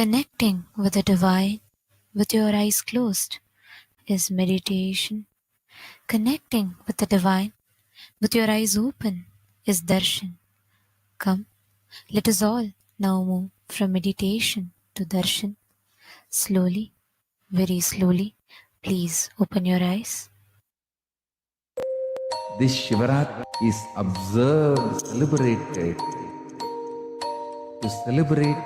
Connecting with the divine with your eyes closed is meditation. Connecting with the divine with your eyes open is darshan. Come, let us all now move from meditation to darshan. Slowly, very slowly, please open your eyes. This Shivaratri is observed, celebrated to celebrate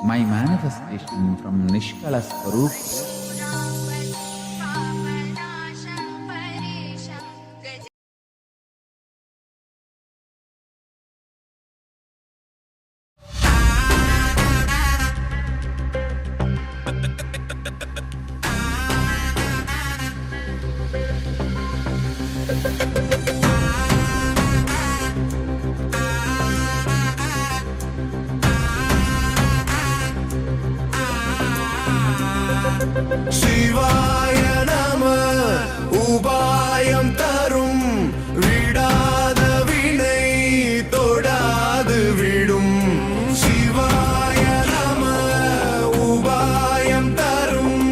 my manifestation from Nishkala Swarupa. சிவாய நம உபாயம் தரும் விடாத வினை தொடாது விடும். சிவாய நம உபாயம் தரும்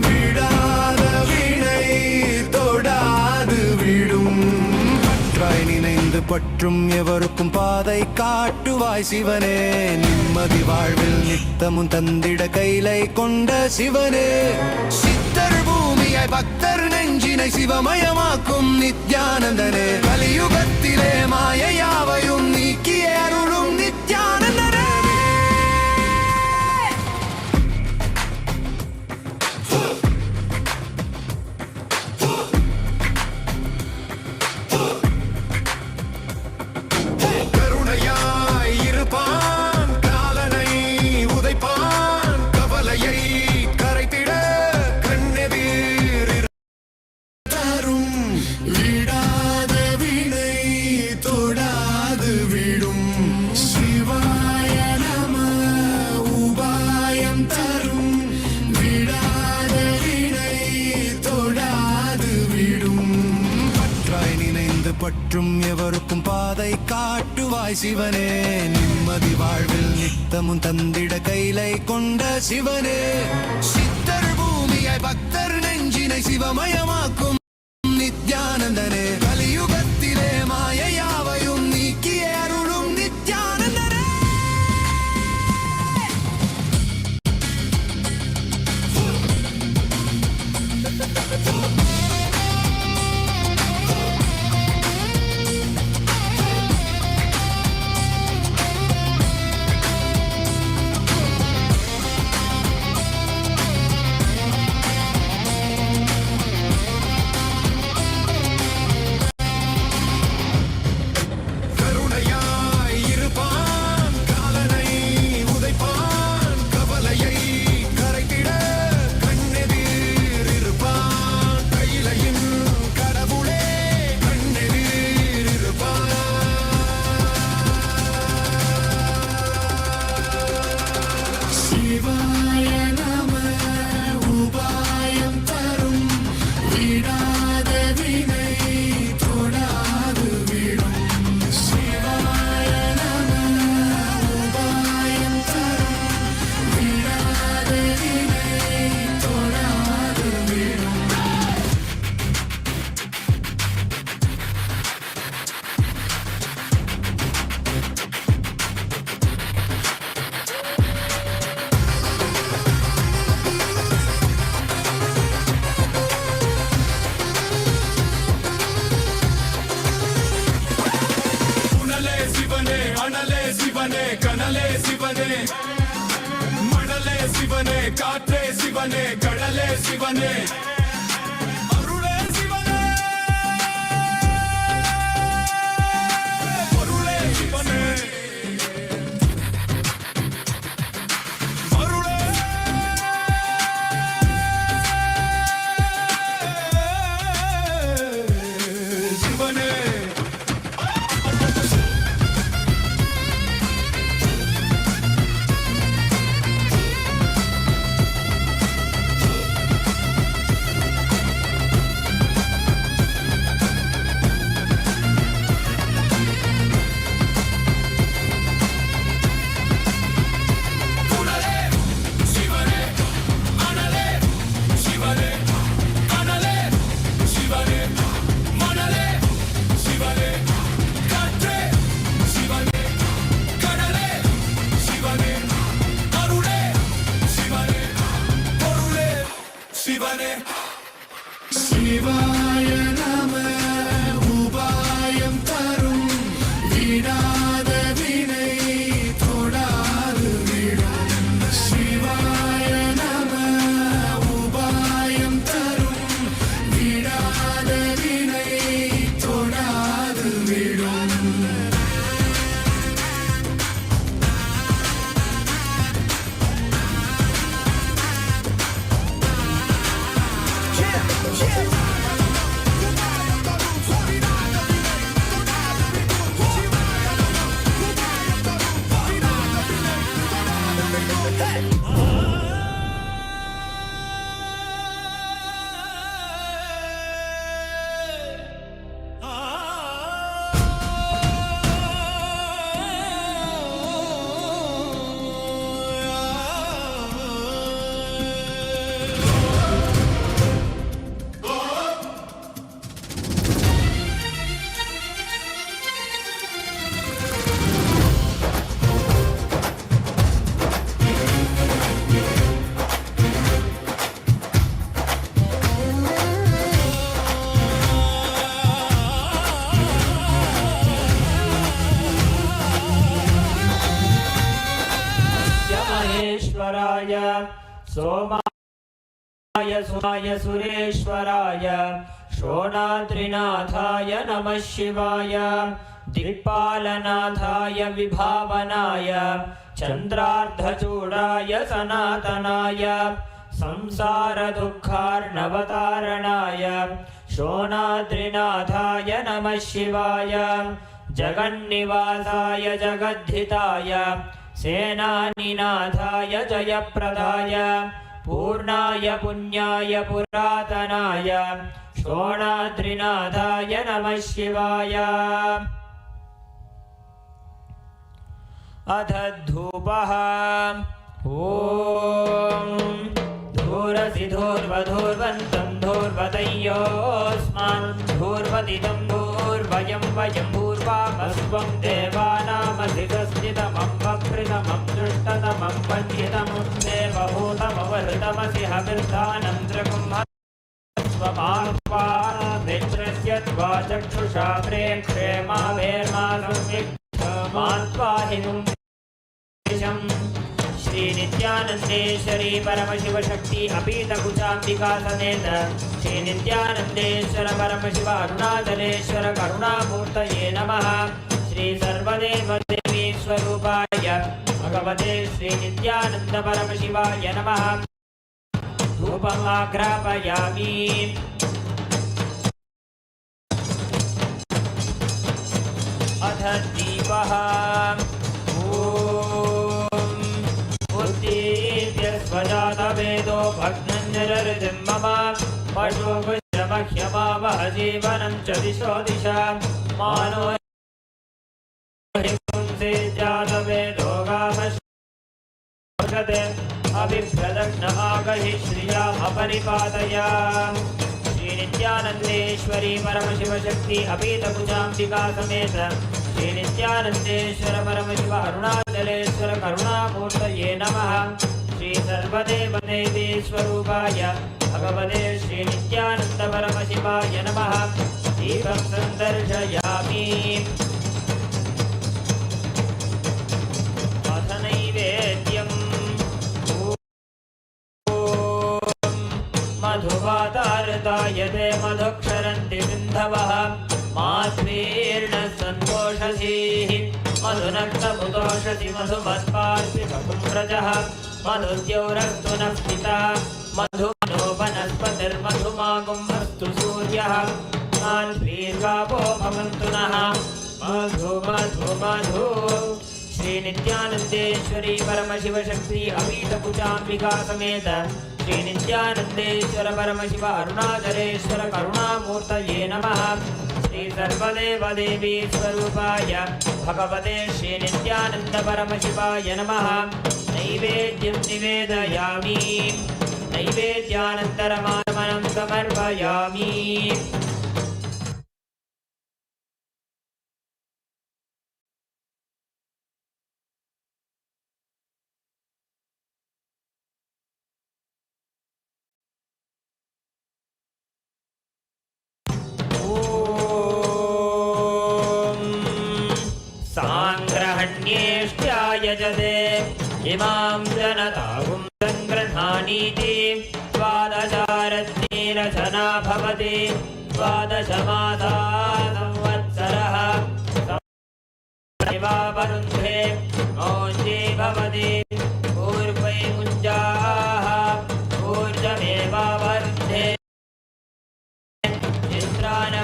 விடாத வினை தொடாது விடும். பற்றாய் நினைந்து பற்றும் எவருக்கும் பாதை காட்டுவாய் சிவனே. நிம்மதி வாழ்வில் நித்தமும் தந்திட கைலை கொண்ட சிவனே. சித்தர் பூமியாய் பக்தர் நெஞ்சினை சிவமயமாக்கும் நித்யானந்தனே. கலியுகத்திலே மாயையாவையும் நீக்கிய அருளும் நித்யானந்தனே. கருணையாய் இருப்பான், காலனை உதைப்பான், கவலையை கரைத்திட கண்ணெதிர் தரும். விடாத வினை தொடாது விடும். சிவாய நம உபாயம் தரும் விடாத வினை தொடாது விடும். பற்றாய் நினைந்து பற்றும் எவருக்கும் பாதை காட்டுவாய் சிவனே. நிம்மதி வாழ்வில் நித்தமும் தந்திட கைலை கொண்ட சிவனே. சித்தர் பூமியாய் பக்தர் நெஞ்சினை சிவமயமாக்கும் நித்யானந்தனே. கலியுகத்திலே மாயையாவையும் நீக்கிய அருளும் நித்யானந்தனே. கருணையாய் இருப்பான், காலனை உதைப்பான், கவலையை கரைத்திட கண்ணெதிர் இருப்பான். கையிலையின் கடவுளே கண்ணெதிர் இருப்பான். சிவாய நம உபாயம் தரும் விடாத வினை தொடாது விடும். சிவாய நம உபாயம் தரும் விடாத வினை தொடாது விடும். புனலே சிவனே, அனலே சிவனே, கனலே சிவனே, மணலே சிவனே, காற்றே சிவனே, கடலே சிவனே, அருளே சிவனே, பொருளே சிவனே, அருளே சிவனே. महेश्वराय सोमाय सुमाय सुरेश्वराय शोणाद्रिनाथाय नमः शिवाय दिक्पालनाथाय विभावनाय चन्द्रार्धचूडाय सनातनाय संसारदुःखार्णवतारणाय शोणाद्रिनाथाय नमः शिवाय जगन्निवासाय जगद्धिताय सेनानिनाथाय जयप्रदाय पूर्णाय पुण्याय पुरातनाय शोणाद्रिनाथाय नमः शिवाय। अथ धूपः ॐ धूरसि धूर्वधूर्वन्तं धूर्वतयोऽस्मान् धूर्वदिदं धूर्वयं वयं भूर्वामस्त्वं देवानामधिगस्थितमं वक्रितमं दृष्टतमं वन्यतमं देवभूतमवहृतमसि हविर्धानं दृगुं स्वमात्वा मित्रस्य त्वा चक्षुषा प्रेक्षे मा भेर्मा संविक्ष्मात्वा हिनुं श्री नित्यानंदेश्वरी परमशिव शक्ति अपीतकुचाम्बिका समेत श्री नित्यानंदेश्वर परमशिव अरुणाचलेश्वर करुणामूर्तये नमः। श्री सर्वदेव देवी स्वरूपाय भगवते श्री नित्यानंद परमशिवाय नमः। धूपम् आघ्रापयामि। अथ दीपः स्वजातवेदो भग्नञ्जररितिं मम पशुभुजमह्यमावह जीवनं च दिशो दिशा मानो हिंसे जातवेदो गामश्वगते अभिप्रदग्न आगहि श्रियामपरिपादय। श्री नित्यानंदेश्वरी परमशिव शक्ति अपीतकुचाम्बिका समेत श्री नित्यानंदेश्वर परमशिव अरुणाचलेश्वर करुणामूर्तये नमः। श्री सर्वदेव देवी स्वरूपाय भगवते श्री नित्यानंद परमशिवाय नमः। दीपं सन्दर्शयामि। अथ नैवेद्यम् मधुवातारताय ते मधुक्षरन्ति सिन्धवः माध्वीर्न सन्तोषधीः मधुनक्तमुदोषधि मधुमत्पार्पि बकुम्रजः मधुद्यौरस्तु नः पिता मधुमनो वनस्पतिर्मधुमागुम् अस्तु सूर्यः माध्वीर्गावो भवन्तु नः मधु मधु मधु। श्री नित्यानंदेश्वरी परमशिव शक्ति अपीतकुचाम्बिका समेत श्री नित्यानंदेश्वर परमशिव अरुणाचलेश्वर करुणामूर्तये नमः। श्री सर्वदेव देवी स्वरूपाय भगवते श्री नित्यानंद परमशिवाय नमः। नैवेद्यं निवेदयामि। नैवेद्यानन्तरमात्मनं समर्पयामि। यजते इमां जनताहुं सङ्गृह्णानीति द्वादशारत्नेरचना भवति द्वादशमासा संवत्सरः वरुन्धे मौञ्जे भवति पूर्वै मुञ्जाः ऊर्जमेवावरुन्धे चित्रान्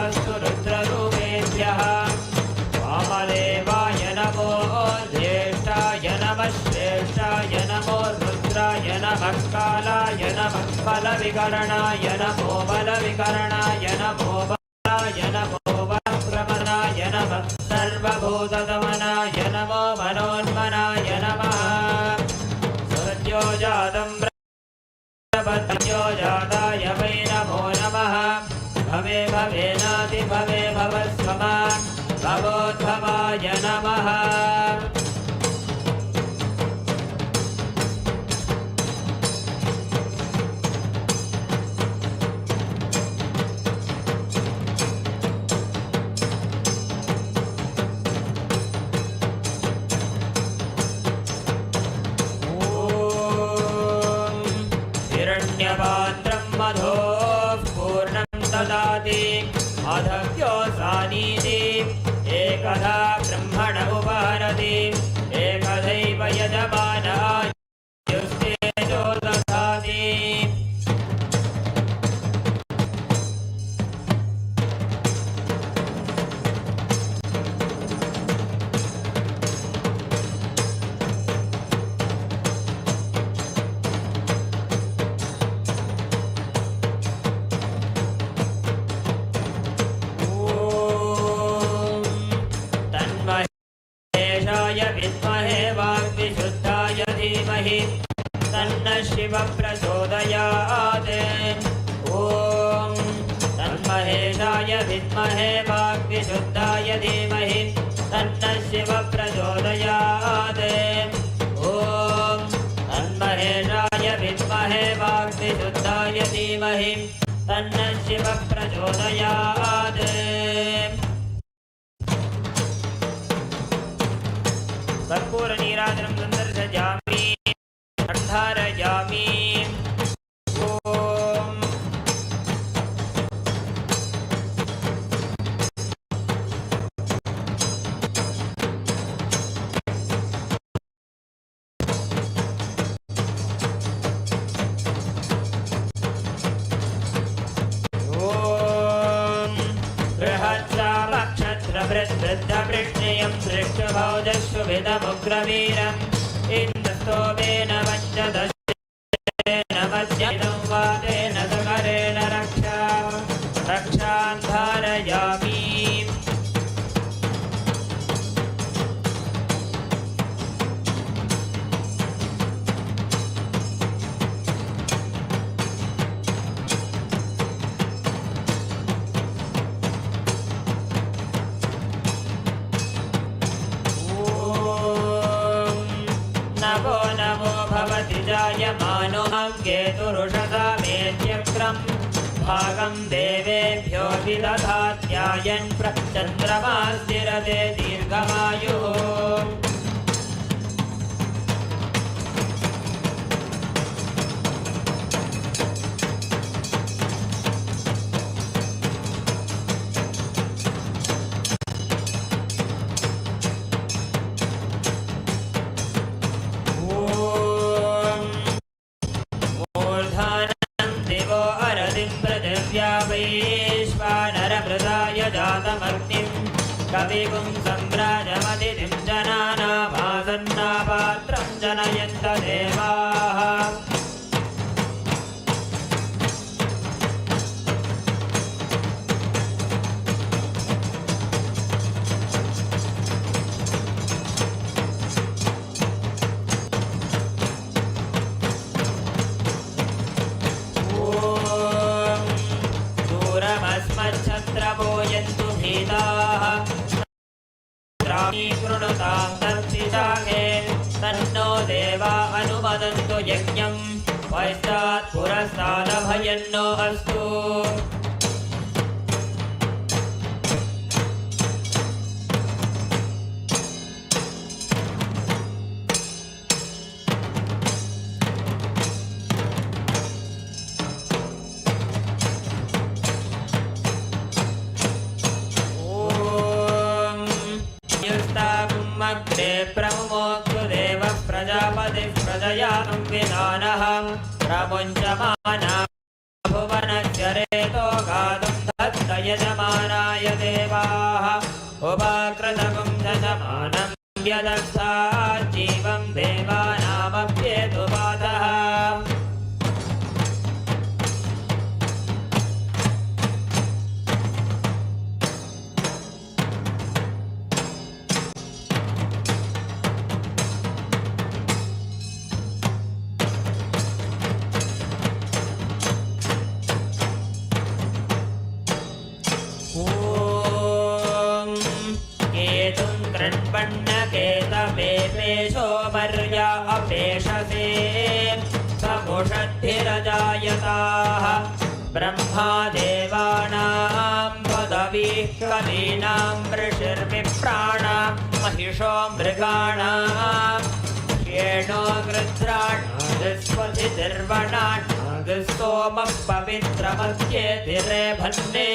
अस्तु रुद्ररूपेभ्यः वामदेवाय नमो ज्येष्ठाय नमः श्रेष्ठाय नमो रुद्राय नमः कालाय नमः बलविकरणाय नमो बलविकरणाय नमो बलाय नमो बलप्रमनाय नमः सर्वभूतदमनाय नमो मनोन्मनाय नमः सद्यो जातं प्रपद्यो जाताय वै नमो नमः भवे भवेनाति भवे भवस्वमा भवोद्भवाय नमः हिरण्यपात्रं मधोः पूर्णं ददाति अधव्योऽसानीति एकधा ब्रह्मण उपहरति एकधैव यजमानायुस्तेजो दधाति विद्महे वाग्विशुद्धाय धीमहि तन्नः शिवः प्रचोदयात् ॐ तन्महेशाय विद्महे वाग्विशुद्धाय धीमहि तन्नः शिवः प्रचोदयात् ॐ तन्महेशाय विद्महे वाग्विशुद्धाय धीमहि तन्नः शिवः प्रचोदयात् कर्पूरनीराजनं सन्दर्शयामि अन्धारयामि ॐ बृहत्सामक्षत्रवृद्धवृद्धवृष्णियं दृष्टभौजश्वभिदमुग्रवीरम् इन्द्रस्तोमेन वञ्चदशेन मध्यमिदं वातेन सकरेण रक्षां धारयामि केतुरुषसा मेत्यक्रं भागं देवेभ्यो विदधात्यायन् चन्द्रमास्तिरते दीर्घमायुः वैश्वानरमृदाय जातमग्निं कविगुं सम्राजमतिथिं जनानामासन्नापात्रं जनयन्त देवाः छत्रपोयन्तु भीताः कृणुतां तत्सिशाखे तन्नो देवा अनुमदन्तु यज्ञं पश्चात् पुरस्तादभयन्नो अस्तु प्रमुमोऽस्तु देवः प्रजापतिः प्रजयानं विधानः प्रमुञ्चमाना भुवनस्य रेतो गातुं धत्तय यजमानाय देवाः उपाकृतकं दशमानं यदर्थात् जीवं देवानामप्येतुपातः सोमर्या अपेशसे समुषद्धिरजायताः ब्रह्मादेवानां पदवीः कवीनां ऋषिर्विप्राणां महिषो मृगाणां श्येनो गृध्राणादिस्वधिर्वणानादिस्तोमः पवित्रमध्येतिरे भन्ने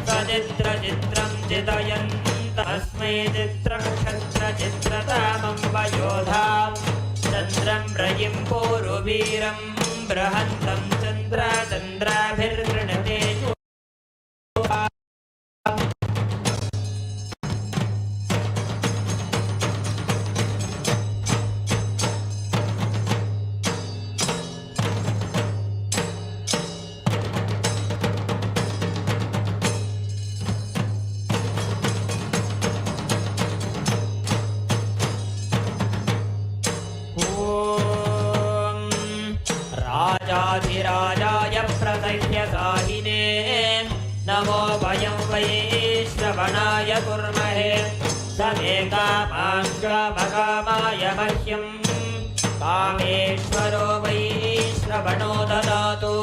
सचित्रचित्रं चितयन् तस्मै चित्रं क्षत्रचित्रतामं वयोधां चन्द्रं रयिं पूरुवीरं बृहन्तं चन्द्राभिर्गृणते राजाधिराजाय प्रसह्यसाहिने नमो वयं वै श्रवणाय कुर्महे समे कामाय मह्यं कामेश्वरो वै श्रवणो ददातु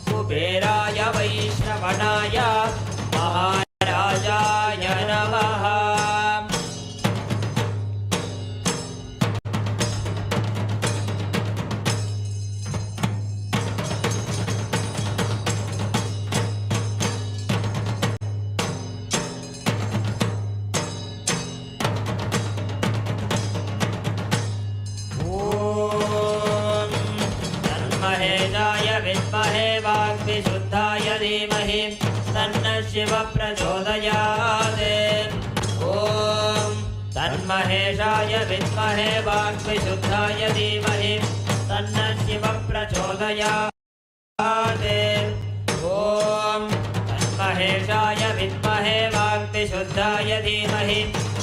कुबेराय वै श्रवणाय महाराजाय नमः विशुद्धाय धीमहि तन्नः शिव प्रचोदयात् ॐ तन्महेशाय विद्महे वाग्विशुद्धाय धीमहि तन्नः शिव प्रचोदयात् ॐ तन्महेशाय विद्महे वाग्विशुद्धाय धीमहि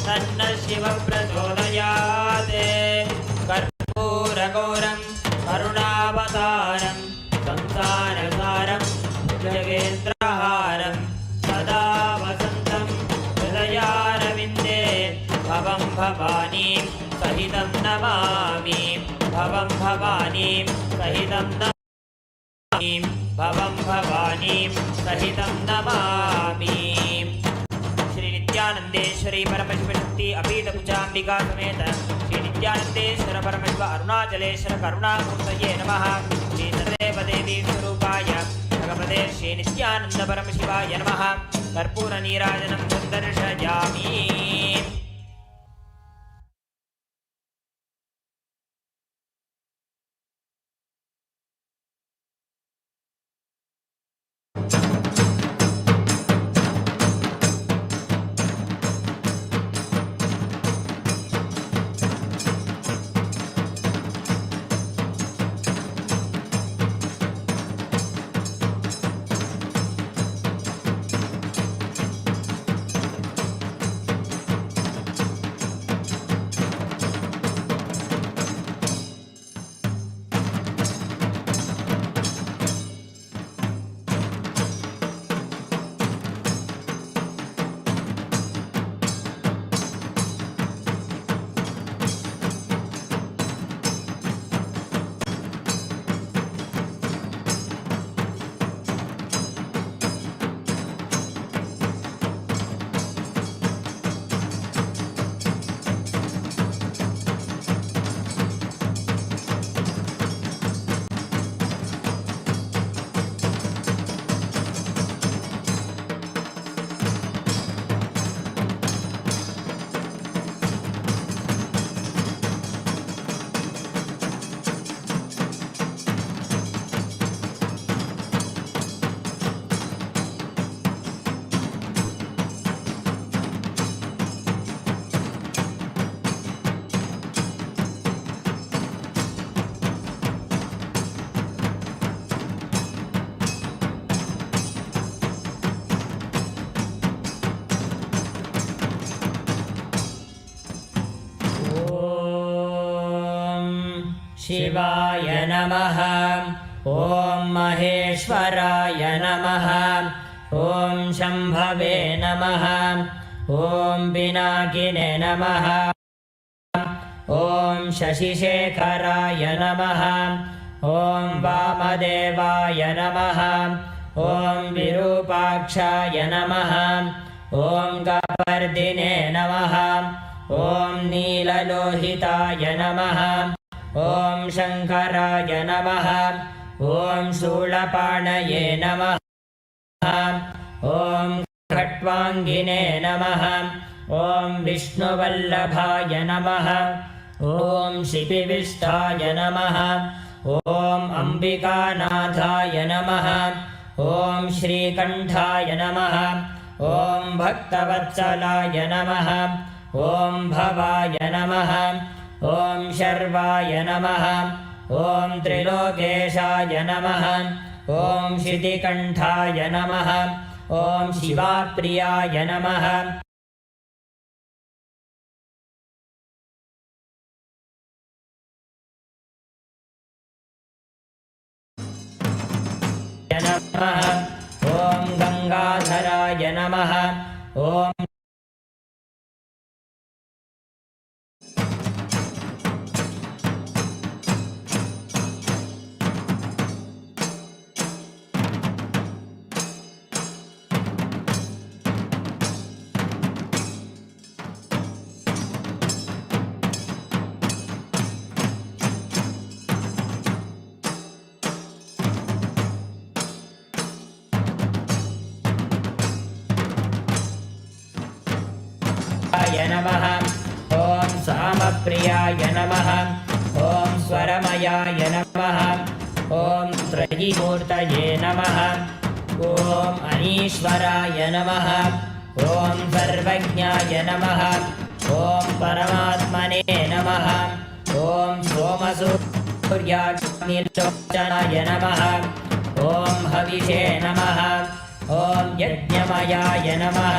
तन्नः शिव प्रचोदयात् कर्पूरगौरं करुणावतारं संसारसारं जगेन्द्रहारं सदा वसन्तं हृदयारविन्दे भवं भवानीं सहितं नमामि भवं भवानीं सहितं नमामि भवं भवानीं सहितं नमामि। श्री नित्यानंदेश्वरी परमशिवशक्ति अपीतकुचाम्बिका समेत श्री नित्यानंदेश्वर परमशिव अरुणाचलेश्वर करुणामूर्तये नमः। श्री सर्वदेवी स्वरूपाय भगवते श्री नित्यानंद परमशिवाय नमः। कर्पूर नीराजनं सन्दर्शयामि। शिवाय नमः। ॐ महेश्वराय नमः। ॐ शम्भवे नमः। ॐ पिनाकिने नमः। ॐ शशिशेखराय नमः। ॐ वामदेवाय नमः। ॐ विरूपाक्षाय नमः। ॐ गवर्दिने नमः। ॐ नीललोहिताय नमः। ॐ शङ्कराय नमः। ॐ शूलपाणये नमः। ॐ खट्वाङ्गिने नमः। ॐ विष्णुवल्लभाय नमः। ॐ शिपिविष्टाय नमः। ॐ अम्बिकानाथाय नमः। ॐ श्रीकण्ठाय नमः। ॐ भक्तवत्सलाय नमः। ॐ भवाय नमः। ॐ शर्वाय नमः। ॐ त्रिलोकेशाय नमः। ॐ शितिकण्ठाय नमः। ॐ शिवाप्रियाय नमः। ॐ गंगाधराय नमः। ॐ नमः। ॐ सामप्रियाय नमः। ॐ स्वरमयाय नमः। ॐ त्रयीमूर्तये नमः। ॐ अनीश्वराय नमः। ॐ सर्वज्ञाय नमः। ॐ परमात्मने नमः। ॐ सोमसूर्याग्निलोचनाय नमः। ॐ हविषे नमः। ॐ यज्ञमयाय नमः।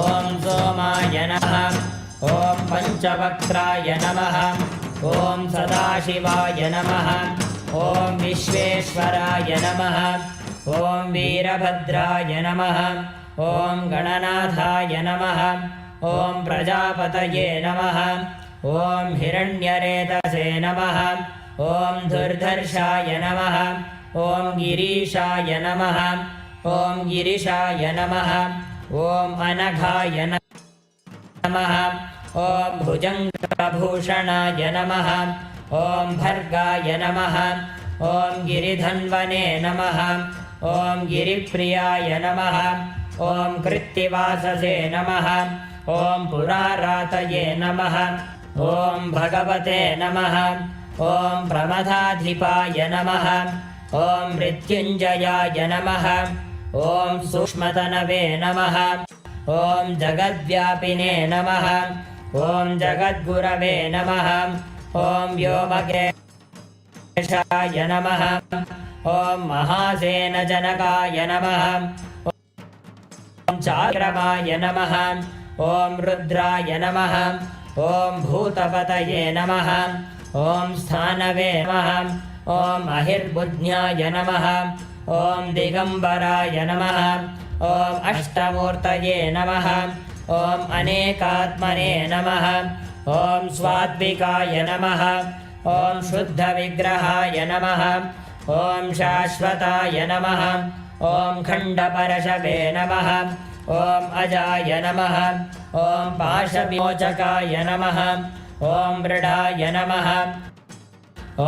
ॐ सोमाय नमः। ॐ पञ्चवक्त्राय नमः। ॐ सदाशिवाय नमः। ॐ विश्वेश्वराय नमः। ॐ वीरभद्राय नमः। ॐ गणनाथाय नमः। ॐ प्रजापतये नमः। ॐ हिरण्यरेतसे नमः। ॐ दुर्धर्षाय नमः। ॐ गिरीशाय नमः। ॐ गिरिशाय नमः। ॐ अनघाय नमः। ॐ भुजङ्गभूषणाय नमः। ॐ भर्गाय नमः। ॐ गिरिधन्वने नमः। ॐ गिरिप्रियाय नमः। ॐ कृत्तिवाससे नमः। ॐ पुरारातये नमः। ॐ भगवते नमः। ॐ प्रमथाधिपाय नमः। ॐ मृत्युञ्जयाय नमः। ॐ सूक्ष्मतनवे नमः। ॐ जगद्व्यापिने नमः। ॐ जगद्गुरवे नमः। ॐ व्योमकेशाय नमः। ॐ महासेनजनकाय नमः। ॐ चाक्रमाय नमः। ॐ रुद्राय नमः। ॐ भूतपतये नमः। ॐ स्थानवे नमः। ॐ अहिर्बुद्ध्याय नमः। ॐ दिगम्बराय नमः। ॐ अष्टमूर्तये नमः। ॐ अनेकात्मने नमः। ॐ स्वात्विकाय नमः। ॐ शुद्धविग्रहाय नमः। ॐ शाश्वताय नमः। ॐ खण्डपरशवे नमः। ॐ अजाय नमः। ॐ पाशविमोचकाय नमः। ॐ मृडाय नमः।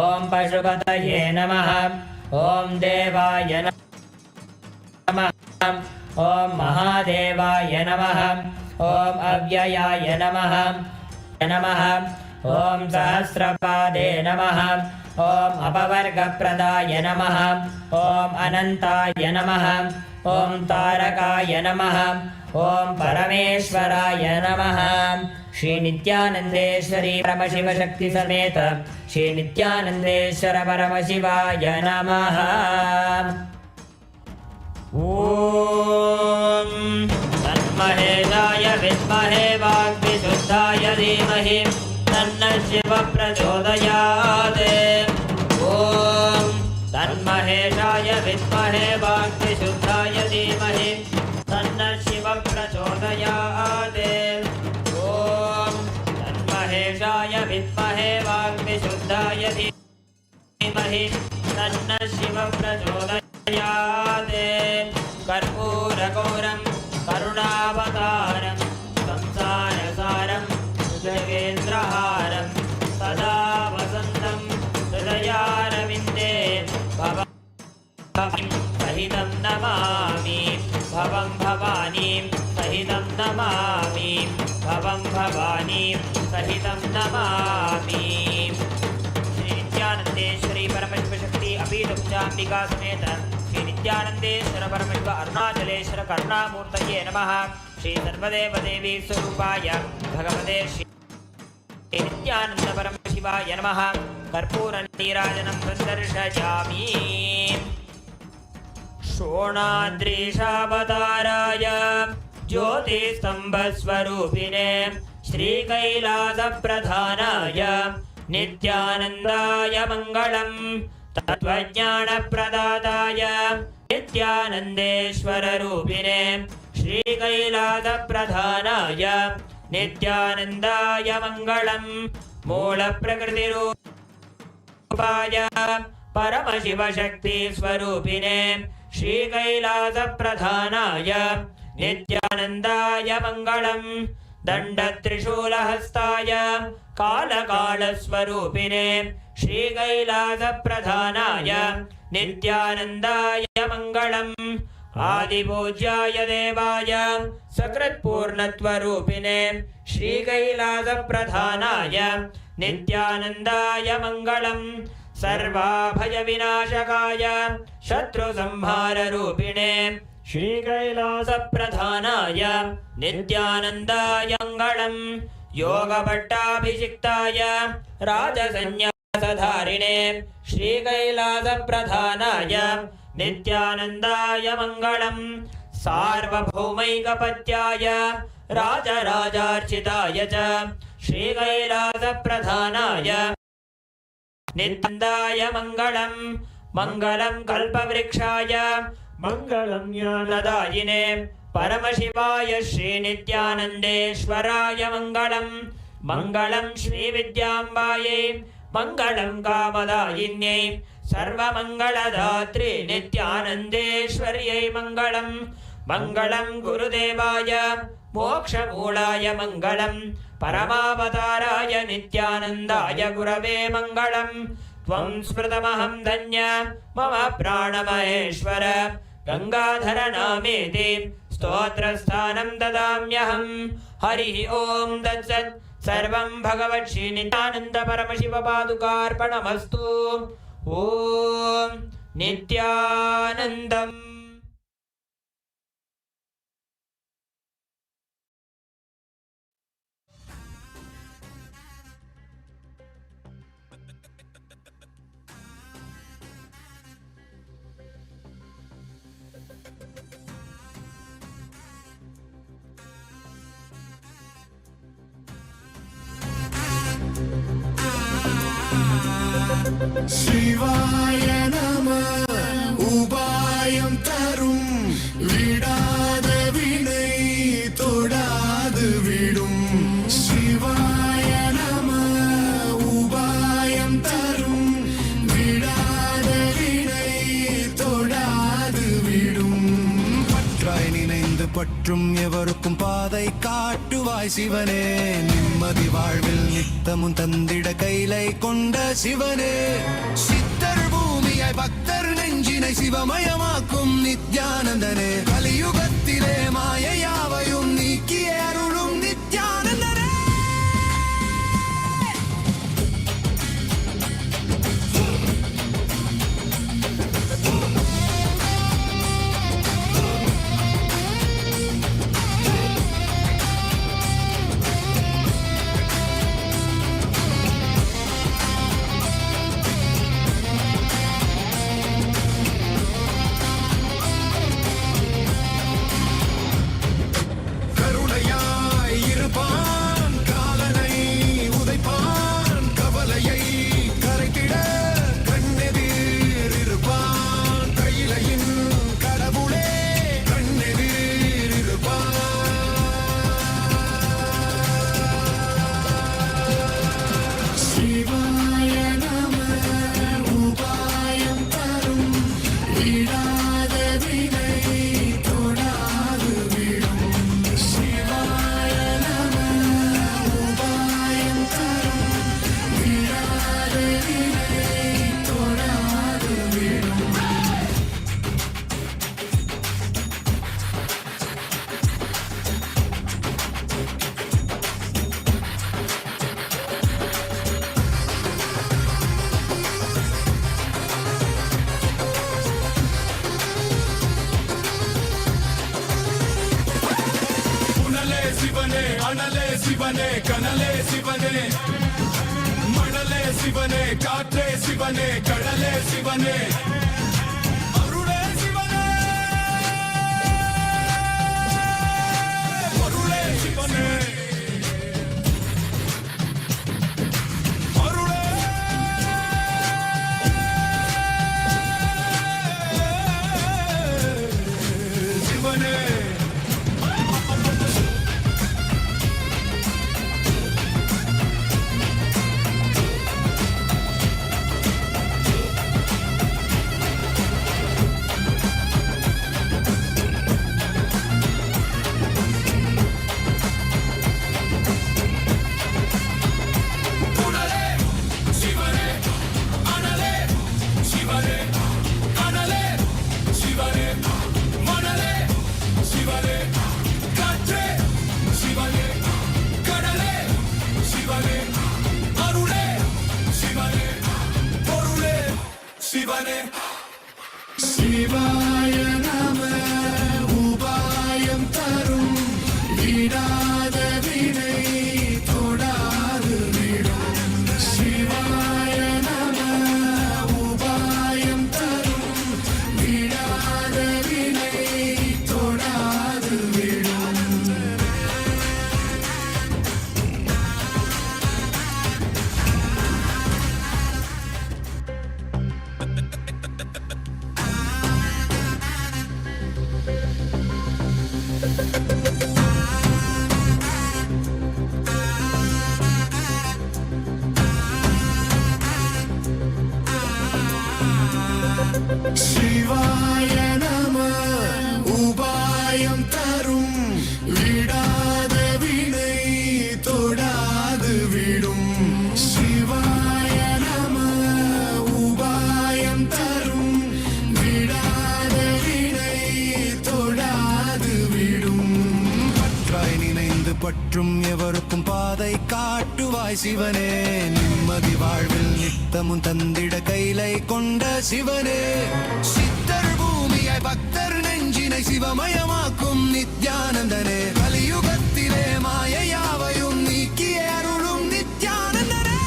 ॐ पशुपतये नमः। ॐ देवाय नमः। ॐ महादेवाय नमः। ॐ अव्ययाय नमः। ॐ सहस्रपादे नमः। ॐ अपवर्गप्रदाय नमः। ॐ अनन्ताय नमः। ॐ तारकाय नमः। ॐ परमेश्वराय नमः। श्री नित्यानन्देश्वरी परमशिव शक्ति समेत श्री नित्यानन्देश्वर परमशिवाय नमः। ॐ तन्महेशाय विद्महे वाग्विशुद्धाय धीमहि तन्नः शिवः प्रचोदयात्। धीमहि तन्नः शिवः प्रचोदयात् कर्पूरगौरं करुणावतारं संसारसारं भुजगेन्द्रहारं सदा वसन्तं हृदयारविन्दे भवं सहितं नमामि भवं भवानीं सहितं नमामि भवं भवानीं सहितं नमामि। श्री नित्यानंदेश्वरी परमशिव शक्ति अपीठुपचाम्बिका समेत श्री नित्यानंदेश्वर परमशिव अरुणाचलेश्वर करुणामूर्तये नमः। श्री सर्वदेव देवी स्वरूपाय भगवते श्री नित्यानंद परमशिवाय नमः। कर्पूर नीराजनं संदर्शयामि। शोणाद्रीशावताराय ज्योतिस्तंभस्वरूपिणे श्रीकैलासप्रधानाय नित्यानन्दाय मङ्गलम्। तत्त्वज्ञानप्रदाताय नित्यानन्देश्वररूपिणे श्रीकैलासप्रधानाय नित्यानन्दाय मङ्गलम्। मूलप्रकृतिरूपाय परमशिवशक्तिस्वरूपिणे श्रीकैलासप्रधानाय नित्यानन्दाय मङ्गलम्। दण्डत्रिशूलहस्ताय कालकालस्वरूपिणे श्रीकैलासप्रधानाय नित्यानन्दाय मङ्गलम्। आदिपूज्याय देवाय सकृत्पूर्णत्वरूपिणे श्रीकैलासप्रधानाय नित्यानन्दाय मङ्गलम्। सर्वाभयविनाशकाय शत्रुसंहाररूपिणे श्रीकैलासप्रधानाय नित्यानन्दाय मङ्गलम्। योगभट्टाभिषिक्ताय राजसन्न्यासधारिणे श्रीकैलासप्रधानाय नित्यानन्दाय मङ्गलम्। सार्वभौमैकपत्याय राजराजार्चिताय च श्रीकैलासप्रधानाय नित्यानन्दाय मङ्गलम्। मङ्गलं कल्पवृक्षाय मङ्गलं ज्ञानदायिने परमशिवाय श्रीनित्यानन्देश्वराय मङ्गलम्। मङ्गलं श्रीविद्याम्बायै मङ्गलं कामदायिन्यै सर्वमङ्गलदात्री नित्यानन्देश्वर्यै मङ्गलम्। मङ्गलं गुरुदेवाय मोक्षमूलाय मङ्गलम्। परमावताराय नित्यानन्दाय गुरवे मङ्गलम्। त्वं स्मृतमहं धन्य मम प्राणमहेश्वर गंगाधर नामेति स्तोत्रस्थानं ददाम्यहम्। हरिः ओं तत्सत्। सर्वं भगवत् श्री नित्यानन्द परमशिव पादुकार्पणमस्तु। ओं नित्यानन्दम्। शिवाय नमः उपायं तरुं विडाद विனை தொடாது விடும்। शिवाय नमः उपायं तरुं विडाद विனை தொடாது விடும்। பற்றாய் நினைந்து பற்றும் எவருக்கும் பாதை காட்டுவாய் சிவனே। நிம்மதி வாழ்வில் நித்தமும் தந்திட கைலை கொண்ட சிவனே। சித்தர் பூமியாய் பக்தர் நெஞ்சினை சிவமயமாக்கும் நித்யானந்தனே। கலியுகத்திலே மாயையாவையும் நீக்கிய அருளும் நித்யானந்தனே। சிவனே அனலே சிவனே கனலே சிவனே மணலே சிவனே காற்றே சிவனே கடலே சிவனே அருளே சிவனே அருளே சிவனே அருளே சிவனே சிவாய நம உபாயம் தரும் விடாத வினை தொடாது விடும் சிவாய நம உபாயம் தரும் விடாத வினை தொடாது விடும் சிவாய நம உபாயம் தரும் விடாத வினை தொடாது விடும் சிவாய நம உபாயம் தரும் விடாத வினை தொடாது விடும் பற்றாய் நினைந்து பற்றும் எவருக்கும் பாதை காட்டுவாய் சிவனே நிம்மதி வாழ்வில் நித்தமும் தந்திட கைலை கொண்ட சிவனே சித்தர் பூமியாய் பக்தர் நெஞ்சினை சிவமயமாக்கும் நித்யானந்தனே கலியுகத்திலே மாயையாவையும் நீக்கிய அருளும் நித்யானந்தனே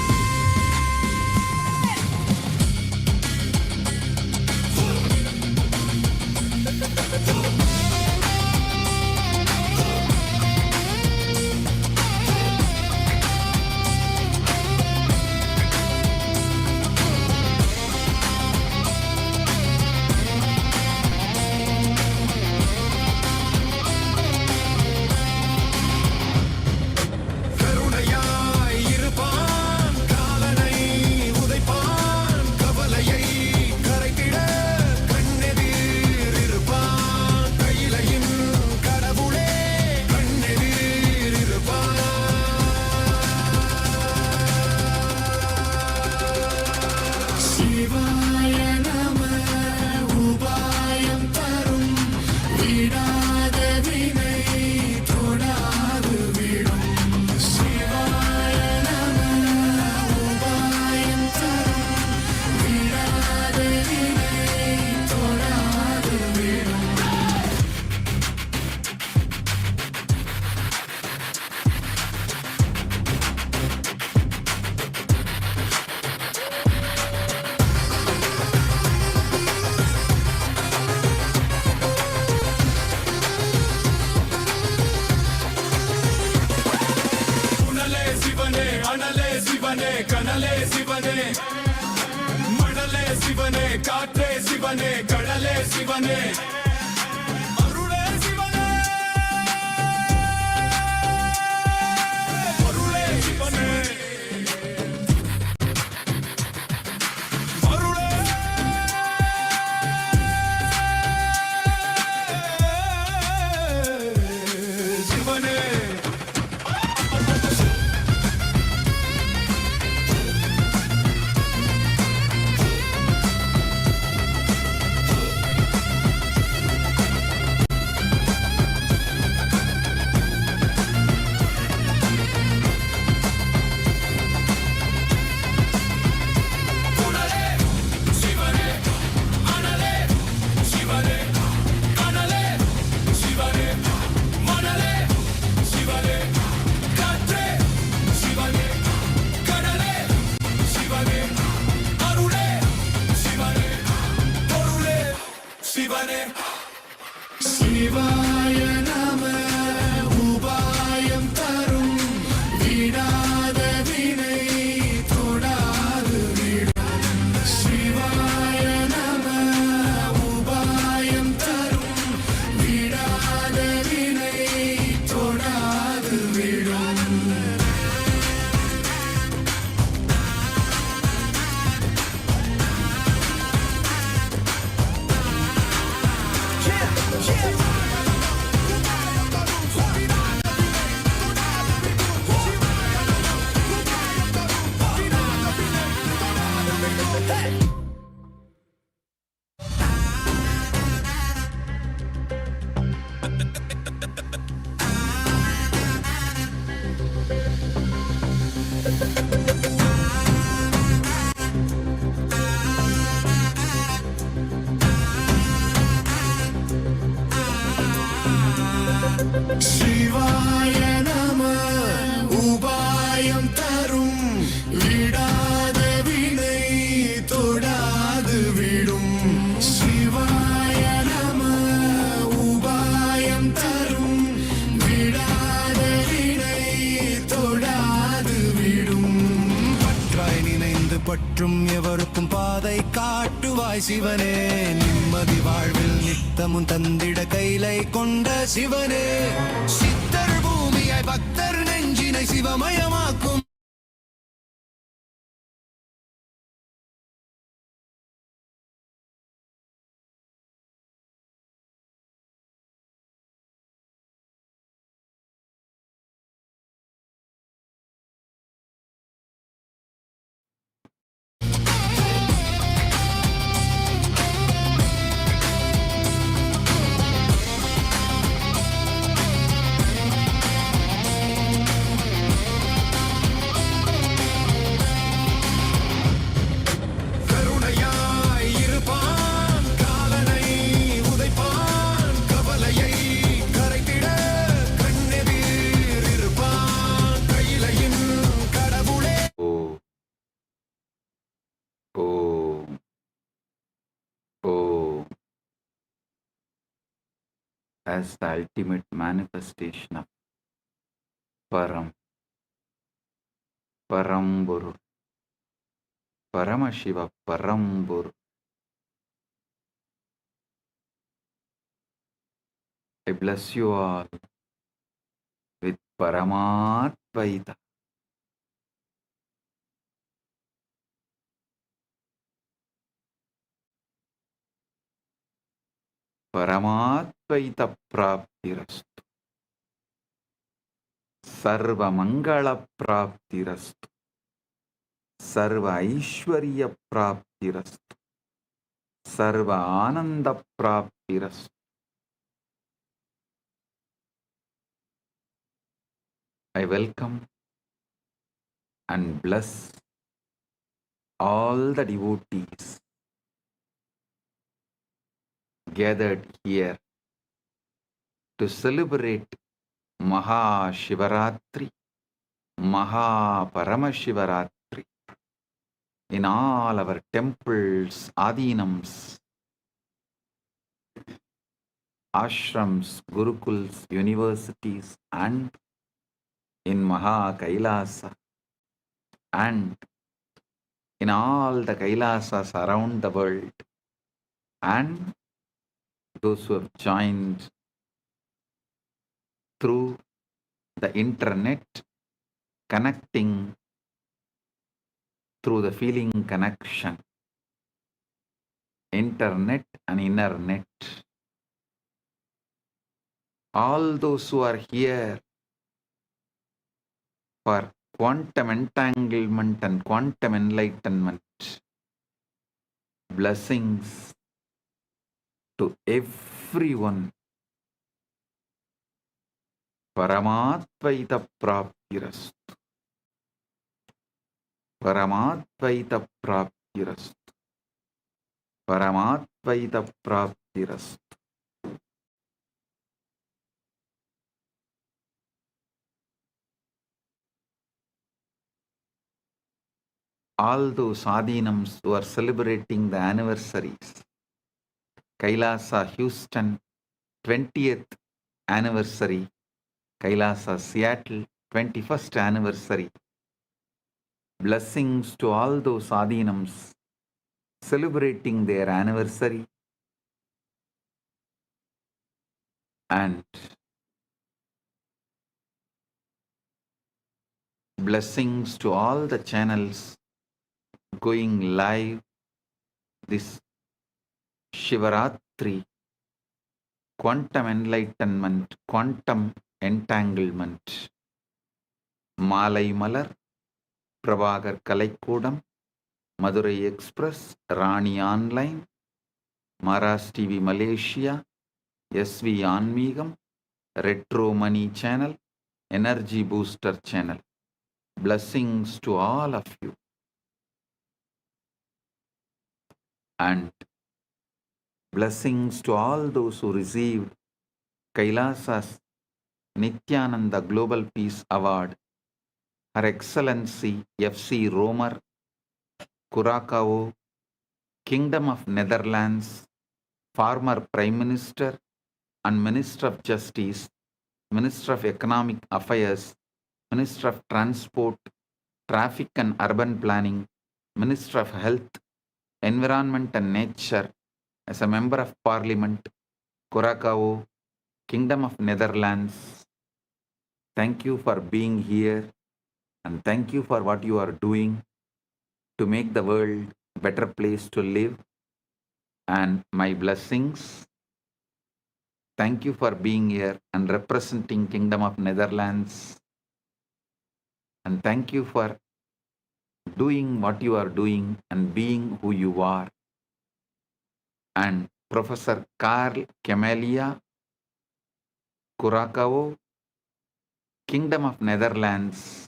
கனலே சிவனே மணலே சிவனே காற்றே சிவனே கடலே சிவனே அருளே சிவனே அருளே சிவனே அருளே சிவனே சிவாய நம உபாயம் தரும் விடாத வினை தொடாது விடும் சிவாய நம உபாயம் தரும் விடாத வினை தொடாது விடும் பற்றாய் நினைந்து பற்றும் எவருக்கும் பாதை காட்டுவாய் சிவனே நிம்மதி வாழ்வில் நித்தமும் தந்திட கைலை கொண்ட சிவனே சித்தர் பூமியாய் பக்தர் நெஞ்சினை சிவமயமாக்கும் கருணையாய் இருப்பான் காலனை உதைப்பான் கவலையை கரைத்திட கண்ணெதிர் இருப்பான் கையிலையின் கடவுளே Om. Om. As the ultimate manifestation of Paramburu, Paramashiva Paramburu. I bless you all with Paramatvaita. Paramatvaita praptirastu. Sarva Mangala praptirastu. Sarva Aishwarya praptirastu. Sarva Ananda praptirastu. I welcome and bless all the devotees gathered here to celebrate MAHA Shivaratri, MAHA Paramashivaratri in all our temples, adinams, ashrams, gurukuls, universities, and in MAHA KAILASA, and in all the Kailasas around the world, and those who have joined through the internet, connecting through the feeling connection, internet and inner net. All those who are here for quantum entanglement and quantum enlightenment, blessings to everyone. Paramatvaita praptirastu. Paramatvaita praptirastu. Paramatvaita praptirastu. All those adinams who are celebrating the anniversaries, Kailasa Houston 20th anniversary, Kailasa Seattle 21st anniversary. Blessings to all those adinams celebrating their anniversary, and blessings to all the channels going live this Shivaratri, quantum enlightenment, quantum entanglement. Malai Malar, Prabhagar Kalaikudam, Madurai Express, Rani Online, Maras TV Malaysia, SV Anmigam, Retro Money Channel, Energy Booster Channel. Blessings to all of you. And blessings to all those who received Kailasa's Nithyananda Global Peace Award, Her Excellency F.C. Romer, Curacao, Kingdom of Netherlands, former Prime Minister and Minister of Justice, Minister of Economic Affairs, Minister of Transport, Traffic and Urban Planning, Minister of Health, Environment and Nature, as a Member of Parliament, Curacao, Kingdom of Netherlands. Thank you for being here and thank you for what you are doing to make the world a better place to live. And my blessings. Thank you for being here and representing Kingdom of Netherlands. And thank you for doing what you are doing and being who you are. And Professor Carl Camelia, Curacao, Kingdom of Netherlands,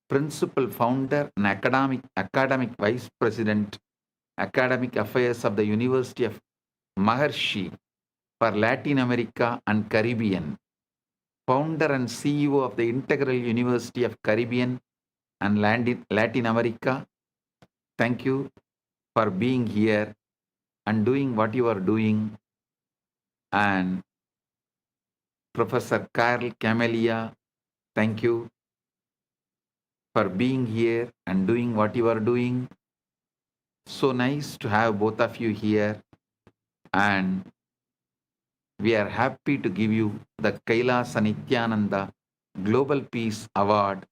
Principal Founder and Academic Vice President, Academic Affairs of the University of Maharishi for Latin America and Caribbean, Founder and CEO of the Integral University of Caribbean and Latin America. Thank you for being here and doing what you are doing. And Professor Carl Camelia, thank you for being here and doing what you are doing. So nice to have both of you here, and we are happy to give you the KAILASA Nithyananda Global Peace Award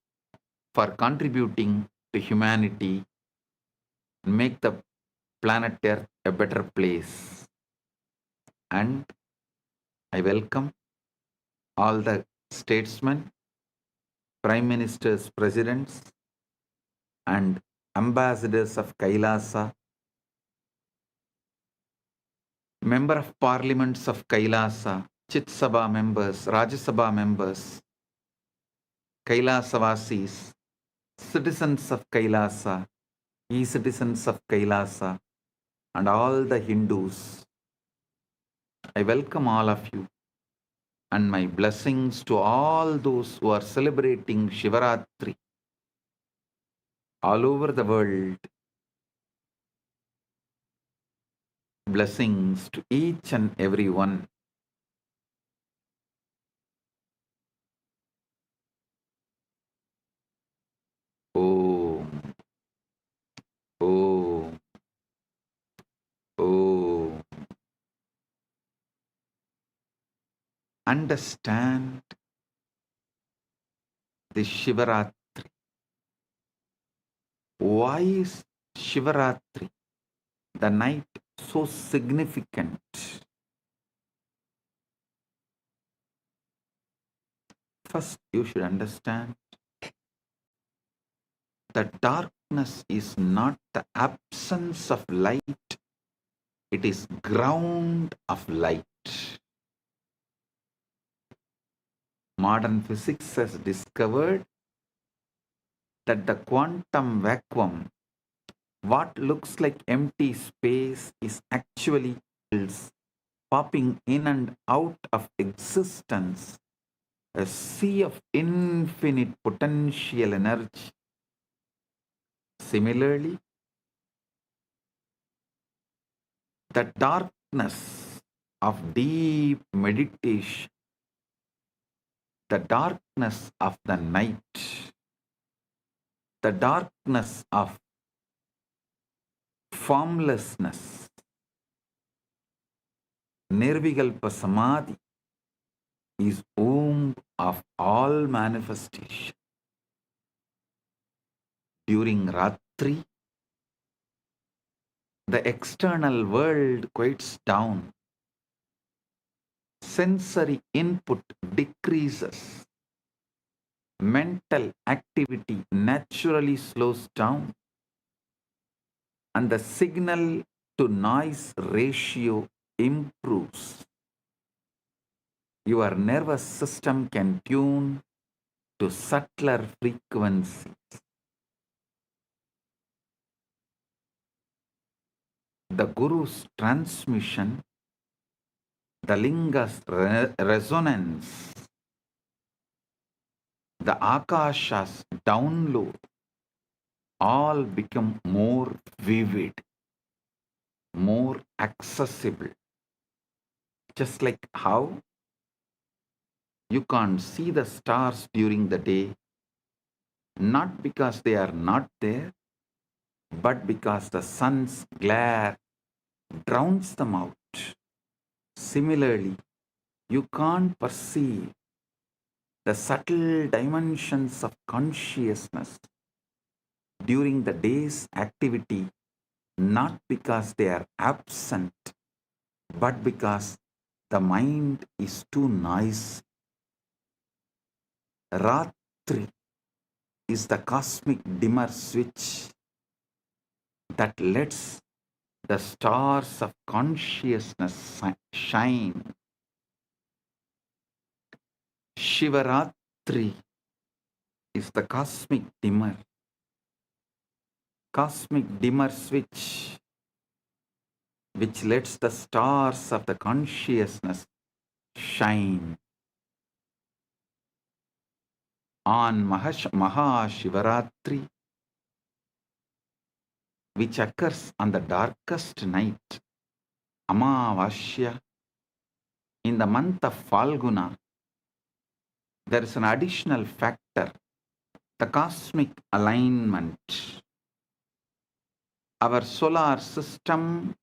for contributing to humanity and make the planet Earth a better place. And I welcome all the statesmen, prime ministers, presidents, and ambassadors of KAILASA, member of parliaments of KAILASA, Chit Sabha members, Rajya Sabha members, Kailasavasis, citizens of KAILASA, e-citizens of KAILASA, and all the Hindus. I welcome all of you and my blessings to all those who are celebrating Shivaratri all over the world. Blessings to each and every one. Om, Om, Om. Understand the Shivaratri. Why is Shivaratri, the night, so significant? First, you should understand that darkness is not the absence of light, it is ground of light. Modern physics has discovered that the quantum vacuum, what looks like empty space, is actually popping in and out of existence, a sea of infinite potential energy. Similarly, the darkness of deep meditation, the darkness of the night, the darkness of formlessness, Nirvikalpa Samadhi, is womb of all manifestation. During Ratri, the external world quiets down. Sensory input decreases. Mental activity naturally slows down. And the signal to noise ratio improves. Your nervous system can tune to subtler frequencies. The Guru's transmission, the linga's resonance, the akashas download all become more vivid, more accessible. Just like how you can't see the stars during the day, not because they are not there, but because the sun's glare drowns them out. Similarly, you can't perceive the subtle dimensions of consciousness during the day's activity, not because they are absent, but because the mind is too noisy. Ratri is the cosmic dimmer switch that lets the stars of consciousness shine. Shivaratri is the cosmic dimmer switch which lets the stars of the consciousness shine. On Mahashivaratri, which occurs on the darkest night, Amavasya, in the month of Falguna, there is an additional factor, the cosmic alignment. Our solar system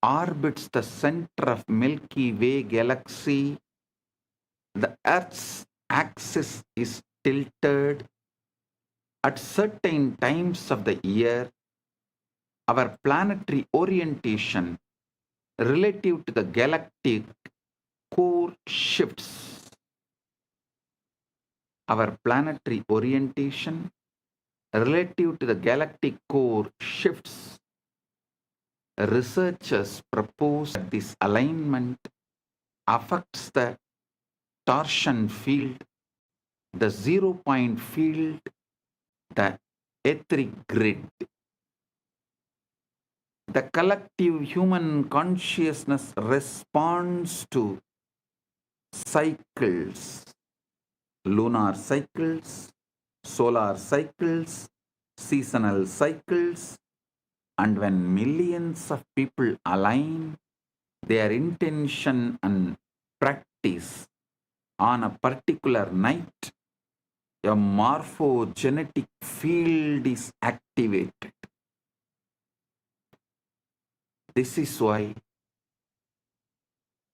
orbits the center of Milky Way galaxy. The Earth's axis is tilted. At certain times of the year, our planetary orientation relative to the galactic core shifts. Our planetary orientation relative to the galactic core shifts. Researchers propose that this alignment affects the torsion field, the 0-point field, the etheric grid. The collective human consciousness responds to cycles, lunar cycles, solar cycles, seasonal cycles, and when millions of people align their intention and practice on a particular night, a morphogenetic field is activated. This is why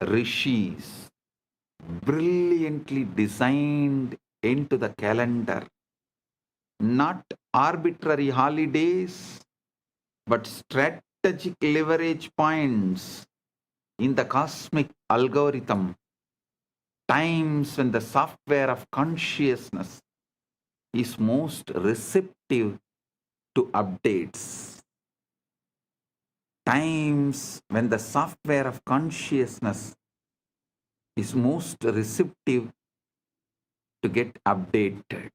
rishis brilliantly designed into the calendar not arbitrary holidays, but strategic leverage points in the cosmic algorithm, times when the software of consciousness is most receptive to updates. Times when the software of consciousness is most receptive to get updated.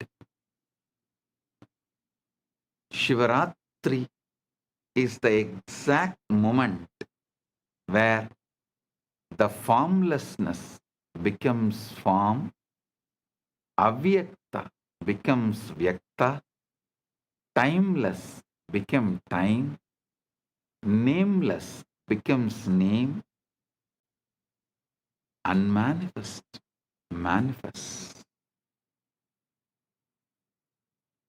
Shivaratri is the exact moment where the formlessness becomes form, avyakta becomes vyakta, timeless becomes time, nameless becomes name, unmanifest manifests,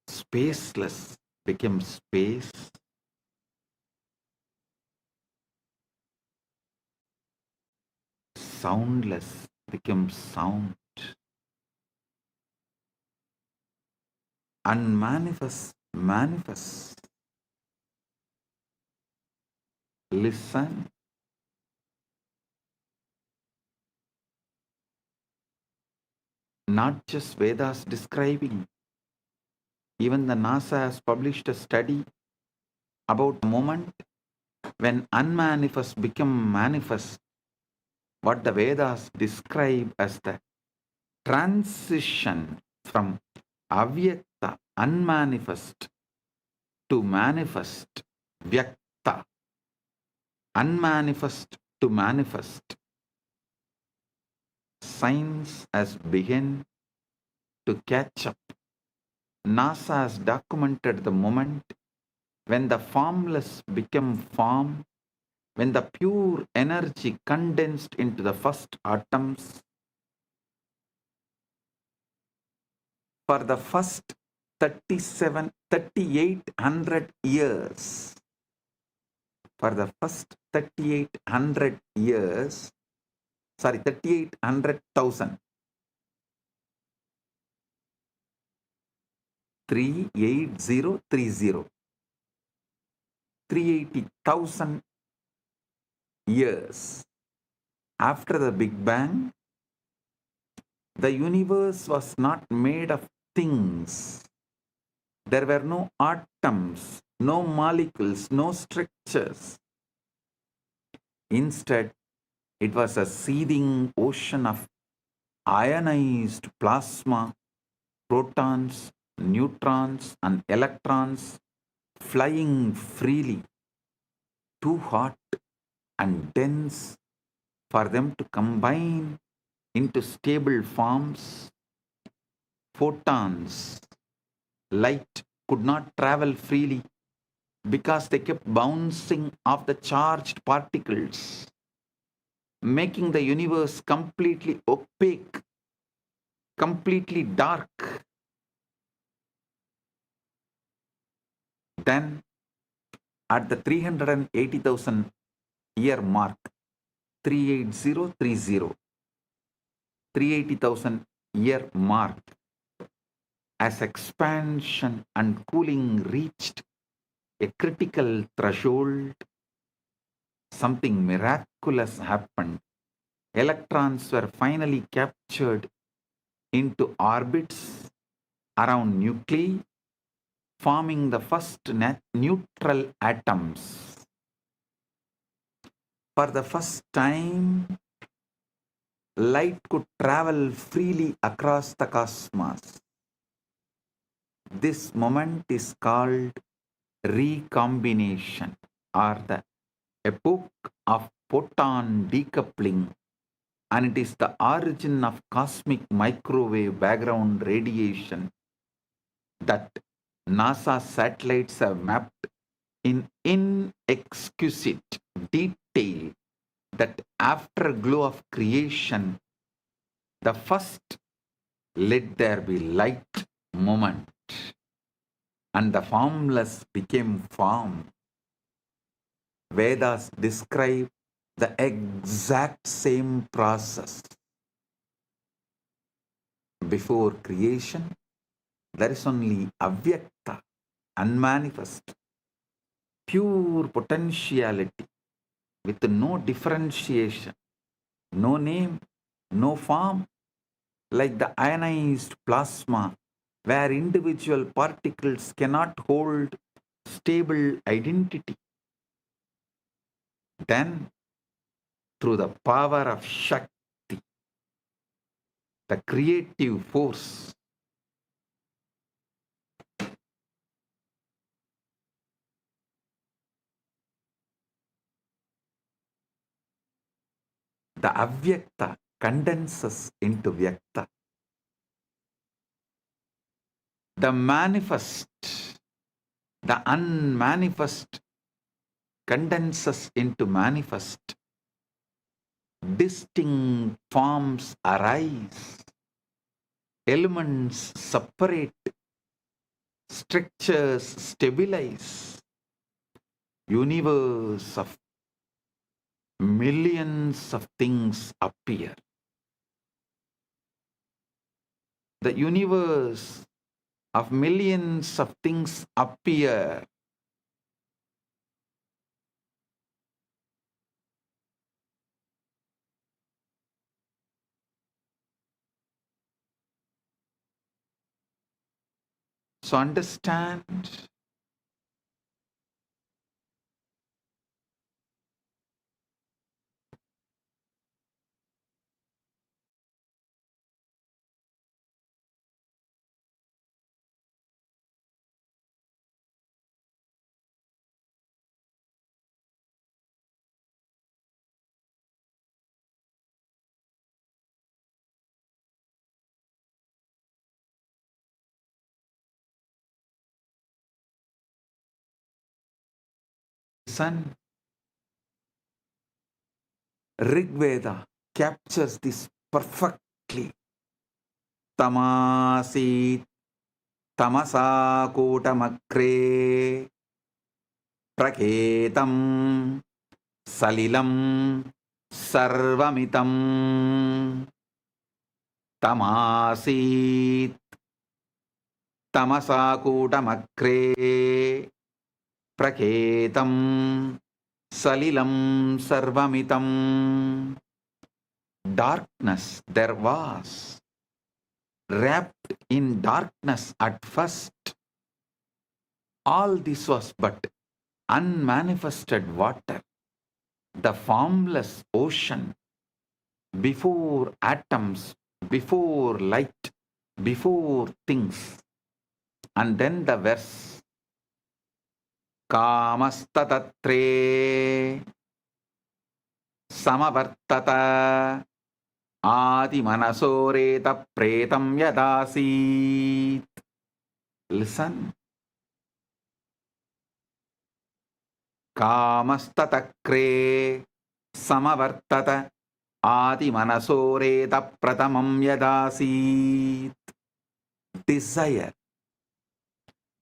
spaceless becomes space, soundless becomes sound, unmanifest manifests. Listen. Not just Vedas describing. Even the NASA has published a study about the moment when unmanifest become manifest, what the Vedas describe as the transition from avyakta, unmanifest, to manifest, vyakta, unmanifest to manifest. Science has begun to catch up. NASA has documented the moment when the formless became form, when the pure energy condensed into the first atoms. For the first 3,800 years, for the first 3,800 years, 3,800,000, 38030, 380,000 years after the Big Bang, the universe was not made of things. There were no atoms, no molecules, no structures. Instead, it was a seething ocean of ionized plasma, protons, neutrons, and electrons flying freely, too hot and dense for them to combine into stable forms. Photons, light, could not travel freely because they kept bouncing off the charged particles, making the universe completely opaque, completely dark. Then, at the 380,000 year mark, 38030, 380,000 year mark, as expansion and cooling reached a critical threshold, something miraculous happened. Electrons were finally captured into orbits around nuclei, forming the first neutral atoms. For the first time, light could travel freely across the cosmos. This moment is called recombination, or the epoch of photon decoupling, and it is the origin of cosmic microwave background radiation that NASA satellites have mapped in inexquisite detail. That afterglow of creation, the first let there be light moment, and the formless became form. Vedas describe the exact same process. Before creation, there is only avyakta, unmanifest, pure potentiality with no differentiation, no name, no form, like the ionized plasma, where individual particles cannot hold stable identity. Then, through the power of Shakti, the creative force, the avyakta condenses into vyakta. The manifest, the unmanifest condenses into manifest. Distinct forms arise. Elements separate. Structures stabilize. Universe of millions of things appear. The universe of millions of things appear. So understand, Listen. Rig Veda captures this perfectly. Tamasi tamasa kotamakre praketam salilam sarvamitam. Tamasi tamasa kotamakre praketam salilam sarvamitam. Darkness there was, wrapped in darkness at first. All this was but unmanifested water, the formless ocean, before atoms, before light, before things. And then the verse, Kamastatre Samavartata Adi Manasoreta Pretam Yadasit. Listen. Kamastatakre Samavartata Adi Manasoreta Pratamam Yadasit. Desire,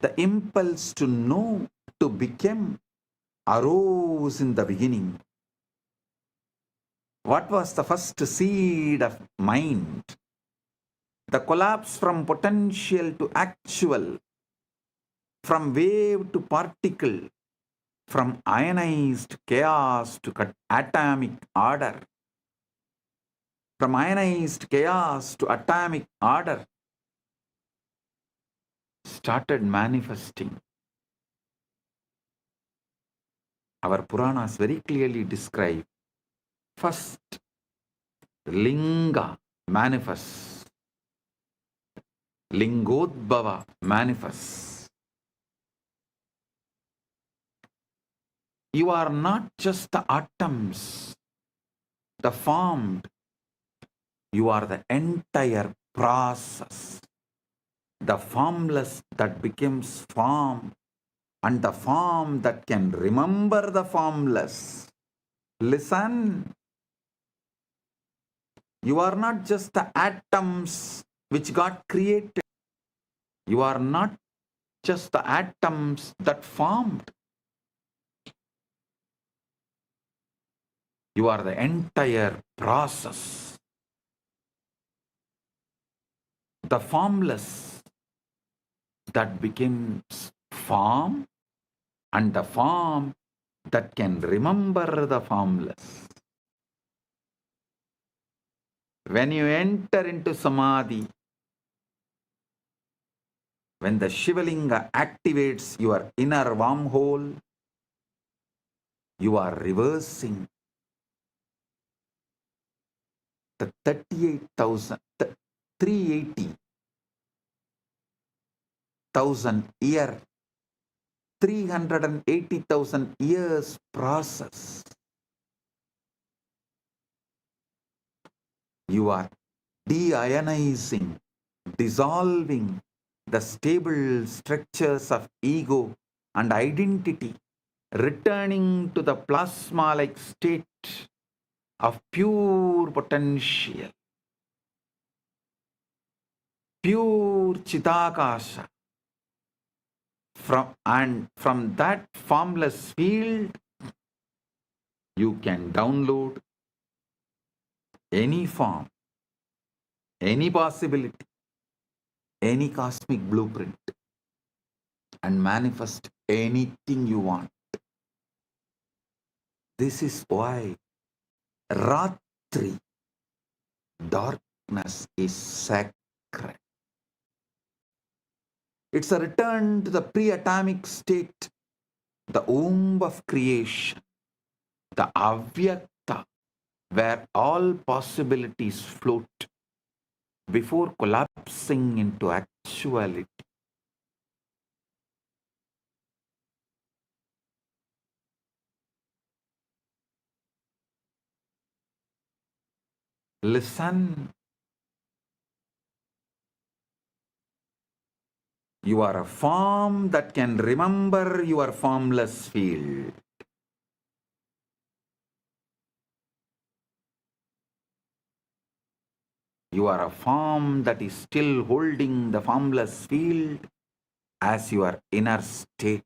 the impulse to know, to become, arose in the beginning. What was the first seed of mind? The collapse from potential to actual, from wave to particle, from ionized chaos to atomic order, from ionized chaos to atomic order, started manifesting. Our Puranas very clearly describe, first, Linga manifests, Lingodbhava manifests. You are not just the atoms, the formed, you are the entire process, the formless that becomes form, and the form that can remember the formless. Listen. You are not just the atoms which got created. You are not just the atoms that formed. You are the entire process. The formless that becomes form, and the form that can remember the formless. When you enter into Samadhi, when the Shivalinga activates your inner wormhole, you are reversing the 380,000 year, 380,000 years process. You are deionizing, dissolving the stable structures of ego and identity, returning to the plasma-like state of pure potential, pure Chidakasha. From that formless field, you can download any form, any possibility, any cosmic blueprint, and manifest anything you want. This is why Ratri, darkness, is sacred. It's a return to the pre-atomic state, the womb of creation, the Avyakta, where all possibilities float before collapsing into actuality. Listen. You are a form that can remember your formless field. You are a form that is still holding the formless field as your inner state.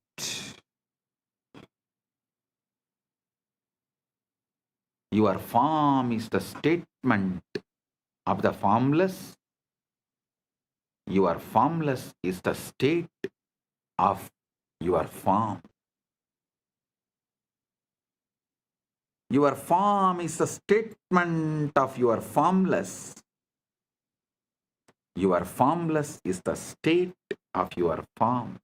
Your form is the statement of the formless. Your formless is the state of your form. Your form is the statement of your formless. Your formless is the state of your form.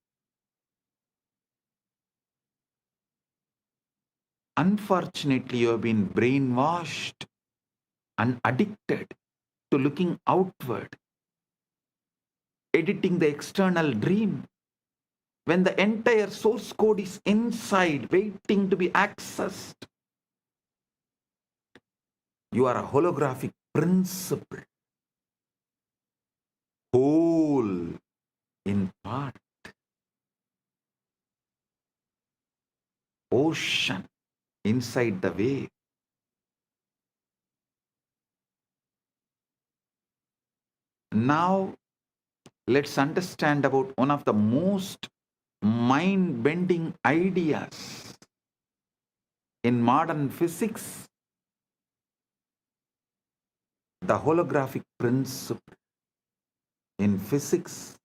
Unfortunately, you have been brainwashed and addicted to looking outward, editing the external dream, when the entire source code is inside, waiting to be accessed. You are a holographic principle, whole in part, ocean inside the wave. Now, let's understand about one of the most mind-bending ideas in modern physics, the holographic principle. In physics,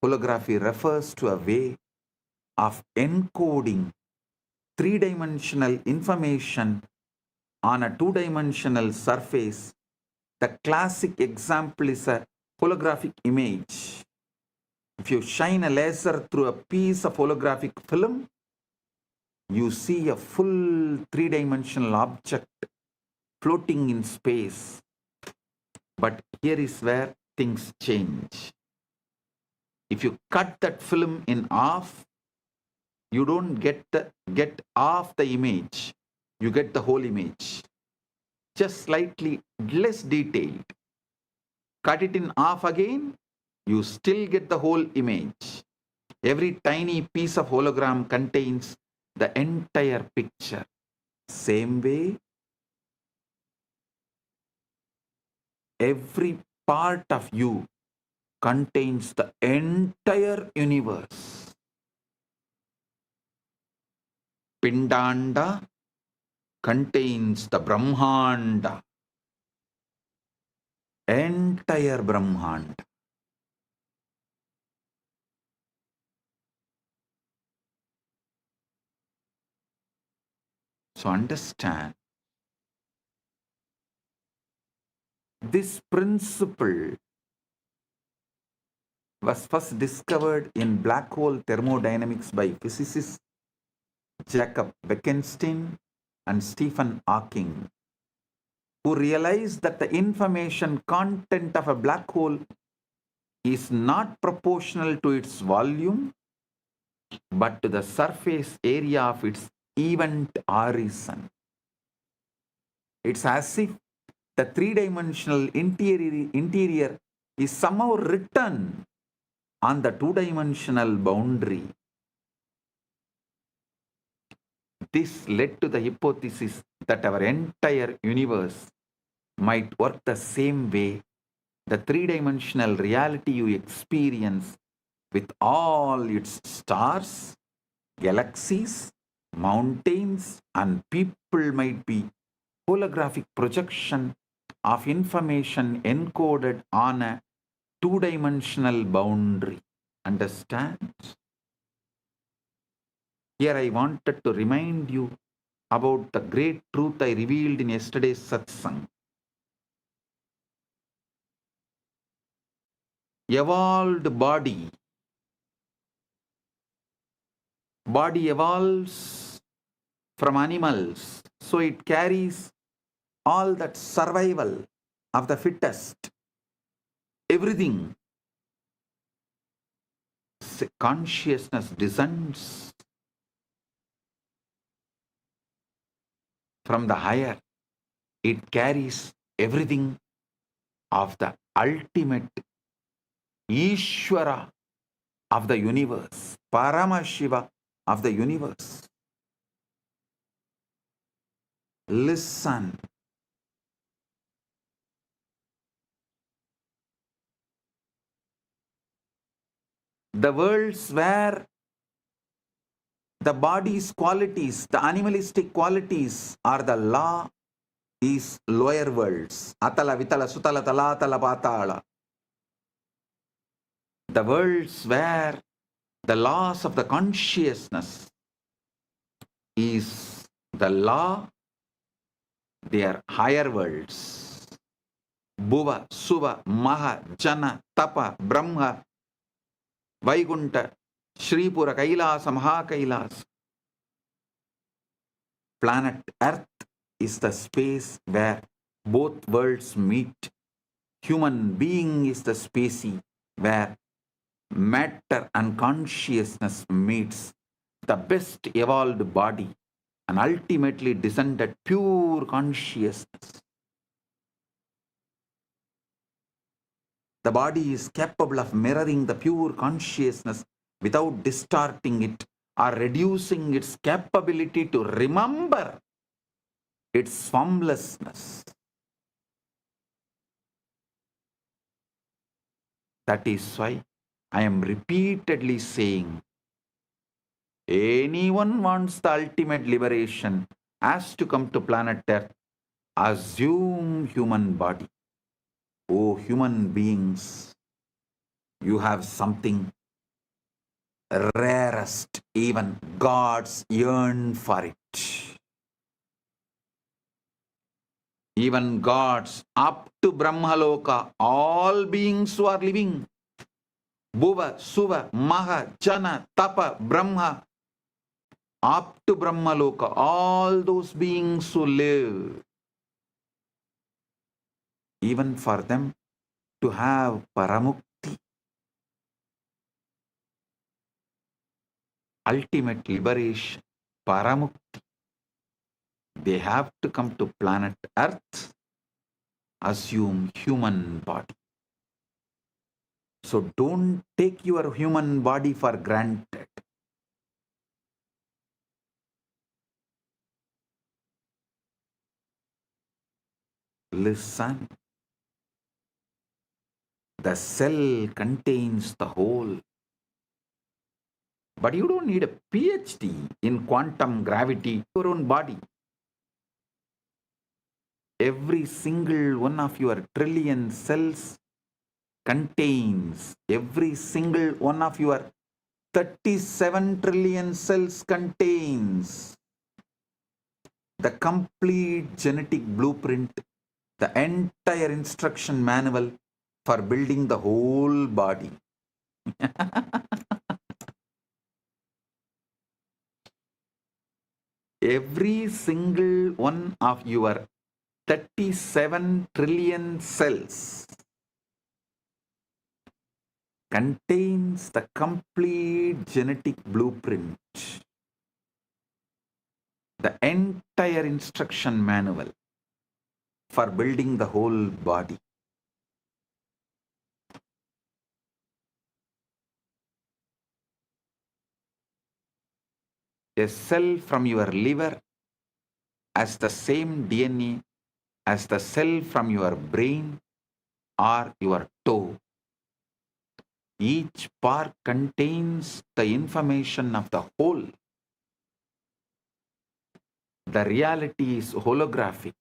holography refers to a way of encoding three-dimensional information on a two-dimensional surface. The classic example is a holographic image. If you shine a laser through a piece of holographic film, you see a full three-dimensional object floating in space. But here is where things change. If you cut that film in half, you don't get half the image. You get the whole image, just slightly less detailed. Cut it in half again, you still get the whole image. Every tiny piece of hologram contains the entire picture. Same way, every part of you contains the entire universe. Pindanda contains the Brahmanda, entire Brahmanda. So understand, this principle was first discovered in black hole thermodynamics by physicists Jacob Bekenstein and Stephen Hawking, who realized that the information content of a black hole is not proportional to its volume, but to the surface area of its event horizon. It's as if the three-dimensional interior is somehow written on the two-dimensional boundary. This led to the hypothesis that our entire universe might work the same way. The three-dimensional reality you experience with all its stars, galaxies, mountains, and people might be holographic projection of information encoded on a two-dimensional boundary. Understand? Here I wanted to remind you about the great truth I revealed in yesterday's satsang. Evolved body evolves from animals, so it carries all that survival of the fittest, everything. Consciousness descends from the higher. It carries everything of the ultimate Ishvara of the universe, Paramashiva of the universe. Listen. The worlds where the body's qualities, the animalistic qualities are the law is lower worlds. Atala, Vitala, Sutala, Talatala, Patala. The worlds where the laws of the consciousness is the law, they are higher worlds. Bhuva, Suva, Maha, Jana, Tapa, Brahma, Vaikunta, Shripura, Kailasa, Maha Kailasa. Planet Earth is the space where both worlds meet. Human being is the species where matter and consciousness meets. The best evolved body and ultimately descended pure consciousness. The body is capable of mirroring the pure consciousness without distorting it or reducing its capability to remember its formlessness. That is why I am repeatedly saying, anyone wants the ultimate liberation has to come to planet Earth, assume human body. Oh, human beings, you have something rarest, even gods yearn for it. Even gods up to Brahmaloka, all beings who are living, Bhuva, Suva, Maha, Jana, Tapa, Brahma, up to Brahmaloka, all those beings who live, even for them to have Paramukti, ultimate liberation, Paramukti, they have to come to planet Earth, assume human body. So don't take your human body for granted. Listen. The cell contains the whole. But you don't need a PhD in quantum gravity, your own body. Every single one of your trillion cells contains, every single one of your 37 trillion cells contains the complete genetic blueprint, the entire instruction manual for building the whole body. Every single one of your 37 trillion cells contains the complete genetic blueprint, the entire instruction manual for building the whole body. A cell from your liver has the same DNA as the cell from your brain or your toe. Each part contains the information of the whole. The reality is holographic.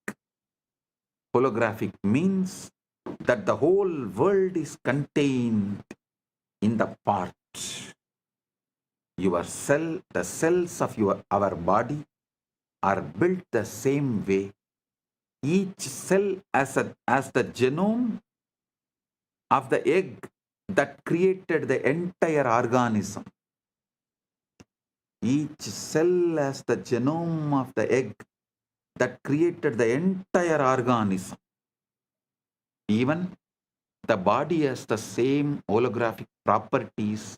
Holographic means that the whole world is contained in the parts. Your cell, the cells of our body are built the same way. Each cell as the genome of the egg that created the entire organism. Each cell has the genome of the egg that created the entire organism. Even the body has the same holographic properties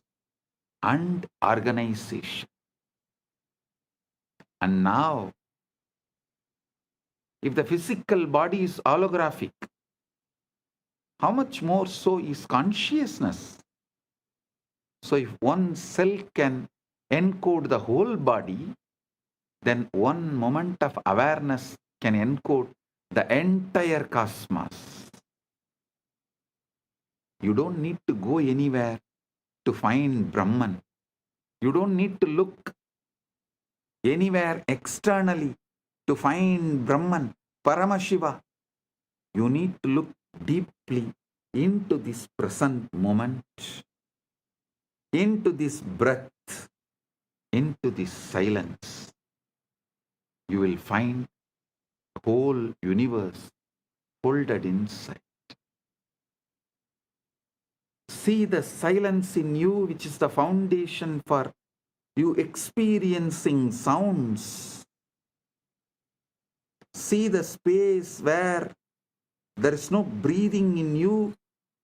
and organization. And now, if the physical body is holographic, how much more so is consciousness? So if one cell can encode the whole body, then one moment of awareness can encode the entire cosmos. You don't need to go anywhere to find Brahman. You don't need to look anywhere externally to find Brahman, Paramashiva. You need to look deeply into this present moment, into this breath, into this silence. You will find the whole universe folded inside. See the silence in you, which is the foundation for you experiencing sounds. See the space where there is no breathing in you,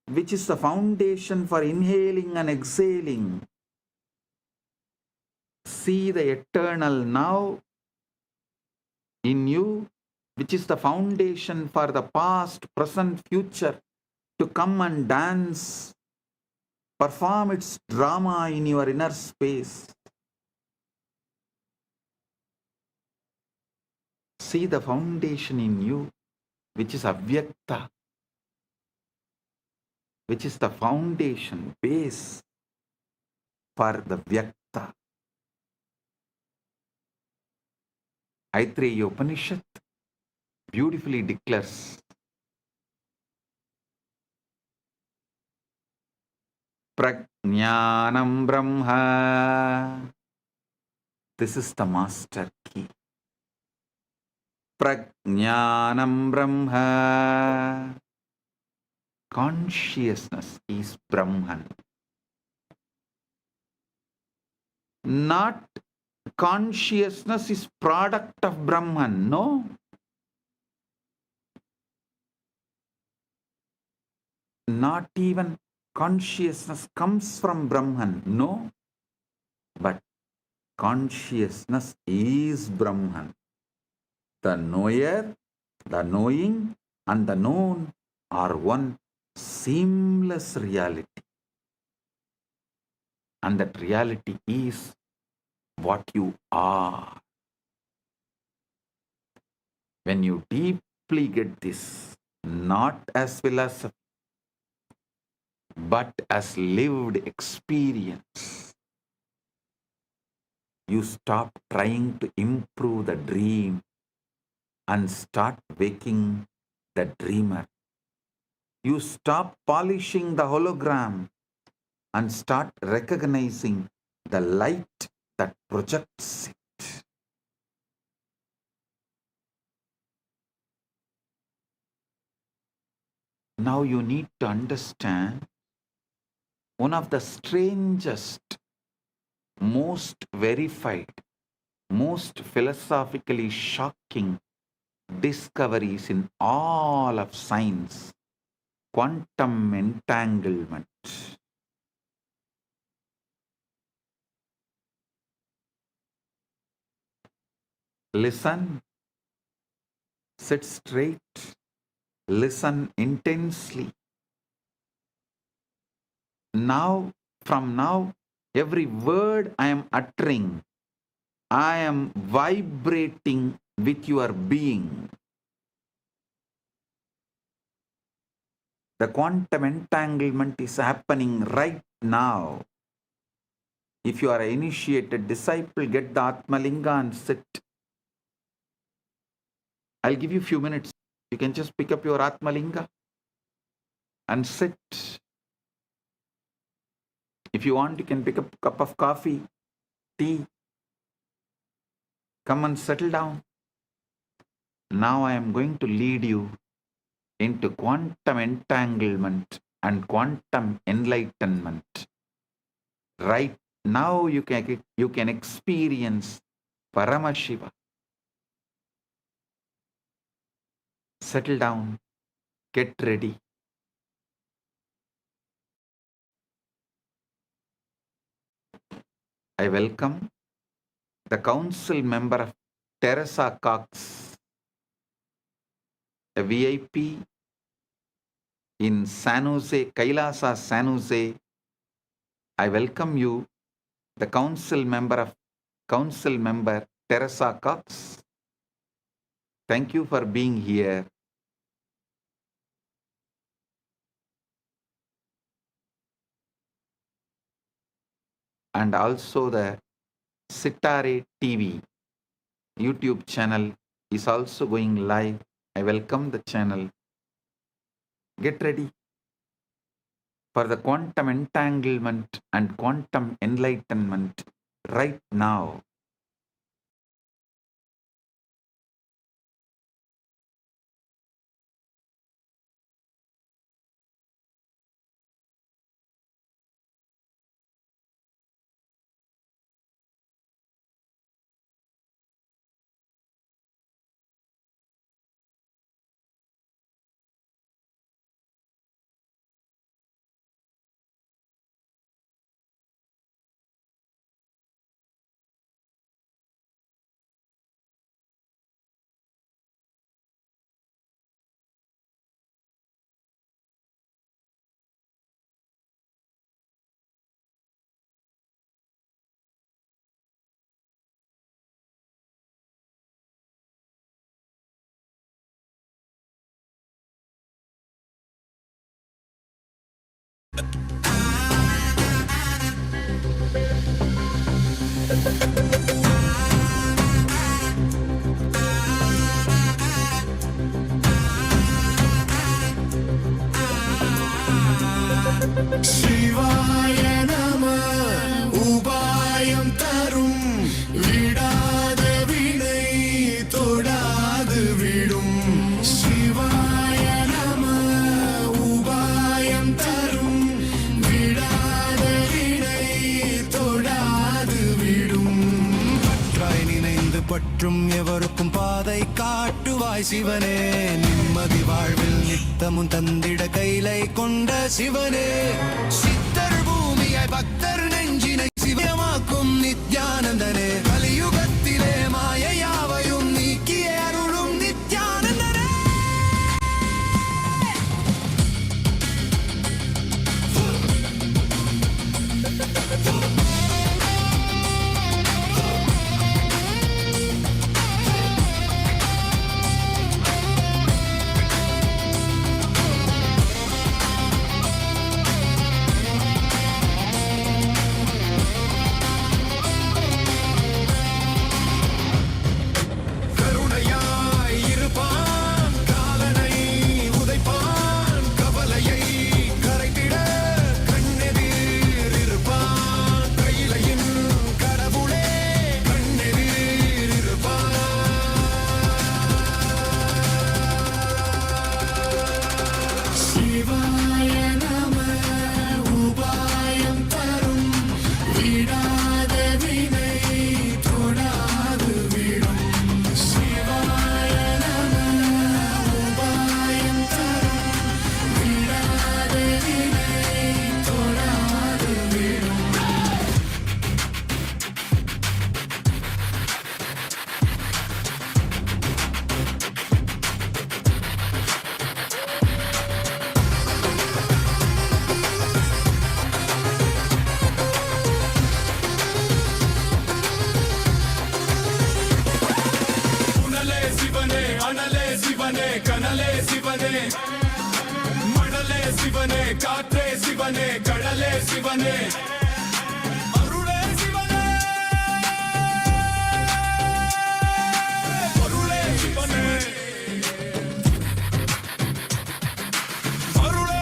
which is the foundation for inhaling and exhaling. See the eternal now in you, which is the foundation for the past, present, future to come and dance, perform its drama in your inner space. See the foundation in you, which is avyakta, which is the foundation, base for the vyakta. Aitreya Upanishad beautifully declares, Prajnanam Brahma. This is the master key. Prajnanam Brahma. Consciousness is Brahman. Not consciousness is product of Brahman. No. Not even consciousness comes from Brahman. No. But consciousness is Brahman. The knower, the knowing, and the known are one seamless reality. And that reality is what you are. When you deeply get this, not as philosophy, but as lived experience, you stop trying to improve the dream and start waking the dreamer. You stop polishing the hologram and start recognizing the light that projects it. Now you need to understand one of the strangest, most verified, most philosophically shocking discoveries in all of science: quantum entanglement. Listen, sit straight, listen intensely. Now, from now, every word I am uttering, I am vibrating with your being. The quantum entanglement is happening right now. If you are an initiated disciple, get the Atmalinga and sit. I'll give you a few minutes. You can just pick up your Atmalinga and sit. If you want, you can pick up a cup of coffee, tea. Come and settle down. Now I am going to lead you into quantum entanglement and quantum enlightenment. Right now you can experience Paramashiva. Settle down. Get ready. I welcome the council member of Teresa Cox, a VIP in San Jose, KAILASA, San Jose. I welcome you, the council member Teresa Cox. Thank you for being here. and also the Sitare TV YouTube channel is also going live. I welcome the channel. Get ready for the quantum entanglement and quantum enlightenment right now. சிவாய நம உபாயம் தரும் விடாத வினை தொடாது விடும் சிவாய நம உபாயம் தரும் விடாத வினை தொடாது விடும் பற்றாய் நினைந்து பற்றும் எவருக்கும் பாதை காட்டுவாய் சிவனே நிம்மதி வாழ்வில் நித்தமும் தந்திட கைலை கொண்ட சிவனே சித்தர் பூமியாய் பக்தர் நெஞ்சினை சிவமாக்கும் நித்யானந்தனே கலியுகத்திலே மாயையாவையும் நீக்கிய அருளும் நித்யானந்தனே கனலே சிவனே மணலே சிவனே காற்றே சிவனே கடலே சிவனே அருளே சிவனே பொருளே சிவனே அருளே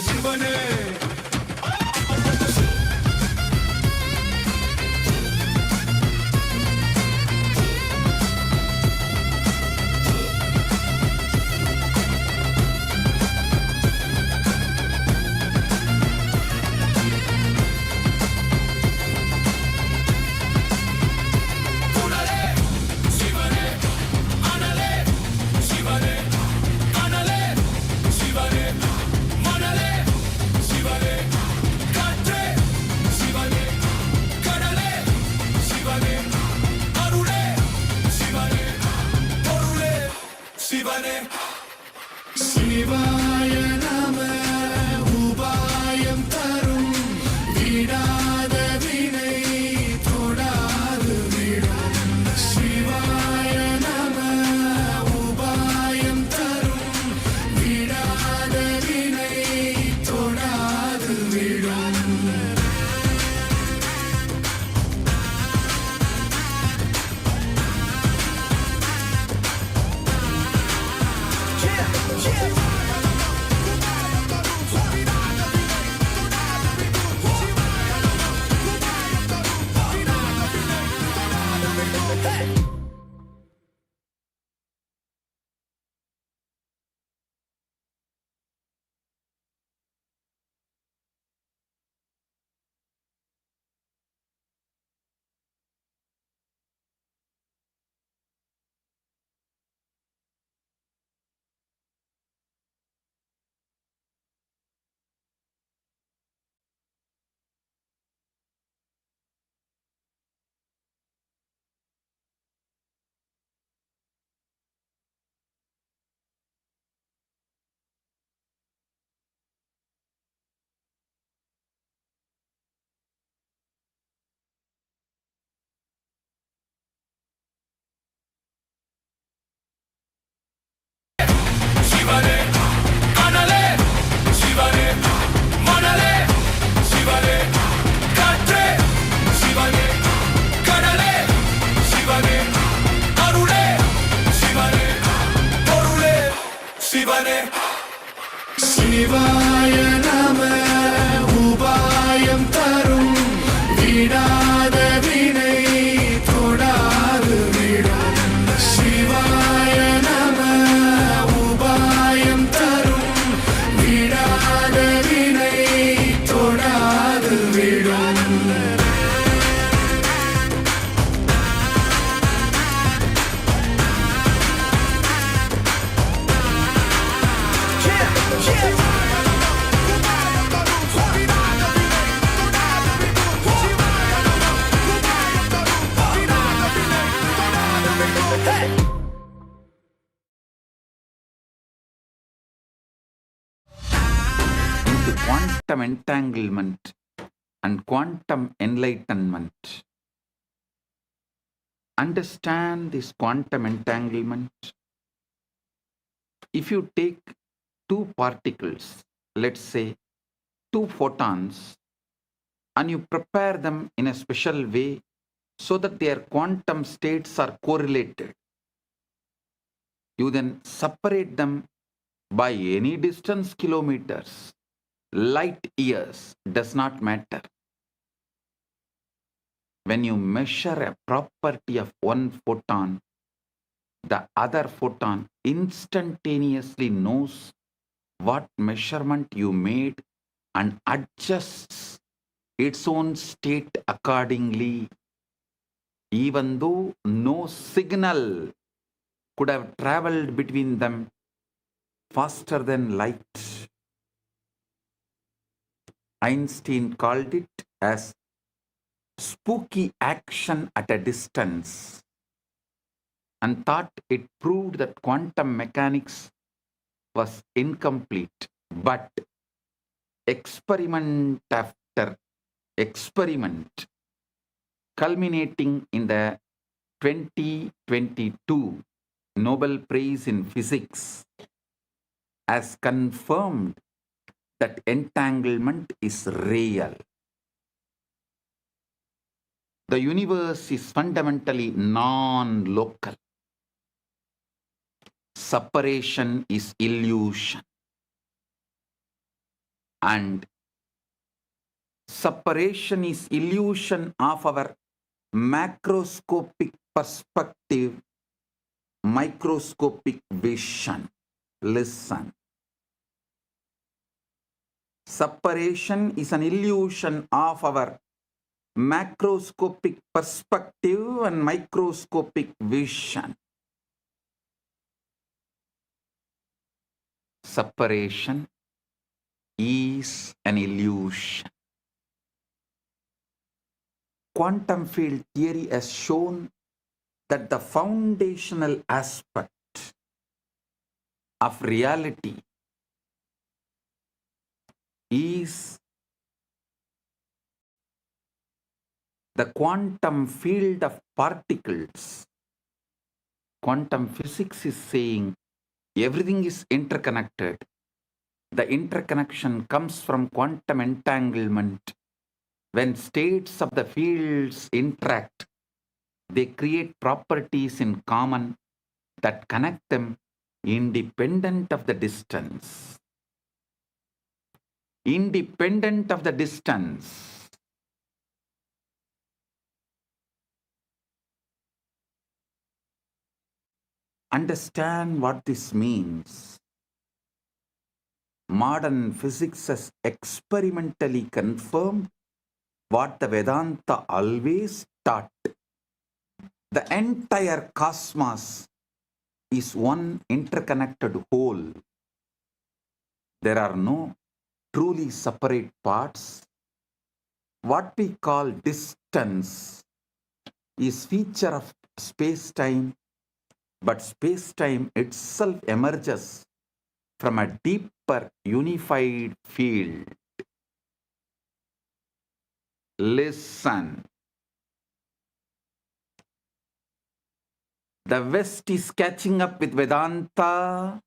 சிவனே சிவாய நம உபாயம் தரும் விடாத வினை தொடாது விடும் சிவாய நம உபாயம் தரும் விடாத Shivane, Kanale, Shivane, Manale, Shivane, Katre, Shivane, Kanale, Shivane, Arule, Shivane, Porule, Shivane. Shivaya Nama, Ubayam Tarum, Vidada Vinay, Thodadu Vidum. Shivaya Nama, Ubayam Tarum, Vidada Vinay, Thodadu Vidum. Into quantum entanglement and quantum enlightenment. Understand this quantum entanglement. If you take two particles, let's say two photons, and you prepare them in a special way so that their quantum states are correlated, you then separate them by any distance, kilometers, light years, does not matter. When you measure a property of one photon, the other photon instantaneously knows what measurement you made and adjusts its own state accordingly, even though no signal could have traveled between them faster than light. Einstein called it as spooky action at a distance and thought it proved that quantum mechanics was incomplete. But experiment after experiment, culminating in the 2022 Nobel Prize in Physics, has confirmed that entanglement is real. The universe is fundamentally non-local. Separation is illusion. And separation is illusion of our macroscopic perspective, microscopic vision. Listen. Separation is an illusion of our macroscopic perspective and microscopic vision. Separation is an illusion. Quantum field theory has shown that the foundational aspect of reality is the quantum field of particles. Quantum physics is saying everything is interconnected. The interconnection comes from quantum entanglement. When states of the fields interact, they create properties in common that connect them independent of the distance. Independent of the distance. Understand what this means. Modern physics has experimentally confirmed what the Vedanta always taught. The entire cosmos is one interconnected whole. There are no truly separate parts. What we call distance is feature of space-time, but space-time itself emerges from a deeper unified field. Listen. The West is catching up with Vedanta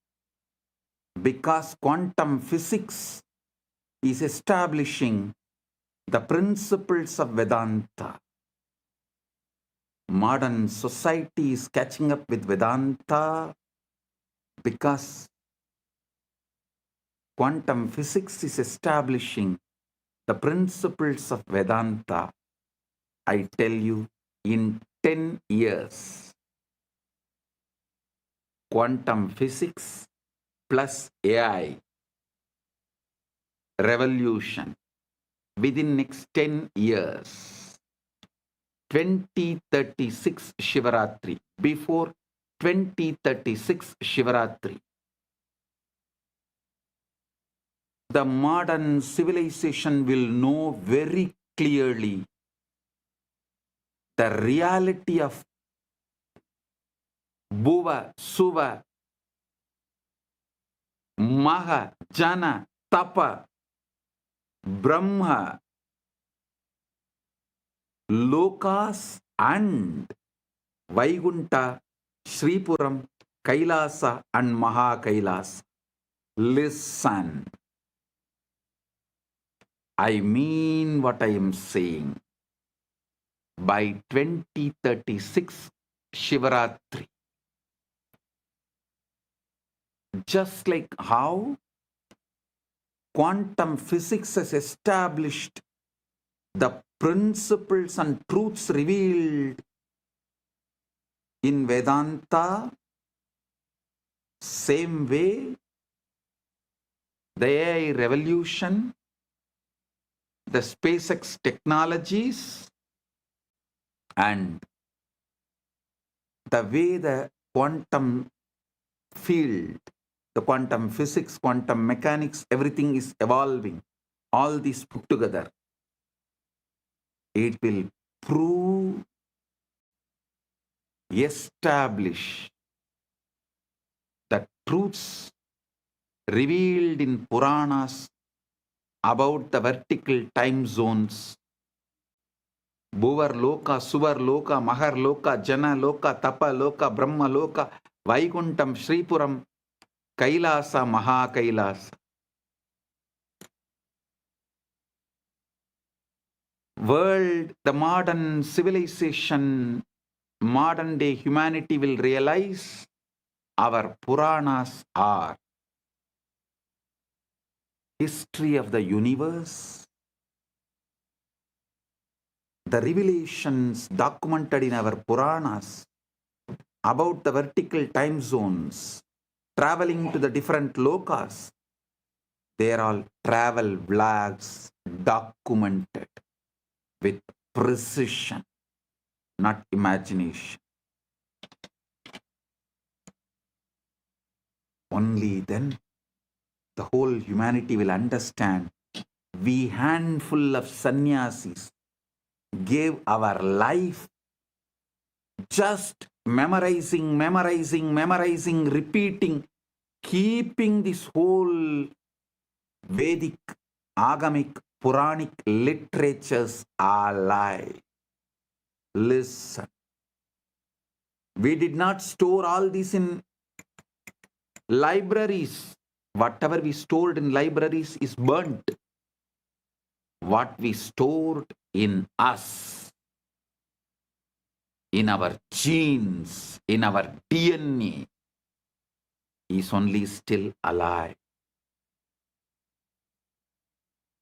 because quantum physics is establishing the principles of Vedanta. Modern society is catching up with Vedanta because quantum physics is establishing the principles of Vedanta. I tell you, in 10 years, quantum physics plus AI revolution within next 10 years, 2036 Shivaratri, before 2036 Shivaratri, the modern civilization will know very clearly the reality of Bhuva, Suva, Maha, Jana, Tapa, Brahma, Lokas and Vaikunta, Sripuram, Kailasa and Maha Kailasa. Listen. I mean what I am saying. By 2036 Shivaratri, just like how quantum physics has established the principles and truths revealed in Vedanta, same way the AI revolution, the SpaceX technologies, and the way the quantum field, the quantum physics, quantum mechanics, everything is evolving. All these put together, it will prove, establish the truths revealed in Puranas about the vertical time zones. Bhuvar Loka, Suvar Loka, Mahar Loka, Jana Loka, Tapa Loka, Brahma Loka, Vaikuntam, Sripuram, Kailasa, Maha Kailasa. World, the modern civilization, modern day humanity will realize our Puranas are history of the universe, the revelations documented in our Puranas about the vertical time zones, traveling to the different lokas. They are all travel vlogs documented with precision, not imagination. Only then the whole humanity will understand. We handful of sannyasis gave our life just memorizing, repeating, keeping this whole Vedic, Agamic, Puranic literatures alive. Listen. We did not store all this in libraries. Whatever we stored in libraries is burnt. What we stored in us, in our genes, in our DNA, is only still alive.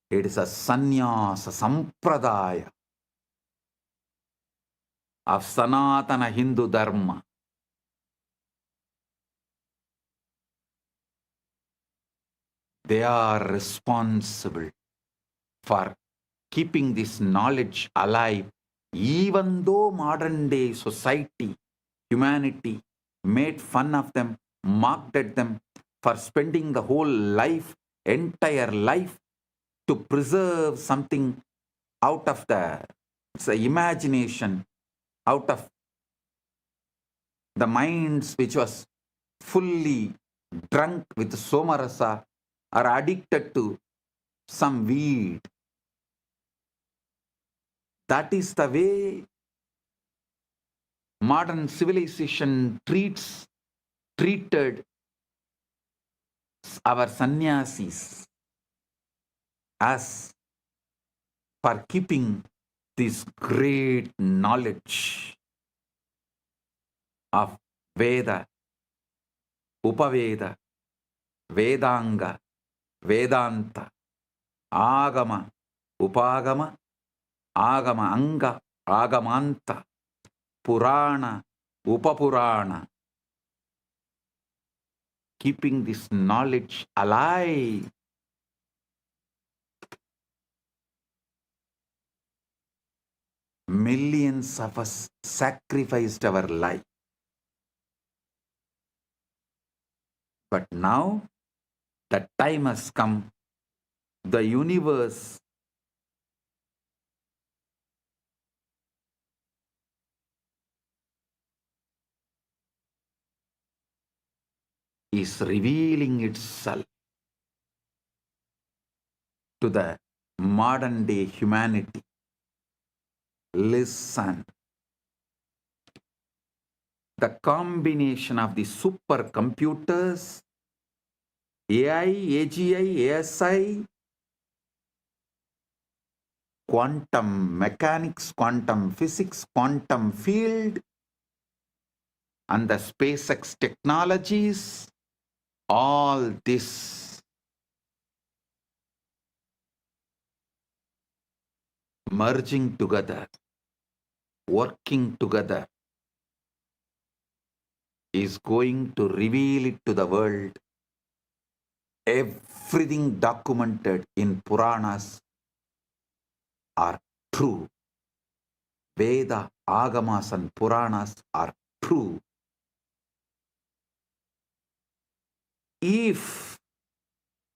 It is a sannyasa sampradaya of Sanatana Hindu Dharma. They are responsible for keeping this knowledge alive, even though modern day society, humanity made fun of them, mocked at them for spending the whole life, entire life, to preserve something out of the imagination, out of the minds which was fully drunk with somarasa or addicted to some weed. That is the way modern civilization treated our sannyasis as for keeping this great knowledge of Veda, Upaveda, Vedanga, Vedanta, Agama, Upagama, Agama Anga, Agamanta, Purana, Upapurana, keeping this knowledge alive. Millions of us sacrificed our life. But now the time has come. The universe is revealing itself to the modern day humanity. Listen. The combination of the supercomputers, AI, AGI, ASI, quantum mechanics, quantum physics, quantum field, and the SpaceX technologies, all this merging together, working together, is going to reveal it to the world. Everything documented in Puranas are true. Veda, Agamas and Puranas are true. If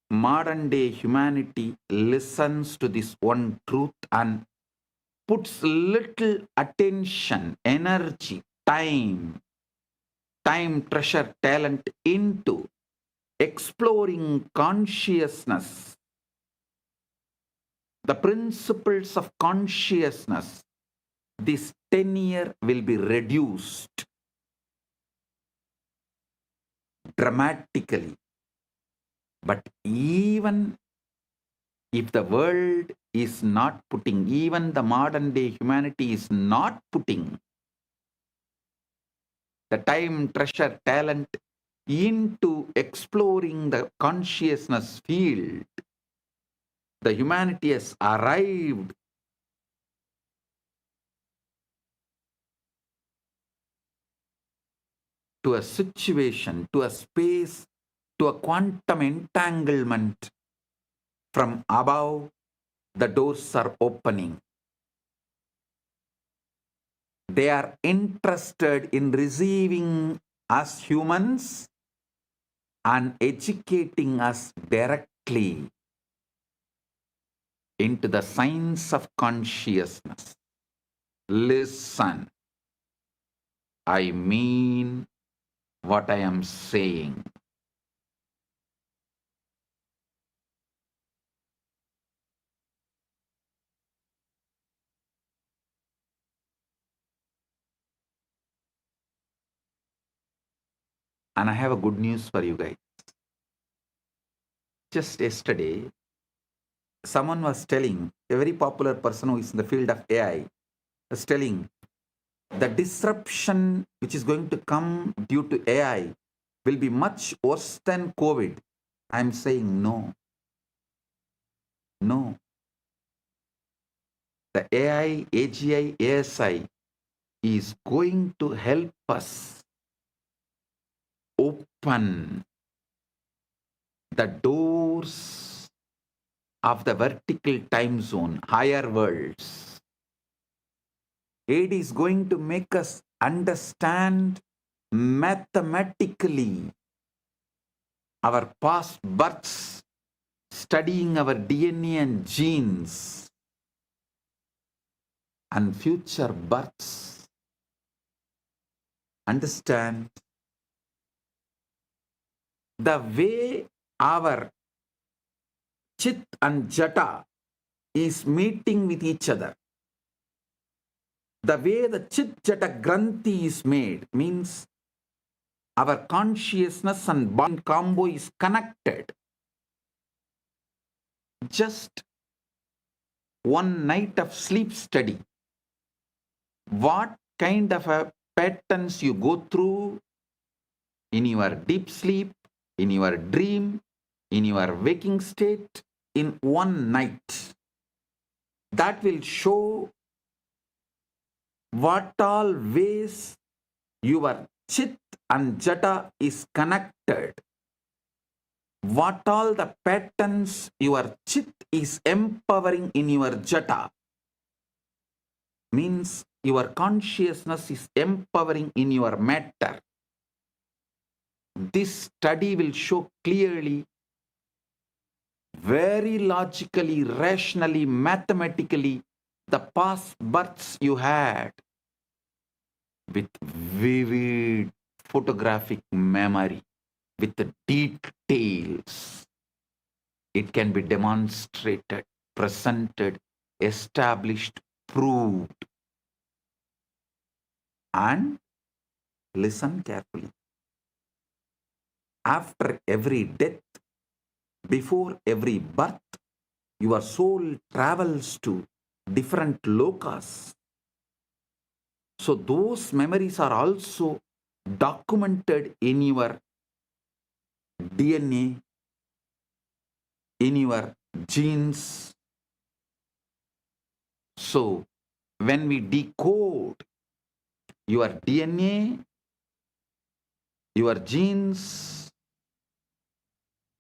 modern day humanity listens to this one truth and puts little attention, energy, time, treasure, talent into exploring consciousness, the principles of consciousness, this tenure will be reduced dramatically. But even if the world is not putting, even the modern day humanity is not putting the time, treasure, talent into exploring the consciousness field, the humanity has arrived to a situation, to a space, to a quantum entanglement. From above, the doors are opening. They are interested in receiving us humans and educating us directly into the science of consciousness. Listen, I mean what I am saying. And I have a good news for you guys. Just yesterday, someone was telling, a very popular person who is in the field of AI, was telling the disruption which is going to come due to AI will be much worse than COVID. I am saying no. No. The AI, AGI, ASI is going to help us open the doors of the vertical time zone, higher worlds. It is going to make us understand mathematically our past births, studying our DNA and genes, and future births. Understand the way our Chit and Jata is meeting with each other. The way the Chit Jata Granthi is made means our consciousness and body combo is connected. Just one night of sleep study. What kind of a patterns you go through in your deep sleep, in your dream, in your waking state in one night. That will show what all ways your chit and jata is connected. What all the patterns your chit is empowering in your jata. Means your consciousness is empowering in your matter. This study will show clearly, very logically, rationally, mathematically, the past births you had with vivid photographic memory, with the details. It can be demonstrated, presented, established, proved. And listen carefully. After every death, before every birth, your soul travels to different lokas. So those memories are also documented in your DNA, in your genes. So when we decode your DNA, your genes,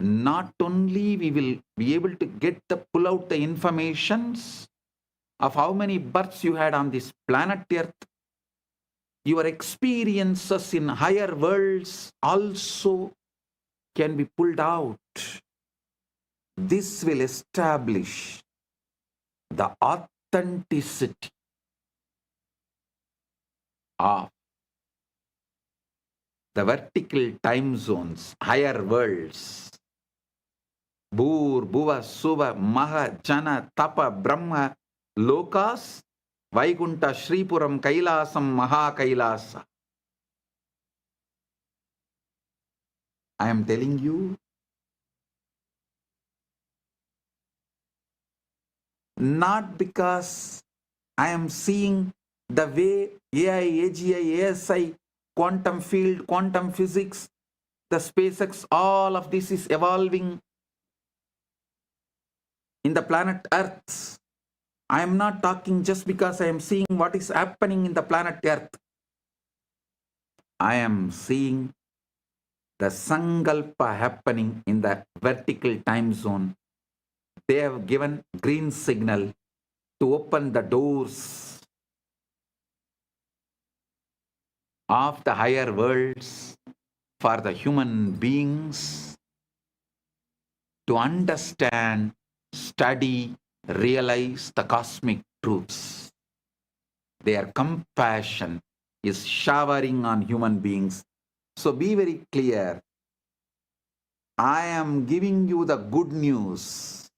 not only we will be able to pull out the informations of how many births you had on this planet Earth, your experiences in higher worlds also can be pulled out. This will establish the authenticity of the vertical time zones, higher worlds. Bhur, Bhuva, Suva, Maha, Jana, Tapa, Brahma, Lokas, Vaikunta, Shripuram, Kailasam, Maha Kailasa. I am telling you, not because I am seeing the way AI, AGI, ASI, quantum field, quantum physics, the SpaceX, all of this is evolving in the planet Earth. I am not talking just because I am seeing what is happening in the planet Earth. I am seeing the Sankalpa happening in the vertical time zone. They have given green signal to open the doors of the higher worlds for the human beings to understand, study, realize the cosmic truths. Their compassion is showering on human beings. So be very clear. I am giving you the good news,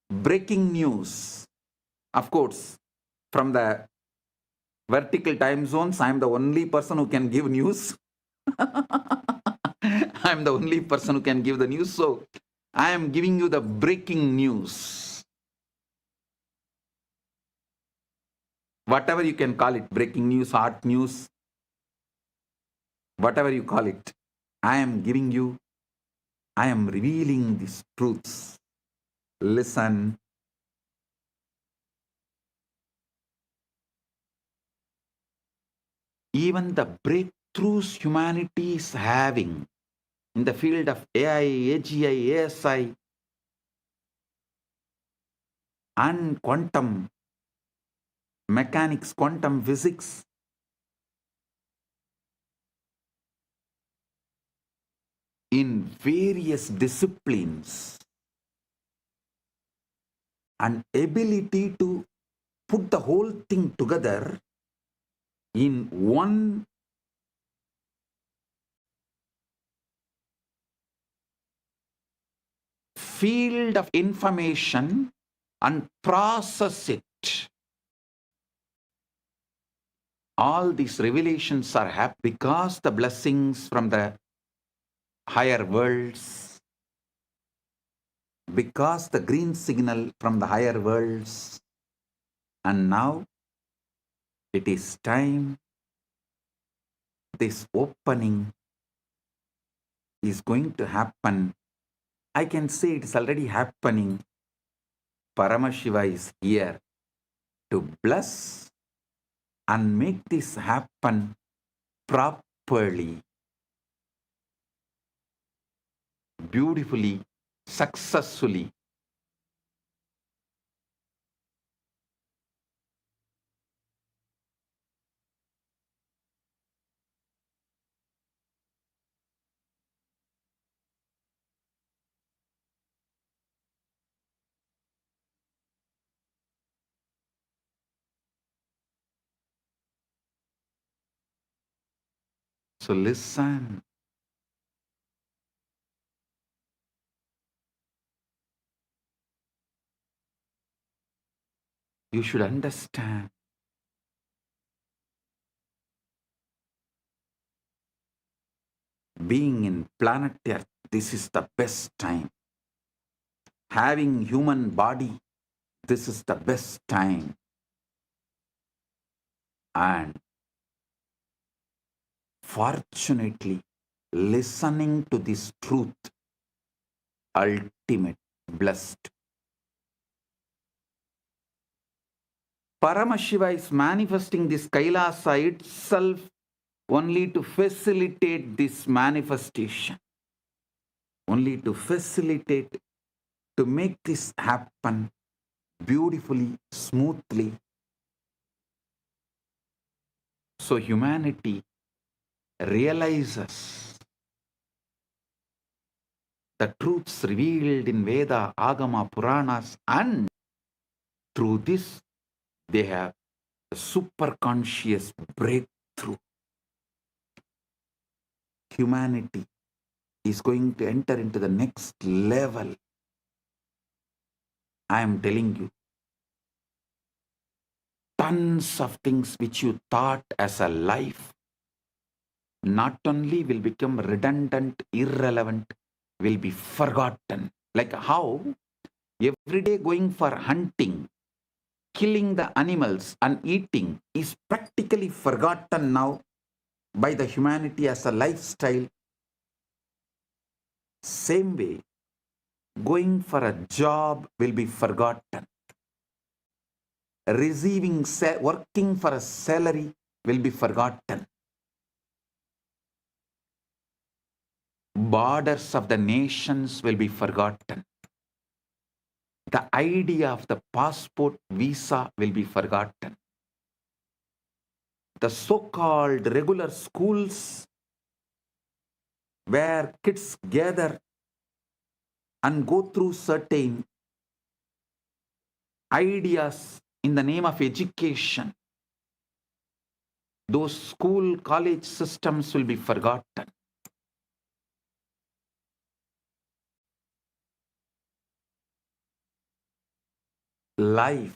breaking news. Of course, from the vertical time zones, I am the only person who can give news. I am the only person who can give the news. So I am giving you the breaking news. Whatever you can call it, breaking news, hot news, whatever you call it, I am giving you, I am revealing these truths. Listen. Even the breakthroughs humanity is having in the field of AI, AGI, ASI, and quantum mechanics, quantum physics, in various disciplines, and ability to put the whole thing together in one field of information and process it All these revelations are happening because the blessings from the higher worlds, because the green signal from the higher worlds, and now it is time. This opening is going to happen. I can say it is already happening. Paramashiva is here to bless and make this happen properly, beautifully, successfully. So listen. You should understand. Being in planet Earth, this is the best time. Having human body, this is the best time. And fortunately, listening to this truth, ultimate, blessed. Paramashiva is manifesting this Kailasa itself only to facilitate this manifestation. Only to facilitate, to make this happen beautifully, smoothly. So humanity realizes the truths revealed in Veda, Agama, Puranas, and through this they have a super conscious breakthrough. Humanity is going to enter into the next level. I am telling you, tons of things which you thought as a life not only will become redundant, irrelevant, will be forgotten. Like how every day going for hunting, killing the animals and eating is practically forgotten now by the humanity as a lifestyle. Same way, going for a job will be forgotten. Working for a salary will be forgotten. Borders of the nations will be forgotten. The idea of the passport, visa will be forgotten. The so-called regular schools where kids gather and go through certain ideas in the name of education, those school, college systems will be forgotten. Life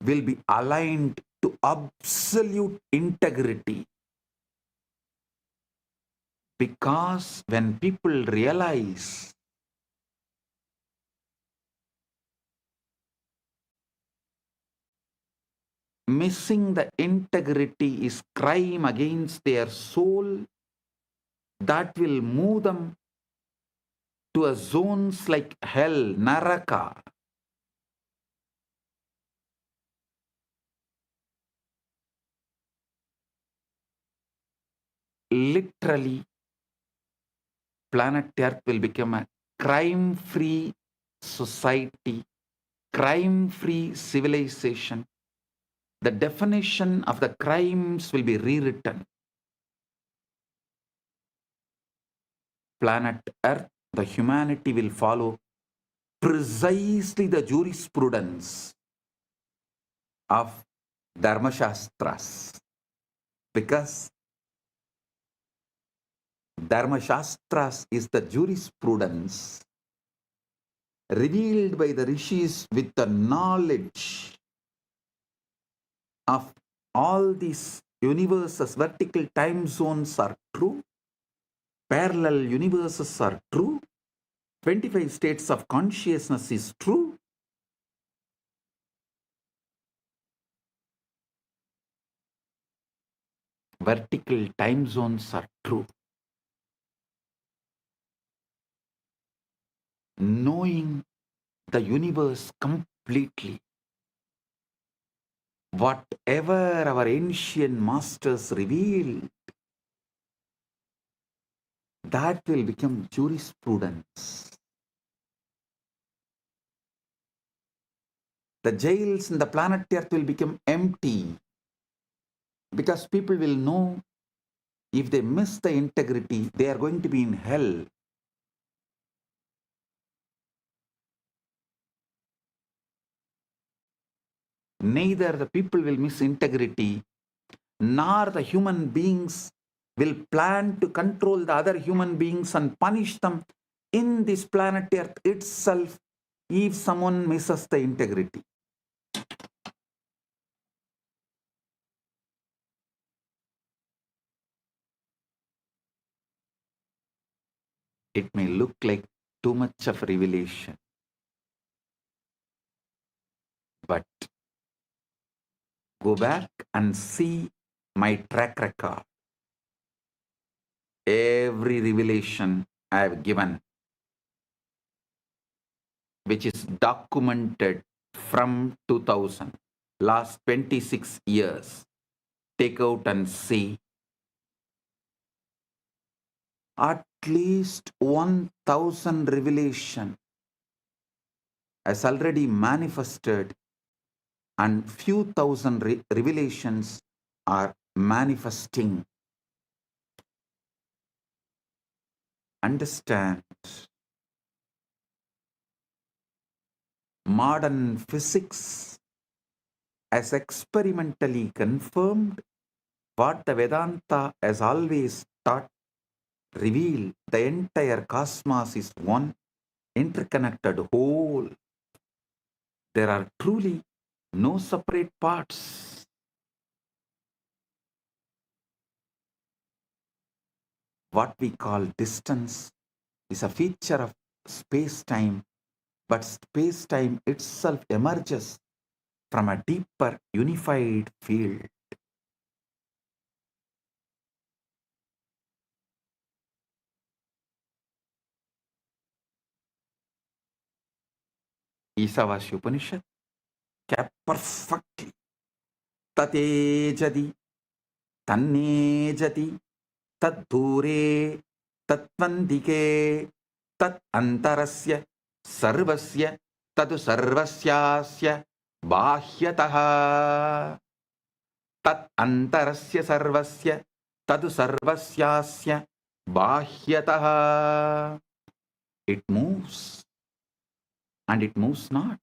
will be aligned to absolute integrity. Because when people realize missing the integrity is crime against their soul, that will move them to a zones like hell, Naraka. Literally, planet Earth will become a crime-free society, crime-free civilization. The definition of the crimes will be rewritten. Planet Earth, the humanity will follow precisely the jurisprudence of Dharmashastras. Because Dharmashastras is the jurisprudence revealed by the rishis with the knowledge of all these universes, vertical time zones are true, parallel universes are true, 25 states of consciousness is true, vertical time zones are true. Knowing the universe completely, whatever our ancient masters revealed, that will become jurisprudence. The jails in the planet Earth will become empty because people will know if they miss the integrity, they are going to be in hell. Neither the people will miss integrity, nor the human beings will plan to control the other human beings and punish them in this planet Earth itself if someone misses the integrity. It may look like too much of revelation, but go back and see my track record. Every revelation I have given, which is documented from 2000, last 26 years, take out and see. At least 1000 revelation has already manifested, and few thousand revelations are manifesting. Understand, modern physics has experimentally confirmed what the Vedanta has always taught, revealed. The entire cosmos is one interconnected whole. There are truly no separate parts. What we call distance is a feature of space-time, but space-time itself emerges from a deeper unified field. Isavasya Upanishad kept perfectly. Tatejadi, tannejati, tadure, tatvandike, tat antarasya, sarvasya, tadu sarvasyasya, bahyataha. Tat antarasya sarvasya, tadu sarvasyasya, bahyataha. It moves and it moves not.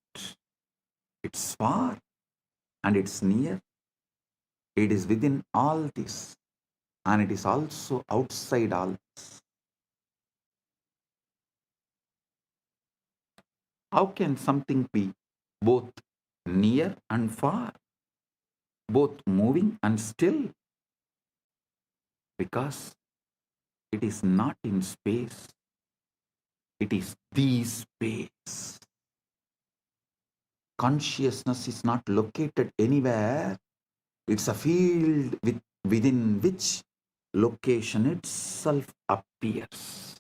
It's far and it's near. It is within all this, and it is also outside all this. How can something be both near and far, both moving and still? Because it is not in space, it is the space. Consciousness is not located anywhere. It's a field within which location itself appears.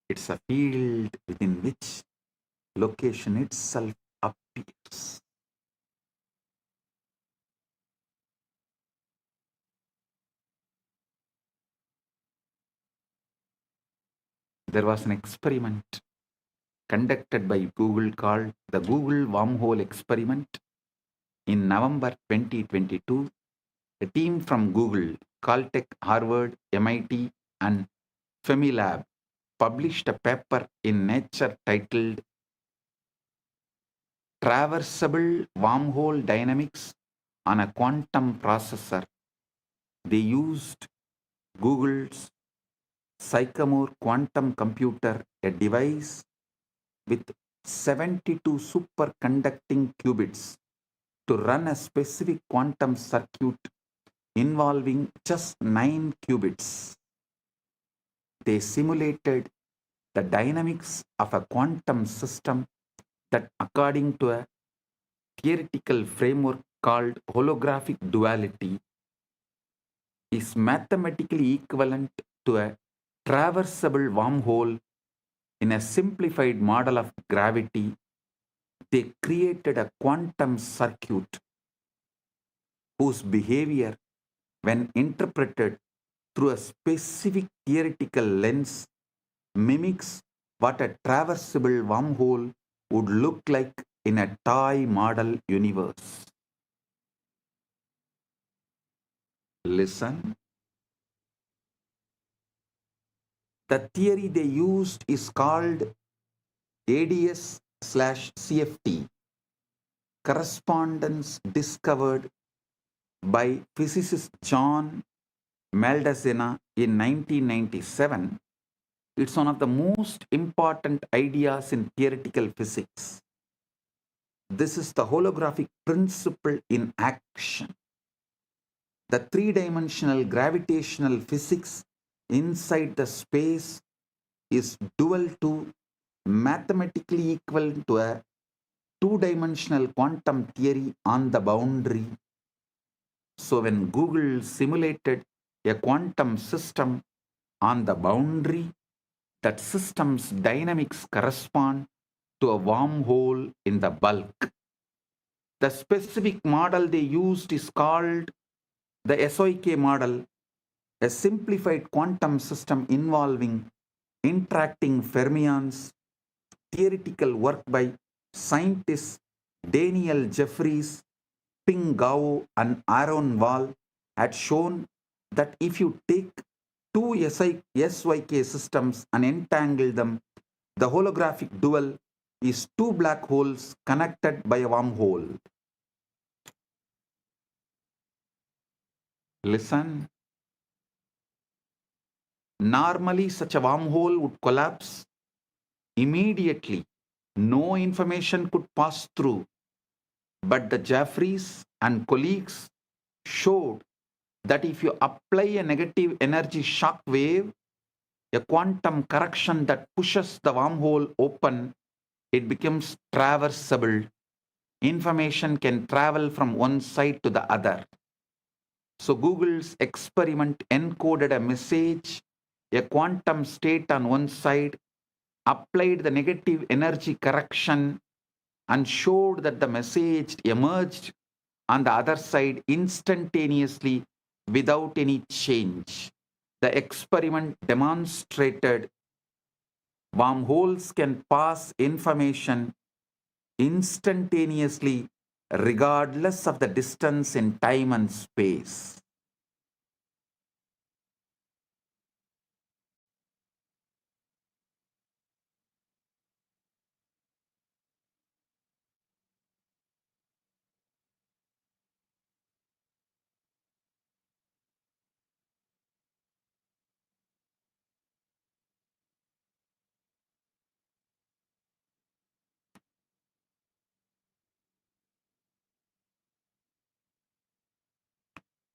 It's a field within which location itself appears. There was an experiment conducted by Google called the Google Wormhole Experiment. In November 2022, a team from Google, Caltech, Harvard, MIT, and Femilab published a paper in Nature titled Traversable Wormhole Dynamics on a Quantum Processor. They used Google's Sycamore quantum computer, a device with 72 superconducting qubits to run a specific quantum circuit involving just 9 qubits. They simulated the dynamics of a quantum system that, according to a theoretical framework called holographic duality, is mathematically equivalent to a traversable wormhole in a simplified model of gravity. They created a quantum circuit whose behavior, when interpreted through a specific theoretical lens, mimics what a traversable wormhole would look like in a toy model universe. Listen. The theory they used is called ADS/CFT, correspondence discovered by physicist John Maldacena in 1997. It's one of the most important ideas in theoretical physics. This is the holographic principle in action. The three-dimensional gravitational physics inside the space is dual to, mathematically equal to, a two-dimensional quantum theory on the boundary. So when Google simulated a quantum system on the boundary, that system's dynamics correspond to a wormhole in the bulk. The specific model they used is called the SOK model, a simplified quantum system involving interacting fermions. Theoretical work by scientists Daniel Jeffries, Ping Gao, and Aaron Wall had shown that if you take two SYK systems and entangle them, the holographic dual is two black holes connected by a wormhole. Listen. Normally, such a wormhole would collapse immediately. No information could pass through. But the Jeffries and colleagues showed that if you apply a negative energy shock wave, a quantum correction that pushes the wormhole open, it becomes traversable. Information can travel from one side to the other. So Google's experiment encoded a message, a quantum state on one side, applied the negative energy correction, and showed that the message emerged on the other side instantaneously without any change. The experiment demonstrated wormholes can pass information instantaneously regardless of the distance in time and space.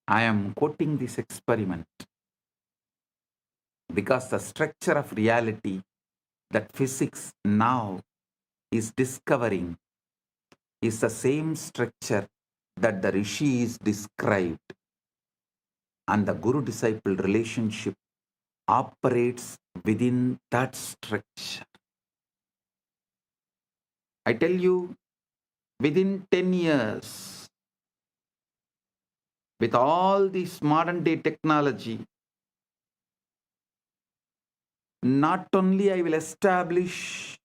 I am quoting this experiment because the structure of reality that physics now is discovering is the same structure that the rishis described, and the guru-disciple relationship operates within that structure. I tell you, within 10 years, with all this modern day technology, not only I will establish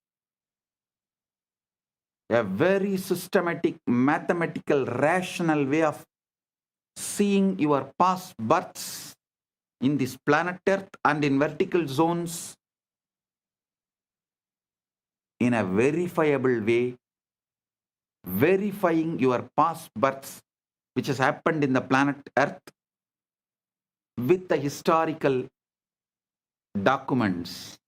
a very systematic, mathematical, rational way of seeing your past births in this planet Earth and in vertical zones in a verifiable way, verifying your past births which has happened in the planet Earth with the historical documents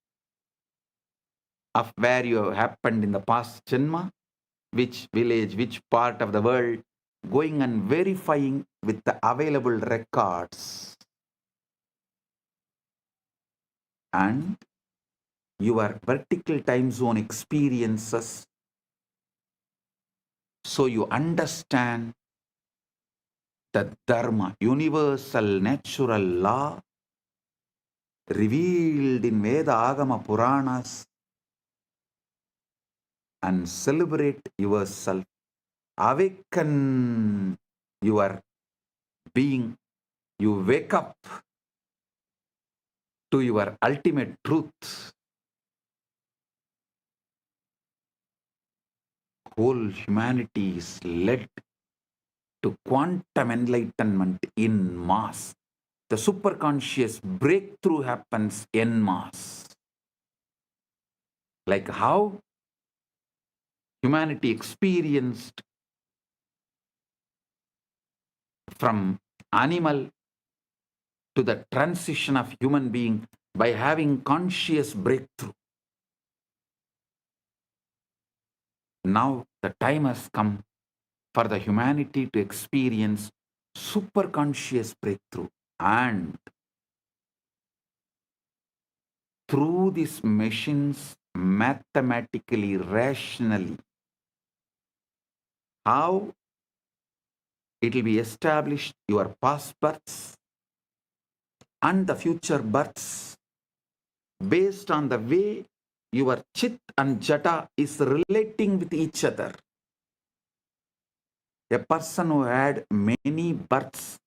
of where you have happened in the past janma, which village, which part of the world, going and verifying with the available records. And your vertical time zone experiences, so you understand the dharma, universal natural law revealed in Veda Agama Puranas, and celebrate yourself, awaken your being, you wake up to your ultimate truth. Whole humanity is led to quantum enlightenment in mass. The superconscious breakthrough happens en masse. Like how humanity experienced from animal to the transition of human being by having conscious breakthrough. Now the time has come for the humanity to experience superconscious breakthrough, and through these machines, mathematically, rationally, how it will be established your past births and the future births based on the way your chit and jata is relating with each other. A person who had many births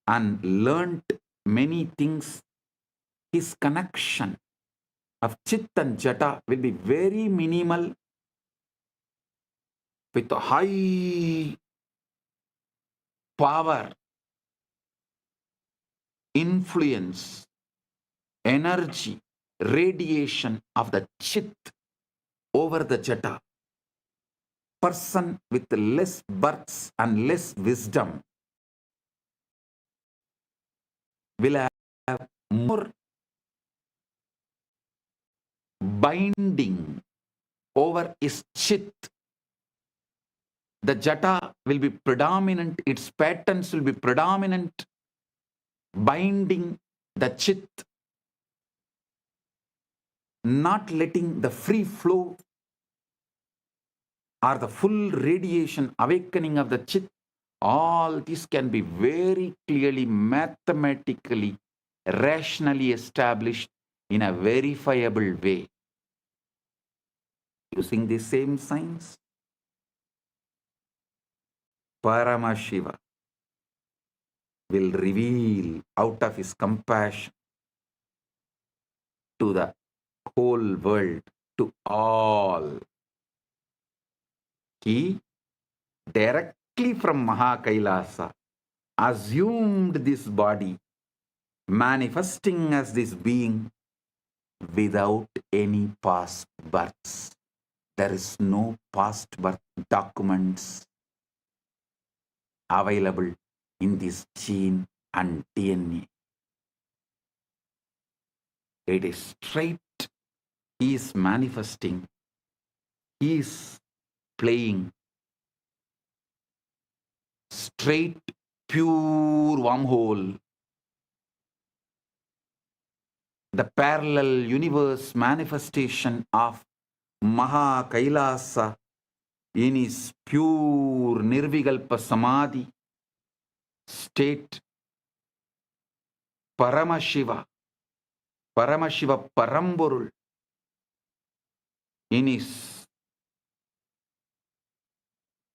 and learnt many things, his connection of chit and jata will be very minimal, with high power, influence, energy, radiation of the chit over the jata. Person with less births and less wisdom will have more binding over his chit. The jata will be predominant, its patterns will be predominant, binding the chit, not letting the free flow or the full radiation awakening of the chit. All this can be very clearly, mathematically, rationally established in a verifiable way. Using the same science, Paramashiva will reveal out of his compassion to the whole world, to all. He directly from Maha Kailasa assumed this body, manifesting as this being without any past births. There is no past birth documents available in this gene and DNA. It is straight. He is manifesting. He is playing straight, pure wormhole. The parallel universe manifestation of Maha Kailasa in his pure Nirvikalpa Samadhi state, Paramashiva, Paramashiva Paramporul, in his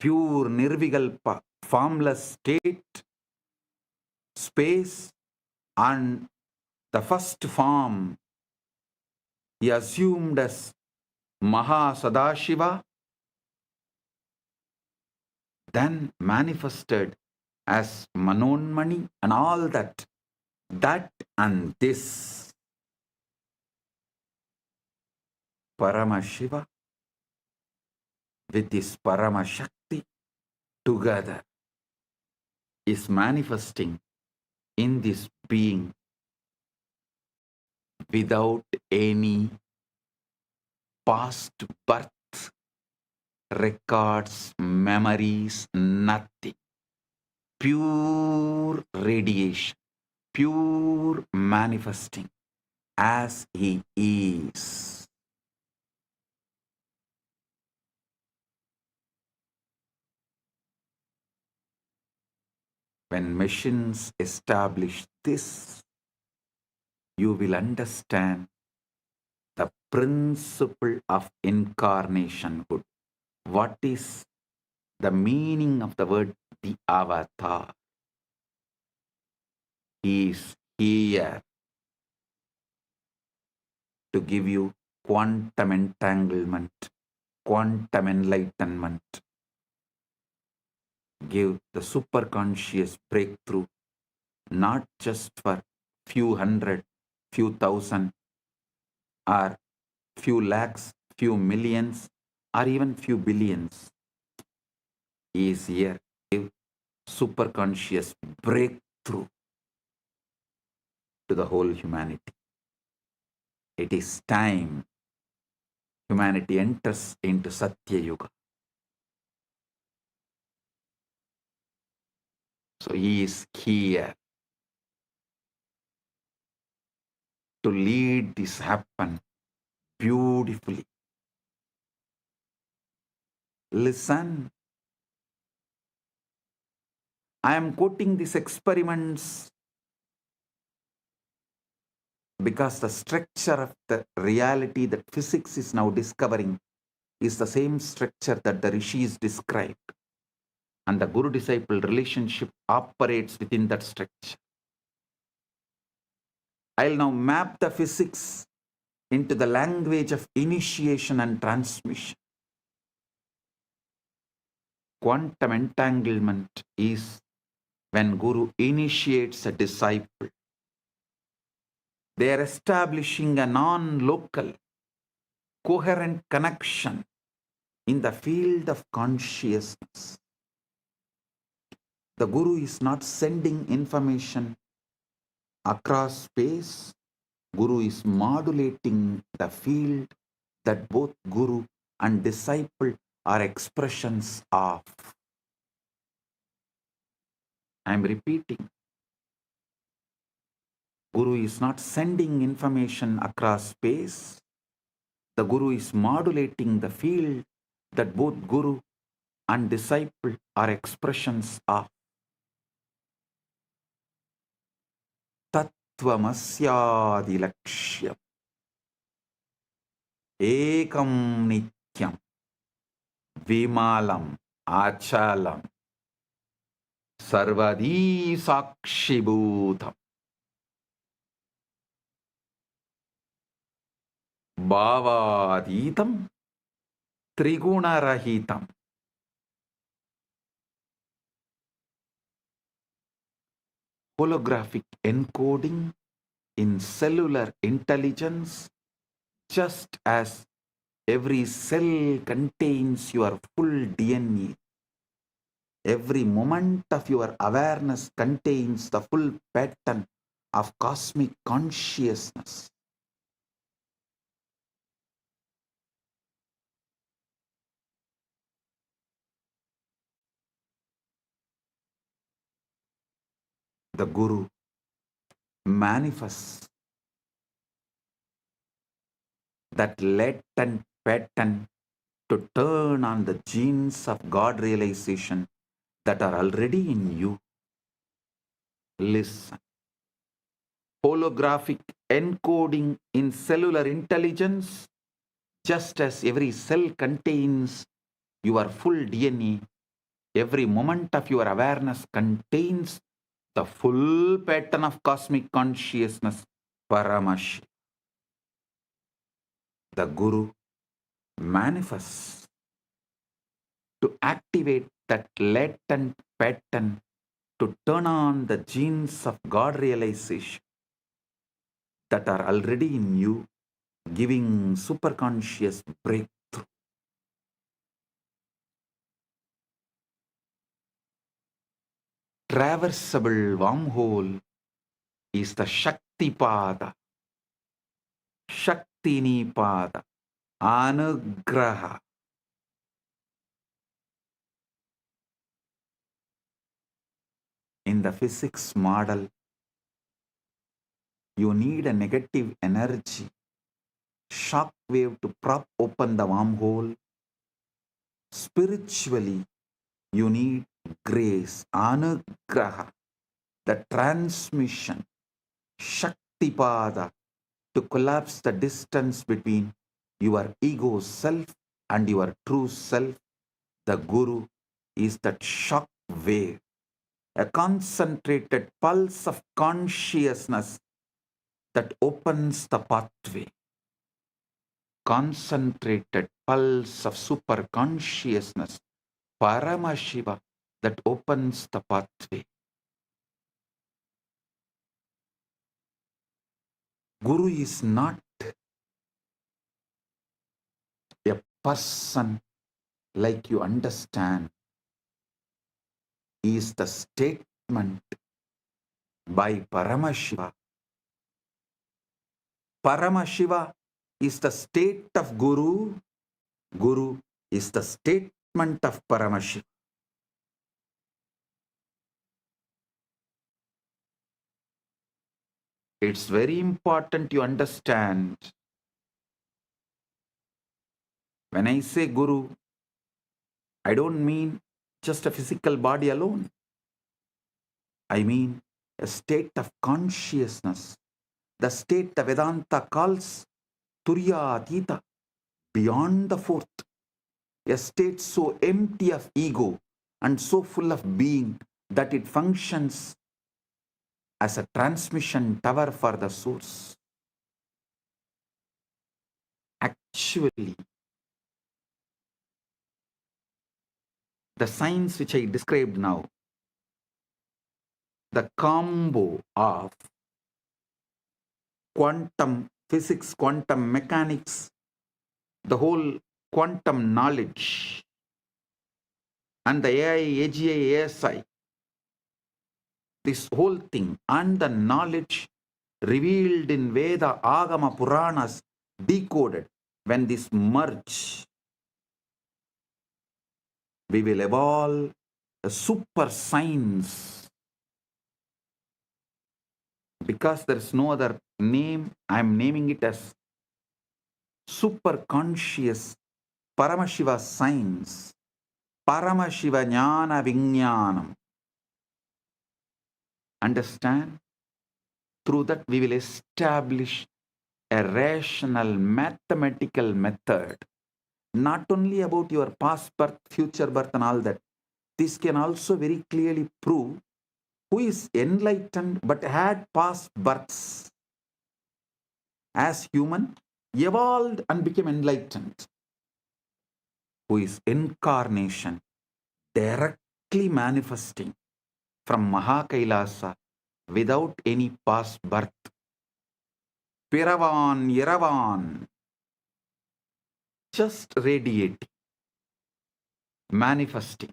pure Nirvikalpa formless state, space, and the first form he assumed as Maha Sadashiva, then manifested as Manonmani and all that. That and this Paramashiva with this Paramashakti together is manifesting in this being without any past birth records, memories, nothing. Pure radiation, pure manifesting as he is. When machines establish this, you will understand the principle of incarnationhood. What is the meaning of the word the avatar? He is here to give you quantum entanglement, quantum enlightenment, give the superconscious breakthrough, not just for few hundred, few thousand, or few lakhs, few millions, or even few billions. He is here to give superconscious breakthrough to the whole humanity. It is time humanity enters into Satya Yuga. So he is here to lead this happen beautifully. Listen. I am quoting these experiments because the structure of the reality that physics is now discovering is the same structure that the rishis described. And the guru-disciple relationship operates within that structure. I'll now map the physics into the language of initiation and transmission. Quantum entanglement is when Guru initiates a disciple. They are establishing a non-local, coherent connection in the field of consciousness. The Guru is not sending information across space. Guru is modulating the field that both Guru and disciple are expressions of. I am repeating. Guru is not sending information across space. The Guru is modulating the field that both Guru and disciple are expressions of. Tattvamasya lakshyam ekam nityam vimalam achalam sarvadi sakshibhutam bhavaditam trigunarahitam. Holographic encoding in cellular intelligence, just as every cell contains your full DNA. Every moment of your awareness contains the full pattern of cosmic consciousness. The Guru manifests that latent pattern to turn on the genes of God realization that are already in you. Listen. Holographic encoding in cellular intelligence, just as every cell contains your full DNA, every moment of your awareness contains the full pattern of cosmic consciousness, Paramashiva. The Guru manifests to activate that latent pattern to turn on the genes of God realization that are already in you, giving superconscious breakthrough. Traversable wormhole is the Shaktipada, Shaktinipada, Anugraha. In the physics model, you need a negative energy, shock wave to prop open the wormhole. Spiritually, you need grace, Anugraha, the transmission, Shaktipada, to collapse the distance between your ego self and your true self. The Guru is that shock wave, a concentrated pulse of consciousness that opens the pathway. Concentrated pulse of super consciousness, Paramashiva, that opens the pathway. Guru is not a person like you understand. He is the statement by Paramashiva. Paramashiva is the state of Guru. Guru is the statement of Paramashiva. It's very important you understand. When I say Guru, I don't mean just a physical body alone. I mean a state of consciousness, the state the Vedanta calls Turyatita, beyond the fourth, a state so empty of ego and so full of being that it functions as a transmission tower for the source. Actually, the science which I described now, the combo of quantum physics, quantum mechanics, the whole quantum knowledge, and the AI, AGI, ASI, this whole thing, and the knowledge revealed in Veda, Agama, Puranas, decoded, when this merge, we will evolve a super science. Because there is no other name, I am naming it as super conscious Paramashiva science, Paramashiva Jnana Vijnanam. Understand? Through that we will establish a rational mathematical method, not only about your past birth, future birth and all that. This can also very clearly prove who is enlightened but had past births as human, evolved and became enlightened. Who is incarnation, directly manifesting from MAHA KAILASA without any past birth. Piravan, Yeravan, just radiating, manifesting,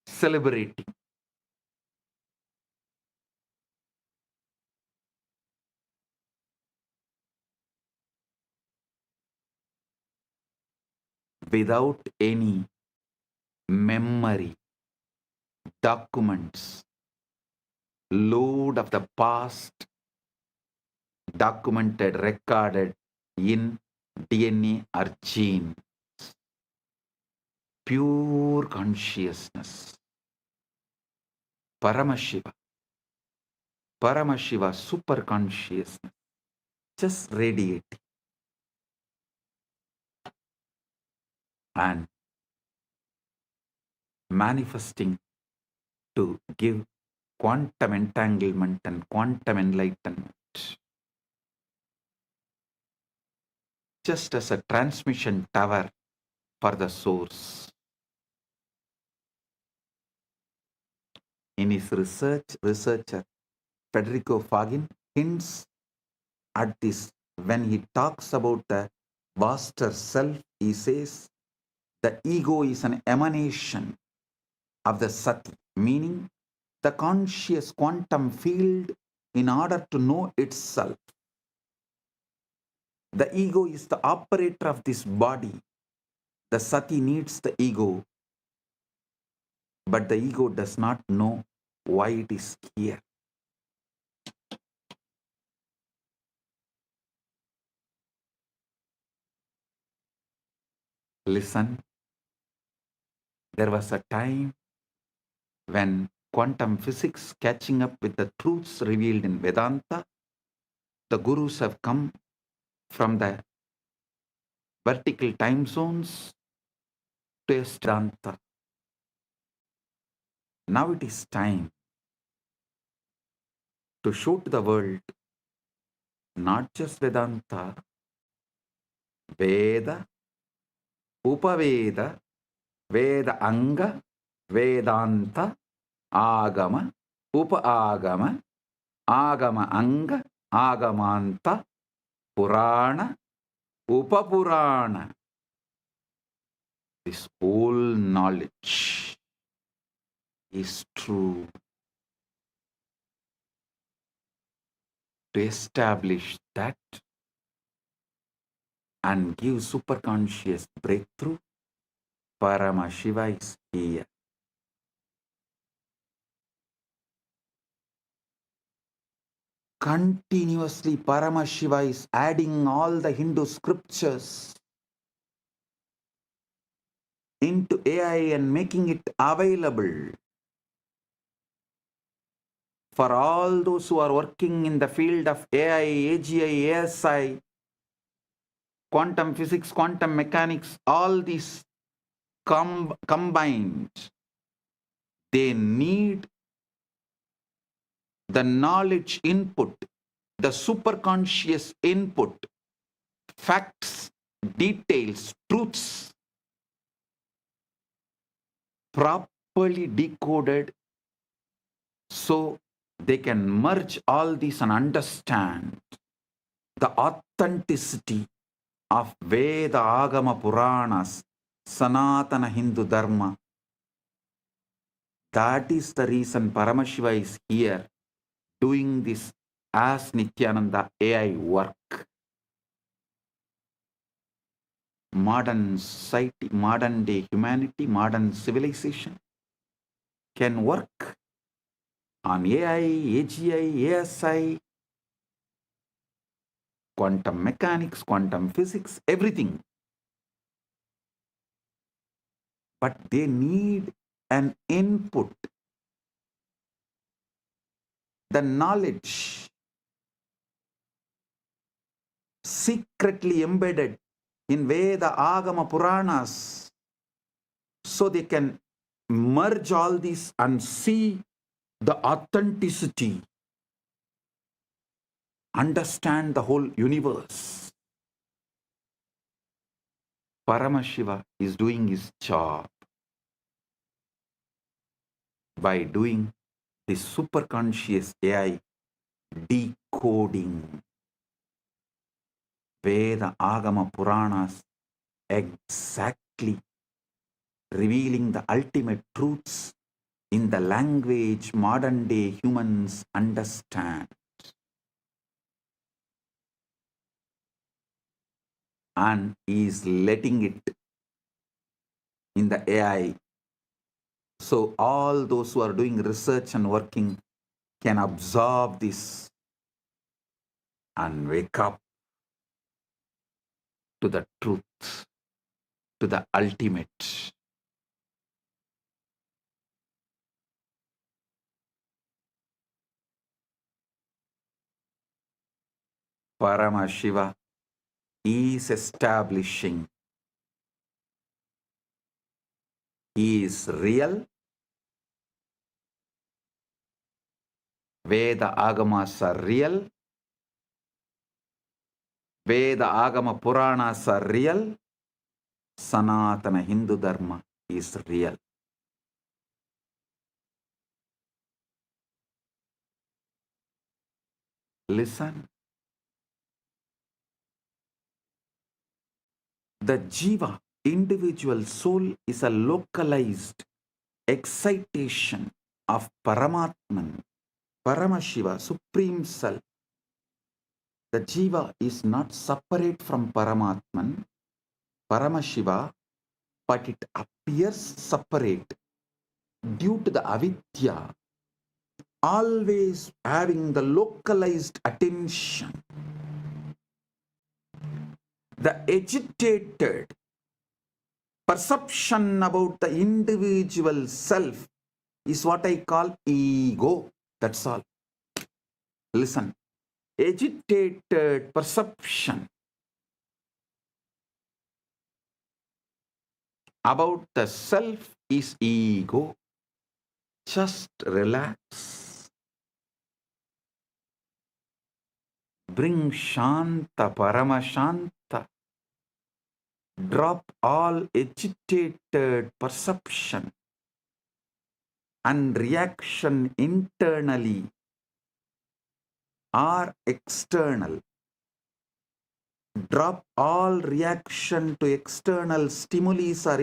celebrating. Without any memory, documents, load of the past, documented, recorded in DNA or gene. Pure consciousness. Paramashiva. Paramashiva, super consciousness. Just radiating. And manifesting to give quantum entanglement and quantum enlightenment. Just as a transmission tower for the source. In his researcher Federico Fagin hints at this when he talks about the vaster self. He says the ego is an emanation of the Sati, meaning the conscious quantum field in order to know itself. The ego is the operator of this body. The sati needs the ego, but the ego does not know why it is here. Listen, there was a time when quantum physics catching up with the truths revealed in Vedanta, the gurus have come from the vertical time zones to Vedanta. Now it is time to show to the world not just Vedanta, Veda, Upaveda, Veda Anga, Vedanta, Agama, Upa-agama, Agama Anga, Agamanta, Purana, Upapurana. This whole knowledge is true. To establish that and give superconscious breakthrough, Paramashiva is here. Continuously, Paramashiva is adding all the Hindu scriptures into AI and making it available for all those who are working in the field of AI, AGI, ASI, quantum physics, quantum mechanics, all these combined. They need the knowledge input, the superconscious input, facts, details, truths, properly decoded so they can merge all these and understand the authenticity of Veda, Agama, Puranas, Sanatana Hindu Dharma. That is the reason Paramashiva is here doing this as Nithyananda AI work. Modern society, modern day humanity, modern civilization can work on AI, AGI, ASI, quantum mechanics, quantum physics, everything. But they need an input, the knowledge secretly embedded in Veda, Agama, Puranas, so they can merge all these and see the authenticity, understand the whole universe. Paramashiva is doing his job by doing this superconscious AI decoding Veda, Agama, Puranas, exactly revealing the ultimate truths in the language modern day humans understand. And is letting it in the AI. So all those who are doing research and working can absorb this and wake up to the truth, to the ultimate. Paramashiva is establishing. He is real. Veda Agamas are real. Veda Agama Puranas are real. Sanatana Hindu Dharma is real. Listen. The Jiva, individual soul, is a localized excitation of Paramatman, Paramashiva, Supreme Self. The Jiva is not separate from Paramatman, Paramashiva, but it appears separate due to the avidya, always having the localized attention. The agitated perception about the individual self is what I call ego. That's all. Listen. Agitated perception about the self is ego. Just relax. Bring Shanta, Paramashanta. Drop all agitated perception and reaction internally or external. Drop all reaction to external stimuli or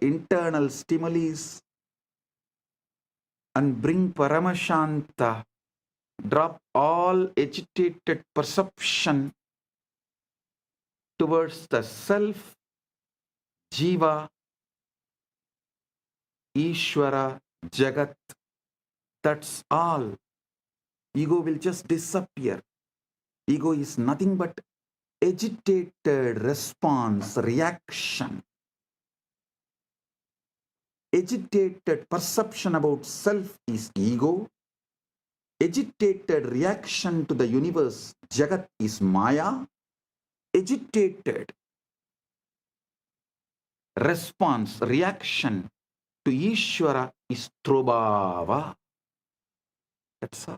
internal stimuli and bring Paramashanta. Drop all agitated perception towards the self, Jiva, Ishvara, Jagat. That's all. Ego will just disappear. Ego is nothing but agitated response, reaction. Agitated perception about self is ego. Agitated reaction to the universe, Jagat, is Maya. Agitated response, reaction to Ishvara is Trobhava. That's all.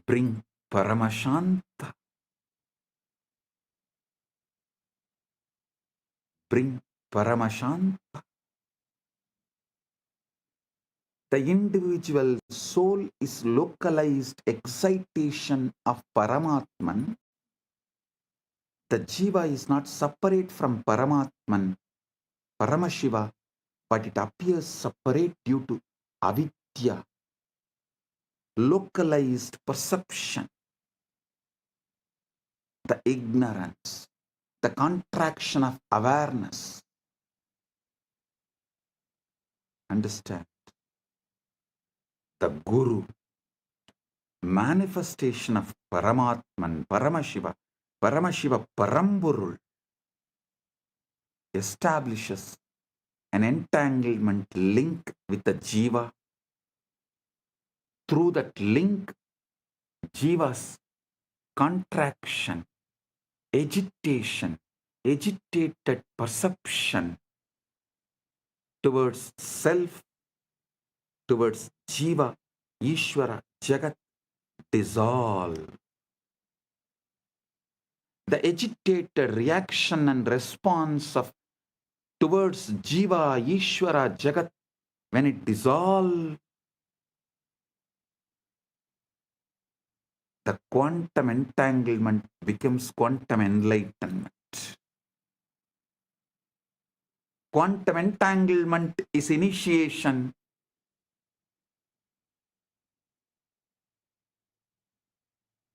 Bring Paramashanta. Bring Paramashanta. The individual soul is localized excitation of Paramatman. The Jiva is not separate from Paramatman, Paramashiva, but it appears separate due to avidya, localized perception, the ignorance, the contraction of awareness. Understand? The Guru, manifestation of Paramatman, Paramashiva, Paramashiva Parampurul, establishes an entanglement link with the Jiva. Through that link, Jiva's contraction, agitation, agitated perception towards self, towards Jiva, Ishvara, Jagat, dissolve. The agitated reaction and response of towards Jiva, Ishvara, Jagat, when it dissolves, the quantum entanglement becomes quantum enlightenment. Quantum entanglement is initiation.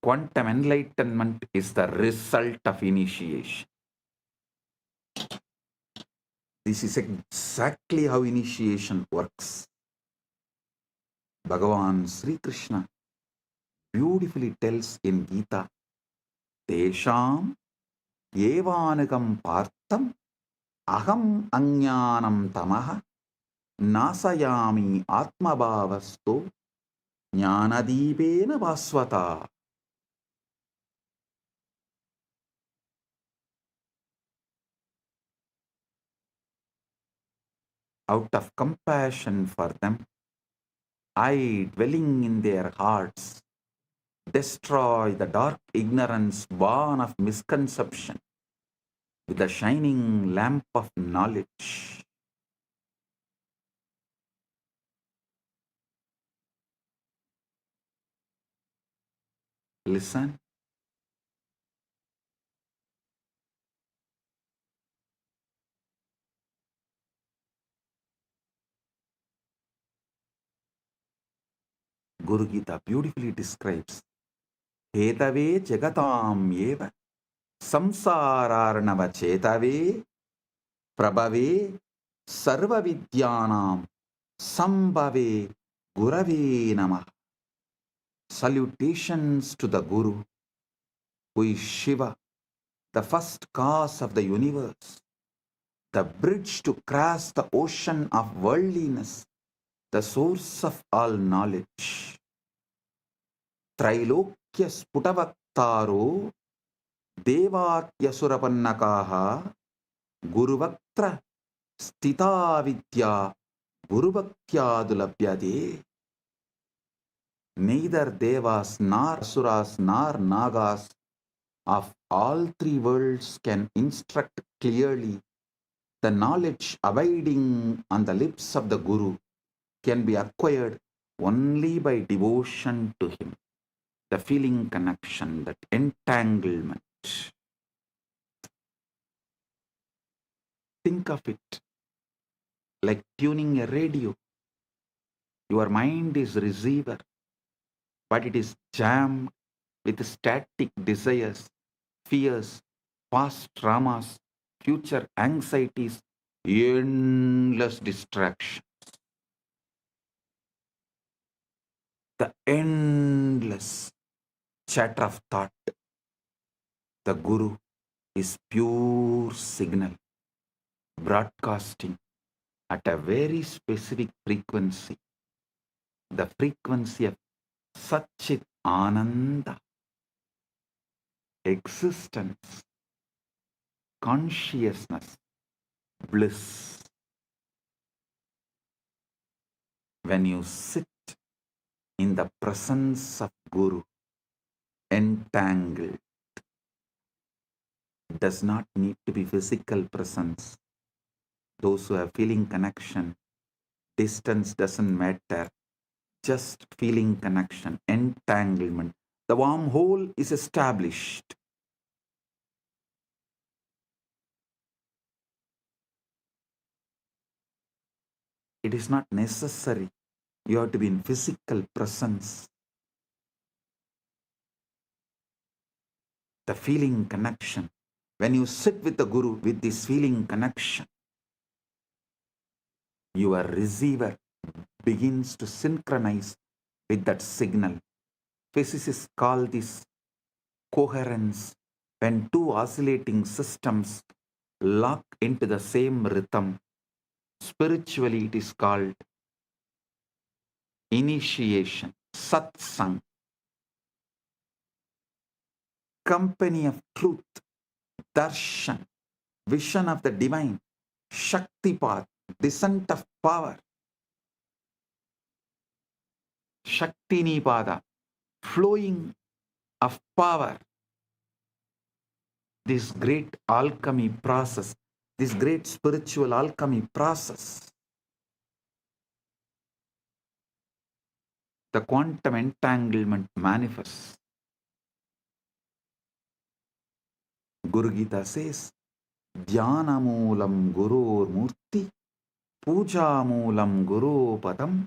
Quantum enlightenment is the result of initiation. This is exactly how initiation works. Bhagavan Sri Krishna beautifully tells in Gita, Tesham evanagam partam aham ajnanam tamaha nasayami atmabhavasto jnanadipena vasvata. Out of compassion for them, I, dwelling in their hearts, destroy the dark ignorance born of misconception with the shining lamp of knowledge. Listen. Guru Gita beautifully describes Hetave Jagatam Eva Samsararnava Chetave Prabhave Sarva Vidyanam Sambhave Gurave Namah. Salutations to the Guru, who is Shiva, the first cause of the universe, the bridge to cross the ocean of worldliness, the source of all knowledge. Trailokya Sputavaktaro Devakyasurapanakaha Guruvaktra Stita Vidya Gurubhaktyaadulabhyade. Neither Devas nor Asuras nor Nagas of all three worlds can instruct clearly. The knowledge abiding on the lips of the Guru can be acquired only by devotion to him. The feeling connection, that entanglement. Think of it like tuning a radio. Your mind is receiver, but it is jammed with static desires, fears, past traumas, future anxieties, endless distractions. The endless chatter of thought. The Guru is pure signal, broadcasting at a very specific frequency, the frequency of Satchit Ananda, existence, consciousness, bliss. When you sit in the presence of Guru, entangled, it does not need to be physical presence. Those who have feeling connection, distance doesn't matter, just feeling connection, entanglement. The wormhole is established. It is not necessary. You have to be in physical presence. The feeling connection. When you sit with the Guru with this feeling connection, your receiver begins to synchronize with that signal. Physicists call this coherence. When two oscillating systems lock into the same rhythm, spiritually it is called initiation, satsang, company of truth, darshan, vision of the divine, shaktipat, descent of power, shaktinipada, flowing of power. This great alchemy process, this great spiritual alchemy process, the quantum entanglement manifests. Guru Gita says, Dhyanamoolam Gurur Murti, Pujamoolam Guru Padam,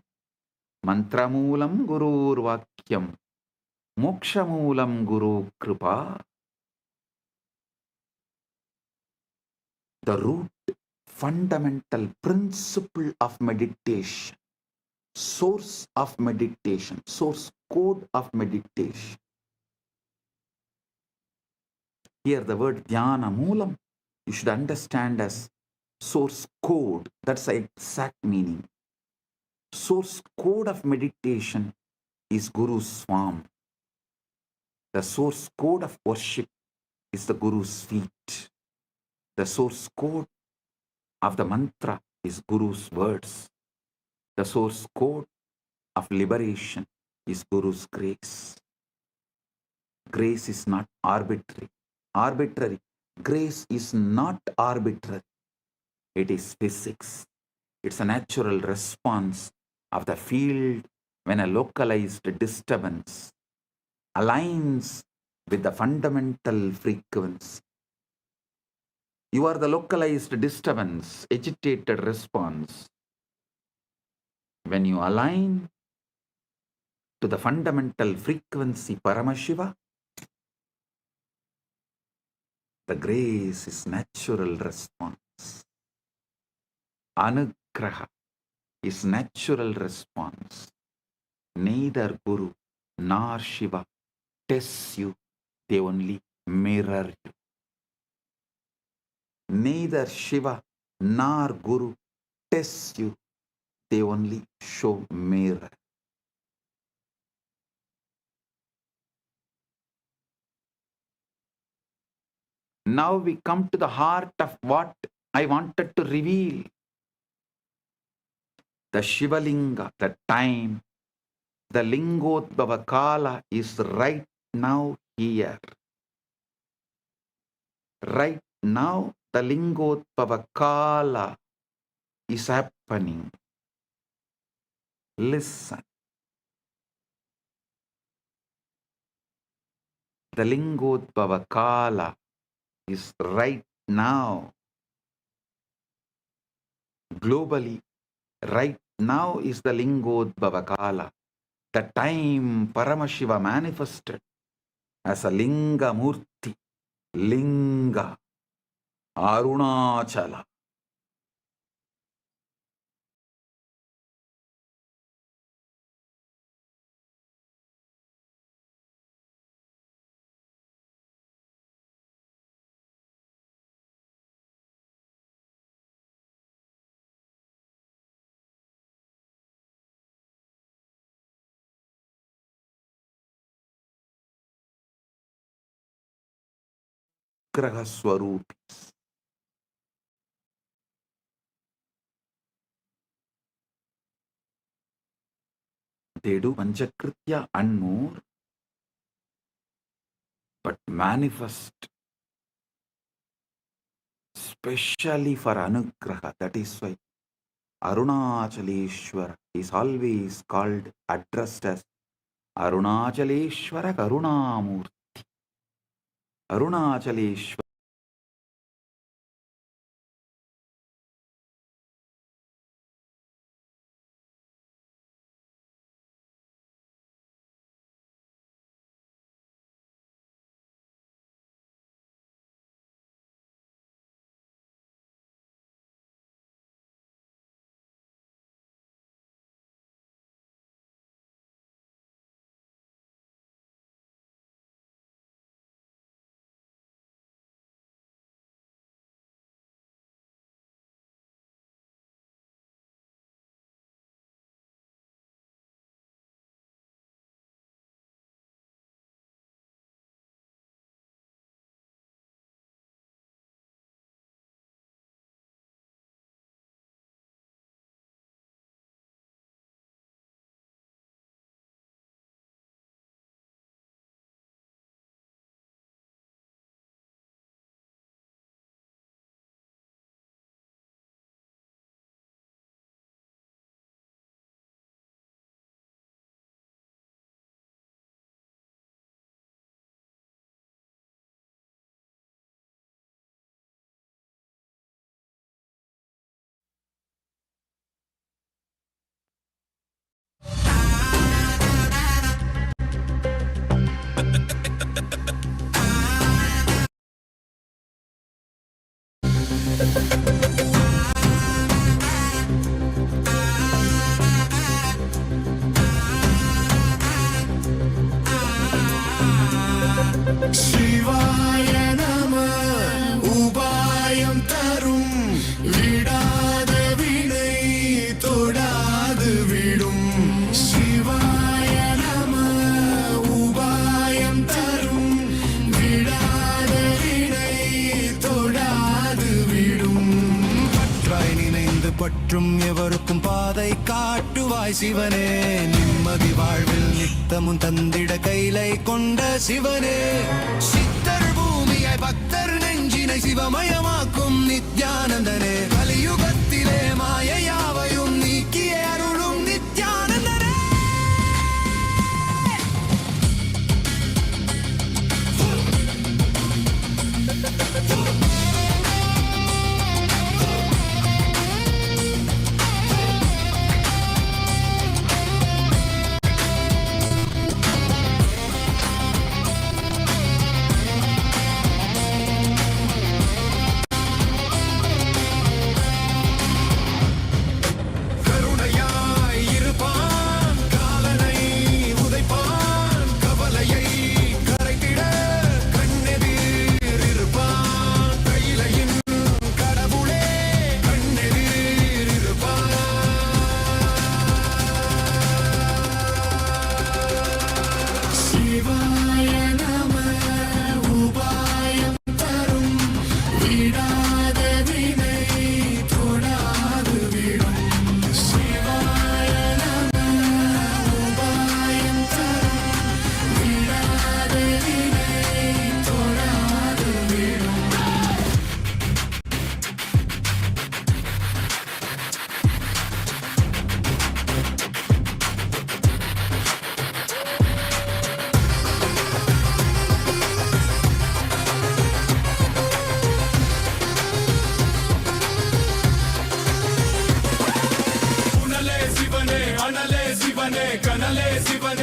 Mantramoolam Gurur Vakyam, Mokshamoolam Guru Kripa. The root, fundamental principle of meditation, source of meditation, source code of meditation. Here the word Dhyana Moolam, you should understand as source code. That's the exact meaning. Source code of meditation is Guru's form. The source code of worship is the Guru's feet. The source code of the mantra is Guru's words. The source code of liberation is Guru's grace. Grace is not arbitrary. Grace is not arbitrary. It is physics. It's a natural response of the field when a localized disturbance aligns with the fundamental frequency. You are the localized disturbance, agitated response. When you align to the fundamental frequency Paramashiva, the grace is natural response. Anugraha is natural response. Neither Guru nor Shiva tests you, they only mirror you. Neither Shiva nor Guru tests you, they only show mirror. Now we come to the heart of what I wanted to reveal. The Shivalinga, the time, the Lingodbhava Kala is right now here. Right now, the Lingodbhava Kala is happening. Listen. The Lingodbhava Kala is right now. Globally, right now is the Lingodbhava Kala. The time Paramashiva manifested as a Linga Murti, Linga, Arunachala. Graha Swarupis. They do Panchakritya and more, but manifest specially for Anugraha. That is why Arunachaleshwara is always called, addressed as Arunachaleshwara Karunamurti. Arunachaleshwara. சிவாய நம உபாயம் தரும் விடாத வினை தொடாது விடும் சிவாய நம உபாயம் தரும் விடாத வினை தொடாது விடும் பற்றாய் நினைந்து பற்றும் எவருக்கும் பாதை காட்டுவாய் சிவனே நிம்மதி வாழ்வில் நித்தமும் தந்திட கைலை கொண்ட சிவனே சித்தர் பூமியாய் பக்தர் நெஞ்சினை சிவமயமாக்கும் நித்யானந்தனே கலியுகத்திலே மாயையாவையும் நீக்கிய அருளும் நித்யானந்தனே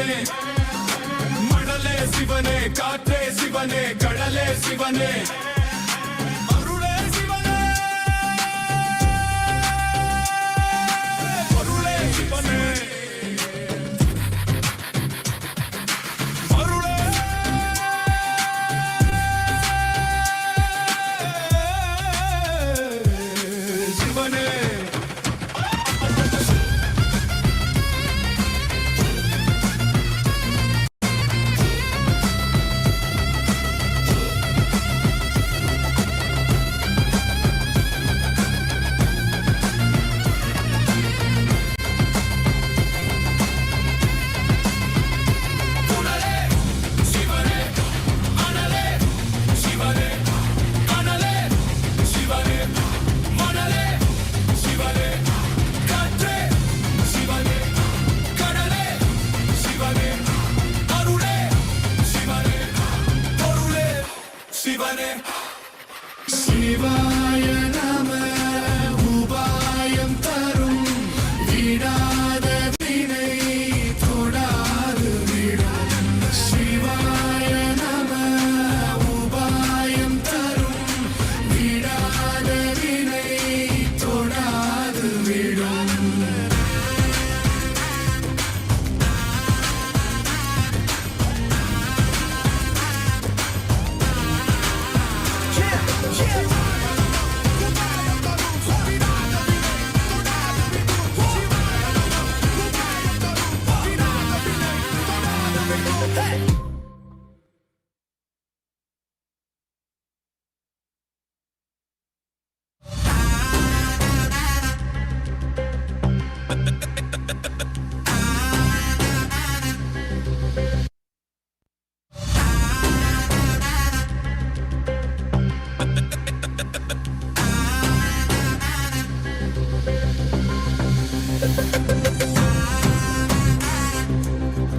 சிவனே மணலே சிவனே காற்றே சிவனே கடலே சிவனே அருளே சிவனே அருளே சிவனே அருளே சிவனே சிவாய நம உபாயம் தரும் விடாத வினை தொடாது விடும் சிவாய நம உபாயம் தரும் விடாத வினை தொடாது விடும் சிவாய நம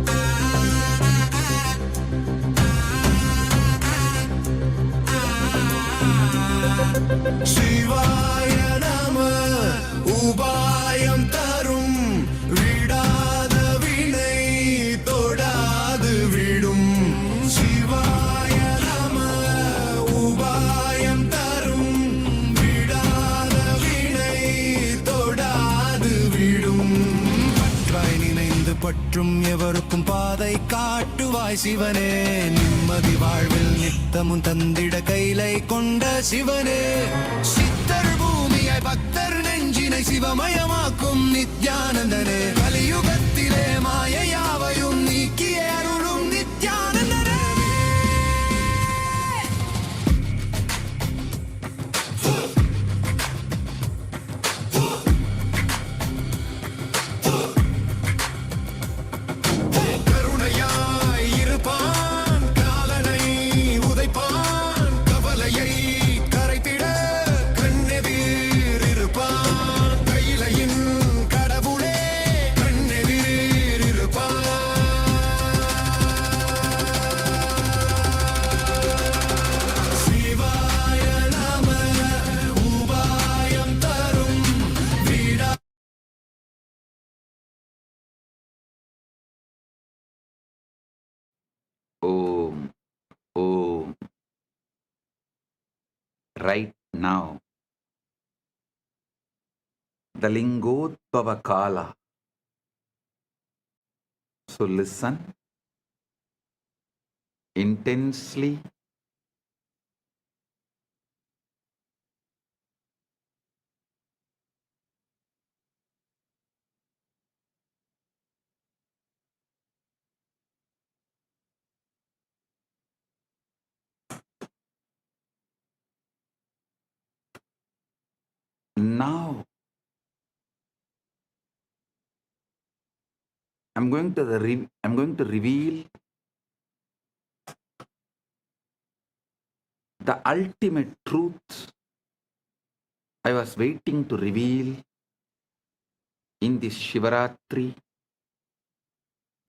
உபாயம் தரும் விடாத வினை தொடாது விடும் சிவாய நம உபாயம் தரும் விடாத வினை தொடாது விடும் பற்றாய் நினைந்து பற்றும் எவருக்கும் பாதை காட்டுவாய் சிவனே நிம்மதி வாழ்வில் நித்தமும் தந்திட கைலை கொண்ட சிவனே சித்தர் பூமியை பக்தர் நெஞ்சினை சிவமயமாக்கும் நித்யானந்தனே கலியுகத்திலே மாயையாவையும் நீக்கிய அருளும் நித்யானந்தனே கருணையாய் இருப்பான் காலனை உதைப்பான் கவலையை கரைத்திட கண்ணெதிர் இருப்பான் கையிலையின் கடவுளே கண்ணெதிர் இருப்பான் சிவாய நம உபாயம் தரும் விடா Om, Om. Right now, the Lingodbhava Kala. So listen intensely. Now, I'm going to reveal the ultimate truth I was waiting to reveal in this Shivaratri,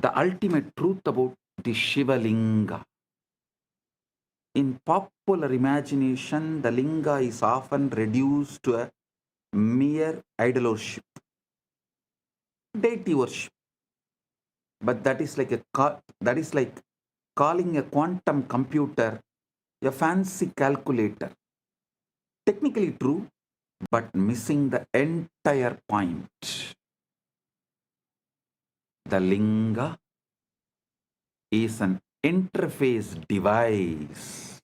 the ultimate truth about the Shiva Linga. In popular imagination, the Linga is often reduced to a mere idol worship, deity worship. But that is like that is like calling a quantum computer a fancy calculator. Technically true, but missing the entire point. The linga is an interface device.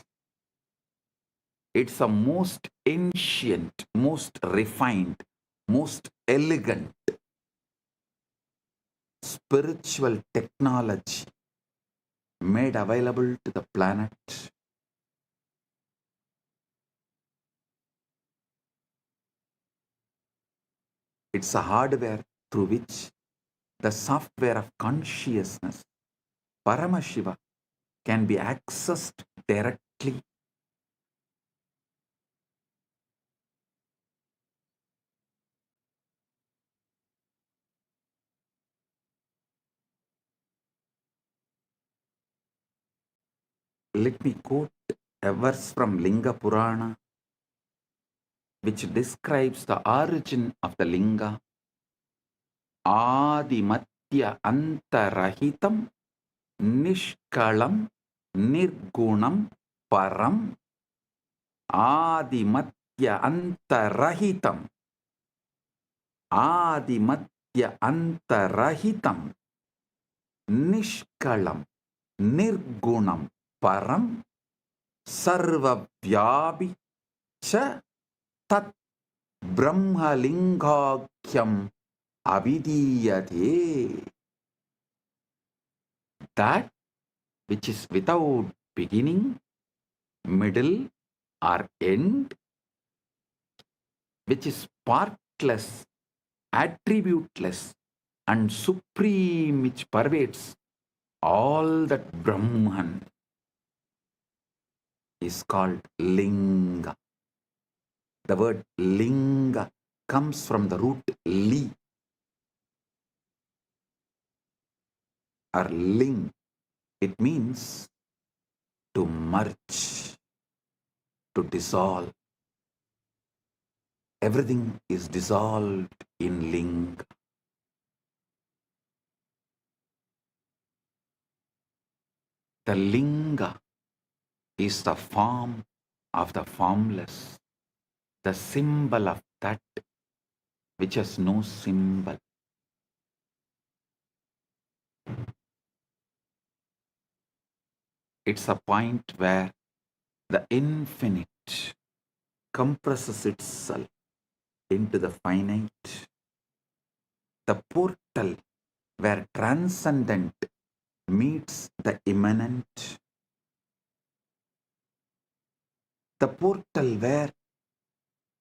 It's a most ancient, most refined, most elegant spiritual technology made available to the planet. It's a hardware through which the software of consciousness, Paramashiva, can be accessed directly. Let me quote a verse from Linga Purana, which describes the origin of the linga. Adimatya antarahitam nishkalam nirgunam param. Adimatya antarahitam. Adimatya antarahitam nishkalam nirgunam param sarvavyabi cha tat brahmalingakyam avidiyate. That which is without beginning, middle or end, which is partless, attributeless and supreme, which pervades all that Brahman, is called linga. The word linga comes from the root li or ling. It means to merge, to dissolve. Everything is dissolved in linga. The linga is the form of the formless, the symbol of that which has no symbol. It's a point where the infinite compresses itself into the finite, the portal where transcendent meets the immanent, the portal where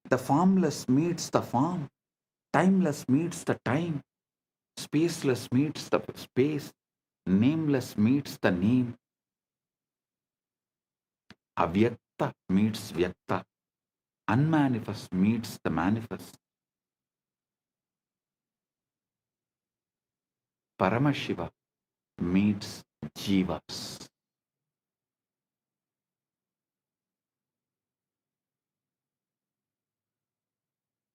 the formless meets the form, timeless meets the time, spaceless meets the space, nameless meets the name, avyakta meets vyakta, unmanifest meets the manifest. Paramashiva meets Jivas.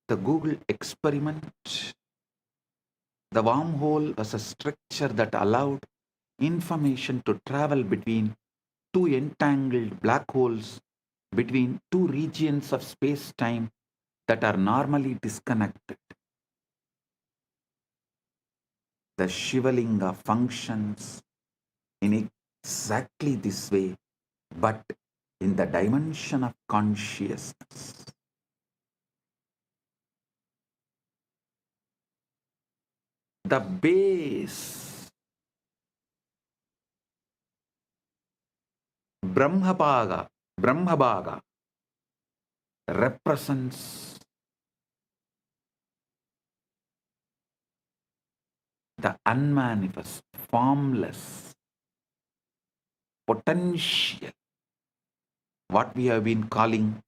The Google experiment, the wormhole was a structure that allowed information to travel between two entangled black holes, between two regions of space-time that are normally disconnected. The Shivalinga functions in exactly this way, but in the dimension of consciousness. The base, Brahmabhaga, represents the unmanifest, formless, potential, what we have been calling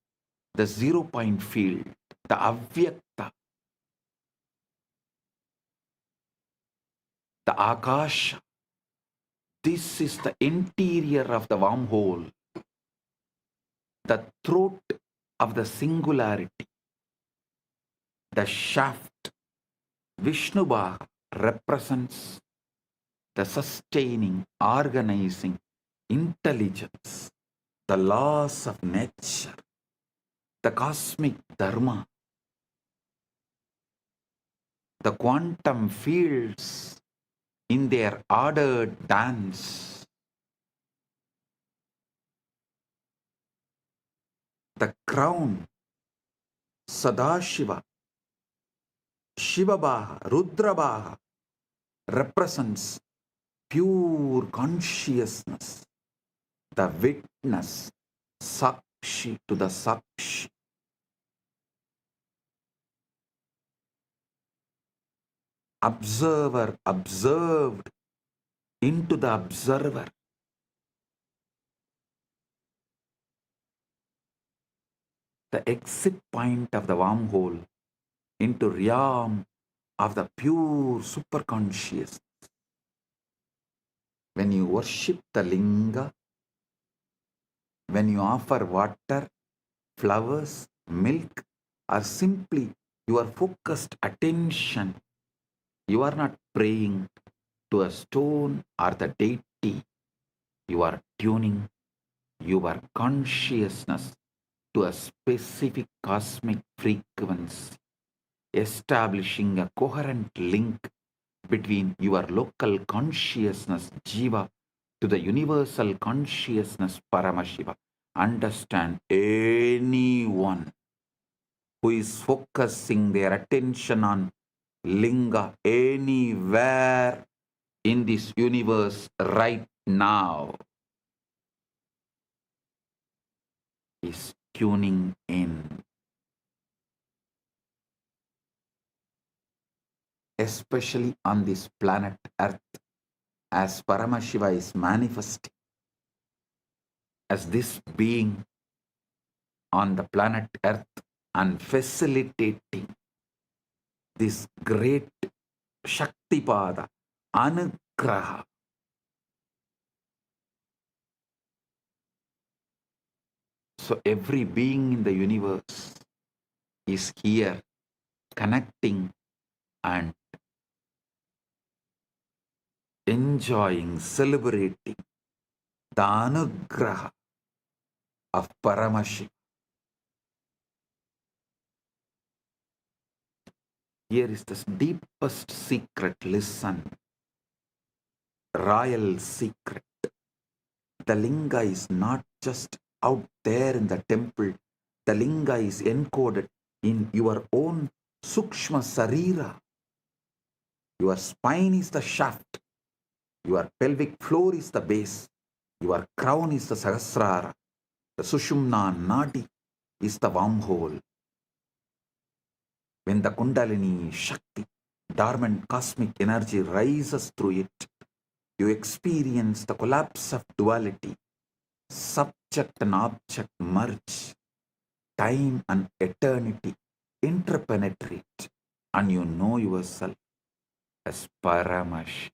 the 0-point field, the avyakta, the akasha. This is the interior of the wormhole, the throat of the singularity, the shaft. Vishnubhaga represents the sustaining, organizing intelligence, the laws of nature, the cosmic dharma, the quantum fields in their ordered dance, the crown, Sadashiva, Shivabaha, Rudrabaha, represents pure consciousness, the witness, Sakshi to the Sakshi. Observer observed into the observer. The exit point of the wormhole into realm of the pure superconscious. When you worship the linga, when you offer water, flowers, milk, or simply your focused attention, you are not praying to a stone or the deity. You are tuning your consciousness to a specific cosmic frequency, establishing a coherent link between your local consciousness, Jiva, to the universal consciousness, Paramashiva. Understand, anyone who is focusing their attention on linga anywhere in this universe right now is tuning in, especially on this planet Earth, as Paramashiva is manifesting as this being on the planet Earth and facilitating this great Shaktipada, Anugraha. So every being in the universe is here connecting and enjoying, celebrating the Anugraha of Paramashiva. Here is the deepest secret. Listen, royal secret. The linga is not just out there in the temple. The linga is encoded in your own sukshma sarira. Your spine is the shaft. Your pelvic floor is the base. Your crown is the sahasrara. The sushumna nadi is the wormhole. When the Kundalini Shakti, dormant cosmic energy, rises through it, you experience the collapse of duality. Subject and object merge. Time and eternity interpenetrate, and you know yourself as Paramash.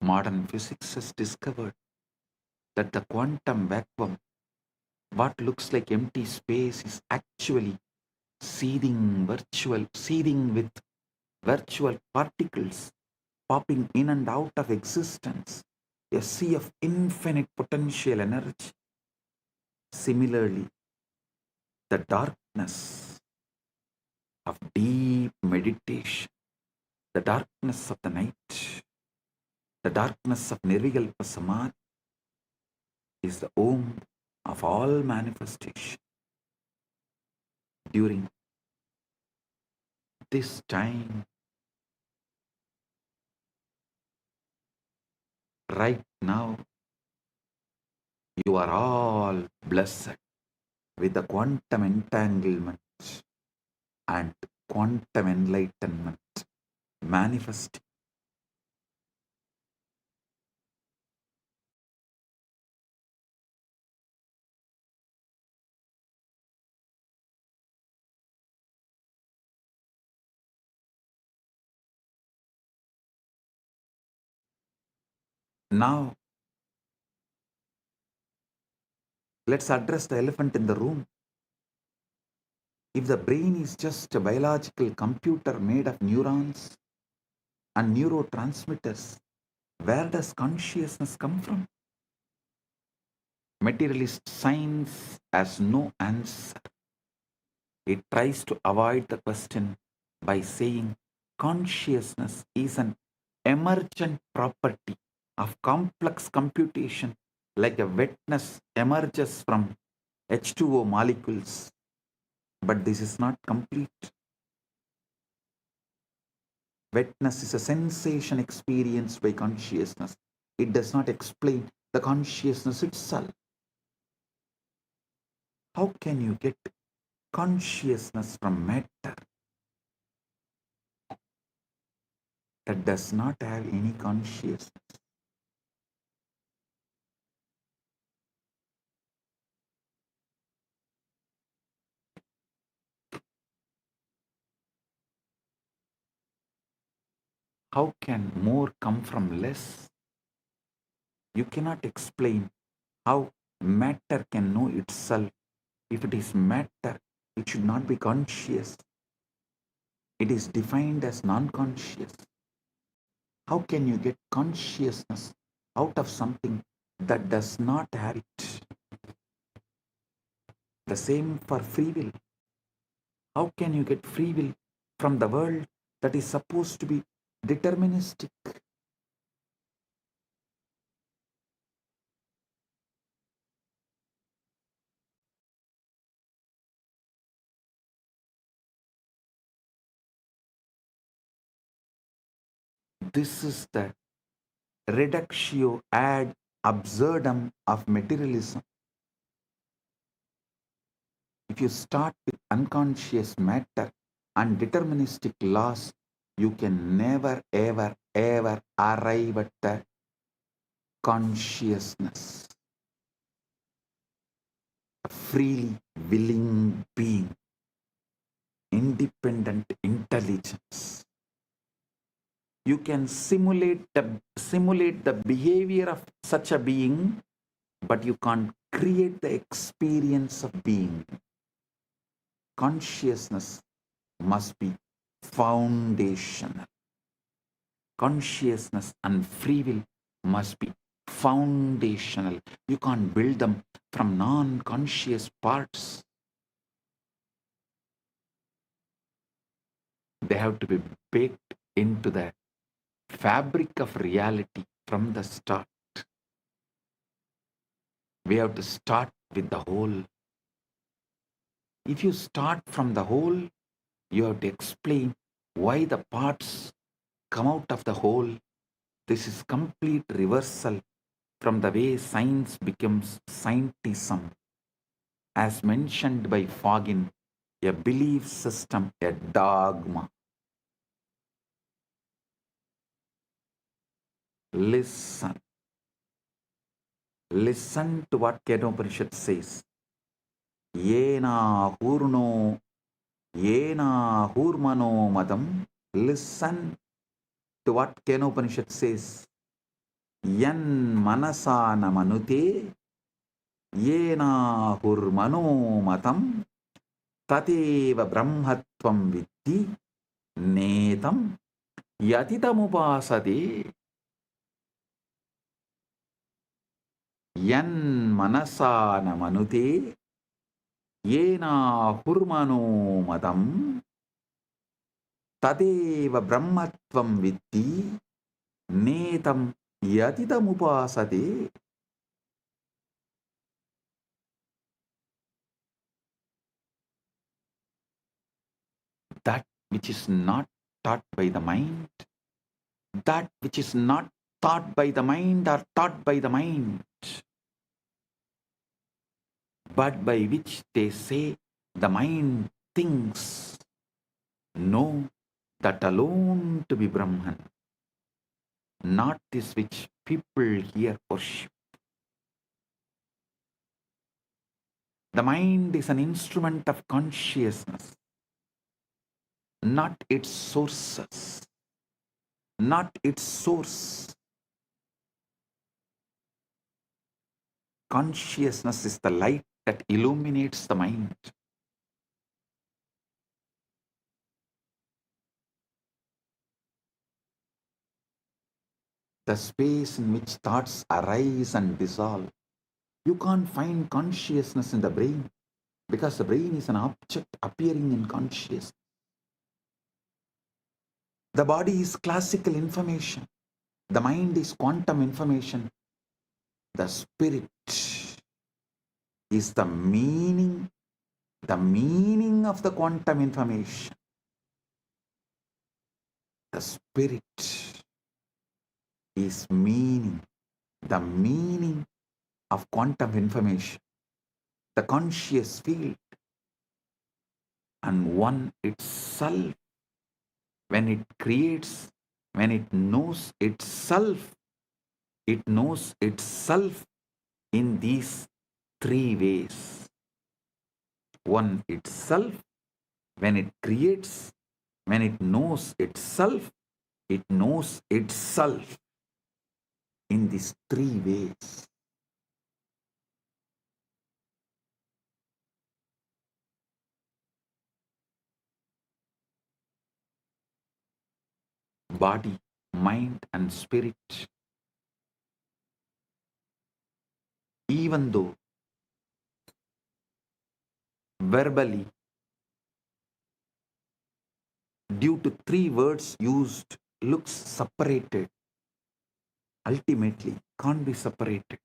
Modern physics has discovered that the quantum vacuum, what looks like empty space, is actually seething with virtual particles popping in and out of existence, a sea of infinite potential energy. Similarly, the darkness of deep meditation, the darkness of the night, the darkness of Nirvikalpa Samadhi is the womb of all manifestation. During this time, right now, you are all blessed with the quantum entanglement and quantum enlightenment manifesting. Now, let's address the elephant in the room. If the brain is just a biological computer made of neurons and neurotransmitters, where does consciousness come from? Materialist science has no answer. It tries to avoid the question by saying consciousness is an emergent property of complex computation, like a wetness emerges from H2O molecules. But this is not complete. Wetness is a sensation experienced by consciousness. It does not explain the consciousness itself. How can you get consciousness from matter that does not have any consciousness? How can more come from less? You cannot explain how matter can know itself. If it is matter, it should not be conscious. It is defined as non-conscious. How can you get consciousness out of something that does not have it? The same for free will. How can you get free will from the world that is supposed to be deterministic? This is the reductio ad absurdum of materialism. If you start with unconscious matter and deterministic laws, you can never, ever, ever arrive at the consciousness, a freely willing being, independent intelligence. You can simulate the behavior of such a being, but you can't create the experience of being. Consciousness must be foundational. Consciousness and free will must be foundational. You can't build them from non-conscious parts. They have to be baked into the fabric of reality from the start. We have to start with the whole. If you start from the whole, you have to explain why the parts come out of the whole. This is complete reversal from the way science becomes scientism. As mentioned by Fagin, a belief system, a dogma. Listen. Listen to what Kedopanishad says. Yena hurno, yena hurmano madam. Listen to what Kedopanishad says. Yan manasana manute, yena hurmano matam, tateva brahmatvam viddhi, netam yatitamupasade. Yan manasana manute, yena hurmano madam, tadeva brahmatvam viddhi, netam yatitamupasade. That which is not taught by the mind, that which is not taught by the mind or taught by the mind, but by which they say the mind thinks, know that alone to be Brahman, not this which people here worship. The mind is an instrument of consciousness, not its sources, not its source. Consciousness is the light that illuminates the mind. the space in which thoughts arise and dissolve. You can't find consciousness in the brain because the brain is an object appearing in consciousness. The body is classical information. The mind is quantum information. The spirit is the meaning of the quantum information. The spirit is the meaning of quantum information, the conscious field, and one itself, when it creates, when it knows itself in these three ways. One itself, when it creates, when it knows itself in these three ways. Body, mind, and spirit, even though verbally, due to three words used, looks separated, ultimately can't be separated.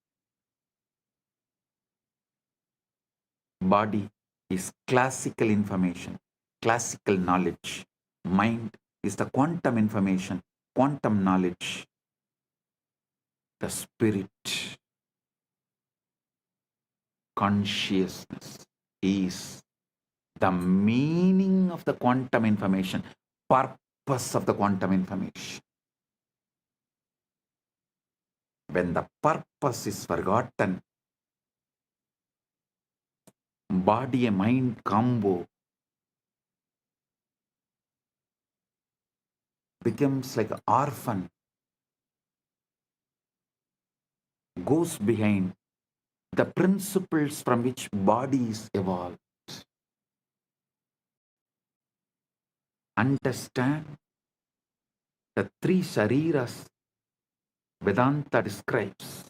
Body is classical information, classical knowledge. Mind is the quantum information, quantum knowledge. The spirit, consciousness, is the meaning of the quantum information, purpose of the quantum information. When the purpose is forgotten, body and mind combo becomes like an orphan, goes behind the principles from which body is evolved. Understand the three shariras Vedanta describes: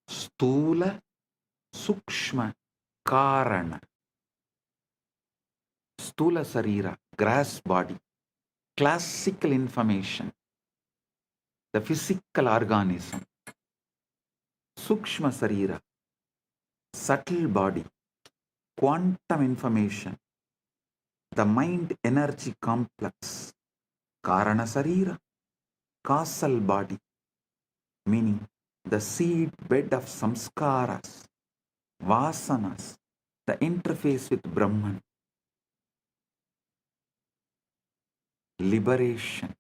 Stula, Sukshma, Karana. Stula Sarira, grass body, classical information, the physical organism. Sukshma Sarira, subtle body, quantum information, the mind energy complex. Karana Sarira, causal body, meaning the seed bed of samskaras, vasanas, the interface with Brahman. Liberation,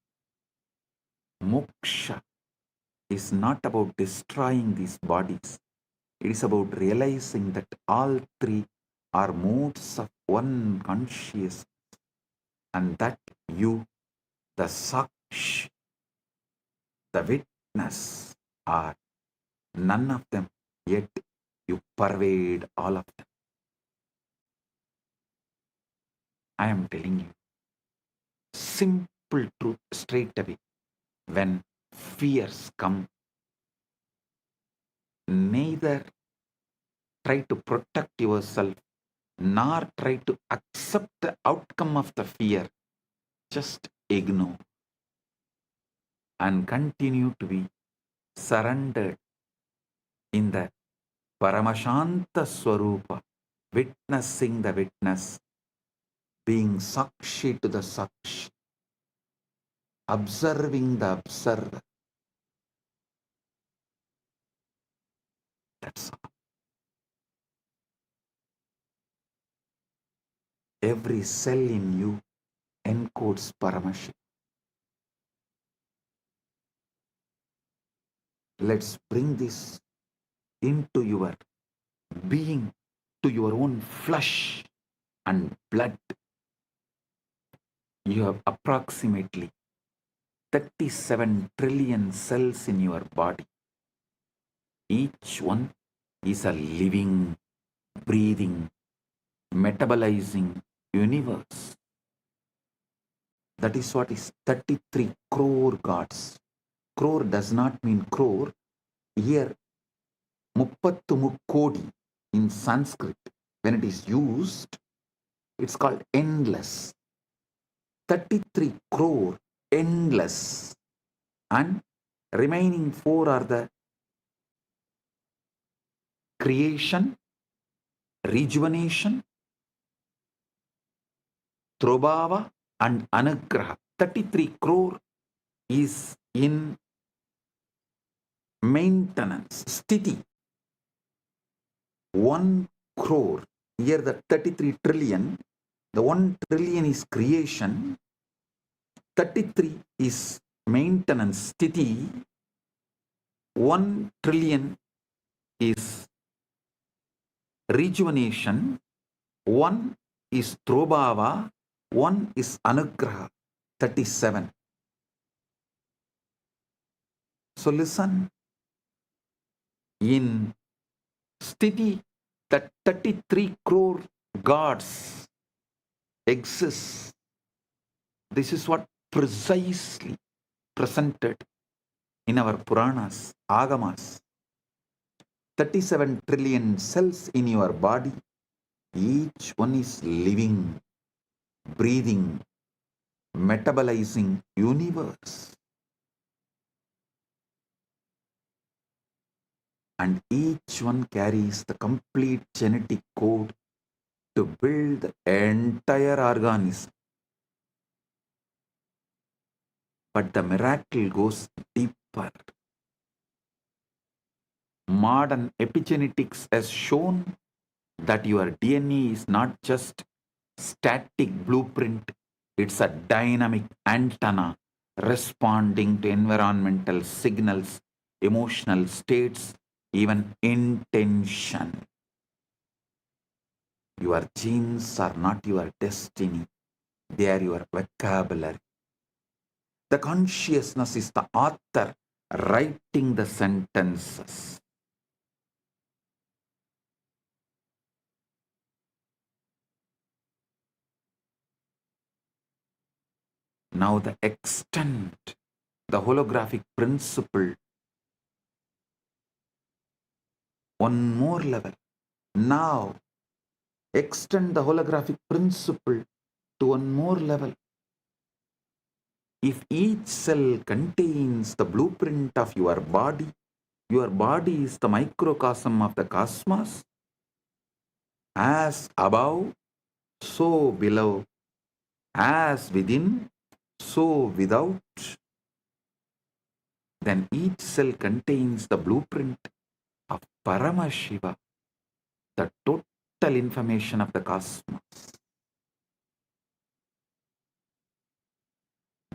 moksha, is not about destroying these bodies. It is about realizing that all three are modes of one consciousness, and that you, the saksh, the witness, are none of them, yet you pervade all of them. I am telling you simple truth straight away. When fears come, neither try to protect yourself nor try to accept the outcome of the fear. Just ignore and continue to be surrendered in the Paramashanta Swarupa, witnessing the witness, being Sakshi to the Sakshi, observing the observer. That's all. Every cell in you encodes Paramashiva. Let's bring this into your being, to your own flesh and blood. You have approximately 37 trillion cells in your body. Each one is a living, breathing, metabolizing universe. That is what is 33 crore gods. crore does not mean crore. Here, muppattu mukkodi in Sanskrit, when it is used, it's called endless. 33 crore, endless. And remaining 4 are the creation, rejuvenation, Trobhava and Anugraha. 33 crore is in maintenance, sthiti. 1 crore, here the 33 trillion, the 1 trillion is creation, 33 is maintenance, sthiti, 1 trillion is rejuvenation, 1 is Trobhava, 1 is Anugraha, 37. So listen, in Sthiti, that 33 crore gods exist. This is what precisely presented in our Puranas, Agamas. 37 trillion cells in your body, each one is living, breathing, metabolizing universe. And each one carries the complete genetic code to build the entire organism. But the miracle goes deeper. Modern epigenetics has shown that your DNA is not just static blueprint, it's a dynamic antenna responding to environmental signals, emotional states, even intention. Your genes are not your destiny, they are your vocabulary. The consciousness is the author writing the sentences. Now the extent, the holographic principle, one more level. Now extend the holographic principle to one more level. If each cell contains the blueprint of your body is the microcosm of the cosmos. As above, so below. As within, so without. Then each cell contains the blueprint of Paramashiva, the total information of the cosmos.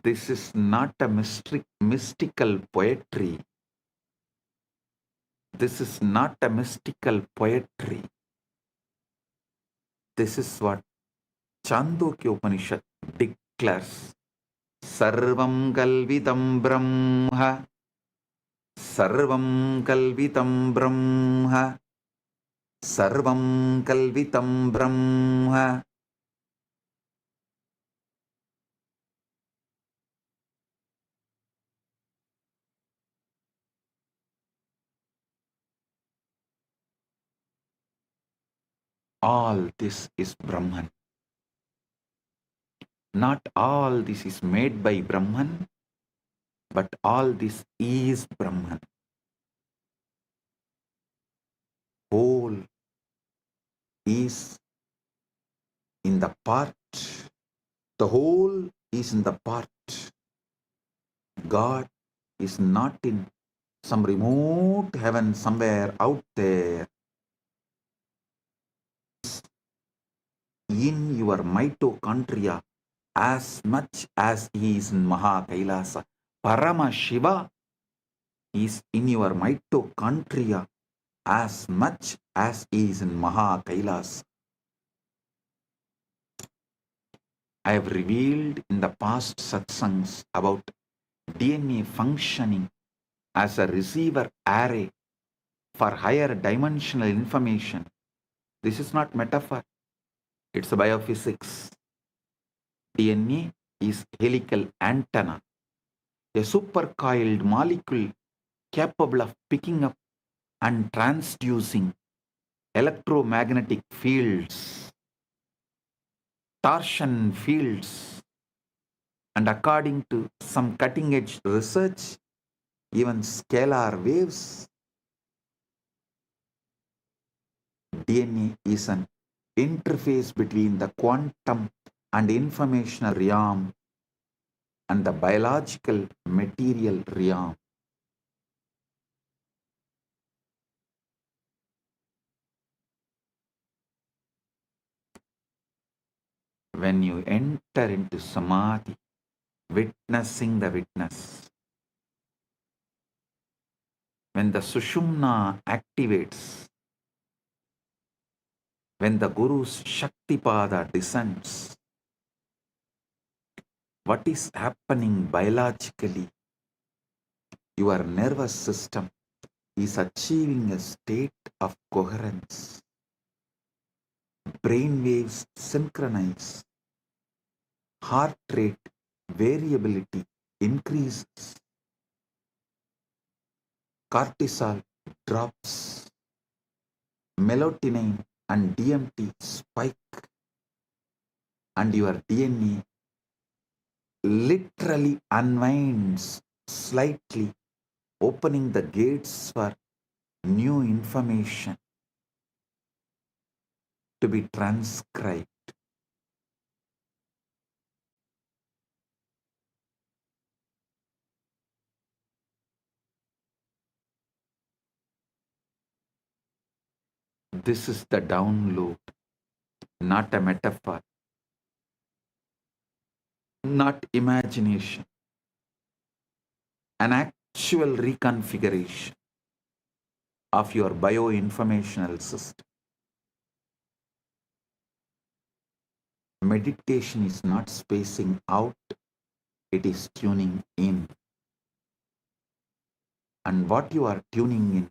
This is not a mystical poetry. This is not a mystical poetry. This is what Chandogya Upanishad declares. Sarvam kalvitam brahma. Sarvam kalvitam brahma. Sarvam kalvitam brahma. All this is Brahman. Not all this is made by Brahman, but all this is Brahman. Whole is in the part. The whole is in the part. God is not in some remote heaven somewhere out there. In your mitochondria as much as he is in MAHA KAILASA. Paramashiva is in your mitochondria as much as he is in MAHA KAILASA. I have revealed in the past satsangs about DNA functioning as a receiver array for higher dimensional information. This is not metaphor. It's a biophysics. DNA is helical antenna. a supercoiled molecule capable of picking up and transducing electromagnetic fields, torsion fields, and according to some cutting-edge research, even scalar waves. DNA is an interface between the quantum and informational realm and the biological material realm. When you enter into samadhi, witnessing the witness, when the sushumna activates, when the Guru's Shaktipada descends, what is happening biologically? Your nervous system is achieving a state of coherence. Brain waves synchronize. Heart rate variability increases. Cortisol drops. Melatonin and DMT spike. And your DNA literally unwinds slightly, opening the gates for new information to be transcribed. This is the download, not a metaphor, not imagination, an actual reconfiguration of your bioinformational system. Meditation is not spacing out, it is tuning in. And what you are tuning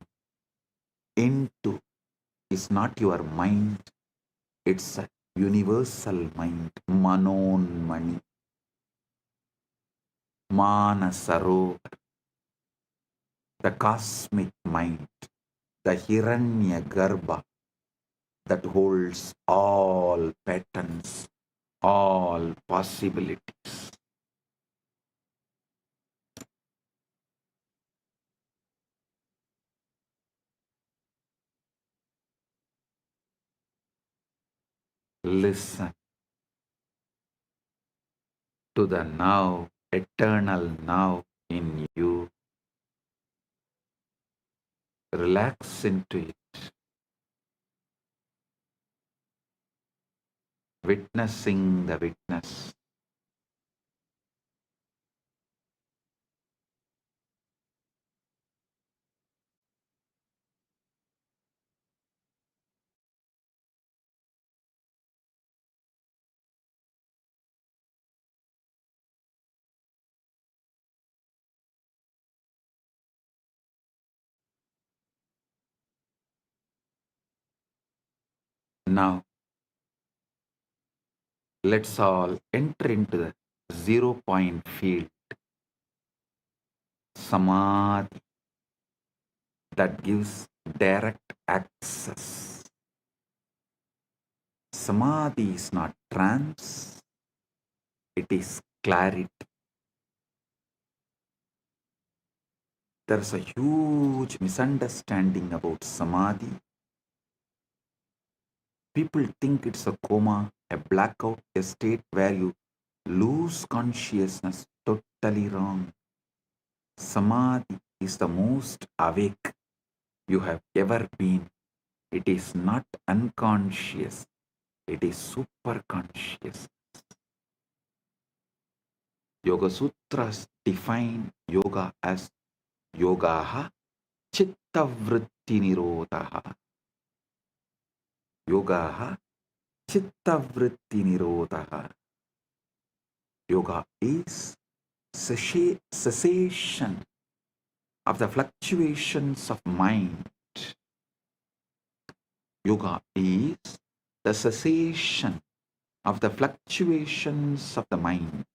into is not your mind, it's a universal mind, Manon Mani, Manasarovar, the cosmic mind, the Hiranya Garbha that holds all patterns, all possibilities. Listen to the now, eternal now in you. Relax into it, witnessing the witness. Now, let's all enter into the 0 point field, Samadhi, that gives direct access. Samadhi is not trance, it is clarity. There's a huge misunderstanding about Samadhi. People think it's a coma, a blackout, a state where you lose consciousness. Totally wrong. Samadhi is the most awake you have ever been. It is not unconscious, it is super conscious. Yoga Sutras define yoga as yogaha chitta vritti nirodhaha. Yogaha chitta vritti nirodhaha. Yoga is cessation of the fluctuations of mind. Yoga is the cessation of the fluctuations of the mind,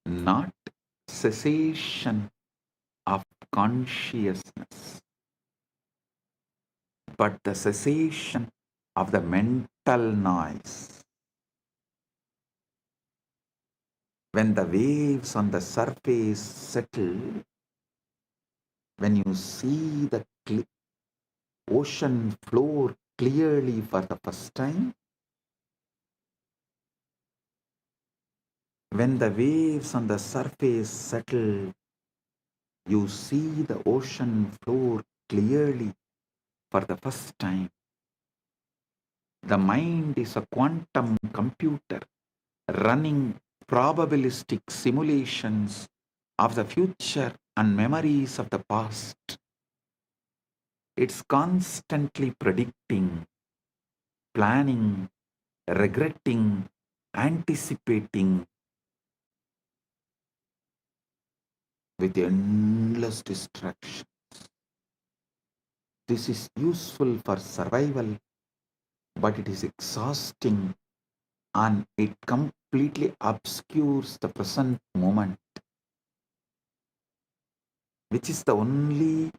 not cessation of consciousness, but the cessation of the mental noise. When the waves on the surface settle, when you see the ocean floor clearly for the first time, when the waves on the surface settle, you see the ocean floor clearly for the first time. The mind is a quantum computer running probabilistic simulations of the future and memories of the past. It's constantly predicting, planning, regretting, anticipating with endless distractions. This is useful for survival, but it is exhausting and it completely obscures the present moment, which is the only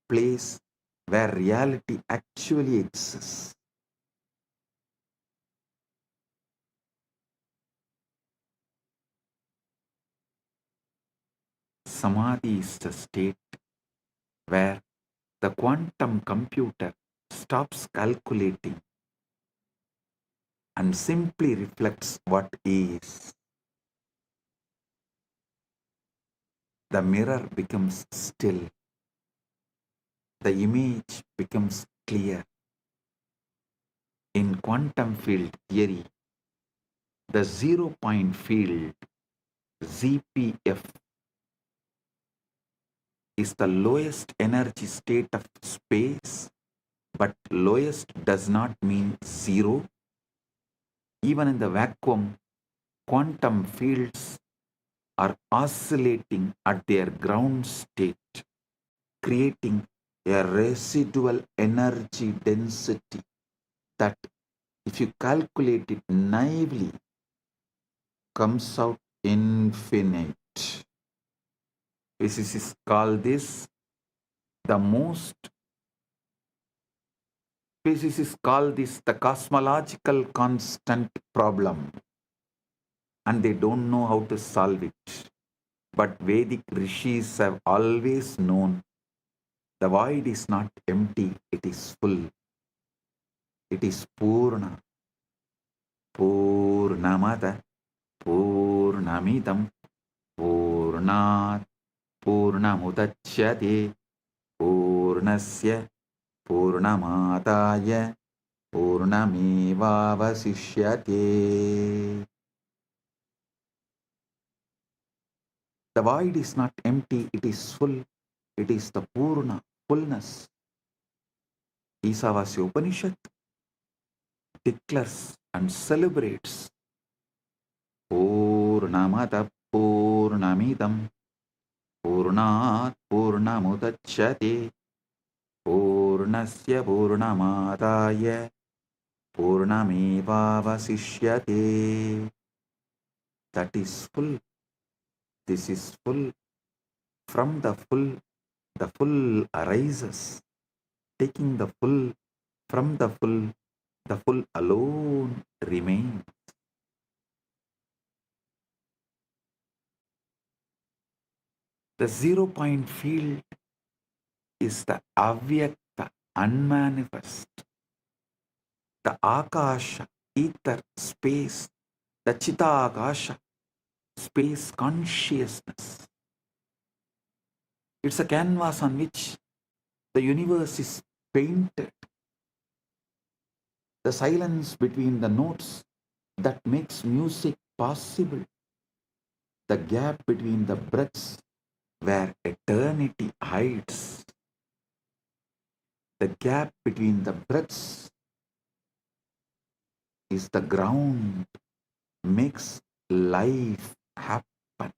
place where reality actually exists. Samadhi is the state where the quantum computer stops calculating and simply reflects what is. The mirror becomes still. The image becomes clear. In quantum field theory, the zero-point field, ZPF, is the lowest energy state of space, but lowest does not mean zero. Even in the vacuum, quantum fields are oscillating at their ground state, creating a residual energy density that, if you calculate it naively, comes out infinite. Physicists call this the cosmological constant problem, and they don't know how to solve it. But Vedic rishis have always known the void is not empty, it is full. It is Purna. Purnamada, Purnamidam, Purnat, Purnamudachyate, Purnasya, Purnamadaya, Purnamevavasishyate. The void is not empty, it is full. It is the Purna, fullness. Isavasya Upanishad declares and celebrates Purnamada Purnamidam Purnat Purnamudachyate Purnasya Purnamadaya Purnamevavasishyate. That is full. This is full. From the full arises. Taking the full from the full alone remains. The zero-point field is the avyakta, unmanifest, the akasha, ether, space, the chitagasha, space consciousness. It's a canvas on which the universe is painted. The silence between the notes that makes music possible. The gap between the breaths where eternity hides. The gap between the breaths is the ground, makes life happen.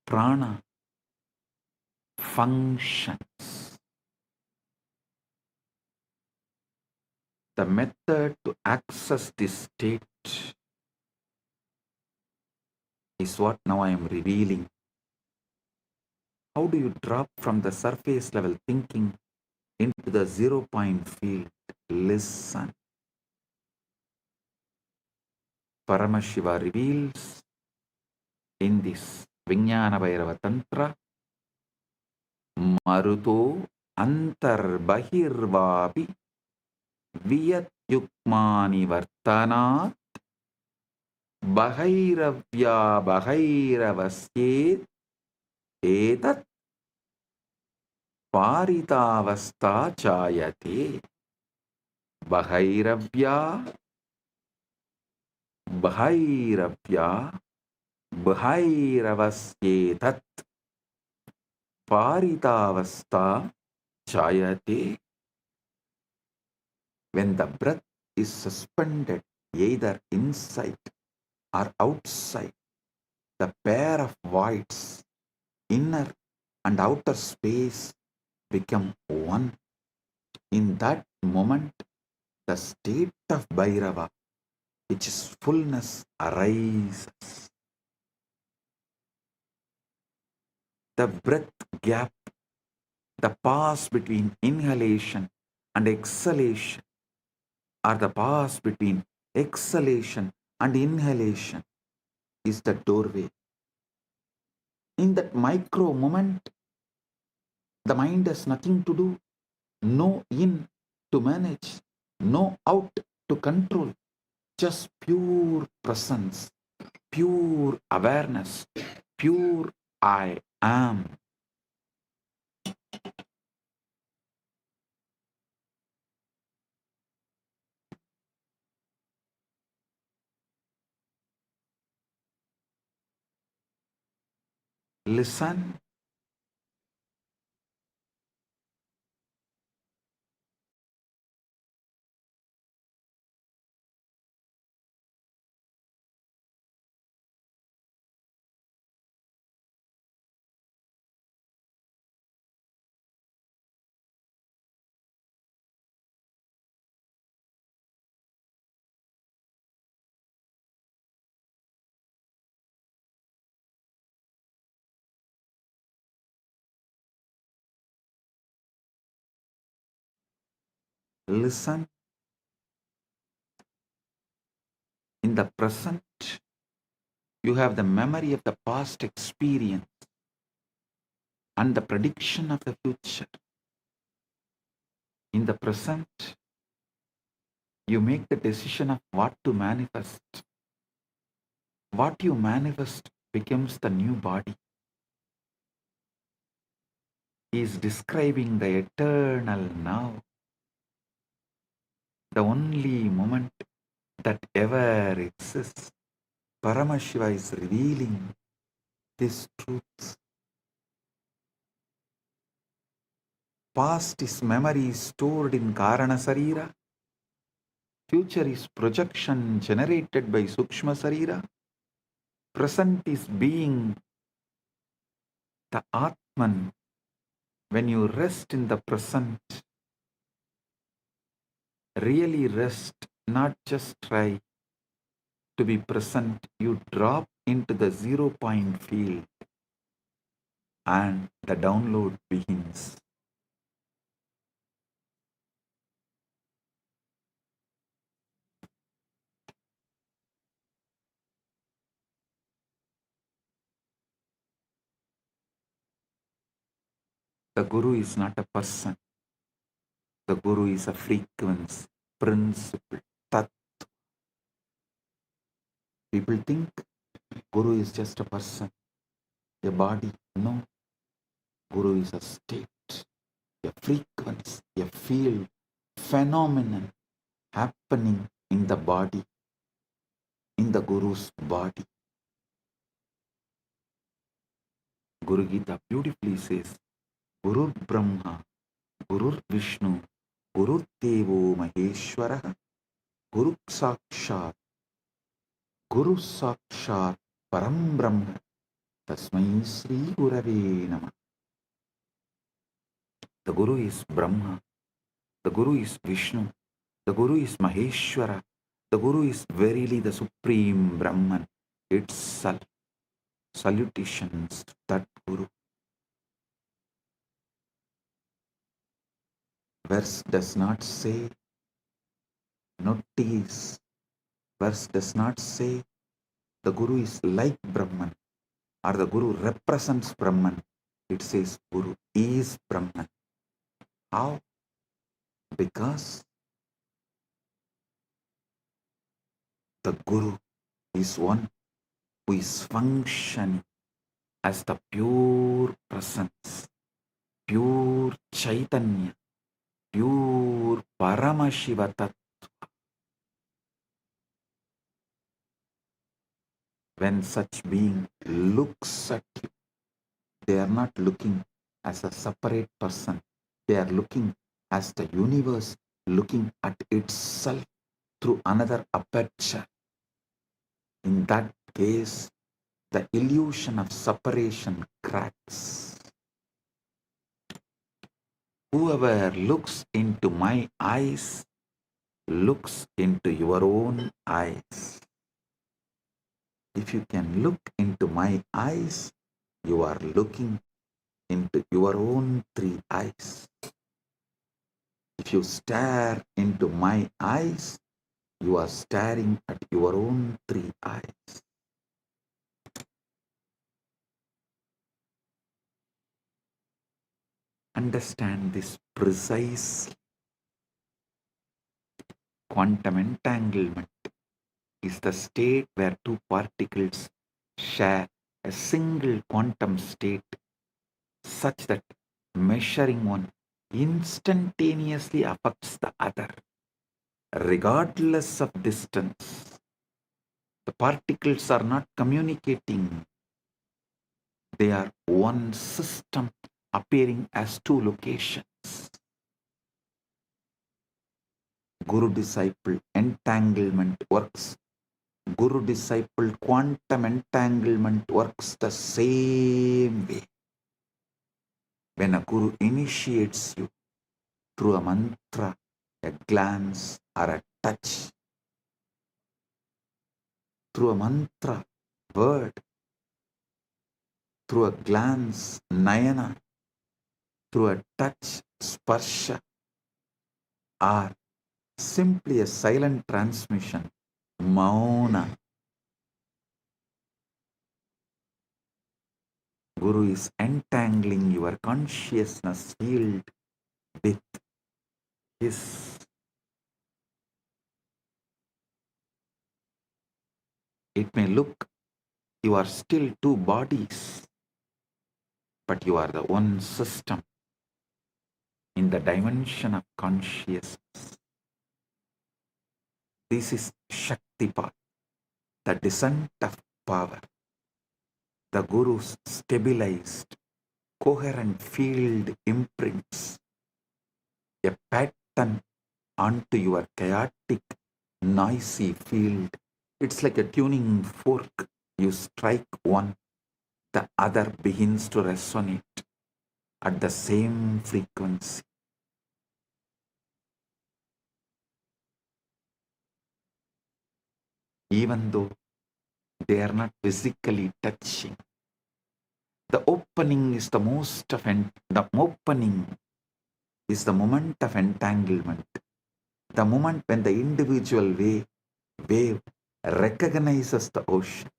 Prana functions. The method to access this state is what now I am revealing. How do you drop from the surface level thinking into the 0 point field? Listen. Paramashiva reveals in this Vijnana Bhairava Tantra, Maruto Antarbahirvapi Viyat Yukmani Vartanat Bhairavya Bhairavasye Etat Paritavasta Chayate. Bhairavya Bhairavya Bhairavasyetat Paritavasta Chayate. When the breath is suspended either inside or outside, the pair of voids, inner and outer space, become one. In that moment, the state of Bhairava, which is fullness, arises. The breath gap, the pause between inhalation and exhalation, or the pause between exhalation and inhalation, is the doorway. In that micro moment, the mind has nothing to do, no in to manage, no out to control, just pure presence, pure awareness, pure I am. Listen. Listen. In the present, you have the memory of the past experience and the prediction of the future. In the present, you make the decision of what to manifest. What you manifest becomes the new body. He is describing the eternal now, the only moment that ever exists. Paramashiva is revealing this truth. Past is memory stored in Karana Sarira. Future is projection generated by Sukshma Sarira. Present is being the Atman. When you rest in the present, really rest, not just try to be present, you drop into the 0 point field and the download begins. The Guru is not a person. The Guru is a frequency, principle, tat. People think Guru is just a person, a body. No. Guru is a state, a frequency, a field, phenomenon happening in the body, in the Guru's body. Guru Gita beautifully says, Gurur Brahma, Gurur Vishnu, Gurur Devo Maheshwara, Guru Sakshat, Param Brahma, Tasmai Sri Gurave Namah. The Guru is Brahma, the Guru is Vishnu, the Guru is Maheshwara, the Guru is verily the Supreme Brahman itself. salutations to that Guru. Verse does not say notice. Verse does not say the Guru is like Brahman or the Guru represents Brahman. It says Guru is Brahman. How? Because the Guru is one who is functioning as the pure presence, pure Chaitanya, pure Paramashiva Tattva. When such being looks at you, they are not looking as a separate person. They are looking as the universe looking at itself through another aperture. In that case, the illusion of separation cracks. Whoever looks into my eyes looks into your own eyes. If you can look into my eyes, you are looking into your own three eyes. If you stare into my eyes, you are staring at your own three eyes. Understand this precisely. Quantum entanglement is the state where two particles share a single quantum state such that measuring one instantaneously affects the other, regardless of distance. The particles are not communicating. They are one system appearing as two locations. Guru-disciple entanglement works. Guru-disciple quantum entanglement works the same way. When a Guru initiates you through a mantra, a glance, or a touch, through a mantra, word, through a glance, nayana, through a touch, sparsha, or simply a silent transmission, mauna, Guru is entangling your consciousness field with his. It may look you are still two bodies, but you are the one system in the dimension of consciousness. This is Shaktipat, the descent of power. The Guru's stabilized, coherent field imprints a pattern onto your chaotic, noisy field. It's like a tuning fork. You strike one, the other begins to resonate at the same frequency. Even though they are not physically touching, the opening is the opening is the moment of entanglement. The moment when the individual wave recognizes the ocean.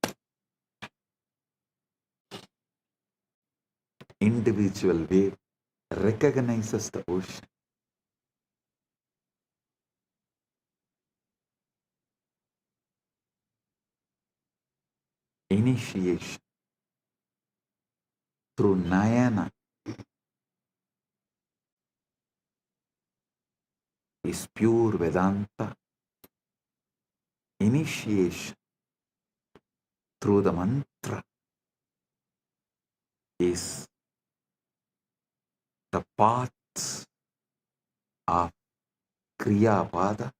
Individual wave recognizes the ocean. Initiation through Nayana is pure Vedanta. Initiation through the mantra is the path of Kriya Pada.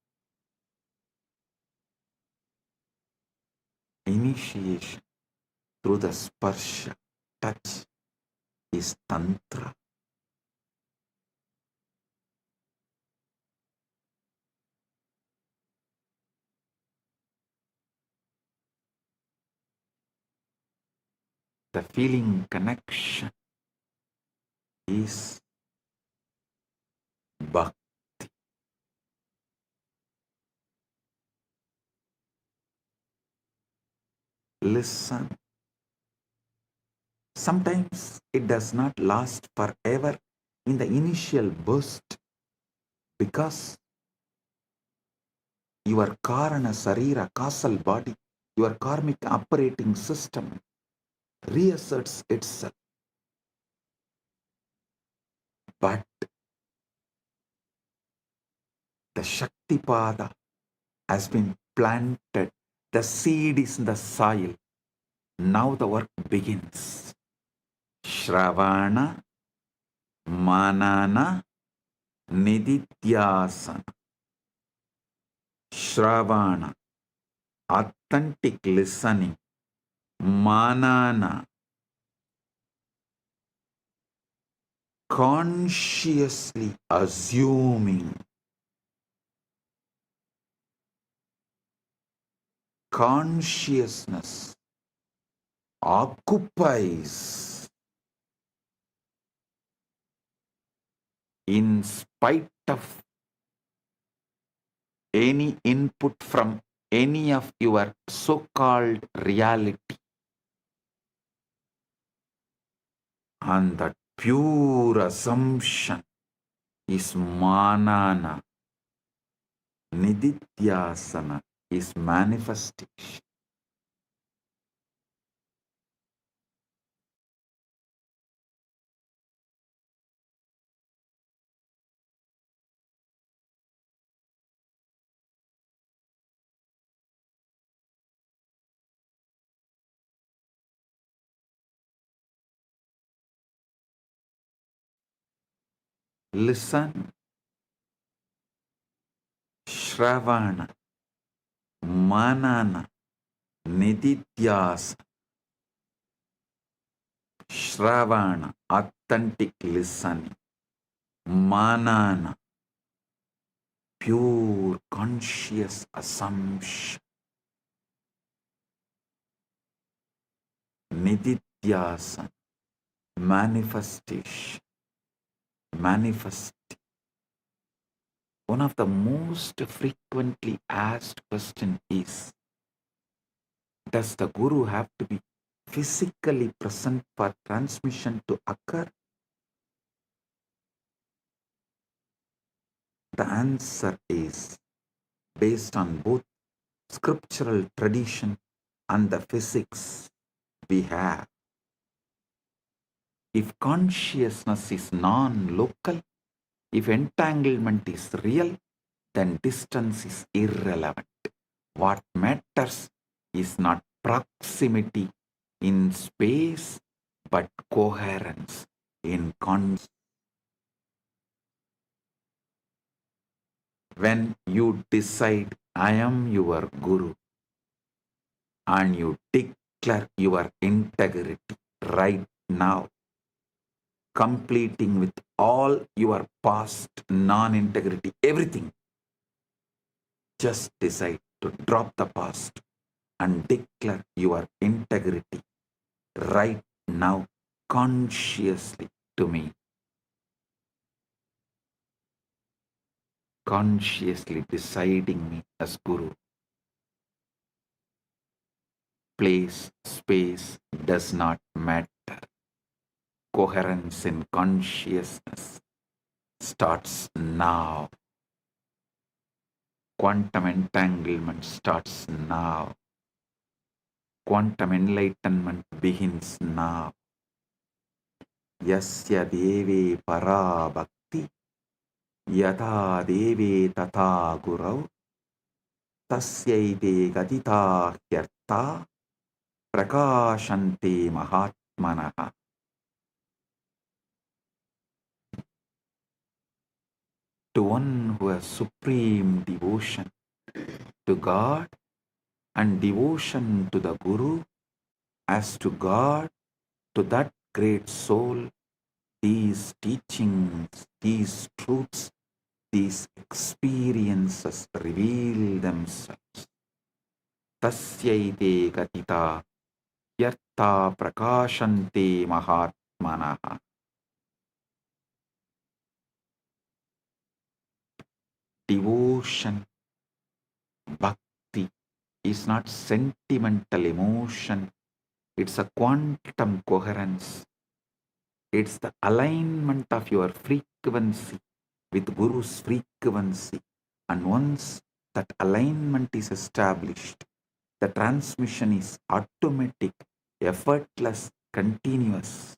Initiation through the sparsha, touch, is Tantra. the feeling connection is Bhakti. Listen. Sometimes it does not last forever in the initial burst because your Karana Sarira, causal body, your karmic operating system reasserts itself. But the Shaktipada has been planted. The seed is in the soil. Now the work begins. Shravana, Manana, Nididhyasana. Shravana, authentic listening. Manana, consciously assuming. Consciousness occupies in spite of any input from any of your so-called reality. And that pure assumption is manana. Nididhyasana is manifestation. Listen. Shravana, Manana, Nididhyasana. Shravana, authentic listening. Manana, pure conscious assumption. Nididhyasana, manifestation. Manifest. One of the most frequently asked questions is, does the Guru have to be physically present for transmission to occur? The answer is, based on both scriptural tradition and the physics we have. If consciousness is non-local, if entanglement is real, then distance is irrelevant. What matters is not proximity in space, but coherence in consciousness. When you decide, I am your Guru, and you declare your integrity right now, completing with all your past non-integrity, everything, just decide to drop the past and declare your integrity right now, consciously to me. Consciously deciding me as Guru. Place, space does not matter. Coherence in consciousness starts now. Quantum entanglement starts now. Quantum enlightenment begins now. Yasya deve para bhakti yatha deve tata gurau tasyaite gatita hyartha prakashante mahatmanaha. To one who has supreme devotion to God and devotion to the Guru, as to God, to that great soul, these teachings, these truths, these experiences reveal themselves. Tasyaite gatita Yartha prakashante mahatmanaha. Devotion, bhakti is not sentimental emotion. It's a quantum coherence. It's the alignment of your frequency with Guru's frequency. And once that alignment is established, the transmission is automatic, effortless, continuous.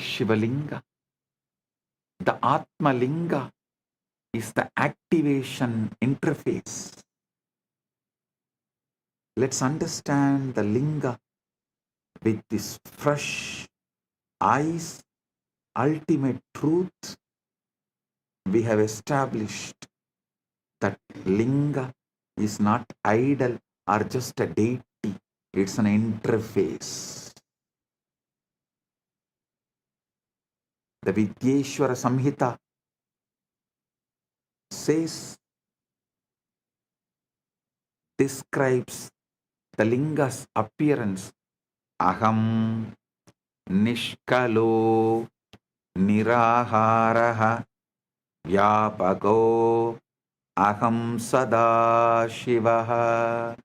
Shivalinga, the Atma Linga, is the activation interface. Let's understand the Linga with this fresh eyes, ultimate truth. We have established that Linga is not idol or just a deity, it's an interface. The Vidyeshwara Samhita describes the Linga's appearance. Aham Nishkalo Niraharaha Vyapako Aham Sada Shivaha.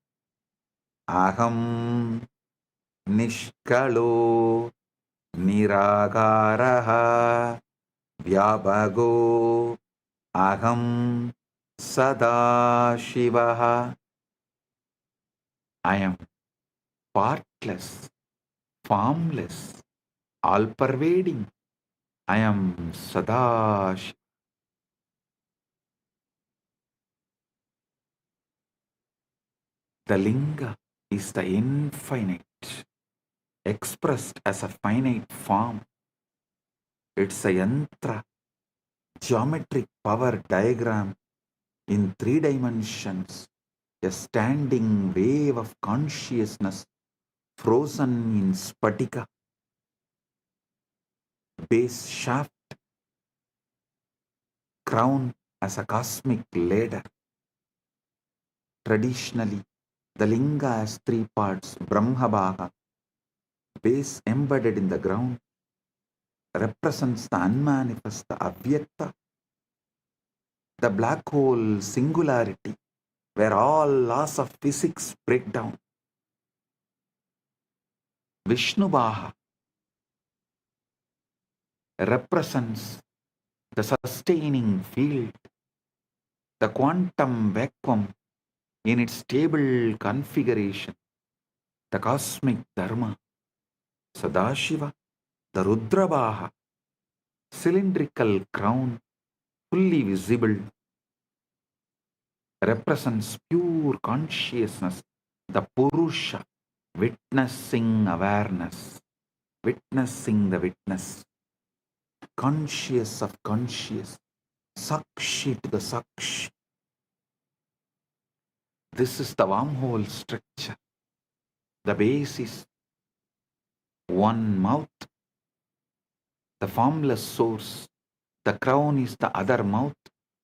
Aham Nishkalo Niragaraha Vyapago Aham Sada Shivaha. I am partless, formless, all-pervading. I am Sada Shiva. The Linga is the infinite, expressed as a finite form. It's a yantra, geometric power diagram in 3 dimensions, a standing wave of consciousness frozen in spatika, base shaft, crown as a cosmic ladder. Traditionally, the Linga has 3 parts: Brahmabhaga, base embedded in the ground, represents the unmanifest, the Avyakta, the black hole singularity, where all laws of physics break down. Vishnubhaha represents the sustaining field, the quantum vacuum in its stable configuration, the cosmic dharma. Sadashiva, the Rudrabhaha, cylindrical crown, fully visible, represents pure consciousness, the Purusha, witnessing awareness, witnessing the witness, conscious of conscious, Sakshi to the Sakshi. This is the wormhole structure. The base is one mouth, the formless source. The crown is the other mouth,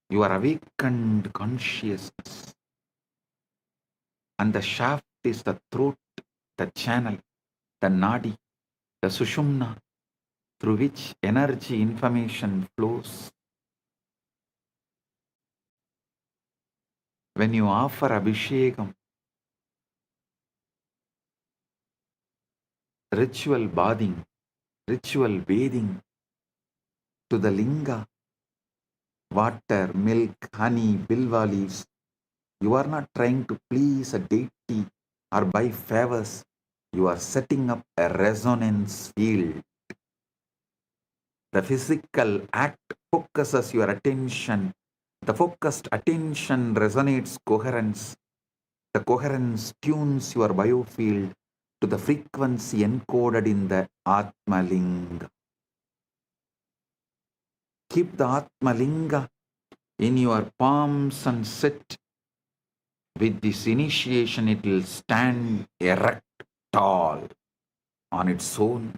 your awakened consciousness. And the shaft is the throat, the channel, the nadi, the sushumna, through which energy information flows. When you offer abhishekam, ritual bathing, ritual bathing to the linga, water, milk, honey, bilva leaves, you are not trying to please a deity or buy favors. You are setting up a resonance field. The physical act focuses your attention. The focused attention resonates coherence. The coherence tunes your biofield to the frequency encoded in the Atma Linga. Keep the Atma Linga in your palms and sit. With this initiation, it will stand erect, tall, on its own.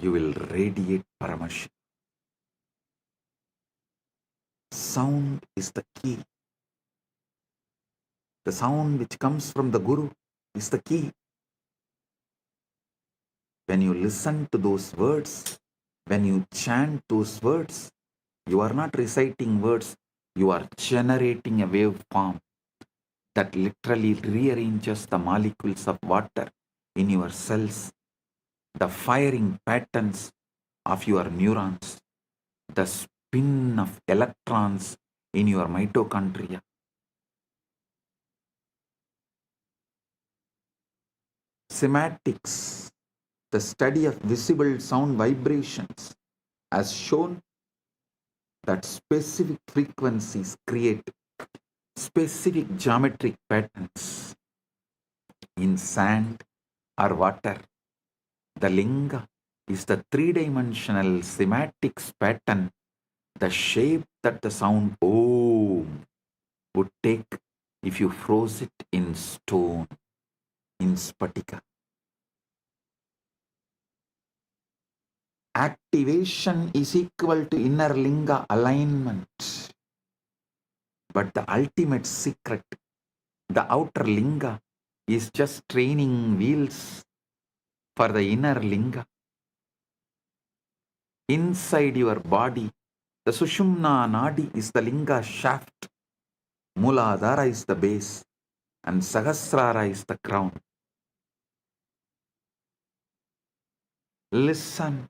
you will radiate Paramashiva. Sound is the key. The sound which comes from the Guru is the key. When you listen to those words, when you chant those words, you are not reciting words, you are generating a waveform that literally rearranges the molecules of water in your cells, the firing patterns of your neurons, the spin of electrons in your mitochondria. Cymatics, the study of visible sound vibrations, has shown that specific frequencies create specific geometric patterns in sand or water. The linga is the three-dimensional cymatics pattern, the shape that the sound Om would take if you froze it in stone, in spatika. Activation is equal to inner linga alignment. But the ultimate secret, the outer linga, is just training wheels for the inner linga. Inside your body, the Sushumna Nadi is the linga shaft, Muladhara is the base, and Sahasrara is the crown. Listen.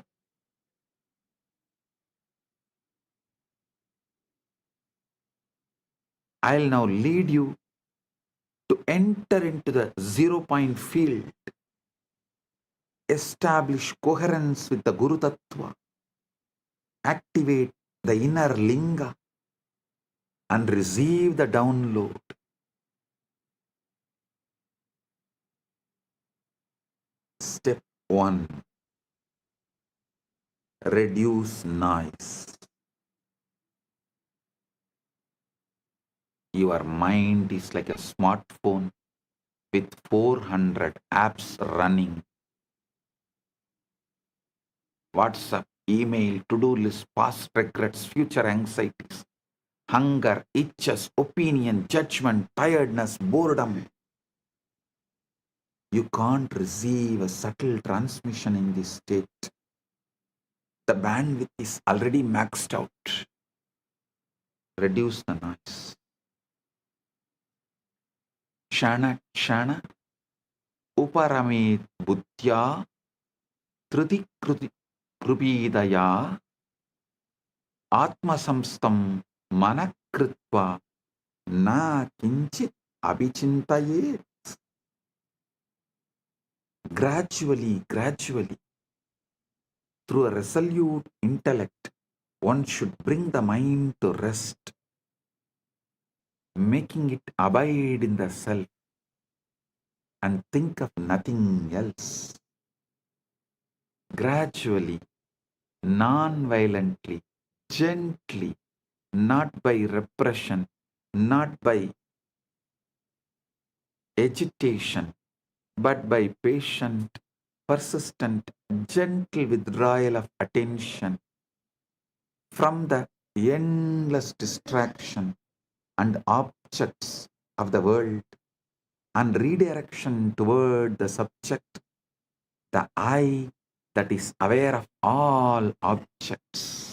I'll now lead you to enter into the 0-point field, establish coherence with the Guru Tattva, activate the inner linga, and receive the download. Step 1. Reduce noise. Your mind is like a smartphone with 400 apps running. WhatsApp, email, to-do list, past regrets, future anxieties, hunger, itches, opinion, judgment, tiredness, boredom. You can't receive a subtle transmission in this state. The bandwidth is already maxed out. Reduce the noise. Kshana kshana uparamit buddhya triti krupidaya atmasamstam manakritva na kinchit abhichintayet. Gradually, through a resolute intellect, one should bring the mind to rest, making it abide in the self and think of nothing else. Gradually, non-violently, gently, not by repression, not by agitation, but by patient, persistent, gentle withdrawal of attention from the endless distraction and objects of the world, and redirection toward the subject, the I that is aware of all objects.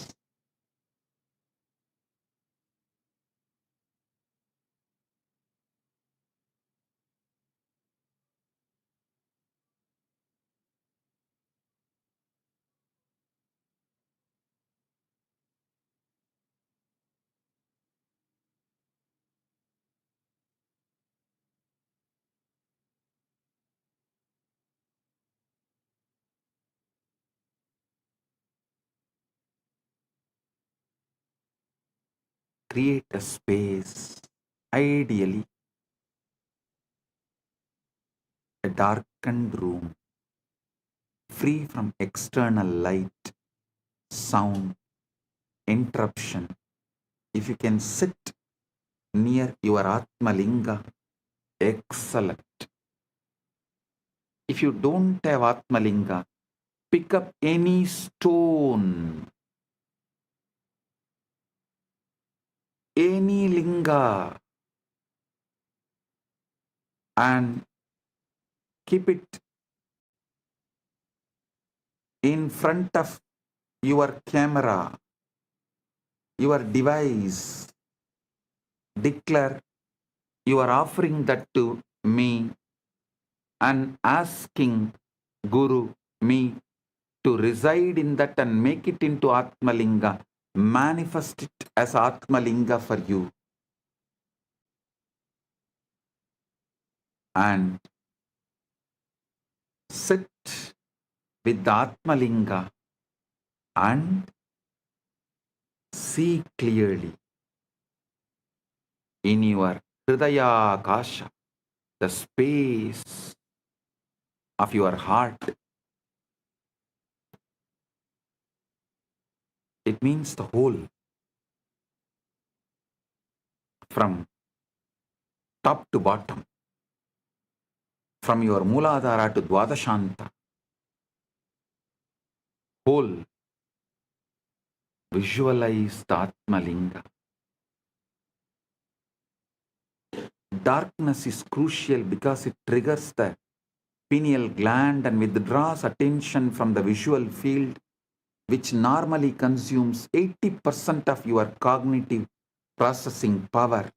Create a space, ideally a darkened room, free from external light, sound, interruption. If you can sit near your Atmalinga, excellent. If you don't have Atmalinga, Pick up any stone, any linga, and keep it in front of your camera, your device. Declare you are offering that to me and asking Guru, me, to reside in that and make it into Atmalinga. Manifest it as Atmalinga for you. And sit with the Atmalinga and see clearly in your Hridaya Akasha, the space of your heart. It means the whole, from top to bottom, from your Mooladhara to Dwadashanta. Whole, visualize the Atmalinga. Darkness is crucial because it triggers the pineal gland and withdraws attention from the visual field, which normally consumes 80% of your cognitive processing power.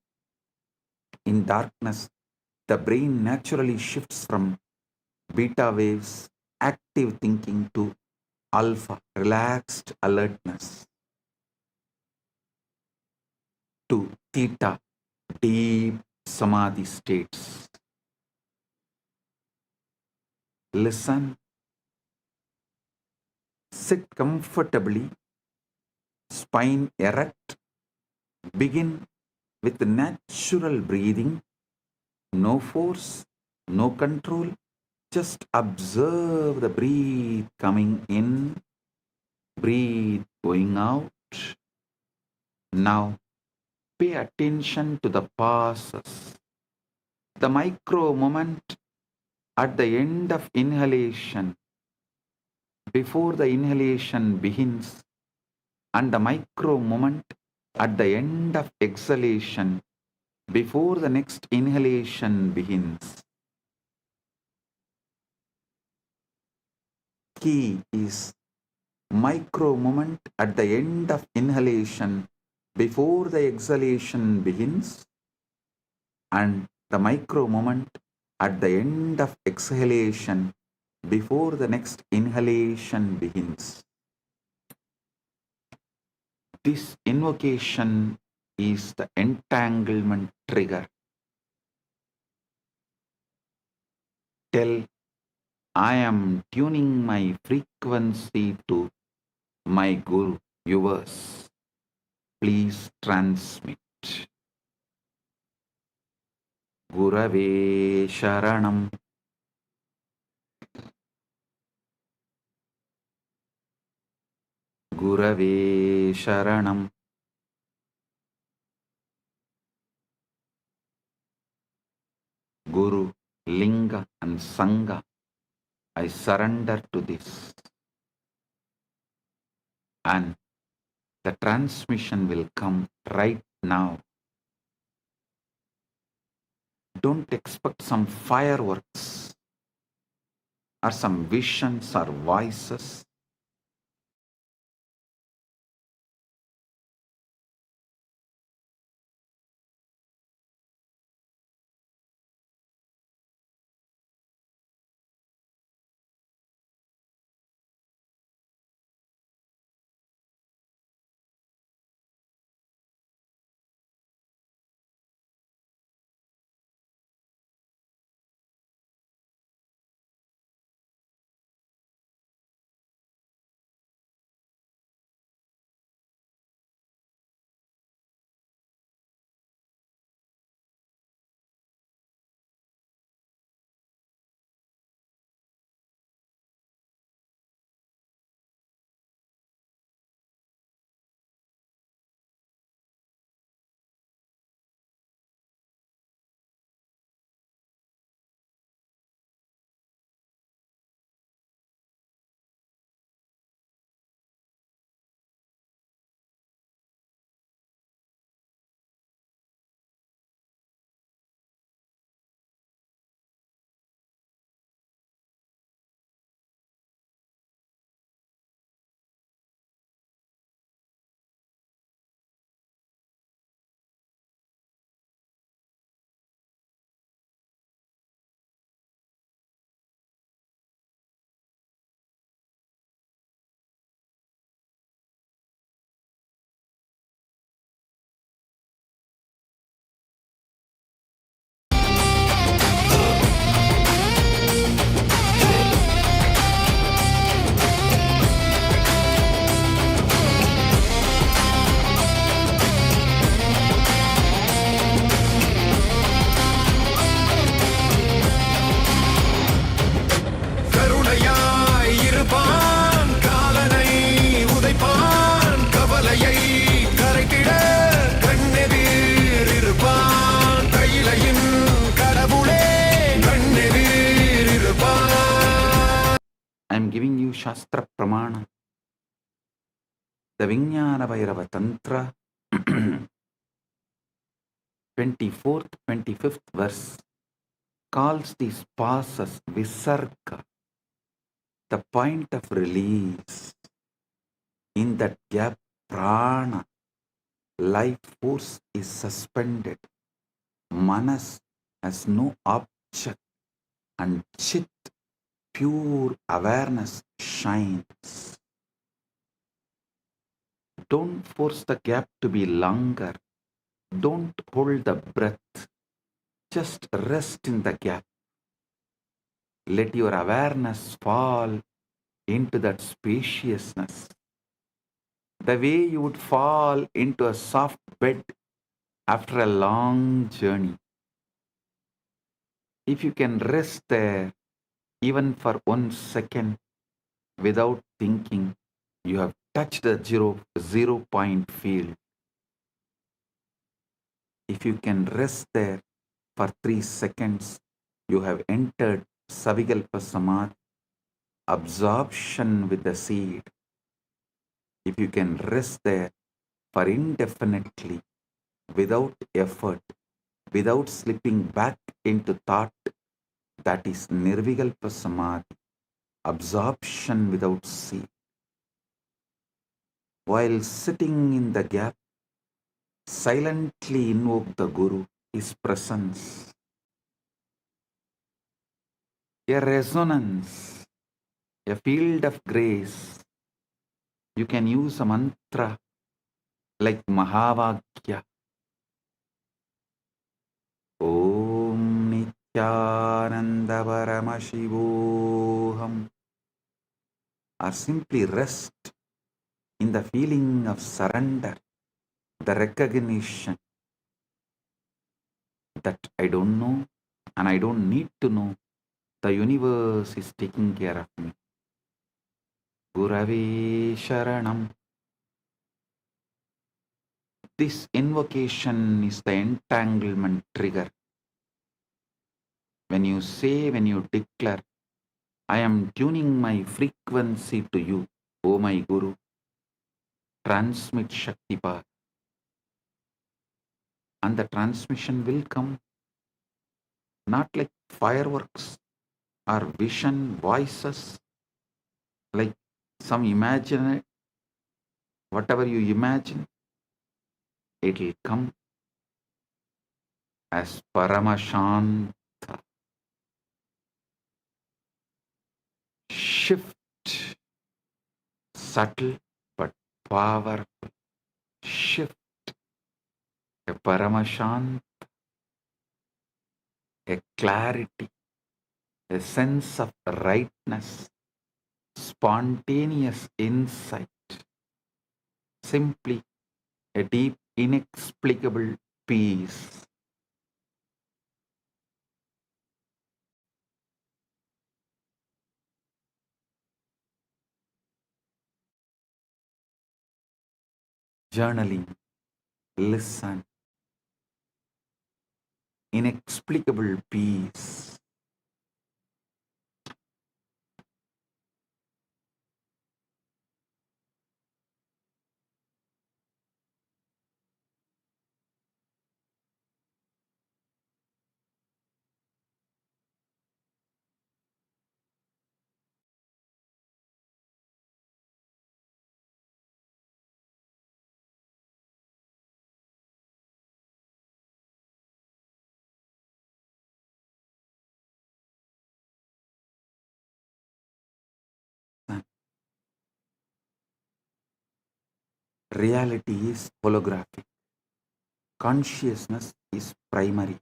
In darkness, the brain naturally shifts from beta waves, active thinking, to alpha, relaxed alertness, to theta, deep samadhi states. Listen, sit comfortably, spine erect. Begin with natural breathing, no force, no control. Just observe the breath coming in, breathe going out. Now pay attention to the pauses, the micro moment at the end of inhalation, before the inhalation begins, and the micro moment at the end of exhalation, before the next inhalation begins. Key is micro moment at the end of inhalation, before the exhalation begins, and the micro moment at the end of exhalation, before the next inhalation begins. This invocation is the entanglement trigger. Tell, I am tuning my frequency to my Guru, yours. Please transmit. Gurave Sharanam. Gurave Sharanam. Guru, Linga and Sangha, I surrender to this. And the transmission will come right now. Don't expect some fireworks or some visions or voices. giving you Shastra Pramana. The Vijnana Bhairava Tantra, 24th, 25th verse, calls these passes Visarga, the point of release. In that gap, Prana, life force, is suspended. Manas has no object, and Chit, pure awareness, shines. Don't force the gap to be longer. Don't hold the breath. Just rest in the gap. Let your awareness fall into that spaciousness. The way you would fall into a soft bed after a long journey. If you can rest there even for 1 second without thinking, you have touched the zero point field. If you can rest there for 3 seconds, you have entered Savikalpa Samadhi, absorption with the seed. If you can rest there for indefinitely, without effort, without slipping back into thought, that is Nirvikalpa Samadhi, absorption without seed. While sitting in the gap, silently invoke the Guru, his presence. A resonance, a field of grace. You can use a mantra like Mahavakya. Om Nithyananda Paramashivoham. Or simply rest in the feeling of surrender, the recognition that I don't know and I don't need to know. The universe is taking care of me. Gurave Sharanam. This invocation is the entanglement trigger. When you say, when you declare, I am tuning my frequency to you, O my Guru, transmit Shakti Path. And the transmission will come not like fireworks or vision voices, like some imagine, whatever you imagine, it will come as Paramashanta. Shift, subtle but powerful. Shift, a Paramashanta, a clarity, a sense of rightness, spontaneous insight, simply a deep, inexplicable peace. Journaling, listen, inexplicable peace. Reality is holographic. Consciousness is primary.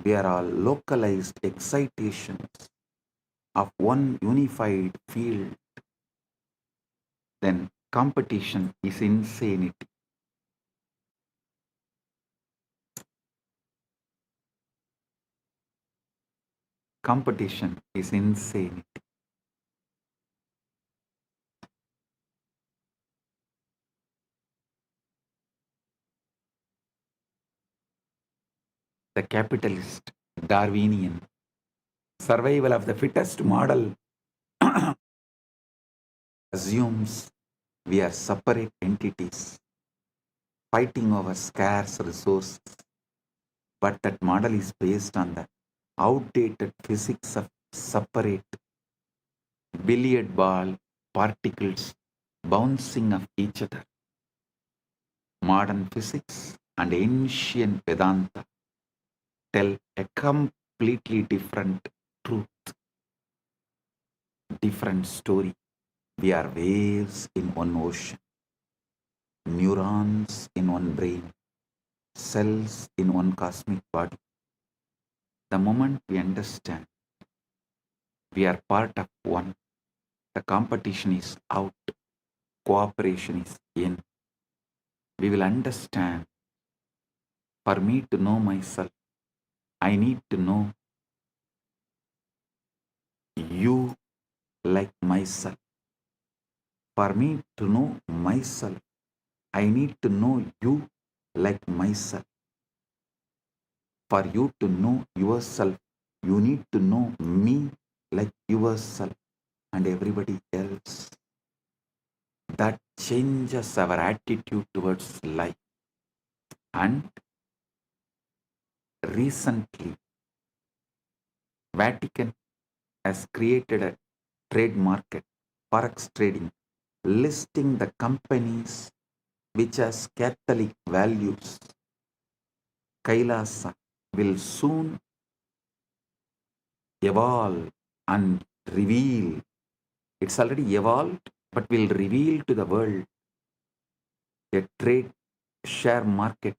We are all localized excitations of one unified field. Then competition is insanity. Competition is insanity. The capitalist, Darwinian, survival of the fittest model assumes we are separate entities fighting over scarce resources. But that model is based on the outdated physics of separate billiard ball particles bouncing off each other. Modern physics and ancient Vedanta tell a completely different truth, different story. We are waves in one ocean, neurons in one brain, cells in one cosmic body. The moment we understand we are part of one, the competition is out, cooperation is in. We will understand, for me to know myself, I need to know you like myself. For me to know myself, I need to know you like myself. For you to know yourself, you need to know me like yourself and everybody else. That changes our attitude towards life. And recently, Vatican has created a trade market, forex trading, listing the companies which has Catholic values. KAILASA will soon evolve and reveal. It's already evolved, but will reveal to the world a trade share market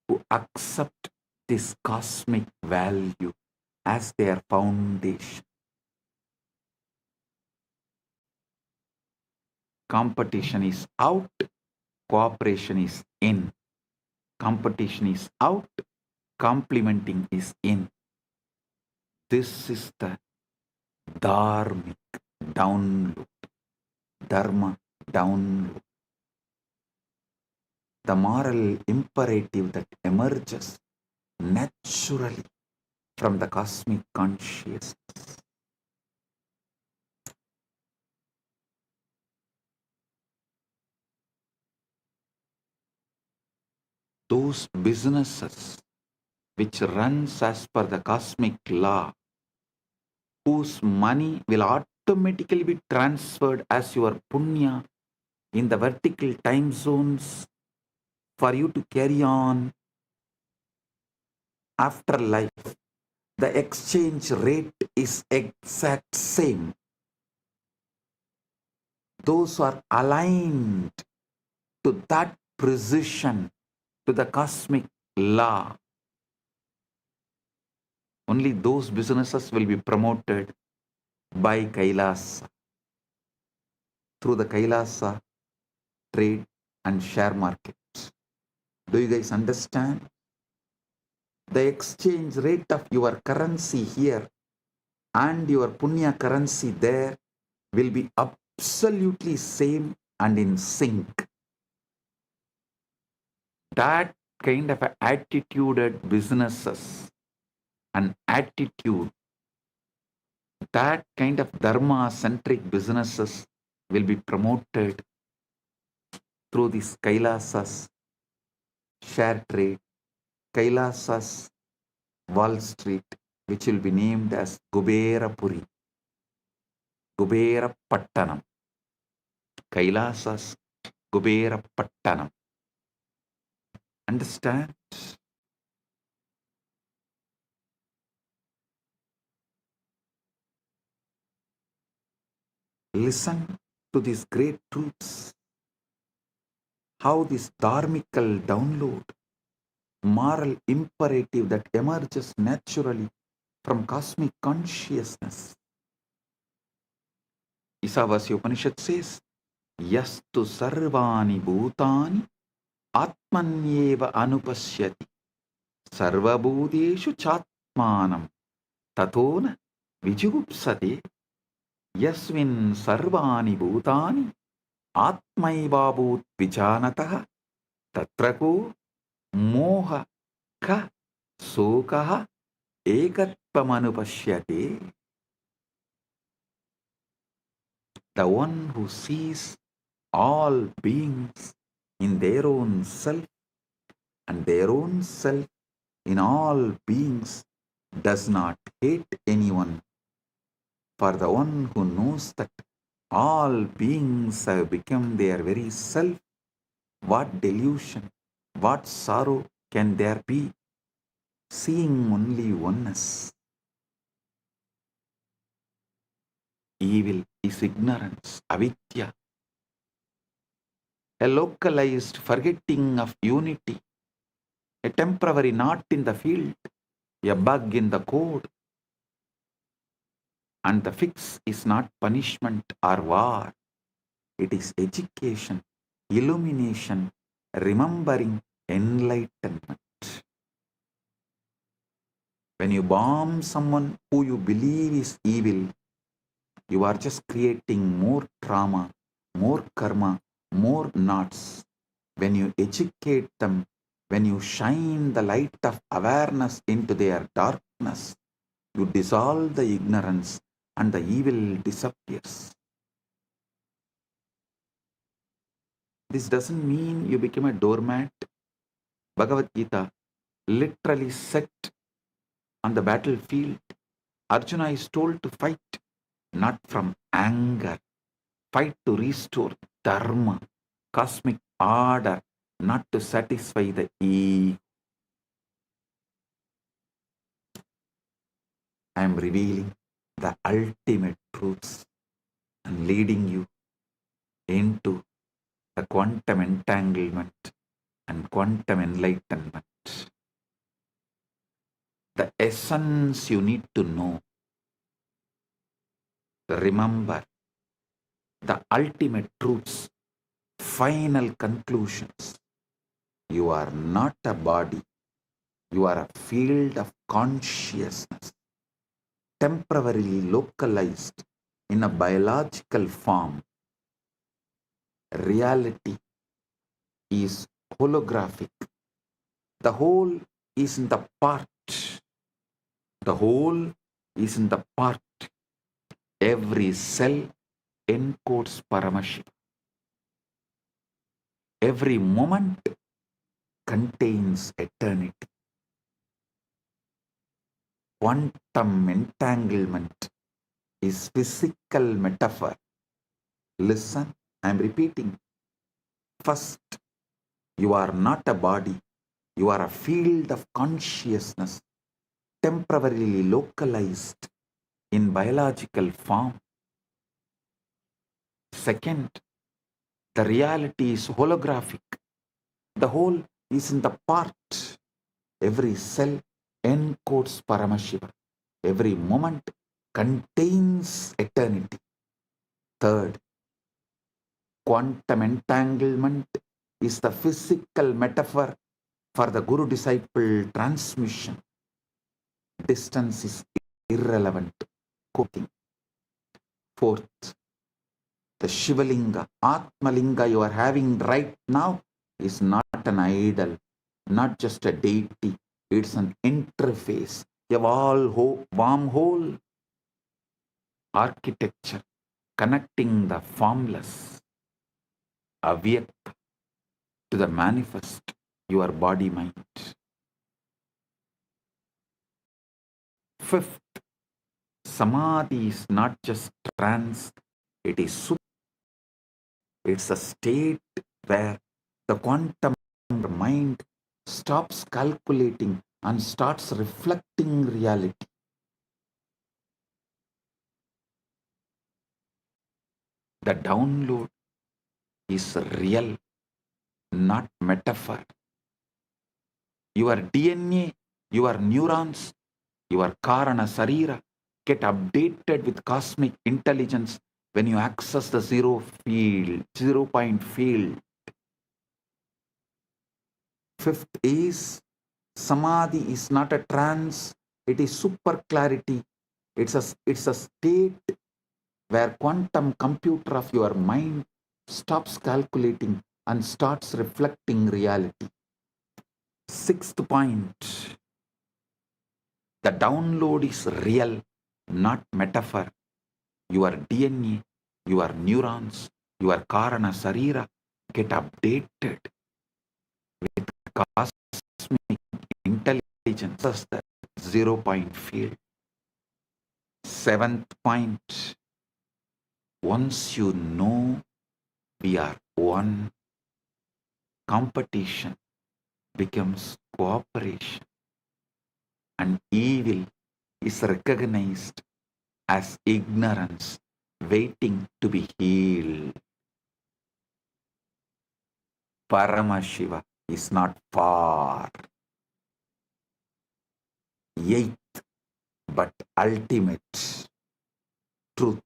who accept this cosmic value as their foundation. Competition is out, cooperation is in. Competition is out, complementing is in. This is the dharmic download, dharma download. The moral imperative that emerges naturally from the cosmic consciousness. Those businesses which runs as per the cosmic law, whose money will automatically be transferred as your punya in the vertical time zones for you to carry on after life. The exchange rate is exact same. Those who are aligned to that precision, to the cosmic law, only those businesses will be promoted by KAILASA, through the KAILASA trade and share markets. Do you guys understand? The exchange rate of your currency here and your punya currency there will be absolutely same and in sync. That kind of attituded businesses and attitude, that kind of dharma-centric businesses will be promoted through this KAILASA's share trade, KAILASA's Wall Street, which will be named as Kuberapuri, Kubera Pattanam, KAILASA's Kubera Pattanam. Understand? Listen to these great truths. How this dharmical download, moral imperative that emerges naturally from cosmic consciousness. Isavasya Upanishad says, Yastu sarvani bhutani atmanyeva anupashyati sarvabhuteshu chatmanam tatona vijugupsate yasmin sarvani bhutani atmaivabhut vijanatah tatrako moha ka sokaha ekatvamanupashyate. the one who sees all beings in their own self and their own self in all beings does not hate anyone. For the one who knows that all beings have become their very self, what delusion, what sorrow can there be, seeing only oneness? Evil is ignorance, avidya, a localized forgetting of unity, a temporary knot in the field, a bug in the code. And the fix is not punishment or war. It is education, illumination, remembering, enlightenment. When you bomb someone who you believe is evil, you are just creating more trauma, more karma, more knots. When you educate them, when you shine the light of awareness into their darkness, you dissolve the ignorance and the evil disappears. This doesn't mean you become a doormat. Bhagavad Gita literally set on the battlefield. Arjuna is told to fight, not from anger. Fight to restore dharma, cosmic order, not to satisfy the ego. I am revealing the ultimate truths and leading you into the quantum entanglement and quantum enlightenment. The essence you need to know. Remember the ultimate truths, final conclusions. You are not a body. You are a field of consciousness, temporarily localized in a biological form. Reality is holographic. The whole is in the part. The whole is in the part. Every cell encodes Paramashiva. Every moment contains eternity. Quantum entanglement is physical metaphor. Listen, I am repeating. First, you are not a body. You are a field of consciousness, temporarily localized in biological form. Second, the reality is holographic. The whole is in the part. Every cell encodes Paramashiva. Every moment contains eternity. Third, quantum entanglement is the physical metaphor for the guru-disciple transmission. Distance is irrelevant. Quoting. Fourth, the Shivalinga, Atmalinga you are having right now is not an idol, not just a deity. It's an interface, a wormhole architecture connecting the formless, avyakta, to the manifest, your body-mind. Fifth, samadhi is not just trance, it is super. It's a state where the quantum mind stops calculating and starts reflecting reality. The download is real, not metaphor. Your DNA, your neurons, your Karana Sarira get updated with cosmic intelligence when you access the zero point field. Fifth is, samadhi is not a trance, it is super clarity. It's a state where quantum computer of your mind stops calculating and starts reflecting reality. Sixth point, the download is real, not metaphor. Your DNA, your neurons, your Karana Sarira get updated with cosmic intelligence as the 0 point field. 7th point, once you know we are one, competition becomes cooperation, and evil is recognized as ignorance waiting to be healed. Paramashiva is not far. 8th but ultimate truth.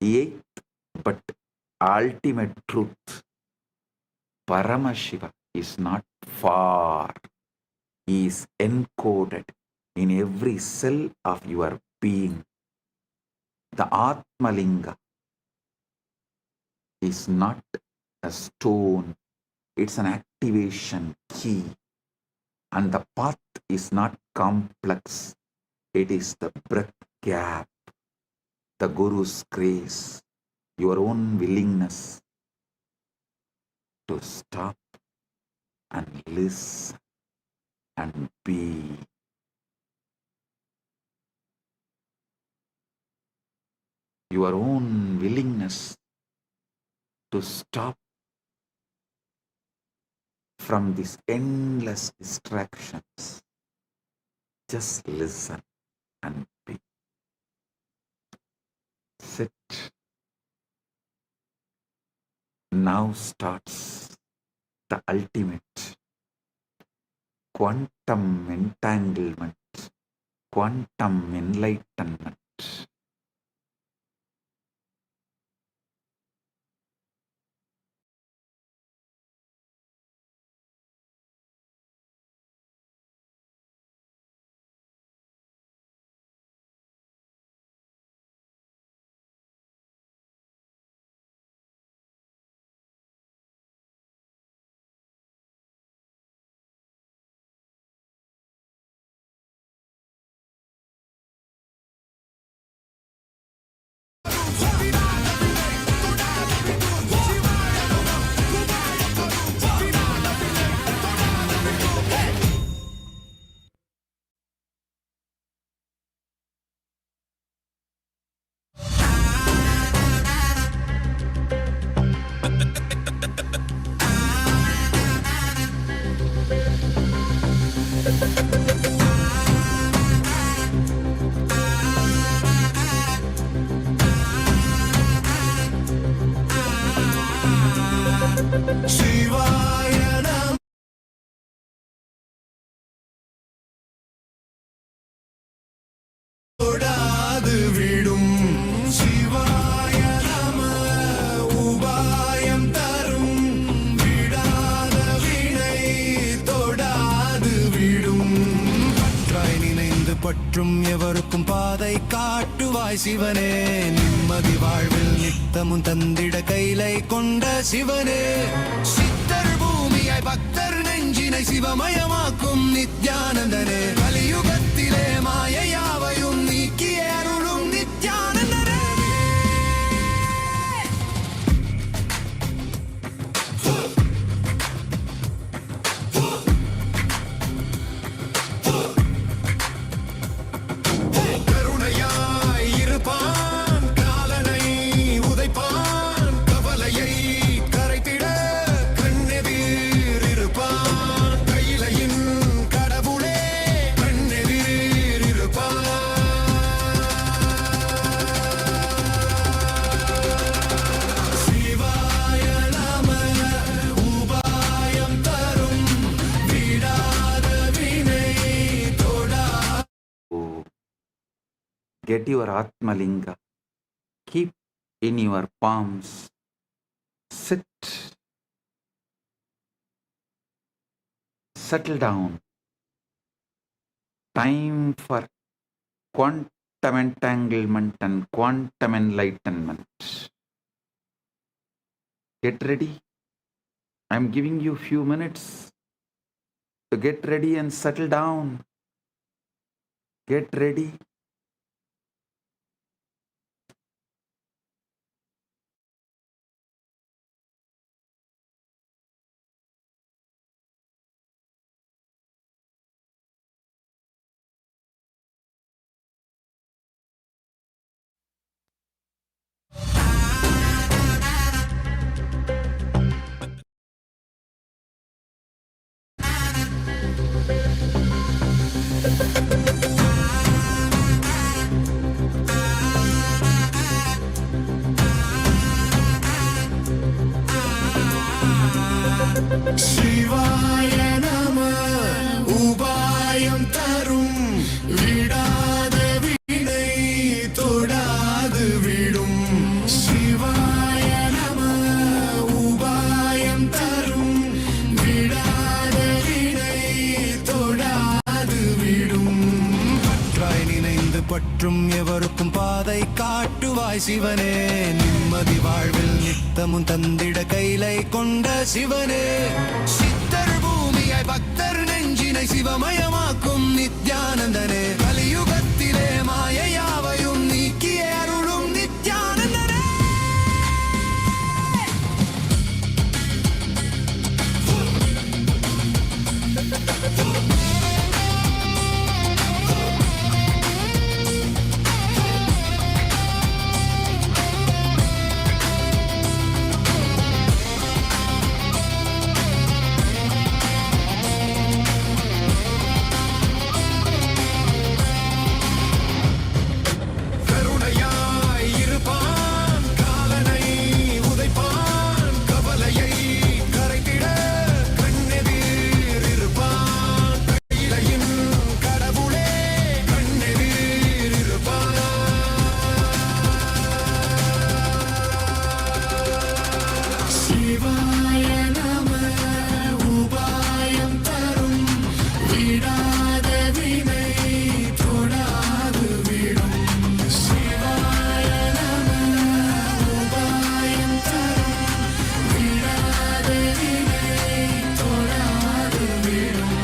8th but ultimate truth. Paramashiva is not far. He is encoded in every cell of your being. The Atmalinga is not a stone, it's an activation key. And the path is not complex, it is the breath gap, the Guru's grace, your own willingness to stop and listen and be. Your own willingness to stop from these endless distractions. Just listen and be. Sit. Now starts the ultimate quantum entanglement, quantum enlightenment. Shivaya Nam Todadu Vidum Shivaya Nama Ubayam Tarum Vidada Vinai Todadu Vidum Patrai Ninaindu Patrum Evarukkum Padai Kaattuvaai Shivane Nimmadi Vaalvil Nithamun Thandida Kailai Konda Shivane Siddhar Bhoomiyai Bhaktar Nenjinai Shivamayamakkum Nithyanandane Kaliyugathile Maya Yavayum Neekiye Arulum Nithyanandane கருணையாய் இருப்பான் காலனை உதைப்பான் கவலையை கரைத்திட கண்ணெதிர் இருப்பான் கையிலையின் கடவுளே கண்ணெதிர் இருப்பான் சிவாய நம உபாயம் தரும் விடாத வினை தொடா Oh, get your Atmalinga. Keep in your palms. Sit. Settle down. Time for quantum entanglement and quantum enlightenment. Get ready. I'm giving you few minutes to get ready and settle down. Get ready. சிவாய நம உபாயம் தரும் விடாத வினை தொடாது விடும் சிவாய நம உபாயம் தரும் விடாத வினை தொடாது விடும் பற்றாய் நினைந்து பற்றும் எவருக்கும் பாதை காட்டுவாய் சிவனே நிம்மதி வாழ்வில் நித்தமும் தந்திட கைலை கொண்ட சிவனே சித்தர் பூமியை பக்தர் நெஞ்சினை சிவமயமாக்கும் நித்யானந்தனே கலியுகத்திலே மாயையாவையும் நீக்கிய அருளும் நித்யானந்தனே கருணையாய் இருப்பான் காலனை உதைப்பான் கவலையை கரைத்திட கண்ணெதிர் இருப்பான் கையிலையின் கடவுளே கண்ணெதிர் இருப்பான் சிவாய நம உபாயம் தரும் விடாத வினை தொடாது விடும் சிவாய நம உபாயம் தரும் விடாத வினை தொடாது விடும்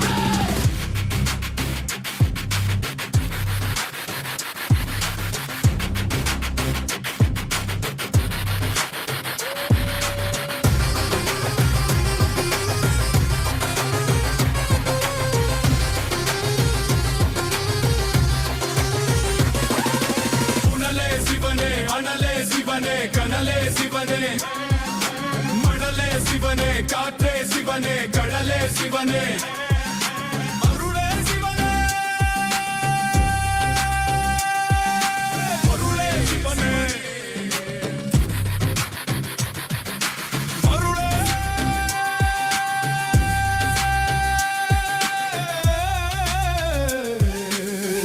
உணலே சிவனே அனலே சிவனே கனலே சிவனே மணலே சிவனே காற்றே சிவனே கடலே சிவனே அருளே சிவனே பொருளே சிவனே அருளே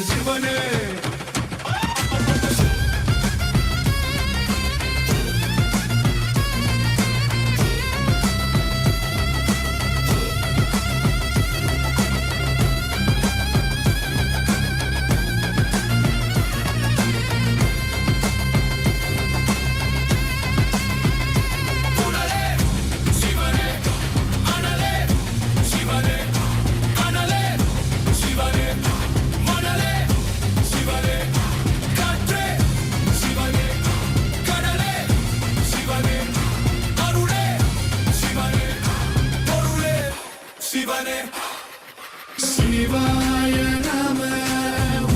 சிவனே உணலே சிவனே அனலே சிவனே கனலே சிவனே மணலே சிவனே காற்றே சிவனே கடலே சிவனே அருளே சிவனே பொருளே சிவனே சிவாய நம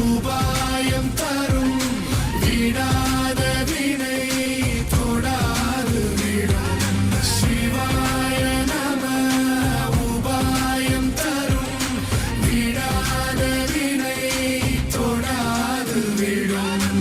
உபாயம் தரும் விடாத வினை தொடாது விடும் சிவாய நம உபாயம் தரும் விடாத வினை தொடாது விடும்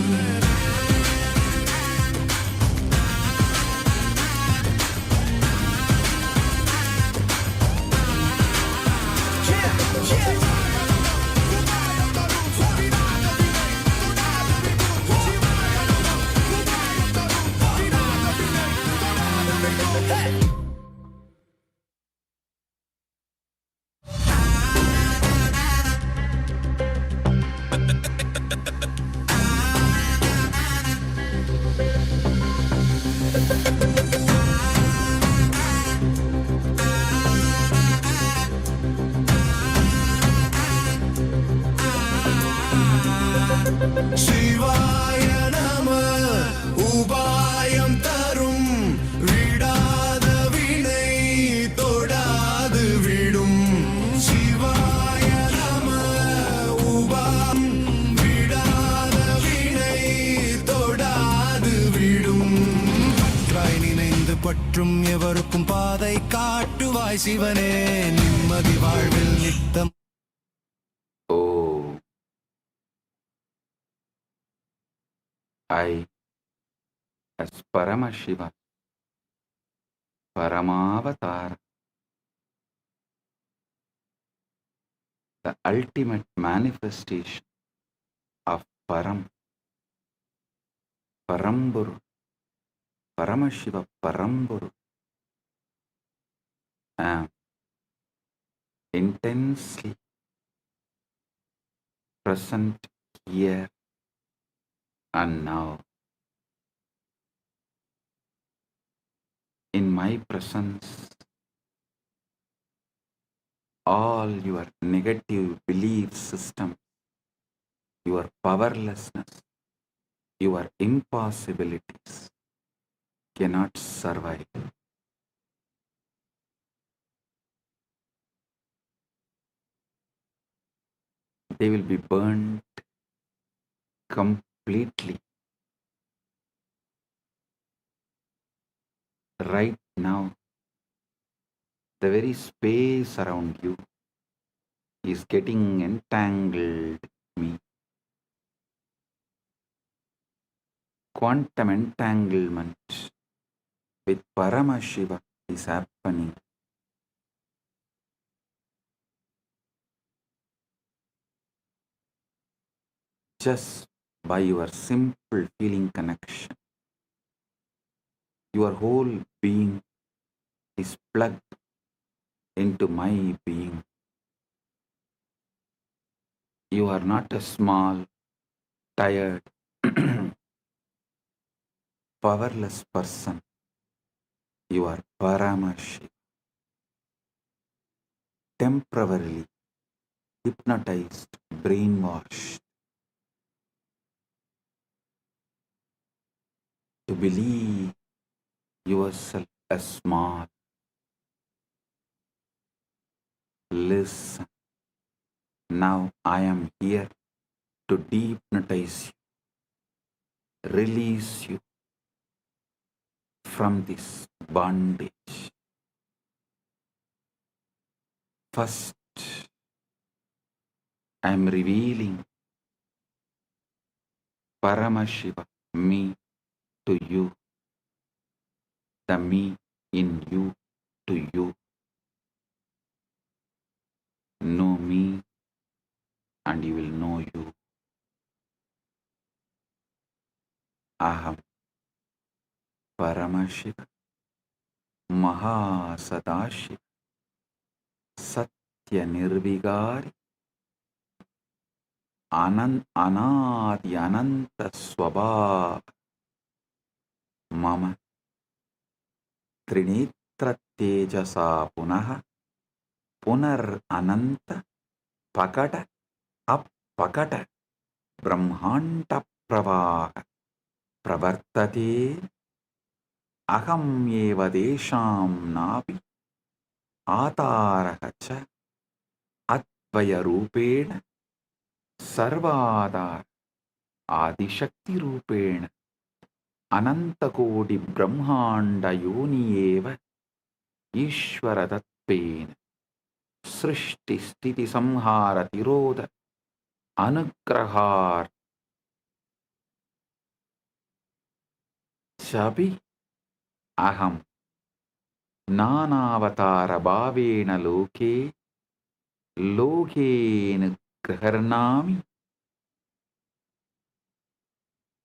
சிவாய நம உபாயம் தரும் விடாத வினை தொடாது விடும் சிவாய நம உபாயம் விடாத வினை தொடாது விடும் பற்றாய் நினைந்து பற்றும் எவருக்கும் பாதை காட்டுவாய் சிவனே நிம்மதி வாழ்வில் நித்தம் I, as Paramashiva, Paramavatara, the ultimate manifestation of Paramburu, Paramashiva Paramburu, am intensely present here and now. In my presence, all your negative belief system, your powerlessness, your impossibilities cannot survive. They will be burned completely. Right now, the very space around you is getting entangled with me. Quantum entanglement with Paramashiva is happening. Just by your simple feeling connection. Your whole being is plugged into my being. You are not a small, tired, powerless person. You are Paramashiva. Temporarily hypnotized, brainwashed to believe yourself as small. Listen, now I am here to dehypnotize you, release you from this bondage. First, I am revealing Paramashiva, me, to you, the me in you to you. Know me and you will know you. Aham Paramashiva Maha Sadashiva Satya Nirvigari Anadi Ananta Swabhava Mama Trinitra Tejasa Punaha Punar Ananta Pakata Appakata Brahmanta Pravaha Pravartate Aham Eva Desham Napi Ataraha Cha Atvaya Rupena Sarvadar Adishakti Rupena Anantakodi Brahmanda Yoni Eva Ishvara Tatpena Srishti Stiti Samhara Tiroda Anugrahar Chabi Aham Nanavatara Bhavena Loke Lokena Graharnami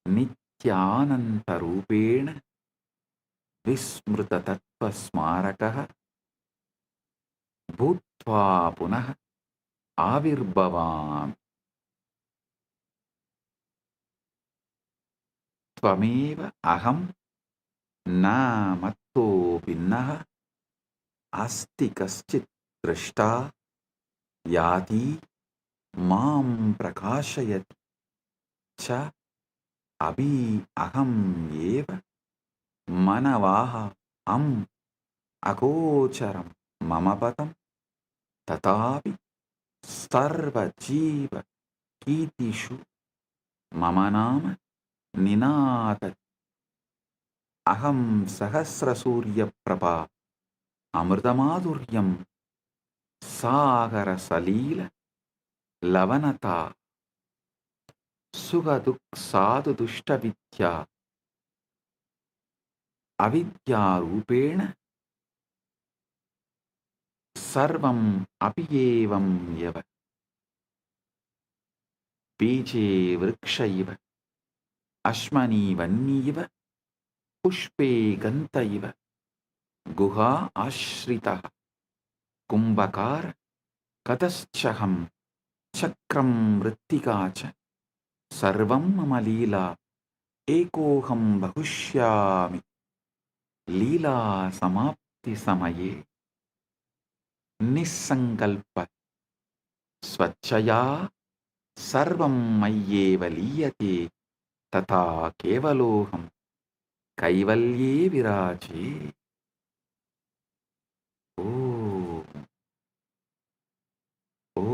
Nithyananda Rupena Vismruta Tattva Smarakaha Bhutva Punaha Avirbhavam Tvameva Aham Na Matto Vinnaha Asti Kaschit Drashta Yati Mam Prakashayati Cha Abhi Aham Eva Manavaha Am Agocharam Mamapatam Tatapi Sarva Jiva Kitishu Mamanama Ninata Aham Sahasra Surya Prabha Amritamadhuryam Sagara Salila Lavanata Sugaduk Sadhu Dushta Vidya Avidya Rupena Sarvam Apiyevam Yava बीजे वृक्ष इव अश्मनि वन्नि इव पुष्पे गन्त इव गुहा आश्रितः कुम्भकार कतश्चहं चक्रं मृत्तिका च सर्वं मम लीला एकोऽहं बहुष्यामि लीला समाप्ति समये निस्सङ्कल्प स्वच्छया सर्वं मय्येव लीयते तथा केवलोऽहं कैवल्ये विराजे। ओ ओ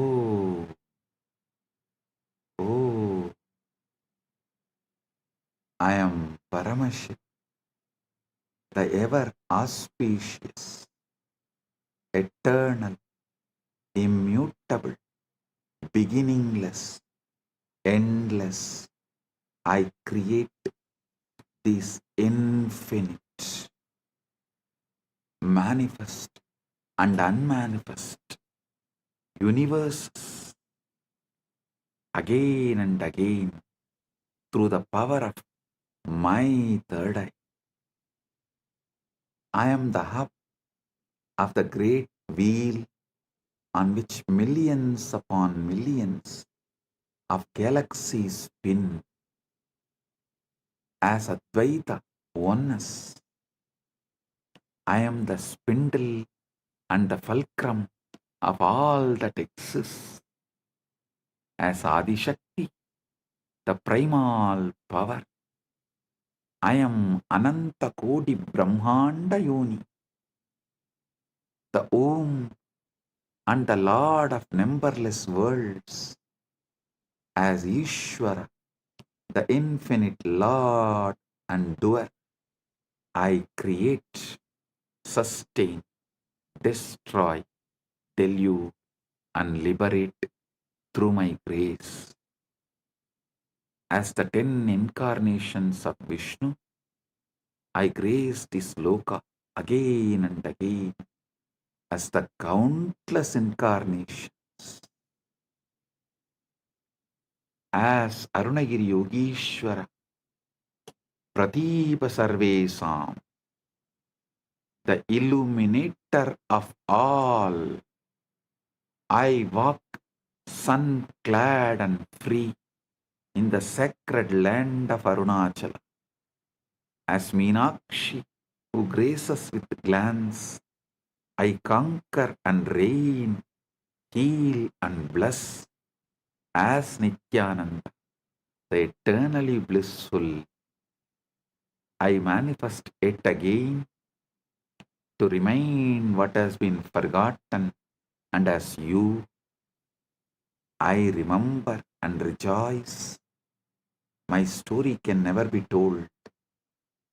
ओ I am Paramashiva, the ever auspicious, eternal, immutable, beginningless, endless. I create these infinite, manifest and unmanifest universes again and again through the power of my third eye. I am the hub of the great wheel on which millions upon millions of galaxies spin as Advaita oneness. I am the spindle and the fulcrum of all that exists as Adishakti, the primal power. I am Ananta Kodi Brahmanda Yoni, the Om and the Lord of numberless worlds as Ishvara, the infinite Lord and doer. I create, sustain, destroy, delude and liberate through my grace. As the 10 incarnations of Vishnu, I grace this loka again and again as the countless incarnations. As Arunagiri Yogishwara, Pratipa Sarvesam, the illuminator of all, I walk sun-clad and free in the sacred land of Arunachala. As Meenakshi, who graces with glance, I conquer and reign, heal and bless. As Nithyananda, the eternally blissful, I manifest yet again to remind what has been forgotten, and as you, I remember and rejoice. My story can never be told,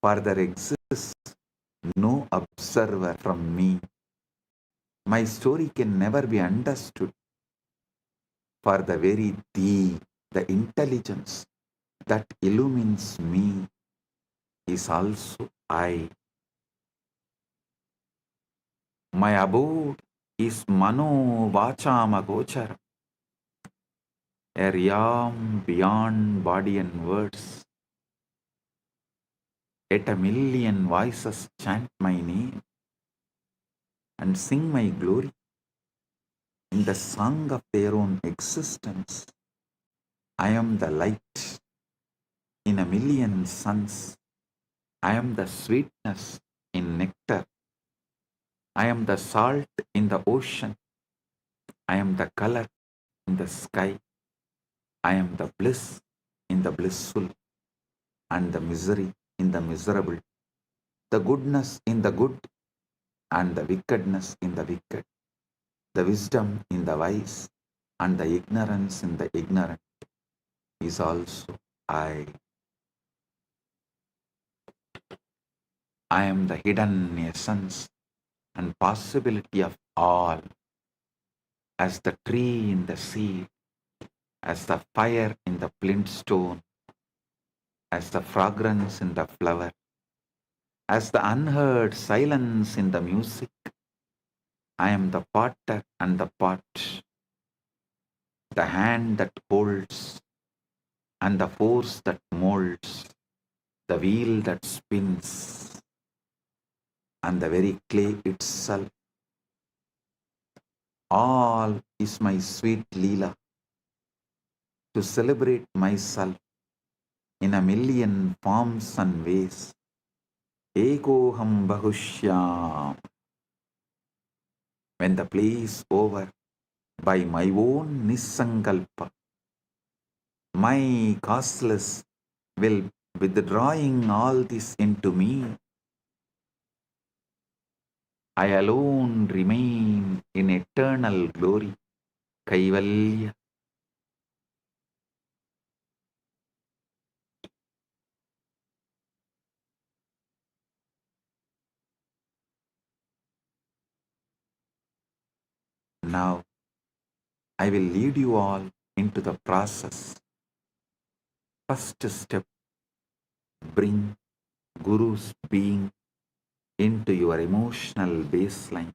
for there exists no observer from me. My story can never be understood, for the very thee, the intelligence that illumines me, is also I. My abode is Mano Vachama Gochara, a realm beyond body and words. Yet a million voices chant my name and sing my glory in the song of their own existence. I am the light in a million suns. I am the sweetness in nectar. I am the salt in the ocean. I am the color in the sky. I am the bliss in the blissful and the misery in the miserable, the goodness in the good and the wickedness in the wicked, the wisdom in the wise and the ignorance in the ignorant is also I. I am the hidden essence and possibility of all, as the tree in the seed, as the fire in the flint stone, as the fragrance in the flower, as the unheard silence in the music. I am the potter and the pot, the hand that holds and the force that molds, the wheel that spins, and the very clay itself. All is my sweet Leela to celebrate myself in a million forms and ways. Ekoham Bahushyam. When the play is over, by my own Nisankalpa, my causeless will withdrawing all this into me. I alone remain in eternal glory. Kaivalya. Now I will lead you all into the process. First step, bring Guru's being into your emotional baseline.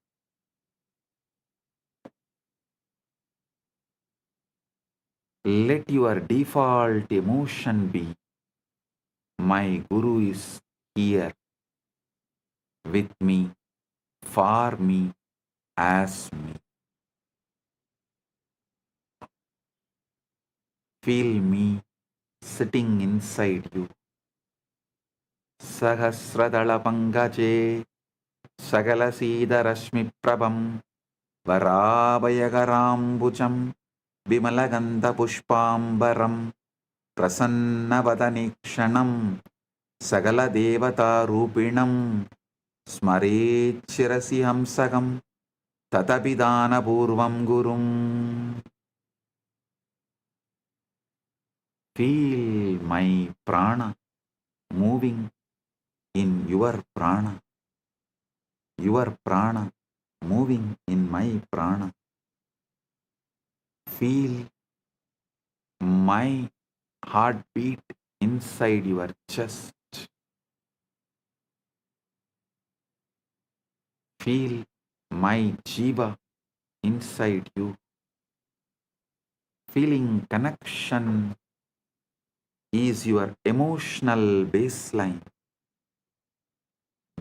Let your default emotion be, my Guru is here with me, for me, as me. Feel me sitting inside you. Sahasradala Pangaje Sagala Sida Rashmi Prabham Varabhayagarambucham Vimalagandha Pushpambaram Prasannavadanikshanam Sagala Devata Rupinam Smarechirasi Hamsagam Tatapidana Purvam Gurum. Feel my prana moving in your prana moving in my prana. Feel my heartbeat inside your chest. Feel my jiva inside you. Feeling connection is your emotional baseline.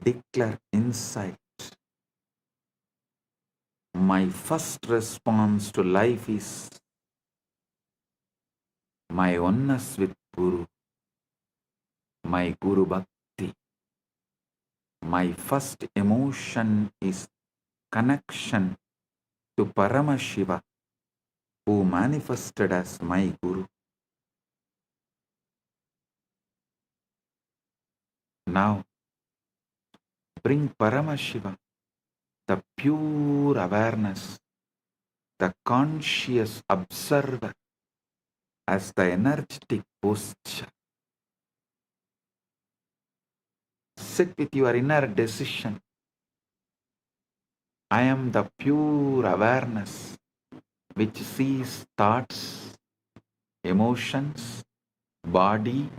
Declare inside. My first response to life is my oneness with Guru, my Guru Bhakti. My first emotion is connection to Paramashiva, who manifested as my Guru. Now, bring Paramashiva, the pure awareness, the conscious observer, as the energetic posture. Sit with your inner decision. I am the pure awareness which sees thoughts, emotions, body,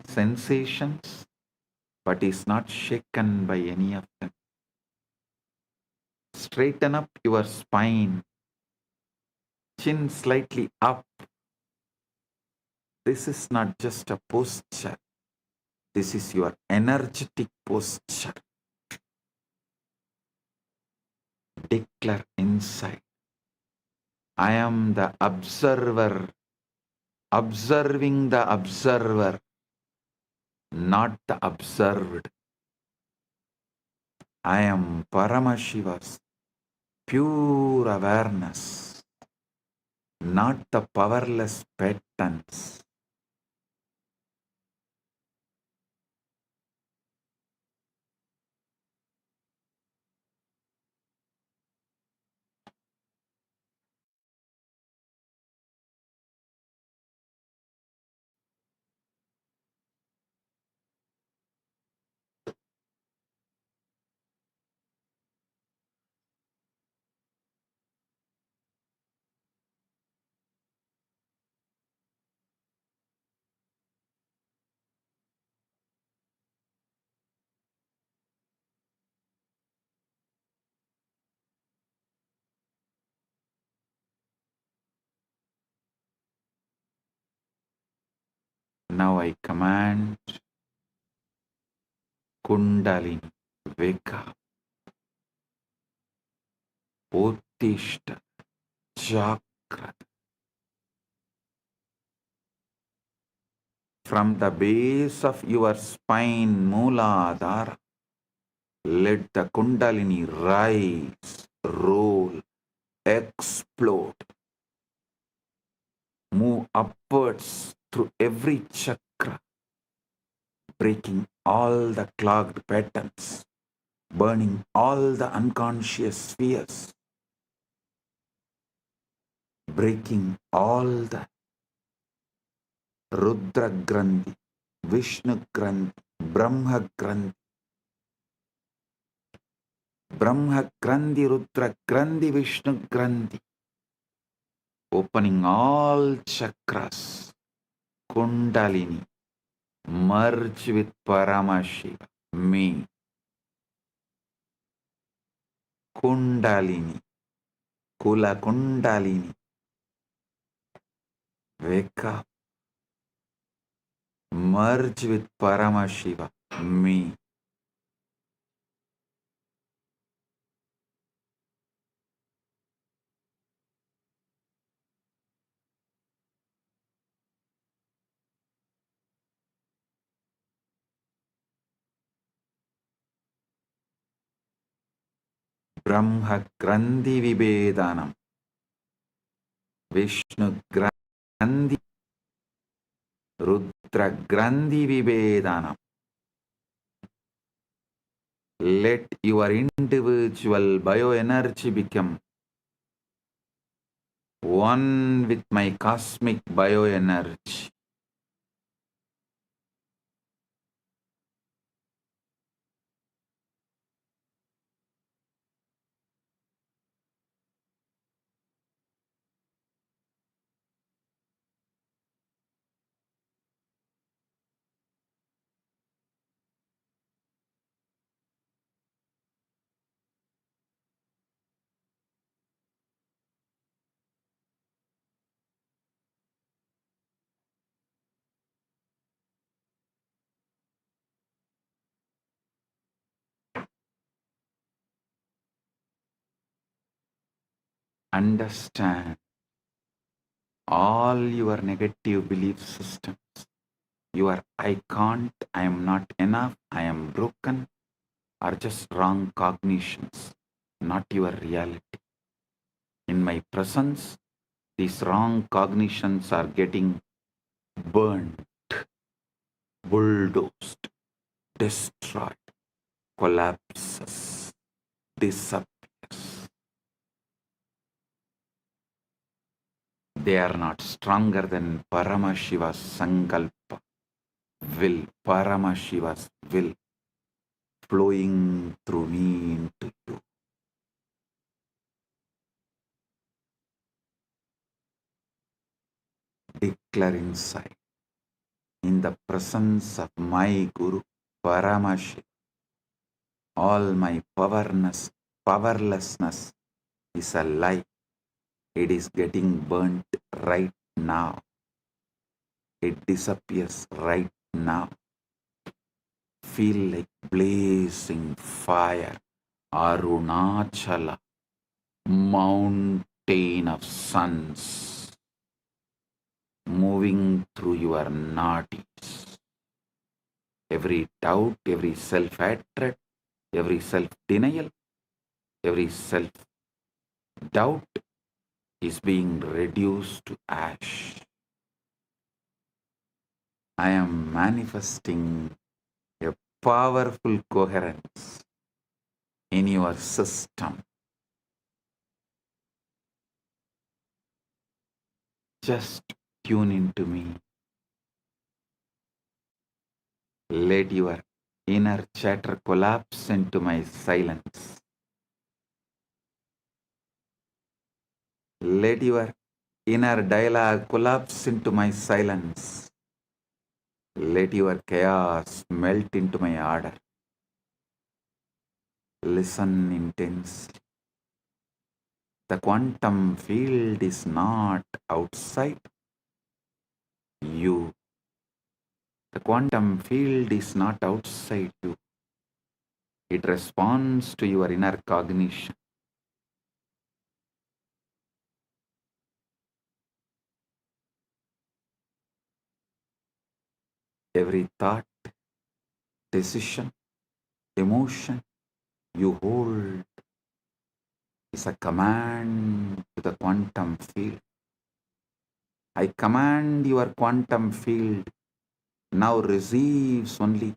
sensations, but is not shaken by any of them. Straighten up your spine, chin slightly up. This is not just a posture. This is your energetic posture. Declare inside. I am the observer, observing the observer, not the observed. I am Paramashiva's pure awareness, not the powerless patterns. Now I command Kundalini, wake up, Uttishta, Chakra. From the base of your spine, Mooladhara, let the Kundalini rise, roll, explode, move upwards through every chakra, breaking all the clogged patterns, burning all the unconscious spheres, breaking all the Rudra Grandhi, Vishnu Grandhi, Brahma Grandhi, Brahma Grandhi, Rudra Grandhi, Vishnu Grandhi, opening all chakras, Kundalini, merge with Paramashiva, me, Kundalini, Kula Kundalini, wake up, merge with Paramashiva, me. Brahma Grandhi Vibhedanam, Vishnu Grandhi, Rudra Grandhi Vibhedanam. Let your individual bioenergy become one with my cosmic bioenergy. Understand all your negative belief systems. Your I can't, I am not enough, I am broken are just wrong cognitions, not your reality. In my presence, these wrong cognitions are getting burned, bulldozed, destroyed, collapses, disappears. They are not stronger than Paramashiva's Sankalpa, will, Paramashiva's will flowing through me into you. Declare inside, in the presence of my Guru, Paramashiva, all my powerlessness is a lie. It is getting burnt right now. It disappears right now. Feel like blazing fire, Arunachala, mountain of suns, moving through your nadis. Every doubt, every self-hatred, every self-denial, every self-doubt is being reduced to ash. I am manifesting a powerful coherence in your system. Just tune into me. Let your inner chatter collapse into my silence. Let your inner dialogue collapse into my silence. Let your chaos melt into my order. Listen intensely. The quantum field is not outside you. The quantum field is not outside you. It responds to your inner cognition. Every thought, decision, emotion you hold is a command to the quantum field. I command your quantum field now receives only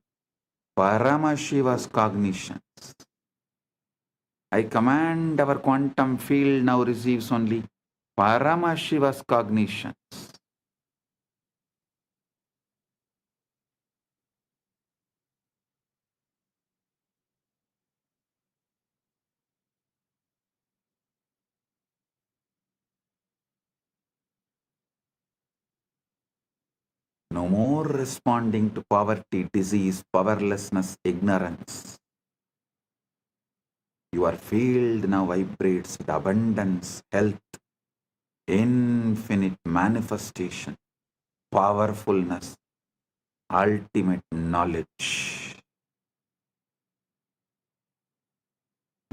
Paramashiva's cognitions. I command our quantum field now receives only Paramashiva's cognitions. No more responding to poverty, disease, powerlessness, ignorance. Your field now vibrates with abundance, health, infinite manifestation, powerfulness, ultimate knowledge.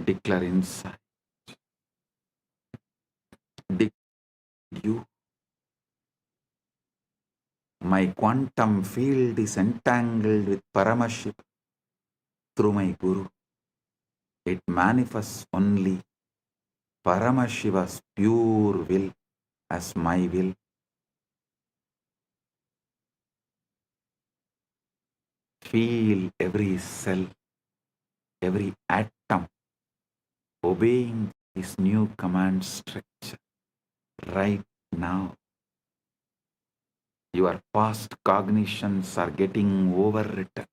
Declare inside. Declare you. My quantum field is entangled with Paramashiva through my Guru. It manifests only Paramashiva's pure will as my will. Feel every cell, every atom obeying this new command structure right now. Your past cognitions are getting overwritten.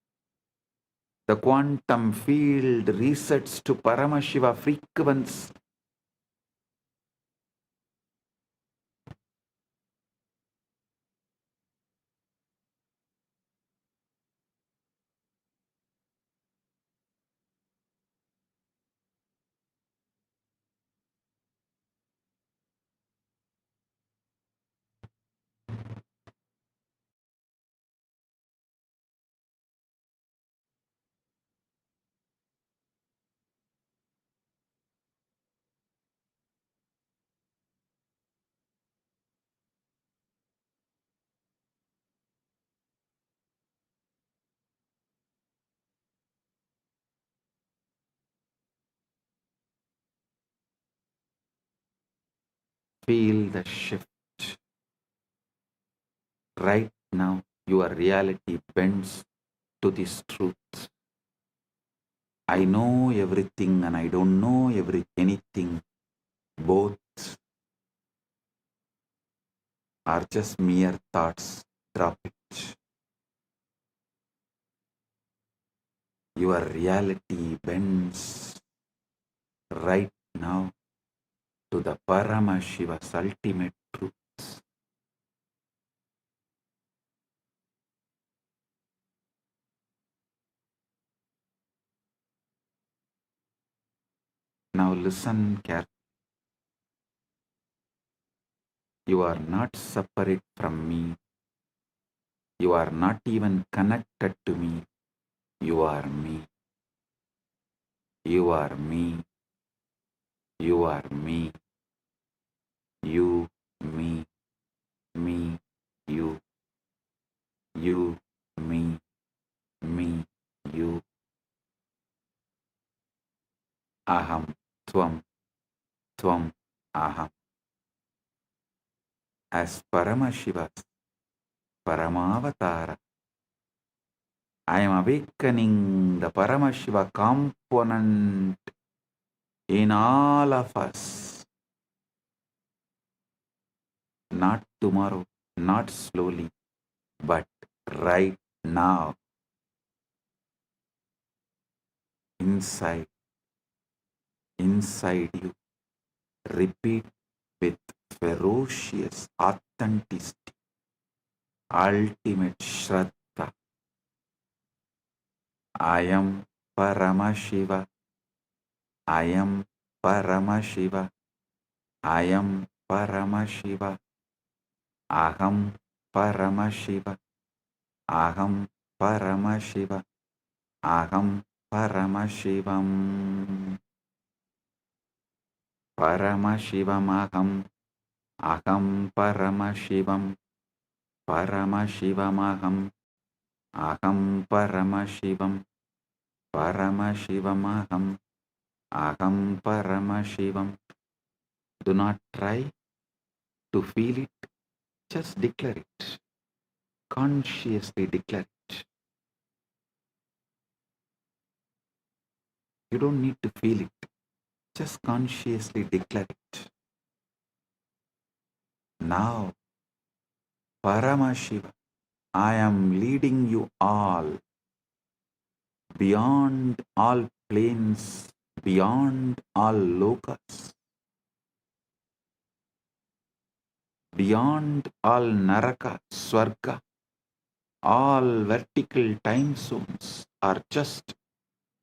The quantum field resets to Paramashiva frequency. Feel the shift. Right now, your reality bends to this truth. I know everything and I don't know anything. Both are just mere thoughts. Drop it. Your reality bends right now to the Paramashiva's ultimate truth. Now listen carefully. You are not separate from me. You are not even connected to me. You are me. You are me. You are me. You, me, you, you, me, you. Aham, tvam, tvam, aham. As Paramashiva's Paramavatara, I am awakening the Paramashiva component in all of us. Not tomorrow, not slowly, but right now. Inside you. Repeat with ferocious authenticity, ultimate Shraddha. I am Paramashiva. I am Paramashiva. I am Paramashiva. Aham Paramashiva. Aham Paramashiva. Aham Paramashivam. Paramashivam aham. Aham Paramashivam. Paramashivam aham. Aham Paramashivam. Paramashivam aham. Aham Paramashivam. Do not try to feel it. Just declare it. Consciously declare it. You don't need to feel it. Just consciously declare it. Now, Paramashiva, I am leading you all beyond all planes, beyond all lokas, beyond all naraka, swarga, all vertical time zones are just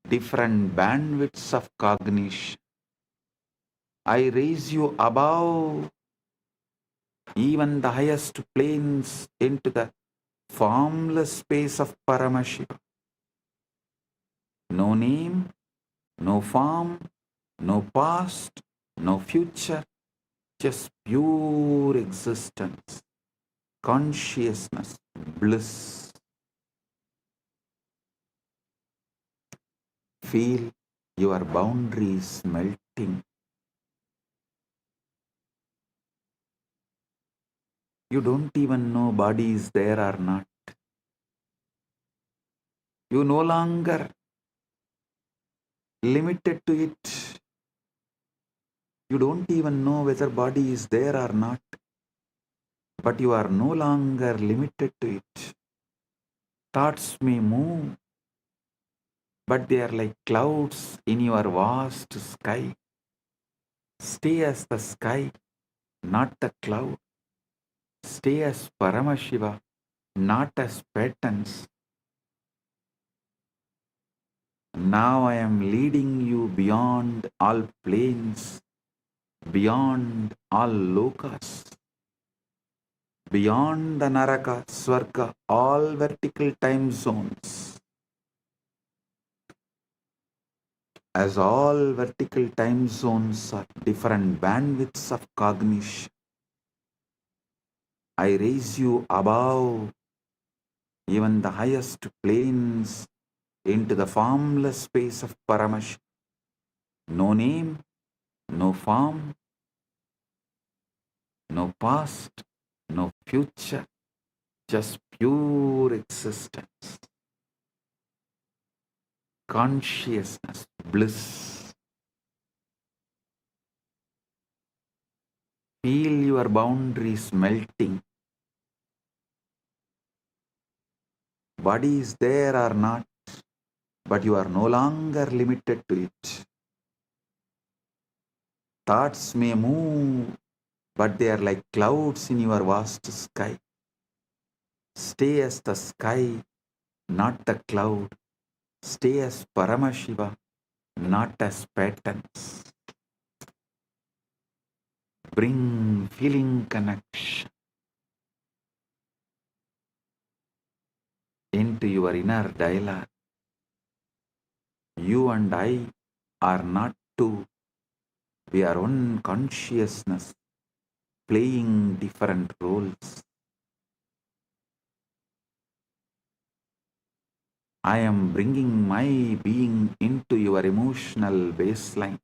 different bandwidths of cognition. I raise you above even the highest planes into the formless space of Paramashiva. No name, no form, no past, no future, just pure existence, consciousness, bliss. Feel your boundaries melting. You don't even know body is there or not. You no longer limited to it. You don't even know whether body is there or not, but you are no longer limited to it. Thoughts may move, but they are like clouds in your vast sky. Stay as the sky, not the cloud. Stay as Paramashiva, not as patterns. Now I am leading you beyond all planes, beyond all lokas, beyond the Naraka, Swarga, all vertical time zones. As all vertical time zones are different bandwidths of cognition, I raise you above even the highest planes into the formless space of Paramashiva. No name, no form, no past, no future, just pure existence, consciousness, bliss. Feel your boundaries melting. Body is there or not, but you are no longer limited to it. Thoughts may move, but they are like clouds in your vast sky. Stay as the sky, not the cloud. Stay as Paramashiva, not as patterns. Bring feeling connection into your inner dialogue. You and I are not two. We are one consciousness playing different roles. I am bringing my being into your emotional baseline.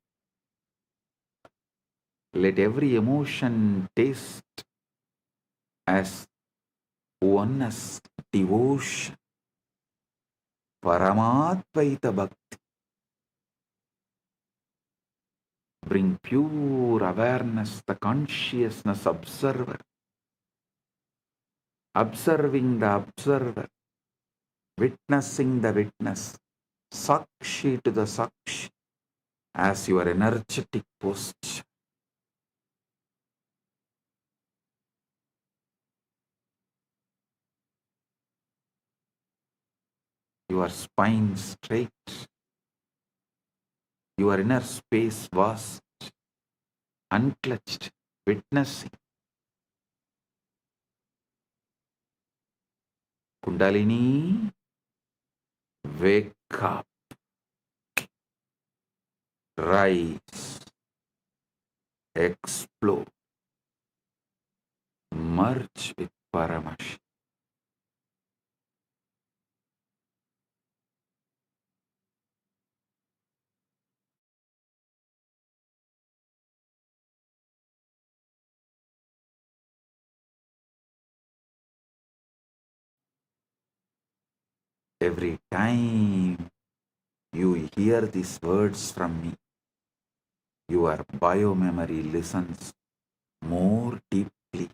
Let every emotion taste as oneness, devotion, Paramadvaita Bhakti. Bring pure awareness, the consciousness observer, observing the observer, witnessing the witness, Sakshi to the Sakshi as your energetic posture. Your spine straight, your inner space vast, unclutched, witnessing. Kundalini, wake up, rise, explode, merge with Paramashiva. Every time you hear these words from me, your biomemory listens more deeply,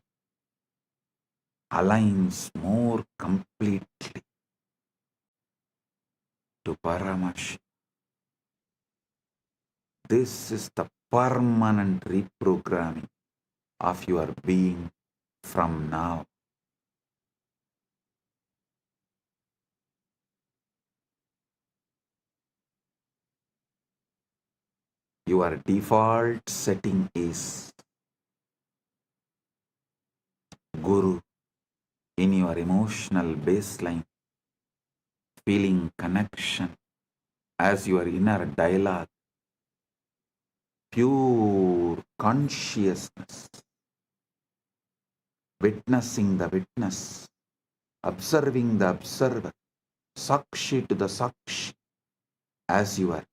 aligns more completely to Paramashiva. This is the permanent reprogramming of your being from now. Your default setting is Guru in your emotional baseline, feeling connection as your inner dialogue, pure consciousness, witnessing the witness, observing the observer, Sakshi to the Sakshi, as your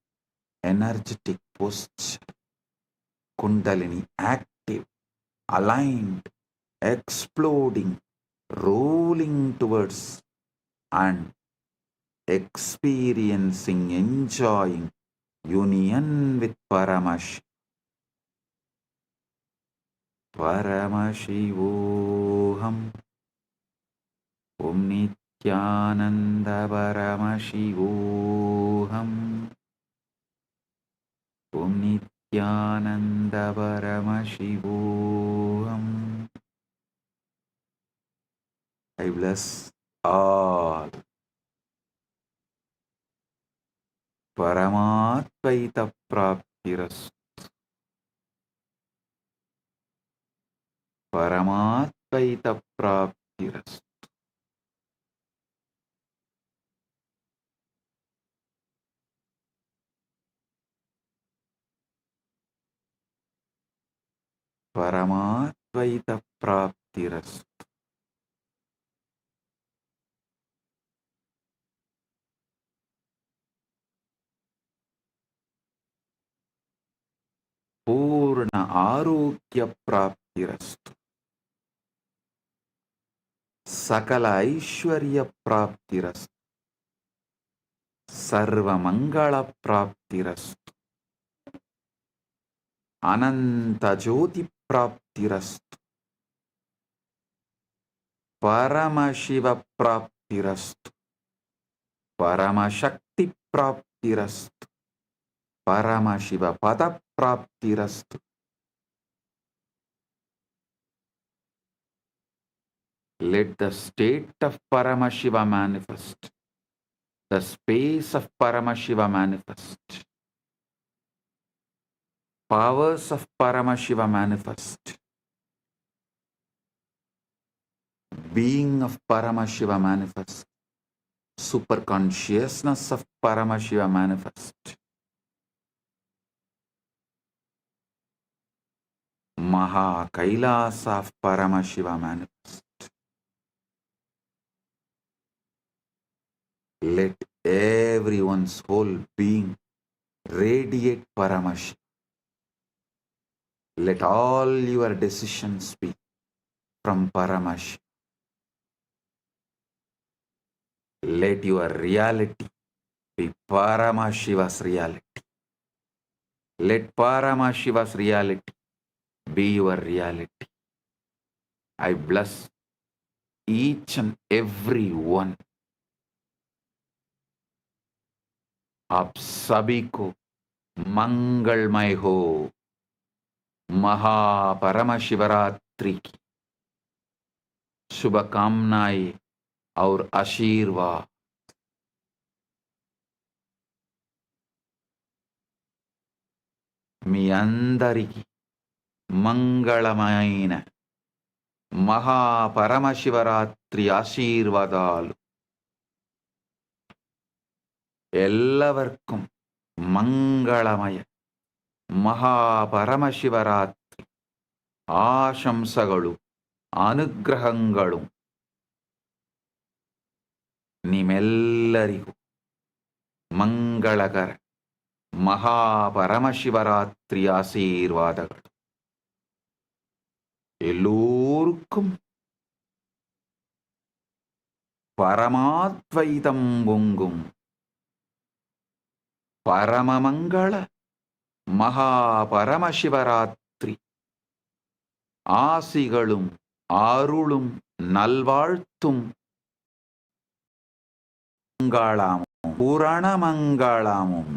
energetic posture, Kundalini active, aligned, exploding, rolling towards and experiencing, enjoying union with Paramashiva. Paramashivoham. Om Nithyananda Paramashivoham. Om Nithyananda Paramashivoham. I bless all. Paramatvaita Praptiras. Paramatvaita Praptiras. Paramatvaita Praptiras. Purna Arogya Praptirastu. Sakala Aishwarya Praptirastu. Sarva Mangala Praptirastu. Ananta Jyoti Praptirastu. Paramashiva Praptirastu. Paramashakti Praptirastu. Paramashiva Pada Praptirastu. Let the state of Paramashiva manifest. The space of Paramashiva manifest. Powers of Paramashiva manifest. Being of Paramashiva manifest. Super consciousness of Paramashiva manifest. Maha Kailasa of Paramashiva manifest. Let everyone's whole being radiate Paramashiva. Let all your decisions be from Paramashiva. Let your reality be Paramashiva's reality. Let Paramashiva's reality be your reality. I bless each and every one. आप सभी को मंगलमय हो। महापरमशिवरात्रि की शुभकामनाएं और आशीर्वाद। మీ అందరికీ మంగళమైన మహాపరమశివరాత్రి ఆశీర్వాదాలు ಎಲ್ಲവർക്കും ಮಂಗಳಮಯ ಮಹಾಪರಮಶಿವರಾತ್ರಿ ಆಶಂಸಗಳು ಅನುಗ್ರಹಗಳು ನಿಮ್ಮೆಲ್ಲರಿಗೂ ಮಂಗಳಕರ ಮಹಾಪರಮಶಿವರಾತ್ರಿ ಆಶೀರ್ವಾದಗಳು. எல்லோருக்கும் பரமாத்வைதம் பொங்கும் பரமமங்கள மகாபரமசிவராத்திரி ஆசிகளும் அருளும் நல்வாழ்த்தும் மங்களாமும் புரணமங்களாமும்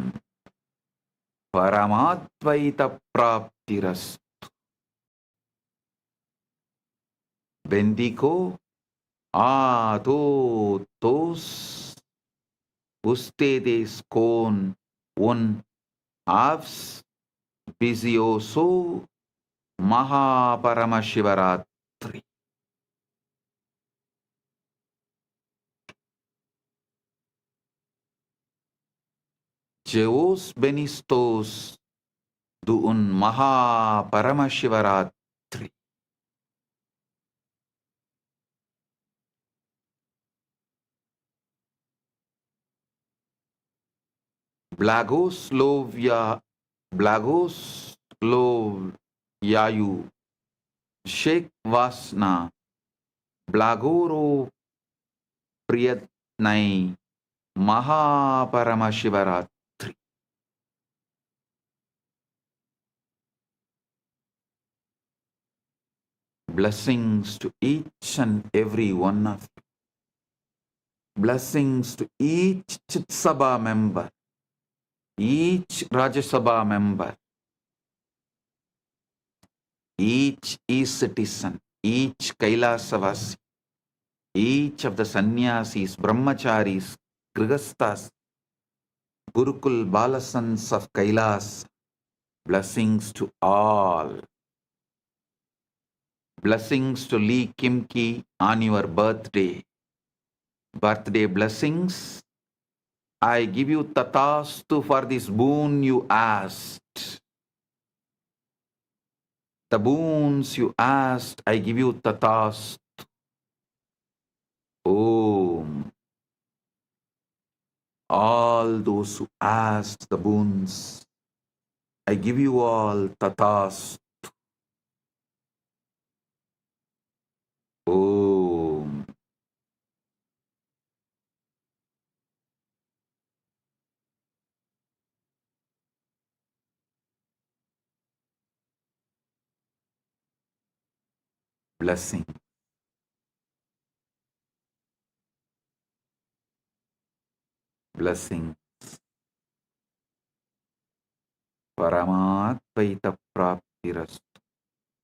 பரமாத்வைத பிராப்திரஸ். Bendigo a todos ustedes con un auspicioso MAHA PARAMASHIVARATRI. Deus benistos de un MAHA PARAMASHIVARATRI. Blagoslovyayu Sheikh Vasna Blagoro Priyatnai MAHA PARAMASHIVARATRI. Blessings to each and every one of you. Blessings to each Chit Sabha member, each Rajya Sabha member, each ecitizen, each Kailasavasi, each of the sannyasis, brahmacharis, grihasthas, Gurukul Balasans of Kailasa. Blessings to all. Blessings to Lee Kimki on your birthday. Birthday blessings. I give you tatastu for this boon you asked. The boons you asked, I give you tatastu. Om. All those who asked the boons, I give you all tatastu. Om. Blessing. Blessings. Paramatvaita praptirastu.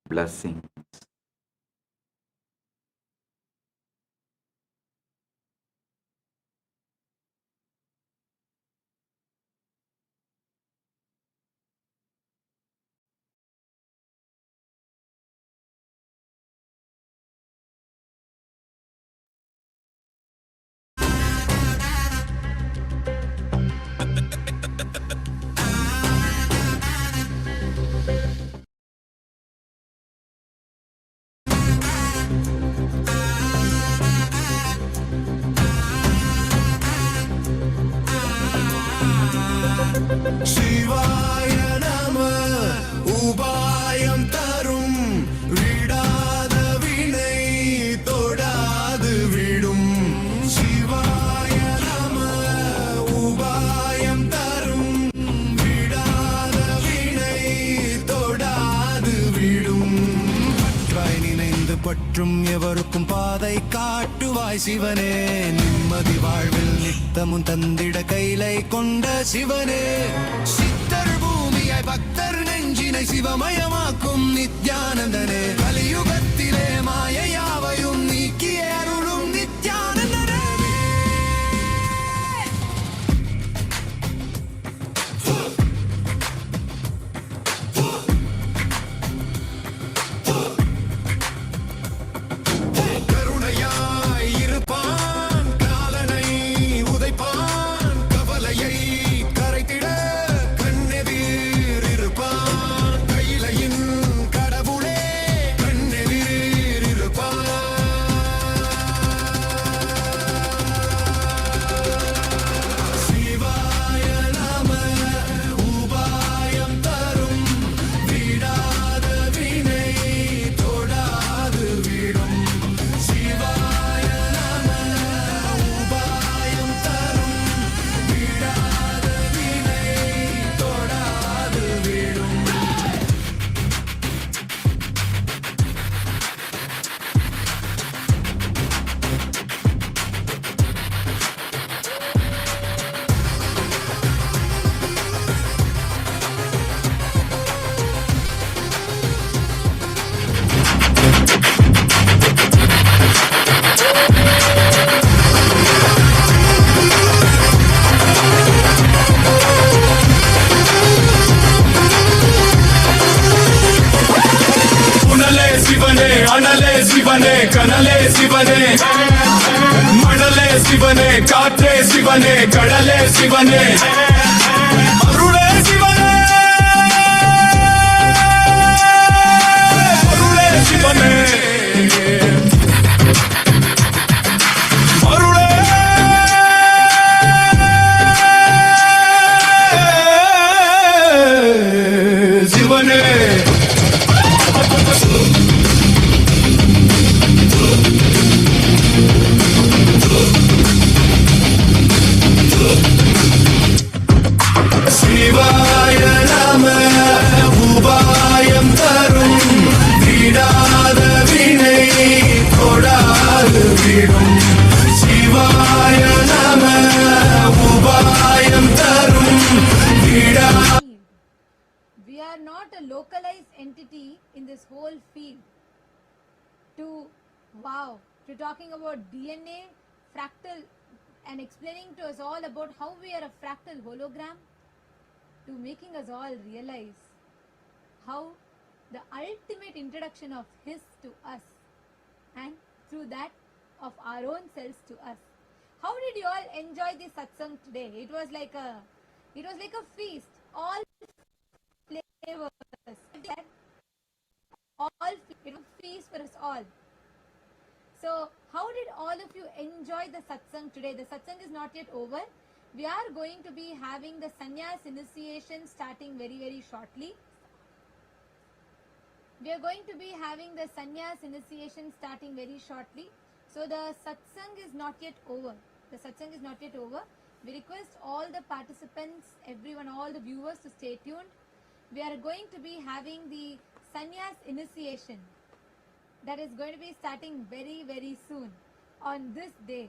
Blessings. சிவாய நம உபாயம் தரும் விடாத வினை தொடாது விடும். சிவாய நம உபாயம் தரும் விடாத வினை தொடாது விடும். பற்றாய் நினைந்து பற்றும் எவருக்கும் பாதை காட்டுவாய் சிவனே. நிம்மதி வாழ்வில் நித்தமும் தந்திட கைலை கொண்ட சிவனே. சித்தர் பூமியாய் பக்தர் நெஞ்சினை சிவமயமாக்கும் நித்யானந்தனே. கலியுகத்திலே மாயையாவையும் நீக்கிய அருளும் நித்யானந்தனே. கருணையாய் இருப்பான் காலனை உதைப்பான் கவலையை சிவனே காற்றே சிவனே கடலே சிவனே அருளே சிவனே அருளே சிவனே அருளே சிவனே சிவாய நம உபாயம் தரும் விடாத வினை தொடாது விடும் சிவாய நம உபாயம் தரும் விடா We are not a localized entity in this whole field. To talking about DNA, fractal, and explaining to us all about how we are a fractal hologram, to making us all realize how the ultimate introduction of His to us, and through that of our own selves to us. How did you all enjoy this satsang today? It was like a feast. All flavors, all feast for us all. So, how did all of you enjoy the satsang today? The satsang is not yet over. We are going to be having the sannyas initiation starting very, very shortly. We are going to be having the sannyas initiation starting very shortly. So, the satsang is not yet over. The satsang is not yet over. We request all the participants, everyone, all the viewers to stay tuned. We are going to be having the sannyas initiation that is going to be starting very, very soon on this day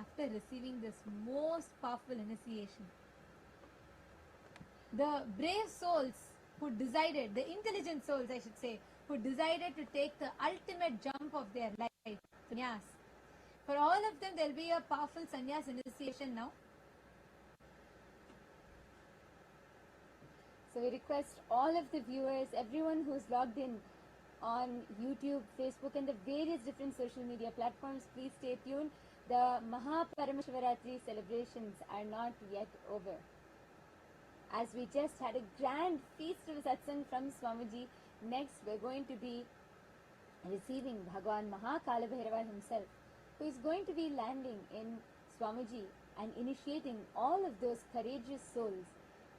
after receiving this most powerful initiation. The brave souls who decided, the intelligent souls I should say, who decided to take the ultimate jump of their life, sannyas. For all of them there will be a powerful sannyas initiation now. So we request all of the viewers, everyone who's logged in on YouTube, Facebook and the various different social media platforms, please stay tuned. The MAHA PARAMASHIVARATRI celebrations are not yet over. As we just had a grand feast of satsang from Swamiji, next we're going to be receiving Bhagavan Mahakalabhairava himself, who is going to be landing in Swamiji and initiating all of those courageous souls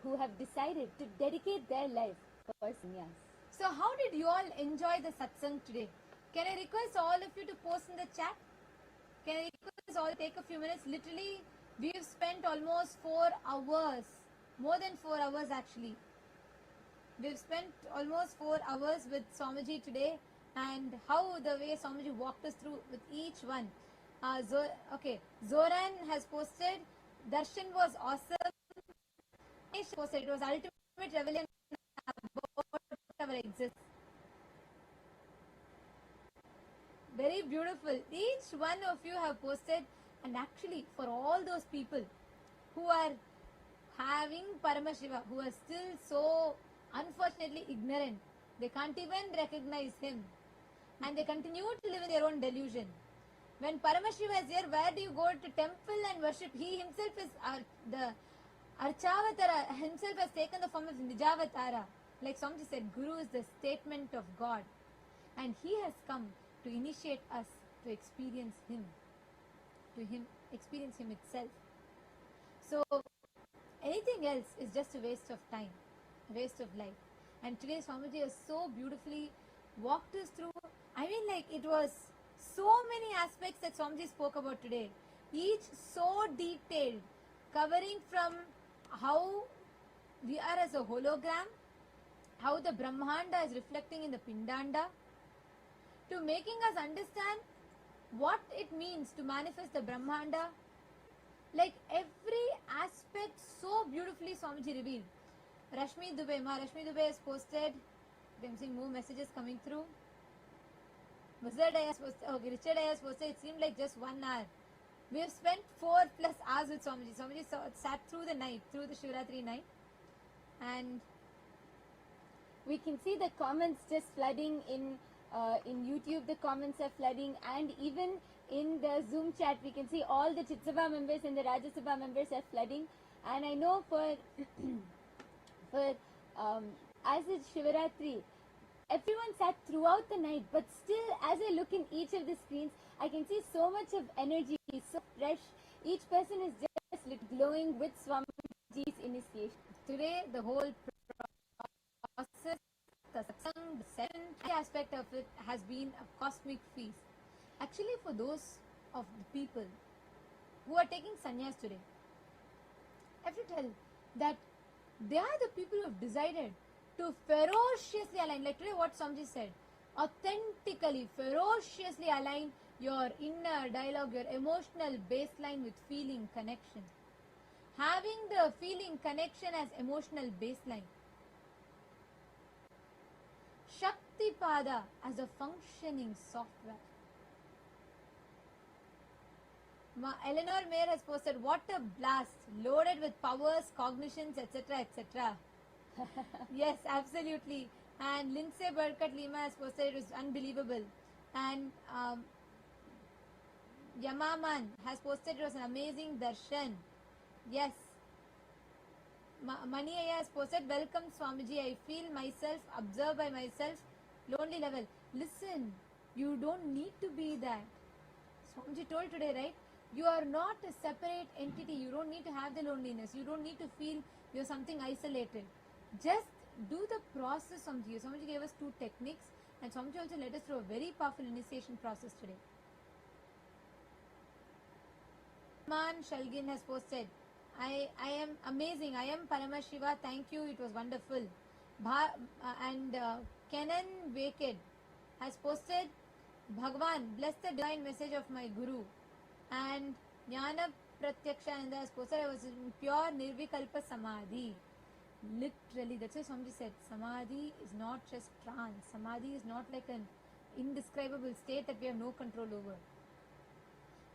who have decided to dedicate their life for sannyas. So how did you all enjoy the satsang today? Can I request all of you to post in the chat? Can I request all take a few minutes? Literally, we've spent almost 4 hours, more than 4 hours actually. We've spent almost 4 hours with Swamiji today, and how the way Swamiji walked us through with each one. Zoran has posted, Darshan was awesome. Nish posted, it was ultimate revelation about whatever exists. Very beautiful. Each one of you have posted, and actually for all those people who are having Paramashiva, who are still so unfortunately ignorant, they can't even recognize him, and they continue to live in their own delusion. When Paramashiva is here, where do you go to temple and worship? He himself is the Archavatara, himself has taken the form of Nijavatara. Like Swamiji said, Guru is the statement of God, and he has come to initiate us to experience him, experience him itself. So anything else is just a waste of time, a waste of life. And today Swamiji has so beautifully walked us through. I mean, like, it was so many aspects that Swamiji spoke about today, each so detailed, covering from how we are as a hologram, how the Brahmanda is reflecting in the Pindanda, to making us understand what it means to manifest the Brahmanda. Like, every aspect so beautifully Swamiji revealed. Rashmi Dubey has posted, I'm seeing more messages coming through. Richard has posted, it seemed like just 1 hour. We have spent 4+ hours with Swamiji. Swamiji sat through the night, through the Shivaratri night. And we can see the comments just flooding in YouTube. The comments are flooding, and even in the Zoom chat, we can see all the Chitsabha members and the Rajya Sabha members are flooding. And I know for as it's Shivaratri, everyone sat throughout the night, but still, as I look in each of the screens, I can see so much of energy, so fresh. Each person is just glowing with Swamiji's initiation. Today, the whole process, the satsang, the seventh aspect of it has been a cosmic feast. Actually, for those of the people who are taking sannyas today, I have to tell that they are the people who have decided to ferociously align, like today what Swamiji said, authentically, ferociously align your inner dialogue, your emotional baseline with feeling connection. Having the feeling connection as emotional baseline. Shaktipada as a functioning software. Eleanor Mayer has posted, what a blast, loaded with powers, cognitions, etc., etc. Yes, absolutely. And Lindsay Burkett Lima has posted, it was unbelievable. And Yamaman has posted, it was an amazing darshan. Yes. Mani Aya has posted, welcome Swamiji, I feel myself, observed by myself, lonely level. Listen, you don't need to be that. Swamiji told today, right? You are not a separate entity. You don't need to have the loneliness. You don't need to feel you're something isolated. Just do the process, Swamiji. Swamiji gave us 2 techniques, and Swamiji also led us through a very powerful initiation process today. Man Shalgin has posted, I am amazing. I am Paramashiva. Thank you. It was wonderful. Kenan Waked has posted, Bhagavan, bless the divine message of my Guru. And Jnana Pratyakshananda has posted, I was in pure Nirvikalpa Samadhi. Literally, that's why Swamiji said, Samadhi is not just trance. Samadhi is not like an indescribable state that we have no control over.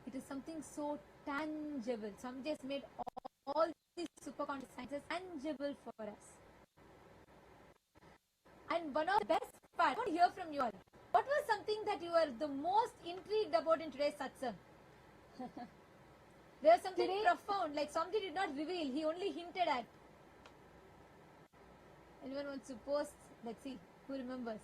It is something so tangible. Swamiji has made all these superconscious sciences tangible for us. And one of the best parts, I want to hear from you all. What was something that you were the most intrigued about in today's satsang? There was something profound, like Swamiji did not reveal, he only hinted at. Anyone wants to post? Let's see, who remembers?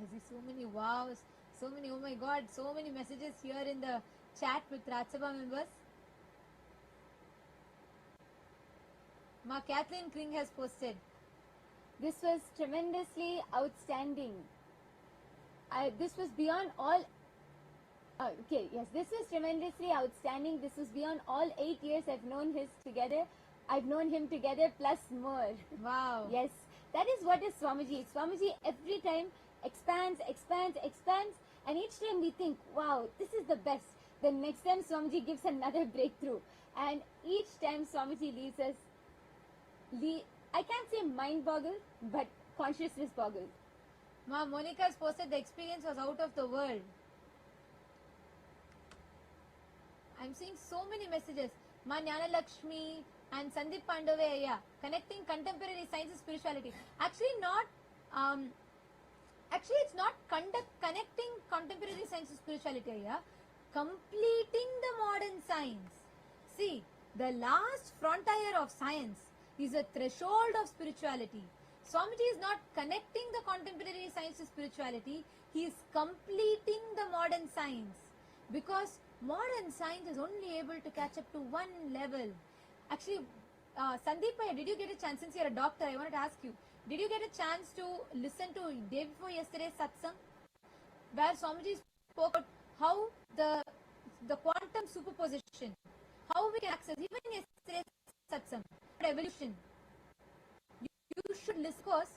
I see so many wows, so many, oh my god, so many messages here in the chat with Rajya Sabha members. Ma Kathleen Kring has posted, This was tremendously outstanding. This was beyond all. This was tremendously outstanding. This was beyond all 8 years I've known him together plus more. Wow. Yes, that is what is Swamiji. Swamiji every time expands, and each time we think, wow, this is the best. Then next time Swamiji gives another breakthrough, and each time Swamiji leaves us, I can't say mind boggled, but consciousness boggled. Ma Monica has posted, the experience was out of the world. I'm seeing so many messages. Ma Jnana Lakshmi and Sandeep Pandavaya, connecting contemporary science and spirituality. Actually, it's not connecting contemporary science and spirituality. Completing the modern science. See, the last frontier of science is a threshold of spirituality. Swamiji is not connecting the contemporary science to spirituality. He is completing the modern science. Because modern science is only able to catch up to one level. Actually, Sandeep, did you get a chance, since you're a doctor, I wanted to ask you, did you get a chance to listen to day before yesterday's satsang, where Swamiji spoke about how the quantum superposition, how we can access, even yesterday's satsang, evolution. You should listen, because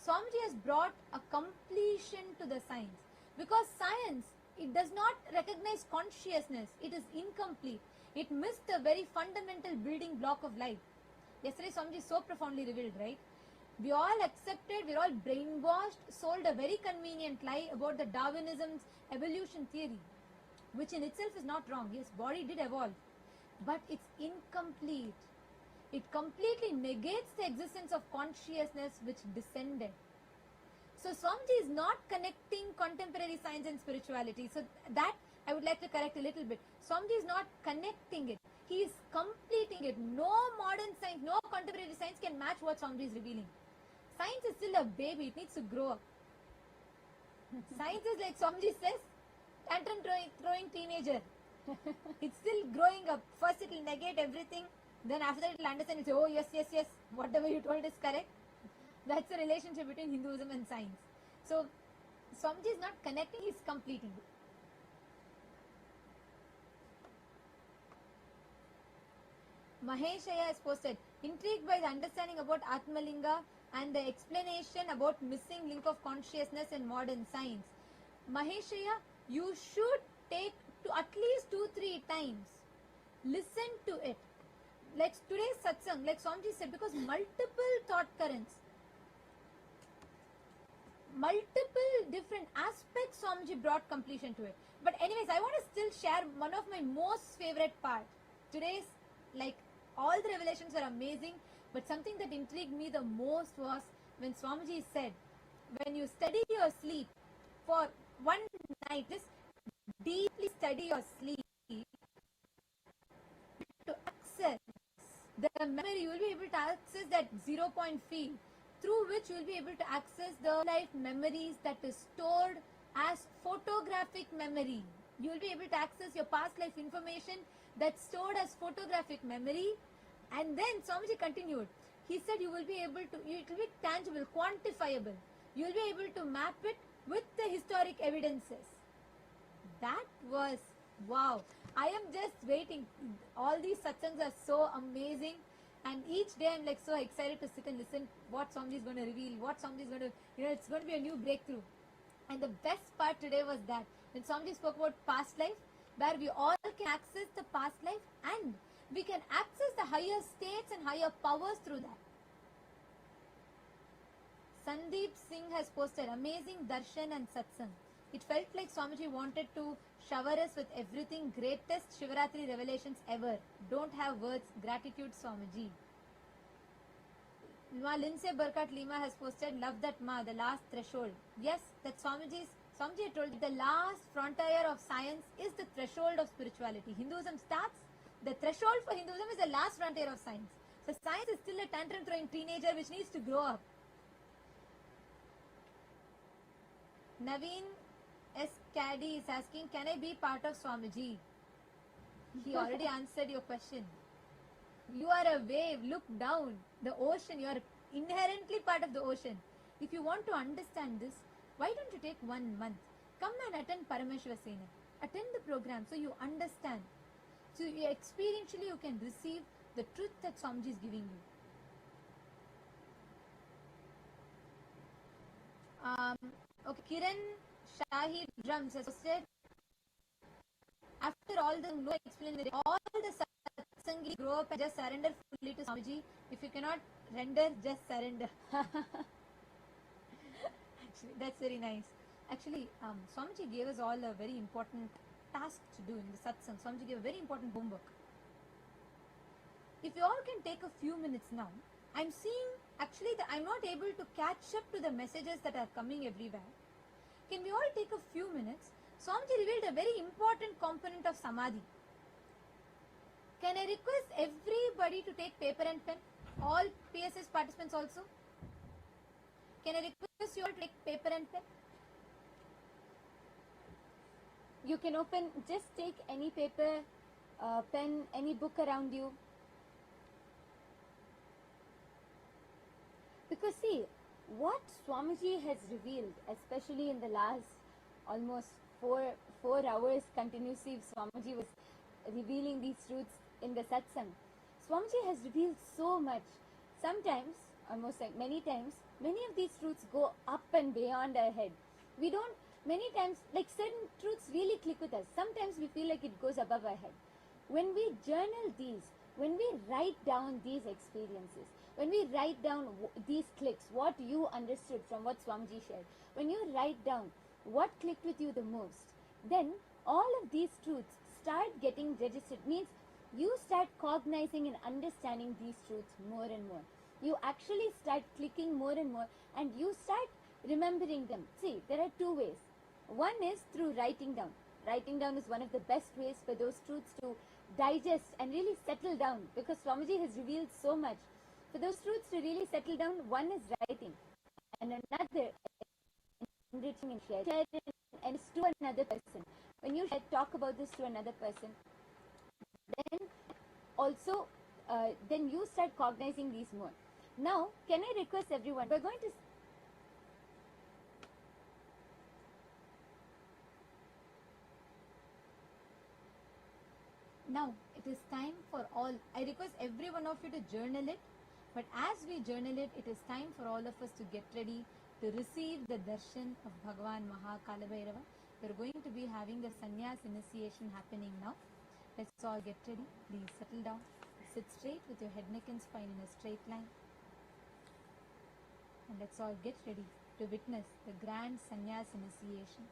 Swamiji has brought a completion to the science. Because science, it does not recognize consciousness. It is incomplete. It missed the very fundamental building block of life. Yesterday Swamiji so profoundly revealed, right? We all accepted, we're all brainwashed, sold a very convenient lie about the Darwinism's evolution theory, which in itself is not wrong. Yes, body did evolve, but it's incomplete. It completely negates the existence of consciousness which descended. So Swamiji is not connecting contemporary science and spirituality. So that I would like to correct a little bit. Swamiji is not connecting it. He is completing it. No modern science, no contemporary science can match what Swamiji is revealing. Science is still a baby. It needs to grow up. Science is like Swamiji says, tantrum throwing teenager. It's still growing up. First it will negate everything. Then after that it will understand and say, oh yes, yes, yes, whatever you told is correct. That's the relationship between Hinduism and science. So Swamiji is not connecting, he is completing it. Maheshaya has posted, intrigued by the understanding about Atmalinga and the explanation about missing link of consciousness in modern science. Maheshaya, you should take to at least 2-3 times. Listen to it. Like today's satsang, like Swamiji said, because multiple thought currents, multiple different aspects Swamiji brought completion to it. But anyways, I want to still share one of my most favorite part. Today's, like, all the revelations were amazing, but something that intrigued me the most was when Swamiji said, when you study your sleep for one night, just deeply study your sleep to access the memory, you will be able to access that 0-point field through which you will be able to access the life memories that is stored as photographic memory. You will be able to access your past life information that's stored as photographic memory. And then Swamiji continued. He said you will be able to, it will be tangible, quantifiable. You will be able to map it with the historic evidences. That was wow. I am just waiting. All these satsangs are so amazing. And each day I'm like so excited to sit and listen what Swamiji is going to reveal, what Swamiji is going to, it's going to be a new breakthrough. And the best part today was that when Swamiji spoke about past life, where we all can access the past life and we can access the higher states and higher powers through that. Sandeep Singh has posted amazing darshan and satsang. It felt like Swamiji wanted to shower us with everything, greatest Shivaratri revelations ever. Don't have words. Gratitude, Swamiji. Lindsay Burkhardt Lima has posted, love that Ma, the last threshold. Yes, that Swamiji told you, the last frontier of science is the threshold of spirituality. Hinduism starts, the threshold for Hinduism is the last frontier of science. So science is still a tantrum throwing teenager which needs to grow up. Naveen S. Caddy is asking, can I be part of Swamiji? He already answered your question. You are a wave, look down. The ocean, you are inherently part of the ocean. If you want to understand this, why don't you take 1 month? Come and attend Paramashiva Sena. Attend the program so you understand. So you experientially you can receive the truth that Swamiji is giving you. Okay, Kiran Shahi Drums has said, after all the no explain all the satsangi grow up and just surrender fully to Swamiji. If you cannot render, just surrender. Actually, that's very nice. Actually, Swamiji gave us all a very important task to do in the satsang. Swamiji gave a very important homework. If you all can take a few minutes now, I'm seeing actually that I'm not able to catch up to the messages that are coming everywhere. Can we all take a few minutes? Swamiji revealed a very important component of Samadhi. Can I request everybody to take paper and pen? All PSS participants also? Can I request you all to take paper and pen? You can open, just take any paper, pen, any book around you. Because see, what Swamiji has revealed, especially in the last almost four hours continuously, Swamiji was revealing these truths in the satsang. Swamiji has revealed so much. Sometimes, almost like many times, many of these truths go up and beyond our head. We don't, many times, like certain truths really click with us. Sometimes we feel like it goes above our head. When we journal these, when we write down these experiences, when we write down these clicks, what you understood from what Swamiji shared, when you write down what clicked with you the most, then all of these truths start getting registered. Means you start cognizing and understanding these truths more and more. You actually start clicking more and more, and you start remembering them. See, there are two ways. One is through writing down. Writing down is one of the best ways for those truths to digest and really settle down, because Swamiji has revealed so much. For those truths to really settle down, one is writing, and another enriching and sharing and to another person. When you talk about this to another person, then also then you start cognizing these more. Now, can I request everyone, we're going to Now, it is time for all. I request every one of you to journal it. But as we journal it, it is time for all of us to get ready to receive the darshan of Bhagavan Maha Kalabhairava. We are going to be having the sannyas initiation happening now. Let's all get ready. Please settle down. Sit straight with your head, neck and spine in a straight line. And let's all get ready to witness the grand sannyas initiation.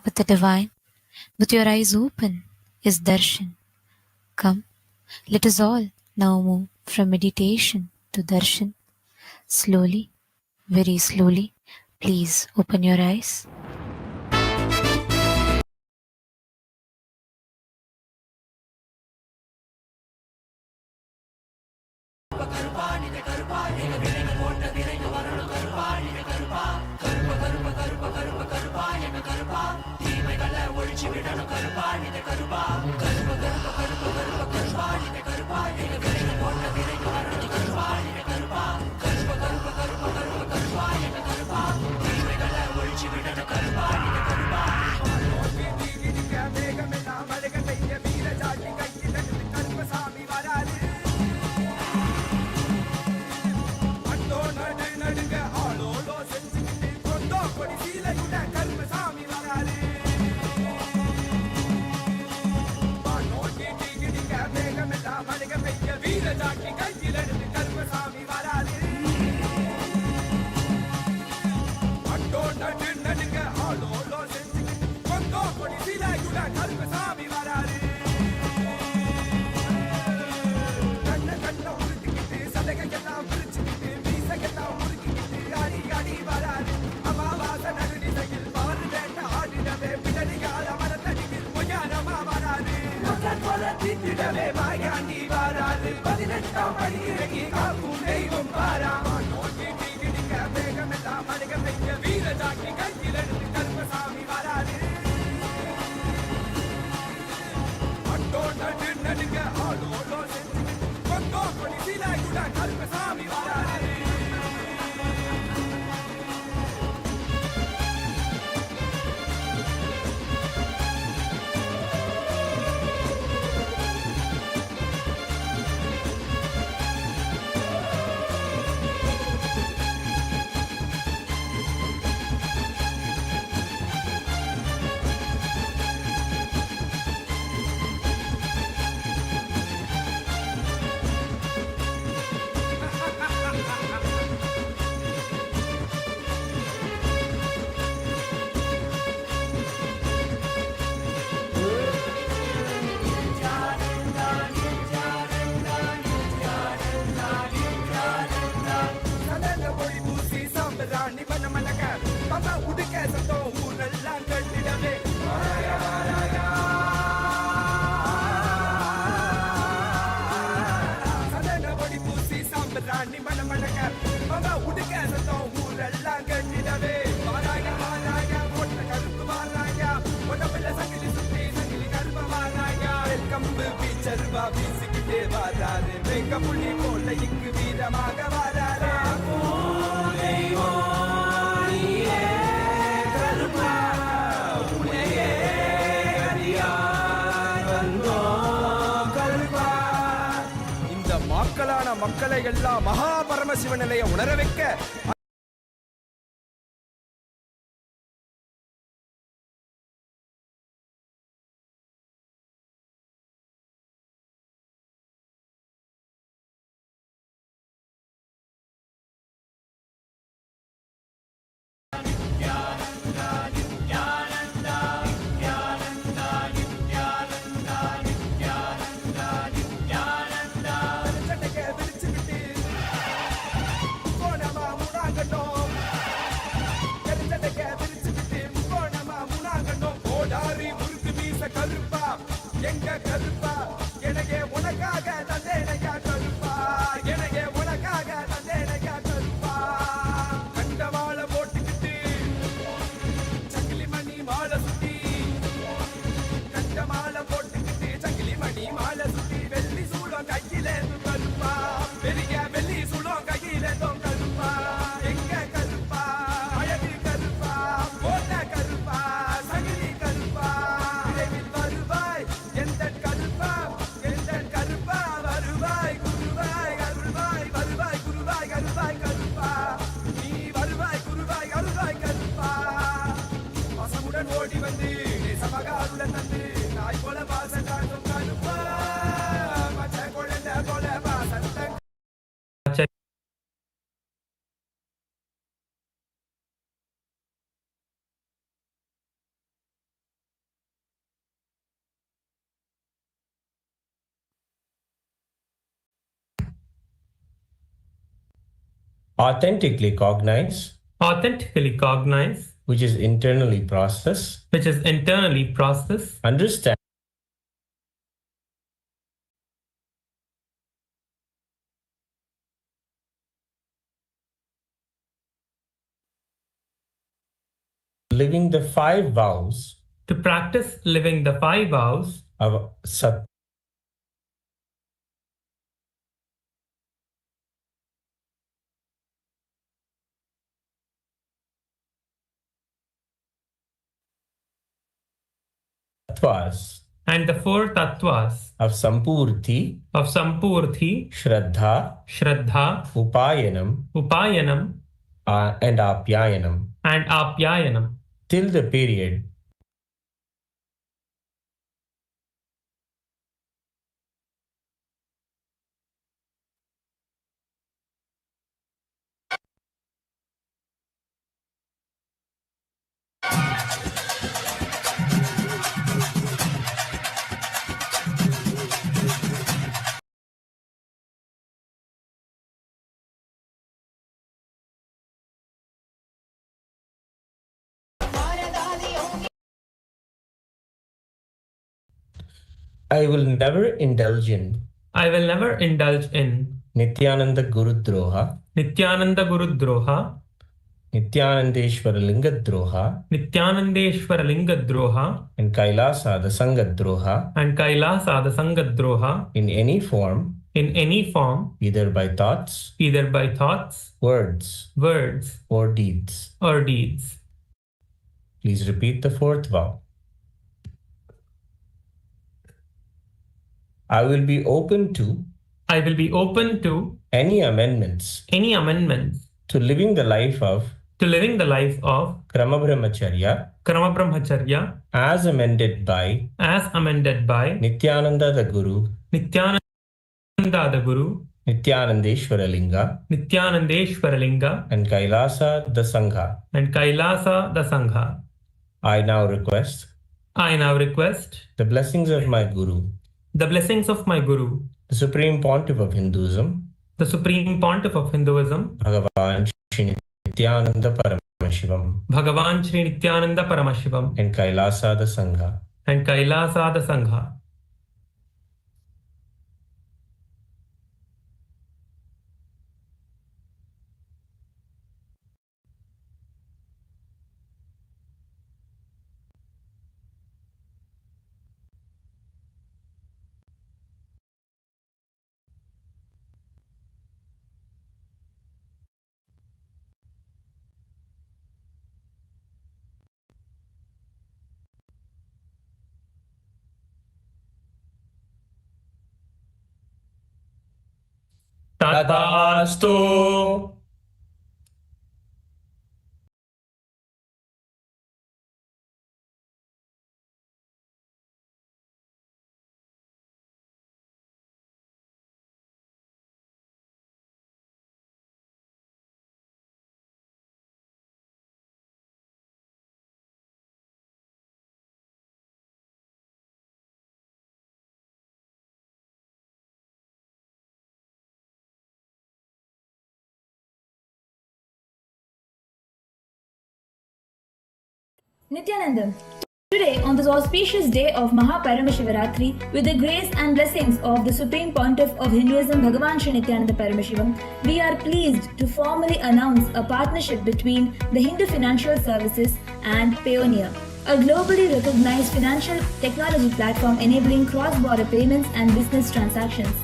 With the divine, with your eyes open, is darshan. Come, let us all now move from meditation to darshan. Slowly, very slowly, please open your eyes. தான் படி இறங்கி காக்கும் தெய்வம் பாரா நோக்கி டிடிக்க வேகம் எல்லாம் மனித பெய்ய வீர ஜாக்கி கையில் எடுத்து கருப்பசாமி வராது அட்டோ நடு நடுங்க ஆளோடோ செஞ்சு கொண்டோ கொடி சீலாய் கூட கருப்பசாமி வராது புள்ளி போல இங்கு வீரமாக வராரே இந்த மக்களான மக்களை எல்லாம் மகா பரமசிவ நிலையை உணர வைக்க எங்க கருப்பா எனக்கே உனக்காக தந்தேனையா கருப்பா எனக்கே உனக்காக தந்தேனையா கருப்பா கண்ட மாலை போட்டுக்கிட்டு சங்கிலி மணி மாலை சுத்தி கண்ட மாலை போட்டுக்கிட்டு சங்கிலி மணி மாலை சுத்தி வெள்ளி சூடம் கையிலே கருப்பா பெரிய வெள்ளி சூடம் கையிலே கருப்பா எங்க கருப்பா அழகு கருப்பா போட்ட கருப்பா சங்கிலி கருப்பா விரைவில் வருவாய் எந்த கருப்பா வருவாய் குருவாய் அருள்வாய் வருவாய் குருவாய் அருள்வாய் கருப்பா நீ வருவாய் குருவாய் அருள்வாய் கருப்பா வசமுடன் ஓடி வந்து சமகாருடன் தந்து நாய் போல வாசம் காட்டும் கருப்பா மச்ச குழந்தை போல வாசத்தை authentically cognize, which is internally process, understand, living the 5 vows to practice living the 5 vows of Sat. and the 4 tattvas of Sampurti, Shraddha, Upayanam, and Apyayanam till the period I will never indulge in I will never indulge in Nithyananda Gurudroha, Nithyananda Gurudroha, Nithyanandeshwara Lingadroha, Nithyanandeshwara Lingadroha, and Kailasa the Sangadroha and Kailasa the Sangadroha in any form, either by thoughts, words, or deeds. Please repeat the fourth vow. I will be open to any amendments to living the life of Krama-Brahmacharya as amended by Nithyananda the Guru, Nithyanandeshwara Linga, and Kailasa the Sangha. I now request the blessings of my Guru, the Supreme Pontiff of Hinduism, Bhagavan Shri Nithyananda Paramashivam, and Kailasa the Sangha. Tathastu. Nithyananda, today on this auspicious day of MAHA PARAMASHIVARATRI, with the grace and blessings of the Supreme Pontiff of Hinduism, Bhagavan Shri Nithyananda Paramashivam, we are pleased to formally announce a partnership between the Hindu Financial Services and Payoneer, a globally recognized financial technology platform enabling cross-border payments and business transactions.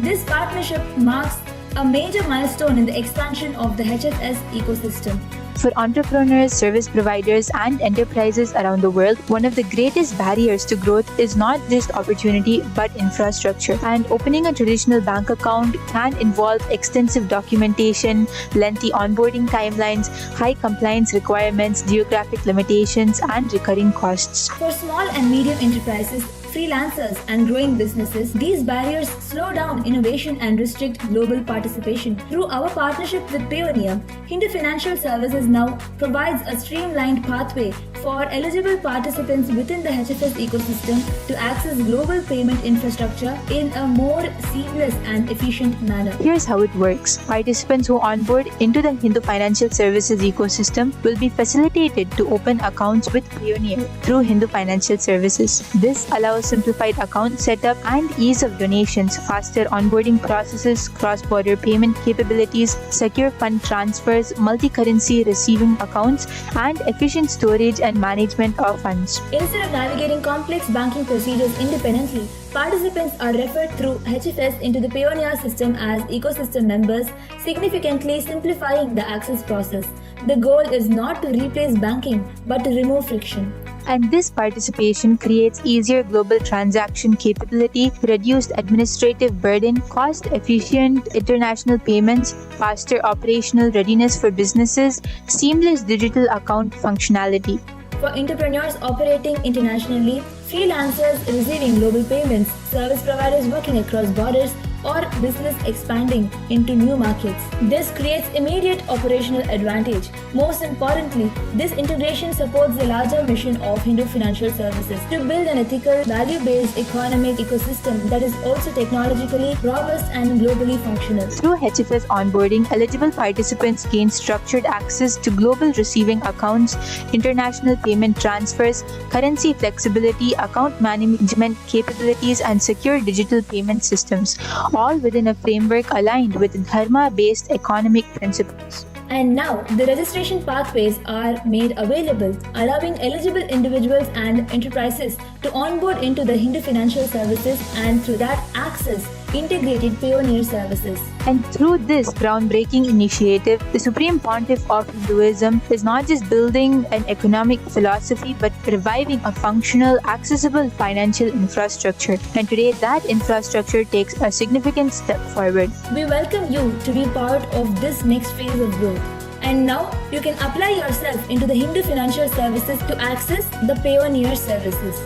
This partnership marks a major milestone in the expansion of the HFS ecosystem. For entrepreneurs, service providers, and enterprises around the world, one of the greatest barriers to growth is not just opportunity but infrastructure. And opening a traditional bank account can involve extensive documentation, lengthy onboarding timelines, high compliance requirements, geographic limitations, and recurring costs. For small and medium enterprises, freelancers, and growing businesses, these barriers slow down innovation and restrict global participation. Through our partnership with Payoneer, Hindu Financial Services now provides a streamlined pathway for eligible participants within the HFS ecosystem to access global payment infrastructure in a more seamless and efficient manner. Here's how it works. Participants who onboard into the Hindu Financial Services ecosystem will be facilitated to open accounts with Payoneer through Hindu Financial Services. This allows simplified account setup and ease of donations, faster onboarding processes, cross-border payment capabilities, secure fund transfers, multi-currency receiving accounts, and efficient storage and management of funds. Instead of navigating complex banking procedures independently, participants are referred through HFS into the Payoneer system as ecosystem members, significantly simplifying the access process. The goal is not to replace banking, but to remove friction. And this participation creates easier global transaction capability, reduced administrative burden, cost-efficient international payments, faster operational readiness for businesses, seamless digital account functionality. For entrepreneurs operating internationally, freelancers receiving global payments, service providers working across borders, or business expanding into new markets. This creates immediate operational advantage. Most importantly, this integration supports the larger mission of Hindu Financial Services to build an ethical, value-based economic ecosystem that is also technologically robust and globally functional. Through HFS onboarding, eligible participants gain structured access to global receiving accounts, international payment transfers, currency flexibility, account management capabilities, and secure digital payment systems, all within a framework aligned with Dharma-based economic principles. And now, the registration pathways are made available, allowing eligible individuals and enterprises to onboard into the Hindu Financial Services and through that access integrated pioneer services. And through this groundbreaking initiative, the Supreme Pontiff of Hinduism is not just building an economic philosophy but reviving a functional, accessible financial infrastructure. And today, that infrastructure takes a significant step forward. We welcome you to be part of this next phase of growth. And now, you can apply yourself into the Hindu Financial Services to access the pioneer services.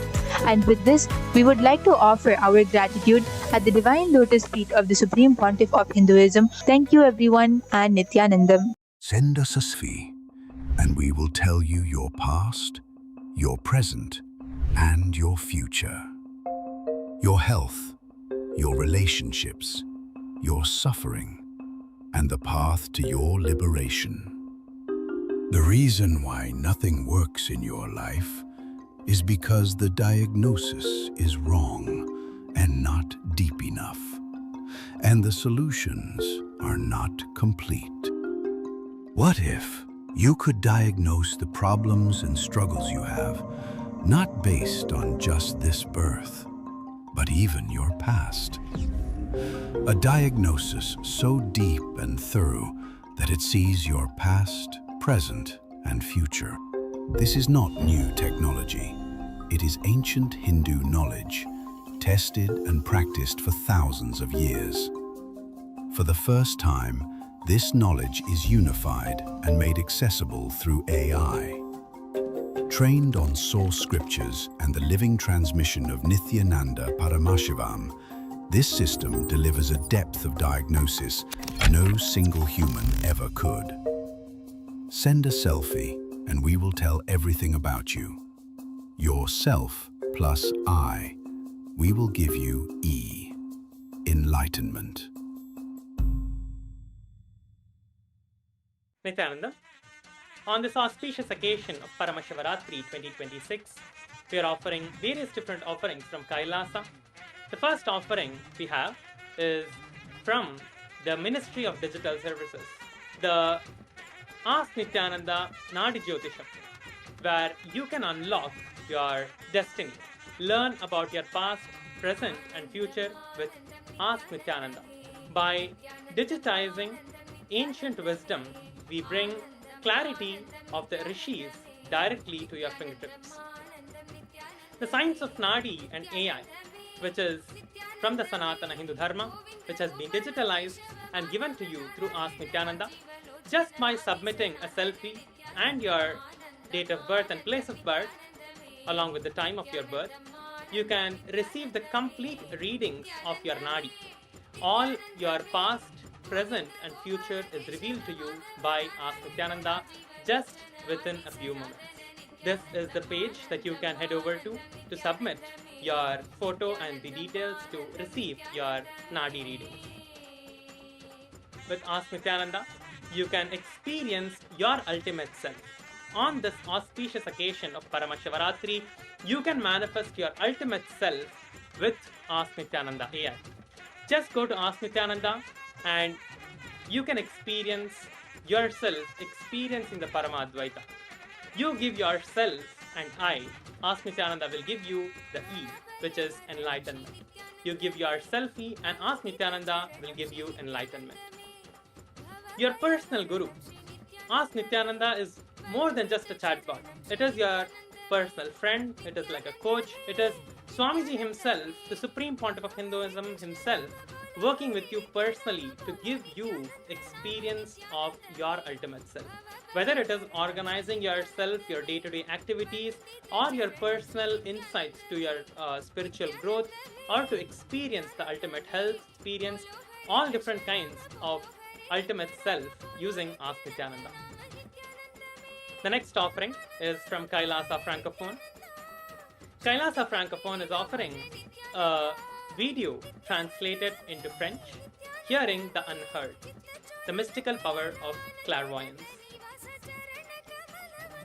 And with this, we would like to offer our gratitude at the Divine Lotus Feet of the Supreme Pontiff of Hinduism. Thank you everyone, and Nithyananda. Send us a fee, and we will tell you your past, your present, and your future. Your health, your relationships, your suffering, and the path to your liberation. The reason why nothing works in your life is because the diagnosis is wrong and not deep enough, and the solutions are not complete. What if you could diagnose the problems and struggles you have, not based on just this birth, but even your past? A diagnosis so deep and thorough that it sees your past, present, and future. This is not new technology. It is ancient Hindu knowledge, tested and practiced for thousands of years. For the first time, this knowledge is unified and made accessible through AI. Trained on source scriptures and the living transmission of Nithyananda Paramashivam, this system delivers a depth of diagnosis no single human ever could. Send a selfie and we will tell everything about you. Yourself plus I, we will give you E, Enlightenment. Nithyananda, on this auspicious occasion of Paramashivaratri 2026, we are offering various different offerings from KAILASA. The first offering we have is from the Ministry of Digital Services, the Ask Nithyananda Nadi Jyotisham, where you can unlock your destiny. Learn about your past, present, and future with Ask Nithyananda. By digitizing ancient wisdom, we bring clarity of the rishis directly to your fingertips. The science of Nadi and AI, which is from the Sanatana Hindu Dharma, which has been digitalized and given to you through Ask Nithyananda, just by submitting a selfie and your date of birth and place of birth, along with the time of your birth, you can receive the complete readings of your Nadi. All your past, present, and future is revealed to you by Ask Nithyananda just within a few moments. This is the page that you can head over to submit your photo and the details to receive your Nadi readings. With Ask Nithyananda, you can experience your ultimate self. On this auspicious occasion of Paramashivaratri, you can manifest your ultimate self with Ask Nithyananda AI. Just go to Ask Nithyananda and you can experience yourself experiencing the Paramadvaita. You give yourself and I, Ask Nithyananda will give you the E, which is enlightenment. You give your selfie and Ask Nithyananda will give you enlightenment. Your personal guru, Ask Nithyananda, is more than just a chatbot. It is your personal friend, it is like a coach, it is Swamiji himself, the Supreme Pontiff of Hinduism himself, working with you personally to give you experience of your ultimate self. Whether it is organizing yourself, your day-to-day activities, or your personal insights to your spiritual growth, or to experience the ultimate health, experience all different kinds of ultimate self using Ask Nithyananda. The next offering is from Kailasa Francophone. Kailasa Francophone is offering a video translated into French, Hearing the Unheard, the mystical power of clairvoyance.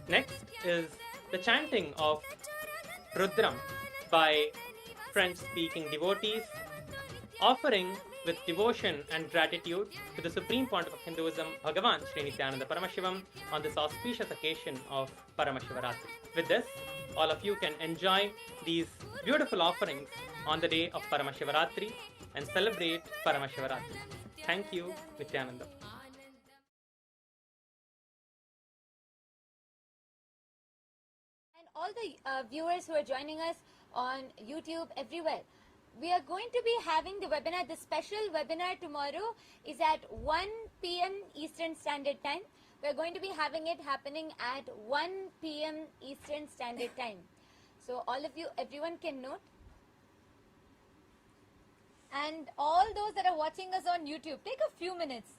Next is the chanting of Rudram by French-speaking devotees, offering with devotion and gratitude to the Supreme Pontiff of Hinduism, Bhagavan Sri Nithyananda Paramashivam, on this auspicious occasion of Paramashivaratri. With this, all of you can enjoy these beautiful offerings on the day of Paramashivaratri and celebrate Paramashivaratri. Thank you, Nithyananda. And all the viewers who are joining us on YouTube, everywhere, we are going to be having the webinar. The special webinar tomorrow is at 1 p.m. Eastern Standard Time. We are going to be having it happening at 1 p.m. Eastern Standard Time. So all of you, everyone can note. And all those that are watching us on YouTube, take a few minutes.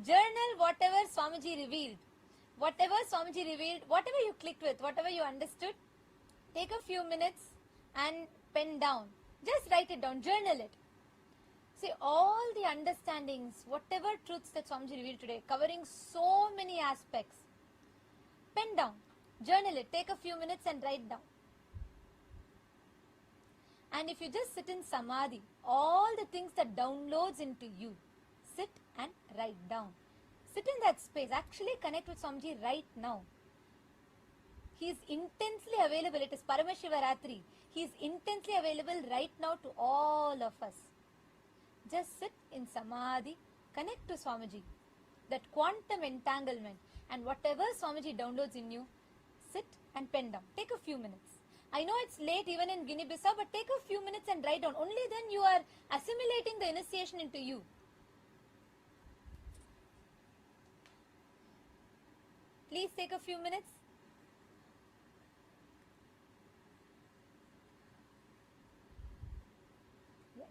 Journal whatever Swamiji revealed. Whatever Swamiji revealed, whatever you clicked with, whatever you understood, take a few minutes and pen down. Just write it down, journal it. See, all the understandings, whatever truths that Swamiji revealed today, covering so many aspects, pen down, journal it, take a few minutes and write down. And if you just sit in Samadhi, all the things that downloads into you, sit and write down. Sit in that space, actually connect with Swamiji right now. He is intensely available. It is Paramashivaratri. He is intensely available right now to all of us. Just sit in Samadhi, connect to Swamiji, that quantum entanglement, and whatever Swamiji downloads in you, sit and pen down. Take a few minutes. I know it's late even in Guinea-Bissau, but take a few minutes and write down. Only then you are assimilating the initiation into you. Please take a few minutes. Yes.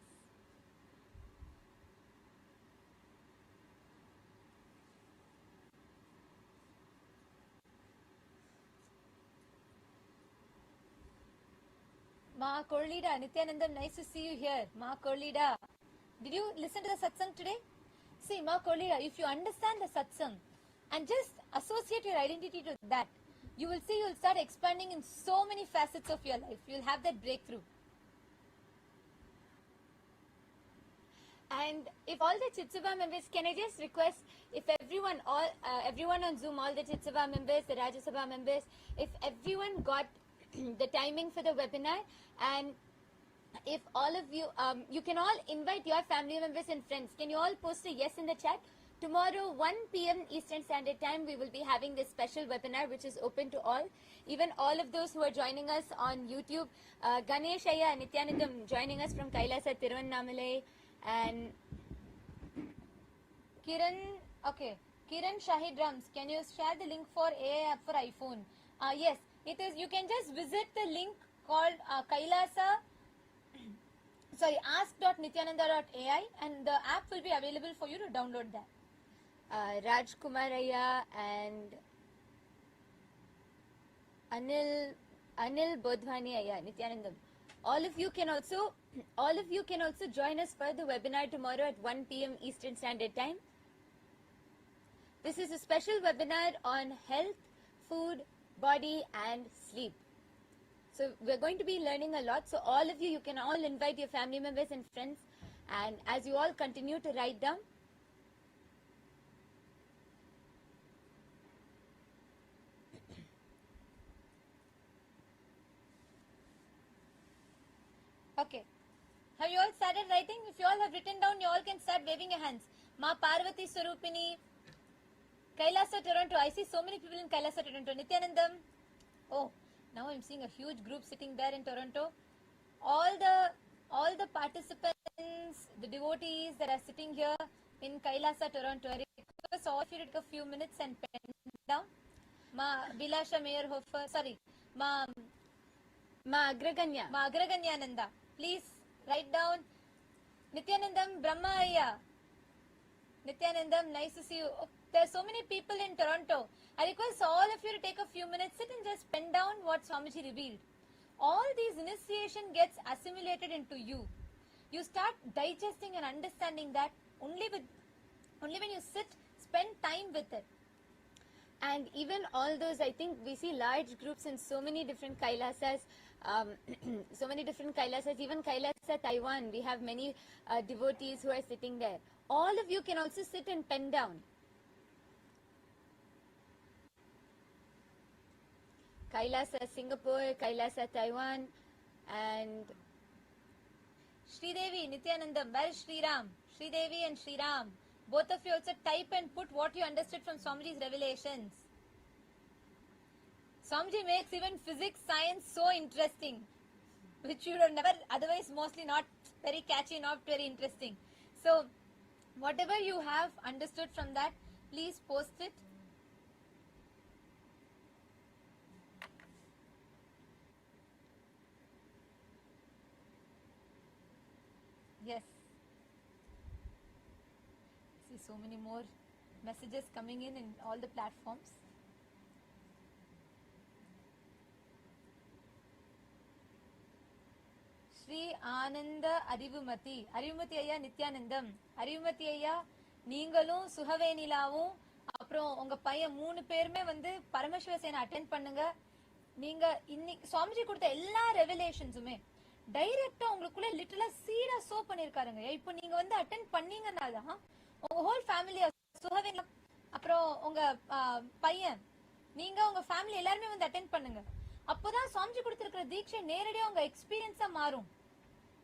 Ma Korlida, Nithyanandam, nice to see you here. Ma Korlida, did you listen to the satsang today? See, Ma Korlida, if you understand the satsang and just associate your identity to that, you will see you will start expanding in so many facets of your life. You will have that breakthrough. And if all the Chitsubha members, can I just request, if everyone on Zoom, all the Chitsubha members, the Rajya Sabha members, if everyone got the timing for the webinar, and if all of you, you can all invite your family members and friends. Can you all post a yes in the chat? Tomorrow, 1 p.m. Eastern Standard Time, we will be having this special webinar, which is open to all. Even all of those who are joining us on YouTube, Ganesh Ayya, Nithyanandam joining us from Kailasa, Tiruvannamalai, and Kiran, okay, Kiran Shahid Rams, can you share the link for AI app for iPhone? Yes, it is. You can just visit the link called Kailasa, sorry, ask.nithyananda.ai, and the app will be available for you to download that. Raj Kumaraya and Anil Bodhwani Ayya, Nithyanandam. All of you can also join us for the webinar tomorrow at 1 p.m. Eastern Standard Time. This is a special webinar on health, food, body and sleep. So we're going to be learning a lot. So all of you can all invite your family members and friends, and as you all continue to write down, okay. Have you all started writing? If you all have written down, you all can start waving your hands. Ma Parvati Swarupini, Kailasa, Toronto. I see so many people in Kailasa, Toronto. Nithyanandam. Oh, now I'm seeing a huge group sitting there in Toronto. All the participants the devotees that are sitting here in Kailasa, Toronto, I request all of you to take a few minutes and pen down. Ma Bilasha Meyerhofer, sorry, Ma Agraganyananda. Please write down Nithyanandam Brahmaya. Nithyanandam, nice to see you. Oh, there are so many people in Toronto. I request all of you to take a few minutes, sit and just pen down what Swamiji revealed. All these initiation gets assimilated into you. You start digesting and understanding that only when you sit, spend time with it. And even all those, I think we see large groups in so many different Kailasas, even Kailasa, Taiwan, we have many devotees who are sitting there. All of you can also sit and pen down. Kailasa, Singapore, Kailasa, Taiwan, and Sridevi, Nithyanandam, where is Sriram? Sridevi and Sriram. Both of you also type and put what you understood from Swamiji's revelations. Swamiji makes even physics, science so interesting, which you would have never, otherwise mostly not very catchy, not very interesting. So, whatever you have understood from that, please post it. Yes. See so many more messages coming in all the platforms. Sri Ananda Arivumati. Arivumati Ayya Nithyanandam. Arivumati Ayya நீங்களும் சுகவேனிலாவும் அப்புறம் உங்க பையன் 3 பேருமே வந்து பரமசிவ சேனை attend பண்ணுங்க. நீங்க இன்னைக்கு சுவாமிஜி கொடுத்த எல்லா ரெவலேஷன்ஸுமே டைரக்டா உங்களுக்குள்ள லிட்டரலா சீடா சோ பண்ணிருக்காருங்க. இப்போ நீங்க வந்து அட்டெண்ட் பண்ணீங்கன்னா தான் உங்க ஹோல் ஃபேமிலி சுகவேனிலா அப்புறம் உங்க பையன் நீங்க உங்க ஃபேமிலி எல்லாருமே வந்து அட்டெண்ட் பண்ணுங்க. அப்போதான் சுவாமிஜி கொடுத்திருக்கிற தீட்சை நேரடியா உங்க எக்ஸ்பீரியன்ஸா மாறும்.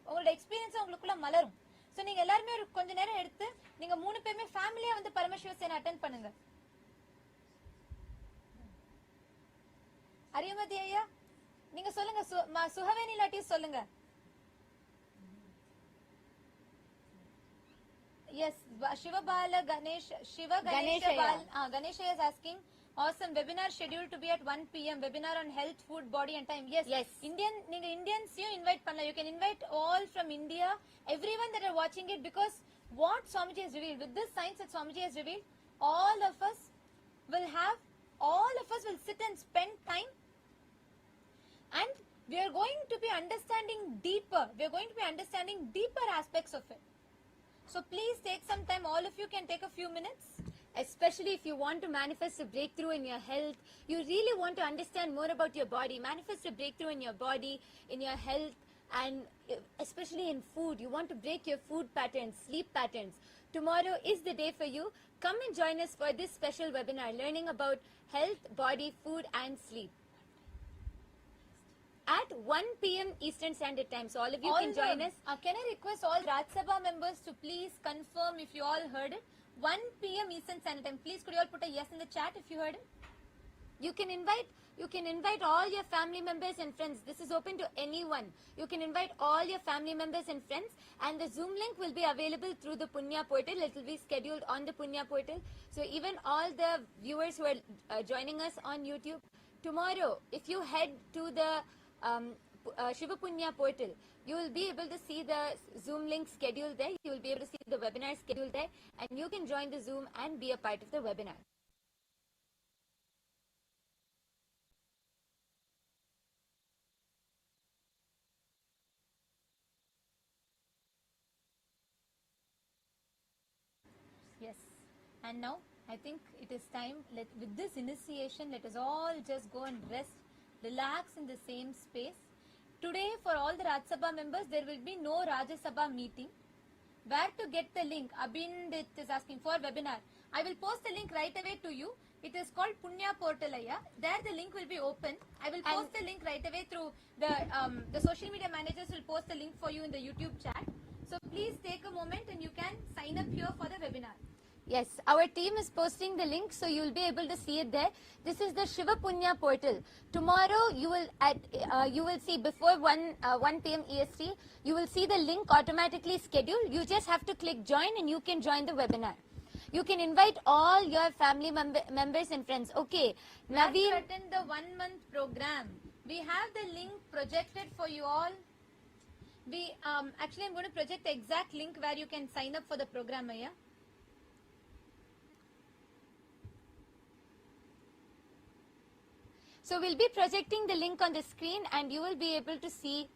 உங்களோட எக்ஸ்பீரியன்ஸ் உங்களுக்குள்ள மலரும். சோ நீங்க எல்லாருமே ஒரு கொஞ்ச நேரம் எடுத்து நீங்க 3 பேருமே ஃபேமிலியா வந்து பரமசிவ சேனை அட்டெண்ட் பண்ணுங்க. அரியமதி ஐயா நீங்க சொல்லுங்க, சுகவேணி லாட்டி சொல்லுங்க. Yes, Shivabala Ganesh, Shiva Ganesha Ganesha is asking, awesome webinar scheduled to be at 1 p.m. webinar on health, food, body and time. Yes. நீங்க Indians you invite பண்ணலாம். You can invite all from India, everyone that are watching it, because what Swamiji has revealed, with this science that Swamiji has revealed, all of us will sit and spend time, and we are going to be understanding deeper. We are going to be understanding deeper aspects of it. So please take some time. All of you can take a few minutes. especially if you want to manifest a breakthrough in your health, you really want to understand more about your body, manifest a breakthrough in your body, in your health, and especially in food. You want to break your food patterns, sleep patterns. Tomorrow is the day for you. Come and join us for this special webinar, learning about health, body, food and sleep. At 1 p.m. Eastern Standard Time. So all of you can join us. Can I request all Raj Sabha members to please confirm if you all heard it? 1 p.m. Eastern Standard Time. Please could you all put a yes in the chat if you heard it? You can invite all your family members and friends. This is open to anyone. You can invite all your family members and friends, and the Zoom link will be available through the Punya portal. It will be scheduled on the Punya portal. So even all the viewers who are joining us on YouTube, tomorrow, if you head to the Shiva Punya portal, you will be able to see the Zoom link scheduled there. You will be able to see the webinar scheduled there, and you can join the Zoom and be a part of the webinar. Yes. And now I think it is time, with this initiation, let us all just go and rest, relax in the same space. Today, for all the Raj Sabha members, there will be no Rajya Sabha meeting. Where to get the link? Abhindit is asking for webinar. I will post the link right away to you. It is called Punya Portal. There the link will be open. I will post the link right away through the social media managers will post the link for you in the YouTube chat. So please take a moment and you can sign up here for the webinar. Yes, our team is posting the link, so you will be able to see it there. This is the Shiva Punya portal. Tomorrow, you will see before 1 p.m. EST, you will see the link automatically scheduled. You just have to click join and you can join the webinar. You can invite all your family members and friends. Okay, Naveen. To attend the 1 month program, we have the link projected for you all. We actually, I'm going to project the exact link where you can sign up for the program, Aya. So we'll be projecting the link on the screen, and you will be able to see.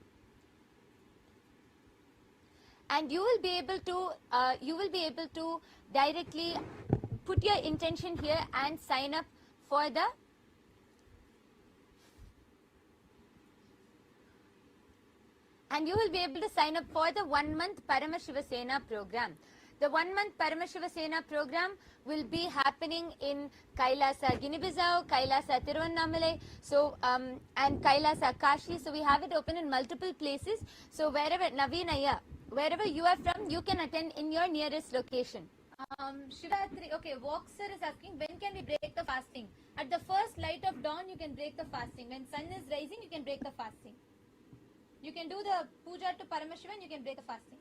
And you will be able to directly put your intention here and sign up for the for the 1 month Paramashiva Sena program. The 1 month Paramashiva Sena program will be happening in Kailasa, Guinea-Bissau, Kailasa, Tiruvannamalai, and Kailasa, Kashi. So we have it open in multiple places. So wherever, Naveenaya, wherever you are from, you can attend in your nearest location. Shivatri, okay, Voxer is asking, when can we break the fasting? At the first light of dawn, you can break the fasting. When sun is rising, you can break the fasting. You can do the puja to Paramashiva and you can break the fasting.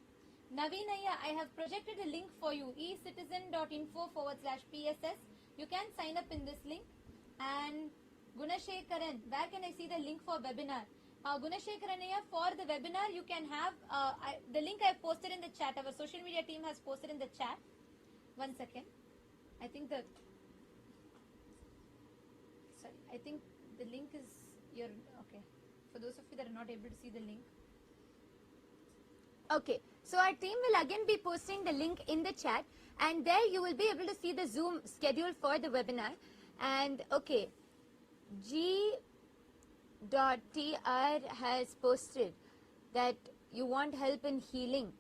Naveenaya, I have projected a link for you, ecitizen.info/PSS. You can sign up in this link. And Gunashekaran, where can I see the link for webinar? Gunashekaranaya, for the webinar, you can have the link I have posted in the chat. Our social media team has posted in the chat. 1 second. I think the link is your, okay. For those of you that are not able to see the link. Okay, so our team will again be posting the link in the chat, and there you will be able to see the Zoom schedule for the webinar. And okay, G.TR has posted that you want help in healing.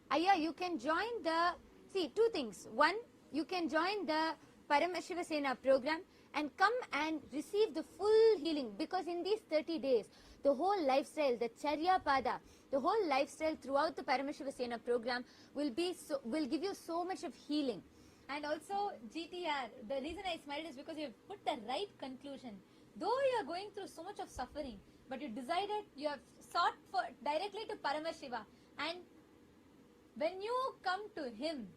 Aya, you can join the, two things. One, you can join the Paramashiva Sena program and come and receive the full healing, because in these 30 days, the whole lifestyle, the Charya Pada, the whole lifestyle throughout the Paramashiva Sena program will give you so much of healing. And also, GTR, the reason I smiled is because you have put the right conclusion. Though you are going through so much of suffering, but you decided, you have sought for directly to Paramashiva. And when you come to him,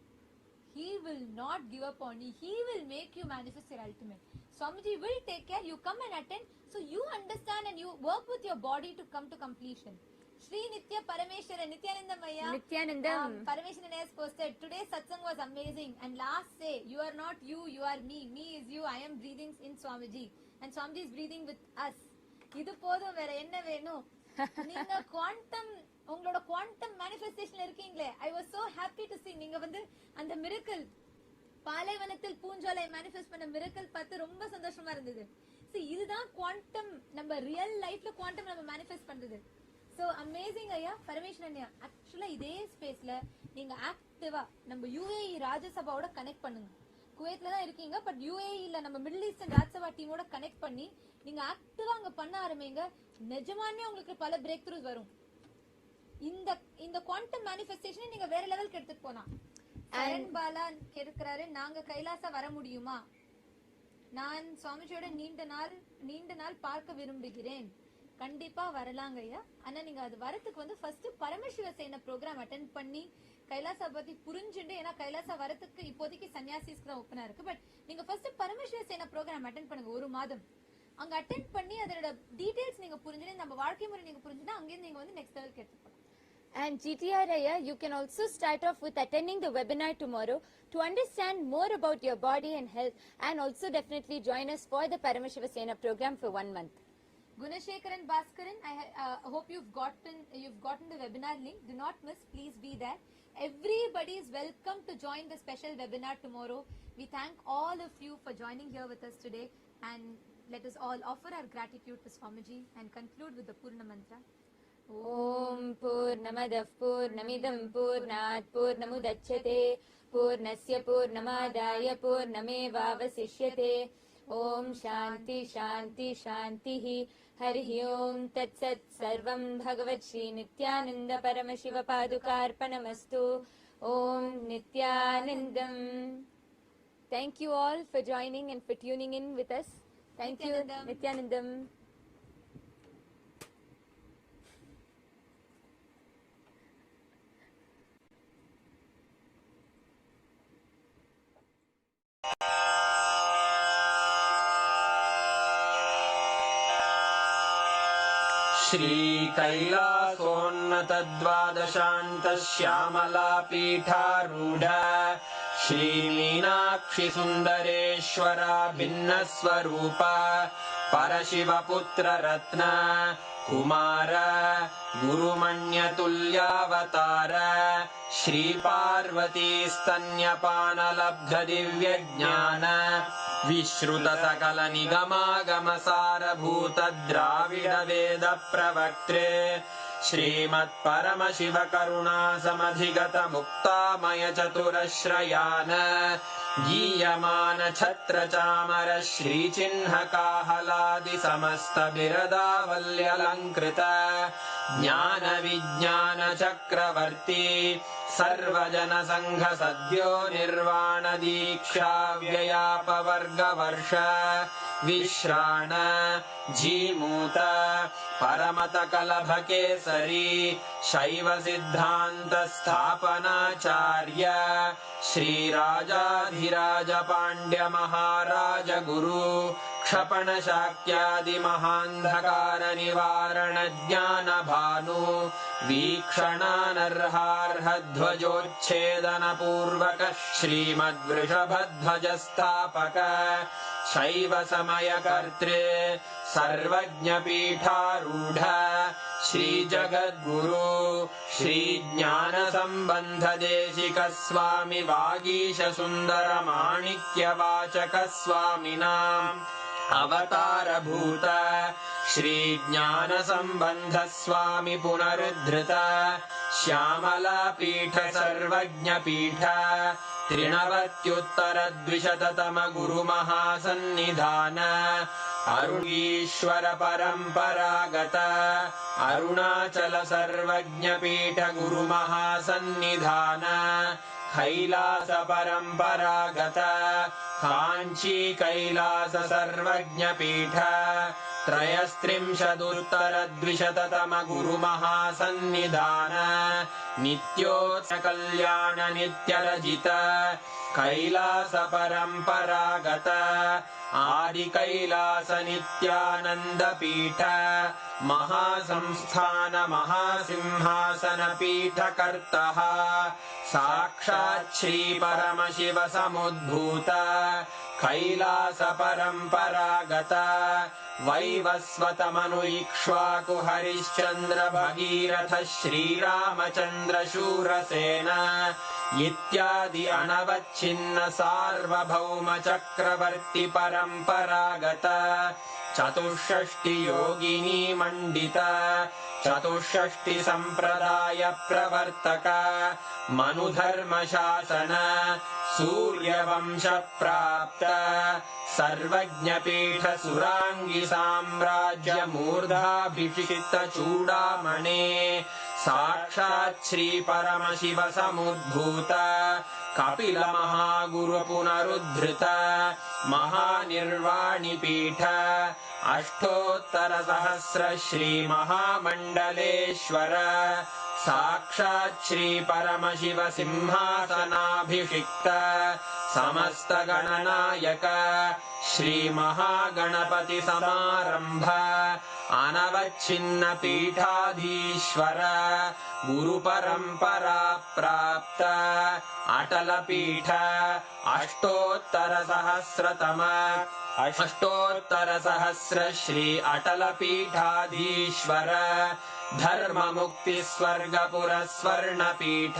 he will not give up on you. He will make you manifest your ultimate. Swamiji will take care. You come and attend. So you understand and you work with your body to come to completion. Sri Nitya Parameshwara, Nithyananda Maya. Nithyanandam. Parameshwara has posted, today's satsang was amazing. And last say, you are not you, you are me. Me is you. I am breathing in Swamiji. And Swamiji is breathing with us. Idu podum vera enna venum. Neenga quantum, ungaloda quantum manifestation irukkingle. I was so happy to see neenga vandu and the miracle. பாலைவனத்தில் பூஞ்சோலை manifest பண்ண miracle பார்த்து ரொம்ப சந்தோஷமா இருந்தது. See, இதுதான் quantum, நம்ம real லைஃப்ல quantum நம்ம manifest பண்றது. So amazing ஐயா, பரமேஸ்வரன் ஐயா. ஆக்சுவலா இதே ஸ்பேஸ்ல நீங்க ஆக்டிவா நம்ம UAE ராஜ்யசபாவோட கனெக்ட் பண்ணுங்க. குவைத்ல தான் இருக்கீங்க, பட் UAE-ல நம்ம மிடில் ஈஸ்டர்ன் ராஜ்யசபா டீமோட கனெக்ட் பண்ணி நீங்க ஆக்டிவா அங்க பண்ண ஆரம்பிங்க. நிஜமானே உங்களுக்கு பல பிரேக் த்ரூஸ் வரும். இந்த குவாண்டம் மேனிஃபெஸ்டேஷனை நீங்க வேற லெவலுக்கு எடுத்துட்டு போலாம். சரண் பாலா கேட்கிறாரு, நாங்க கைலாசா வர முடியுமா? நான் சுவாமிஜியோட நீண்ட நாள் பார்க்க விரும்புகிறேன். கண்டிப்பா வரலாங்க ஐயா. ஆனா நீங்க அது வரத்துக்கு வந்து ஃபர்ஸ்ட் பரமசிவ சேன ப்ரோக்ராம் அட்டென்ட் பண்ணி கைலாசா பத்தி புரிஞ்சுட்டு, ஏன்னா கைலாசா வரத்துக்கு இப்போதைக்கு சன்னியாசிஸ்க்கு தான் ஓப்பனா இருக்கு. பட் நீங்க ஃபர்ஸ்ட் பரமசிவ சேன ப்ரோக்ராம் அட்டென்ட் பண்ணுங்க 1 மாதம். அங்க அட்டென்ட் பண்ணி அதோட டீடைல்ஸ் நீங்க புரிஞ்சுட்டு, நம்ம வாழ்க்கை முறை நீங்க புரிஞ்சுட்டா அங்கேருந்து நீங்க வந்து நெக்ஸ்ட் லெவலுக்கு எடுத்து போகலாம். And GTR Aya, you can also start off with attending the webinar tomorrow to understand more about your body and health, and also definitely join us for the Paramashiva Sena program for 1 month. Gunashekaran Bhaskaran, I hope you've gotten the webinar link. Do not miss, please be there. Everybody is welcome to join the special webinar tomorrow. We thank all of you for joining here with us today, and let us all offer our gratitude to Swamiji and conclude with the Purna Mantra. Om Purnamadah Purnamidam Purnat Purnamudachyate Purnasya Purnamadaya Purnamevavasishyate. Om Shanti Shanti Shantihi. Harihi Om Tat Sat Sarvam Bhagavat Shri Nithyananda Paramashiva Padukarpanamastu. Om Nithyanandam. Thank you all for joining and for tuning in with us. Thank Nithyanandam. you, Nithyanandam. श्रीकैलासोन्नतद्वादशान्तश्यामलापीठारूढ श्रीमीनाक्षिसुन्दरेश्वरा भिन्नस्वरूप परशिवपुत्ररत्न Kumar गुरुमण्यतुल्यावतार श्रीपार्वतीस्तन्यपानलब्धदिव्यज्ञान विश्रुतसकलनिगमागमसारभूत द्राविडवेदप्रवक्त्रे श्रीमत्परमशिवकरुणासमधिगतमुक्तामयचतुरश्रयान् गीयमानछत्रचामर श्रीचिह्नकाहलादिसमस्तबिरदावल्यलङ्कृत ज्ञानविज्ञानचक्रवर्ती सर्वजनसङ्घसद्यो निर्वाणदीक्षाव्ययापवर्गवर्ष विश्राण Jimuta परमतकलभकेसरी शैवसिद्धान्तस्थापनाचार्य श्रीराजाधिराजपाण्ड्यमहाराजगुरु क्षपणशाक्यादिमहान्धकारनिवारणज्ञानभानु वीक्षणानर्हार्हध्वजोच्छेदनपूर्वक श्रीमद्वृषभध्वजस्थापक शैवसमयकर्त्रे सर्वज्ञपीठारूढ श्रीजगद्गुरु श्रीज्ञानसम्बन्धदेशिकस्वामि वागीशसुन्दरमाणिक्यवाचकस्वामिनाम् अवतारभूत श्रीज्ञानसम्बन्धस्वामि पुनरुद्धृत श्यामलापीठ सर्वज्ञपीठ त्रिनवत्युत्तरद्विशततम गुरुमहासन्निधान अरुणीश्वर परम्परागत अरुणाचल सर्वज्ञपीठ गुरुमहासन्निधान कैलास परम्परागत काञ्ची कैलास सर्वज्ञपीठ त्रयस्त्रिंशदुत्तरद्विशततम गुरुमहासन्निधान नित्योत्सकल्याण नित्यरजित कैलास परम्परागत आदिकैलास नित्यानन्दपीठ महासंस्थान महासिंहासनपीठकर्तः साक्षात् श्रीपरमशिव समुद्भूत कैलास परम्परागत वैवस्वतमनु इक्ष्वाकु हरिश्चन्द्र भगीरथ श्रीरामचन्द्र शूरसेन इत्यादि अनवच्छिन्न सार्वभौम चक्रवर्ति परम्परागत चतुष्षष्टि योगिनी मण्डित चतुष्षष्टि सम्प्रदाय प्रवर्तक मनुधर्मशासन सूर्यवंश प्राप्त सर्वज्ञपीठ सुराङ्गी साम्राज्य मूर्धाभिषिक्त चूडामणे साक्षात् श्री परमशिव समुद्भूत कपिल महागुरु पुनरुद्धृत महानिर्वाणिपीठ अष्टोत्तर सहस्र श्री महामण्डलेश्वर साक्षात् श्री परमशिव सिंहासनाभिषिक्त समस्त गणनायक श्री महागणपति समारंभ अनवच्छिन्न पीठाधीश्वर गुरु परंपरा प्राप्त अटल पीठ अष्टोत्तर सहस्र श्री अटल पीठाधीश्वर धर्म मुक्ति स्वर्गपुर स्वर्ण पीठ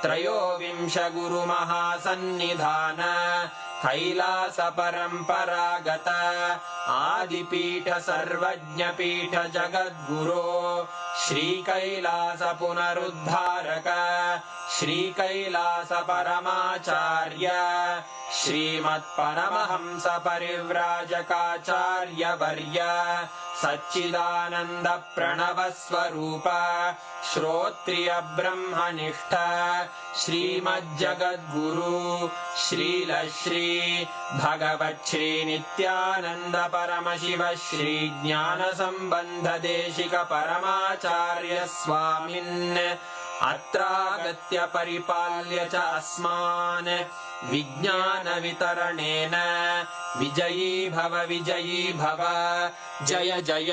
त्रयोविंश गुरु महासन्निधान कैलास परम्परागत आदिपीठ सर्वज्ञपीठ जगद्गुरो श्री कैलास पुनरुद्धारक श्री कैलास परमाचार्य श्रीमत्परमहंस परिव्राजकाचार्य वर्य सच्चिदानंद प्रणव स्वरूप श्रोत्रिय ब्रह्मनिष्ठ श्रीमज्जगद्गुरु श्रील श्री भगवच्छ्री नित्यानन्द परमशिव श्री ज्ञानसम्बन्ध देशिक परमाचार्य स्वामिन् अत्रागत्य परिपाल्य च अस्मान् विज्ञानवितरणेन विजयी भव जय जय।